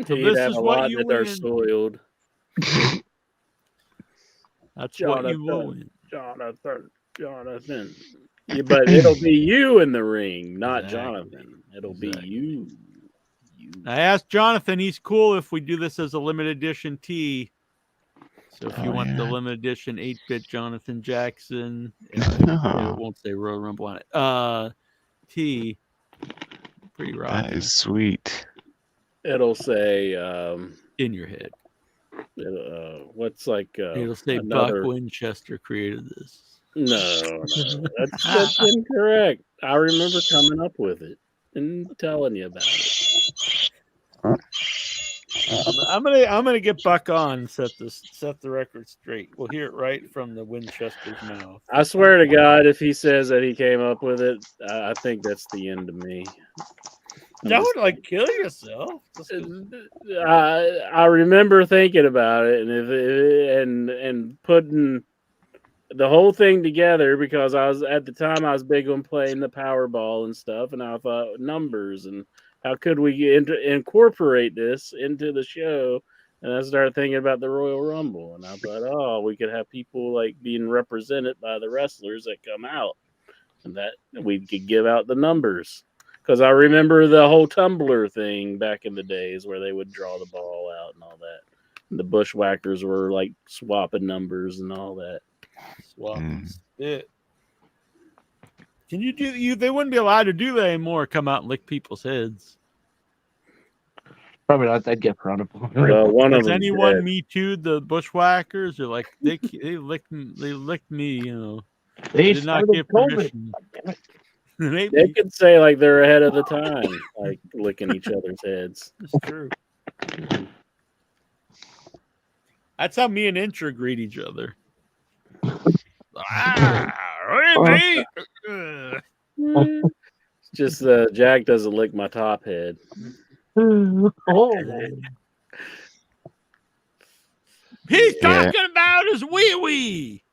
Speaker 4: So this is what you are soiled.
Speaker 3: That's what you will win.
Speaker 4: Jonathan. But it'll be you in the ring, not
Speaker 3: Exactly.
Speaker 4: Jonathan. It'll be you.
Speaker 3: I asked Jonathan, he's cool if we do this as a limited edition tee. So if you want the limited edition 8-bit Jonathan Jackson, it won't say Royal Rumble on it. Tee, pretty rocky.
Speaker 6: That is sweet.
Speaker 4: It'll say
Speaker 3: in your head.
Speaker 4: What's like
Speaker 3: it'll say
Speaker 4: another...
Speaker 3: Buck Winchester created this.
Speaker 4: No, that's incorrect. I remember coming up with it and telling you about it.
Speaker 3: I'm gonna get Buck on and set the record straight. We'll hear it right from the Winchester's mouth.
Speaker 4: I swear to God, if he says that he came up with it, I think that's the end of me.
Speaker 3: Don't like kill yourself.
Speaker 4: I remember thinking about it and putting the whole thing together because I was at the time I was big on playing the Powerball and stuff, and I thought numbers and how could we incorporate this into the show? And I started thinking about the Royal Rumble, and I thought, oh, we could have people like being represented by the wrestlers that come out, and that we could give out the numbers. Because I remember the whole Tumbler thing back in the days where they would draw the ball out and all that. And the Bushwhackers were like swapping numbers and all that.
Speaker 3: Swapping spit. Can you do they wouldn't be allowed to do that anymore, come out and lick people's heads.
Speaker 11: Probably not. I'd get front of
Speaker 3: Has anyone me too the Bushwhackers or like they licked me, you know. They did not give permission.
Speaker 4: They could say like they're ahead of the time, like licking each other's heads.
Speaker 3: It's true. That's how me and Intra greet each other.
Speaker 4: Just Jack doesn't lick my top head.
Speaker 3: He's talking about his wee wee.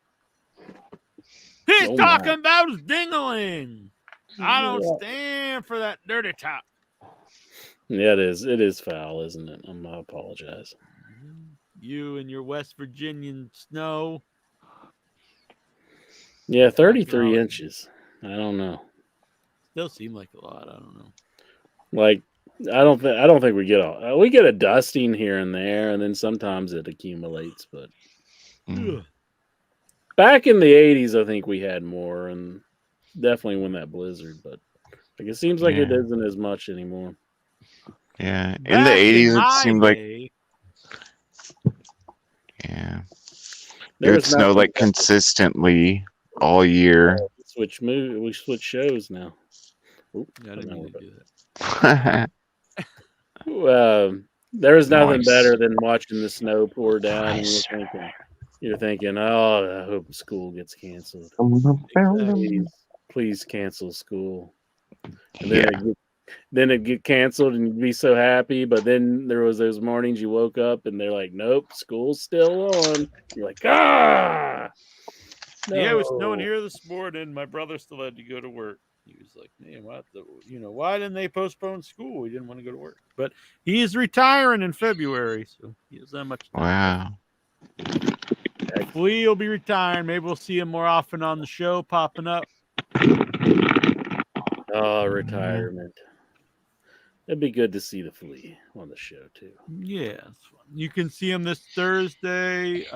Speaker 3: He's talking about his dingling. I don't stand for that dirty top.
Speaker 4: Yeah, it is. It is foul, isn't it? I apologize.
Speaker 3: You and your West Virginian snow.
Speaker 4: Yeah, 33 inches. I don't know.
Speaker 3: Still seem like a lot. I don't know.
Speaker 4: Like I don't think we get a dusting here and there, and then sometimes it accumulates. But back in the 80s, I think we had more, and definitely when that blizzard. But like it seems like it isn't as much anymore.
Speaker 6: Yeah, in the 80s, it seemed like it would snow like consistently all year.
Speaker 4: We switch shows now. Oop,
Speaker 3: I didn't mean to do that.
Speaker 4: There was nothing better than watching the snow pour down, and you're thinking, oh, I hope school gets canceled. Please cancel school. And then it'd get canceled, and you'd be so happy. But then there was those mornings you woke up, and they're like, nope, school's still on. You're like, ah. No.
Speaker 3: Yeah, it was snowing here this morning. My brother still had to go to work. He was like, man, why didn't they postpone school? He didn't want to go to work. But he's retiring in February, so he doesn't have much time.
Speaker 6: Wow.
Speaker 3: Flea will be retiring. Maybe we'll see him more often on the show, popping up.
Speaker 4: Oh, retirement. It'd be good to see the Flea on the show, too.
Speaker 3: Yeah, it's fun. You can see him this Thursday.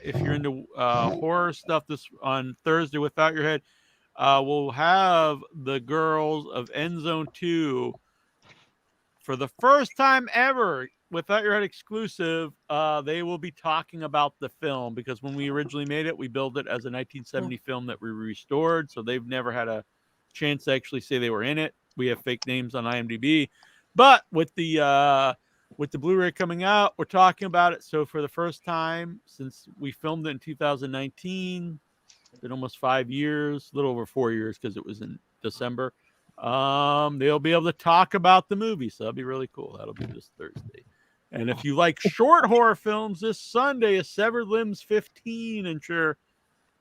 Speaker 3: If you're into horror stuff, this on Thursday, Without Your Head, we'll have the girls of End Zone 2 for the first time ever. Without Your Head exclusive, they will be talking about the film because when we originally made it, we built it as a 1970 film that we restored. So they've never had a chance to actually say they were in it. We have fake names on IMDb, but with the Blu-ray coming out, we're talking about it. So for the first time since we filmed it in 2019, it's been almost 5 years, a little over 4 years because it was in December. They'll be able to talk about the movie, so that'll be really cool. That'll be this Thursday. And if you like short horror films, this Sunday is Severed Limbs 15, and sure,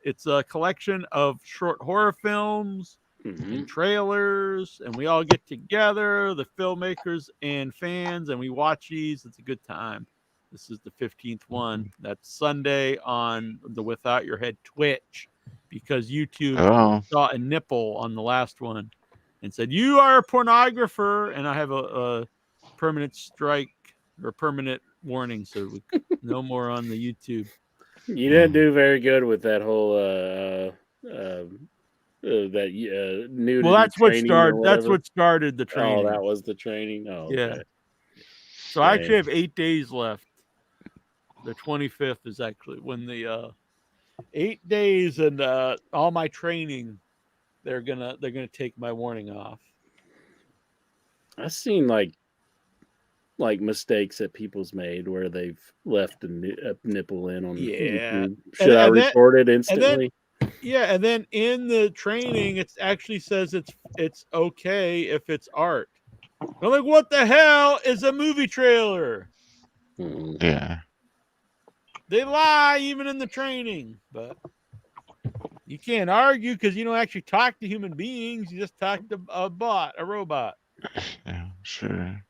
Speaker 3: it's a collection of short horror films and trailers, and we all get together, the filmmakers and fans, and we watch these. It's a good time. This is the 15th one. That's Sunday on the Without Your Head Twitch. because YouTube
Speaker 6: Oh.
Speaker 3: saw a nipple on the last one and said, "You are a pornographer," and I have a permanent strike or permanent warning, so no more on the YouTube.
Speaker 4: You didn't do very good with that whole nudity.
Speaker 3: Well, that's what
Speaker 4: training or
Speaker 3: started. That's
Speaker 4: whatever.
Speaker 3: what started the training.
Speaker 4: Oh, that was the training. Oh,
Speaker 3: yeah.
Speaker 4: okay.
Speaker 3: So I actually have 8 days left. The 25th is actually when the 8 days and all my training. They're gonna take my warning off.
Speaker 4: I've seen like mistakes that people's made where they've left a nipple in on YouTube. Should I report it instantly?
Speaker 3: And then in the training, it actually says it's okay if it's art. I'm like, what the hell is a movie trailer?
Speaker 6: Yeah.
Speaker 3: They lie even in the training, but you can't argue because you don't actually talk to human beings. You just talk to a robot.
Speaker 6: Yeah, sure.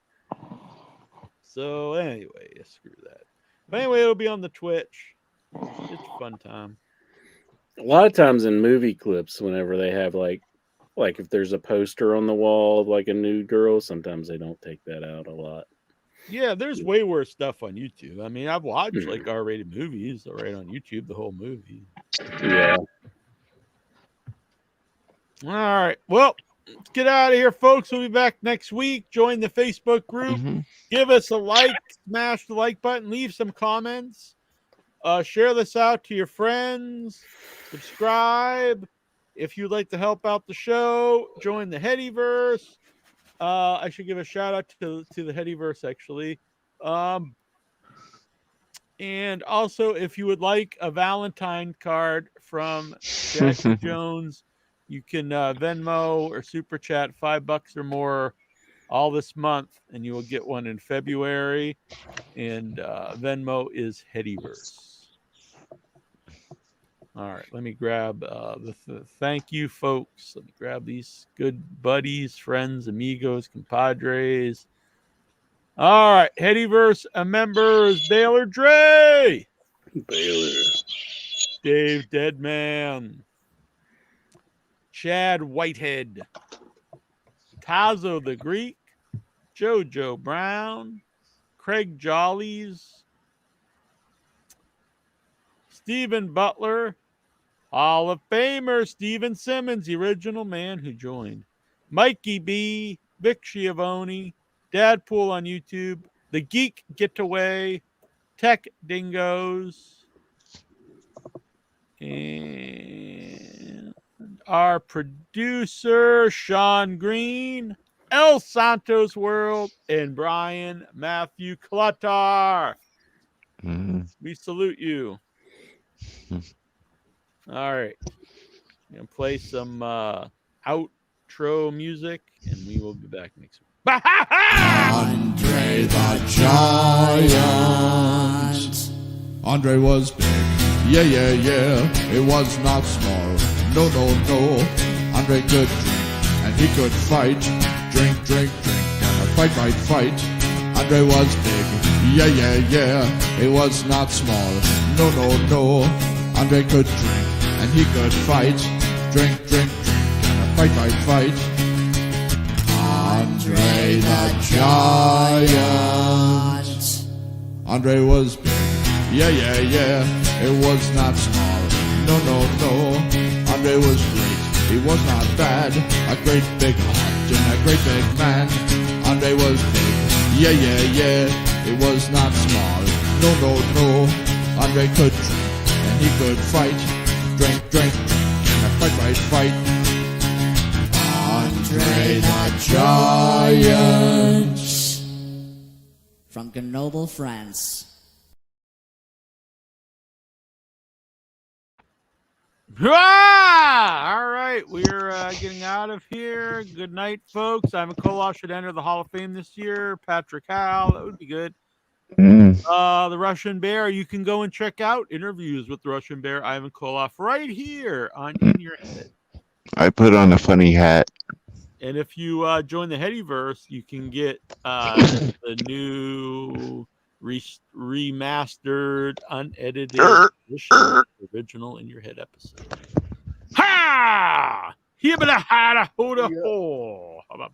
Speaker 3: So anyway, screw that. But anyway, it'll be on the Twitch. It's a fun time.
Speaker 4: A lot of times in movie clips, whenever they have like if there's a poster on the wall of like a nude girl, sometimes they don't take that out a lot.
Speaker 3: Yeah, there's way worse stuff on YouTube. I mean, I've watched like R-rated movies right on YouTube, the whole movie.
Speaker 4: Yeah.
Speaker 3: All right. Well, let's get out of here, folks. We'll be back next week. Join the Facebook group. Give us a like. Smash the like button. Leave some comments. Share this out to your friends. Subscribe. If you'd like to help out the show, join the Headyverse. I should give a shout out to the Headyverse, actually. And also, if you would like a Valentine card from Jackie Jones, you can Venmo or Super Chat $5 or more all this month, and you will get one in February. And Venmo is Headyverse. All right, let me grab the thank you, folks. Let me grab these good buddies, friends, amigos, compadres. All right, Headyverse members, Baylor Dre.
Speaker 4: Baylor.
Speaker 3: Dave Deadman. Chad Whitehead. Tazo the Greek. Jojo Brown. Craig Jollies. Stephen Butler. Hall of Famer Steven Simmons, the original man who joined. Mikey B. Vic Schiavone. Dadpool on YouTube. The Geek Getaway. Tech Dingoes. And our producer, Sean Green. El Santos World. And Brian Matthew Cluttar. We salute you. All right. I'm going to play some outro music, and we will be back next week.
Speaker 1: Andre the Giant. Andre was big. Yeah, yeah, yeah. It was not small. No, no, no. Andre could drink, and he could fight. Drink, drink, drink, and fight, fight, fight. Andre was big. Yeah, yeah, yeah. It was not small. No, no, no. Andre could drink, and he could fight. Drink, drink, drink, and fight, fight, fight. Andre the Giant. Andre was big. Yeah, yeah, yeah. It was not small. No, no, no. Andre was great. He was not bad. A great big heart and a great big man. Andre was big. Yeah, yeah, yeah. It was not small. No, no, no. Andre could drink and he could fight. Drink, drink, drink, and fight, fight, fight. Andre the Giant.
Speaker 2: From Grenoble, France.
Speaker 3: All right, we're getting out of here. Good night, folks. Ivan Koloff should enter the Hall of Fame this year. Patrick Howell, that would be good. The Russian Bear, you can go and check out interviews with the Russian Bear, Ivan Koloff, right here on In Your Head.
Speaker 6: I put on a funny hat.
Speaker 3: And if you join the Headyverse, you can get the new remastered, unedited edition of the original In Your Head episode. Ha! Hibbida hada hoda ho. How about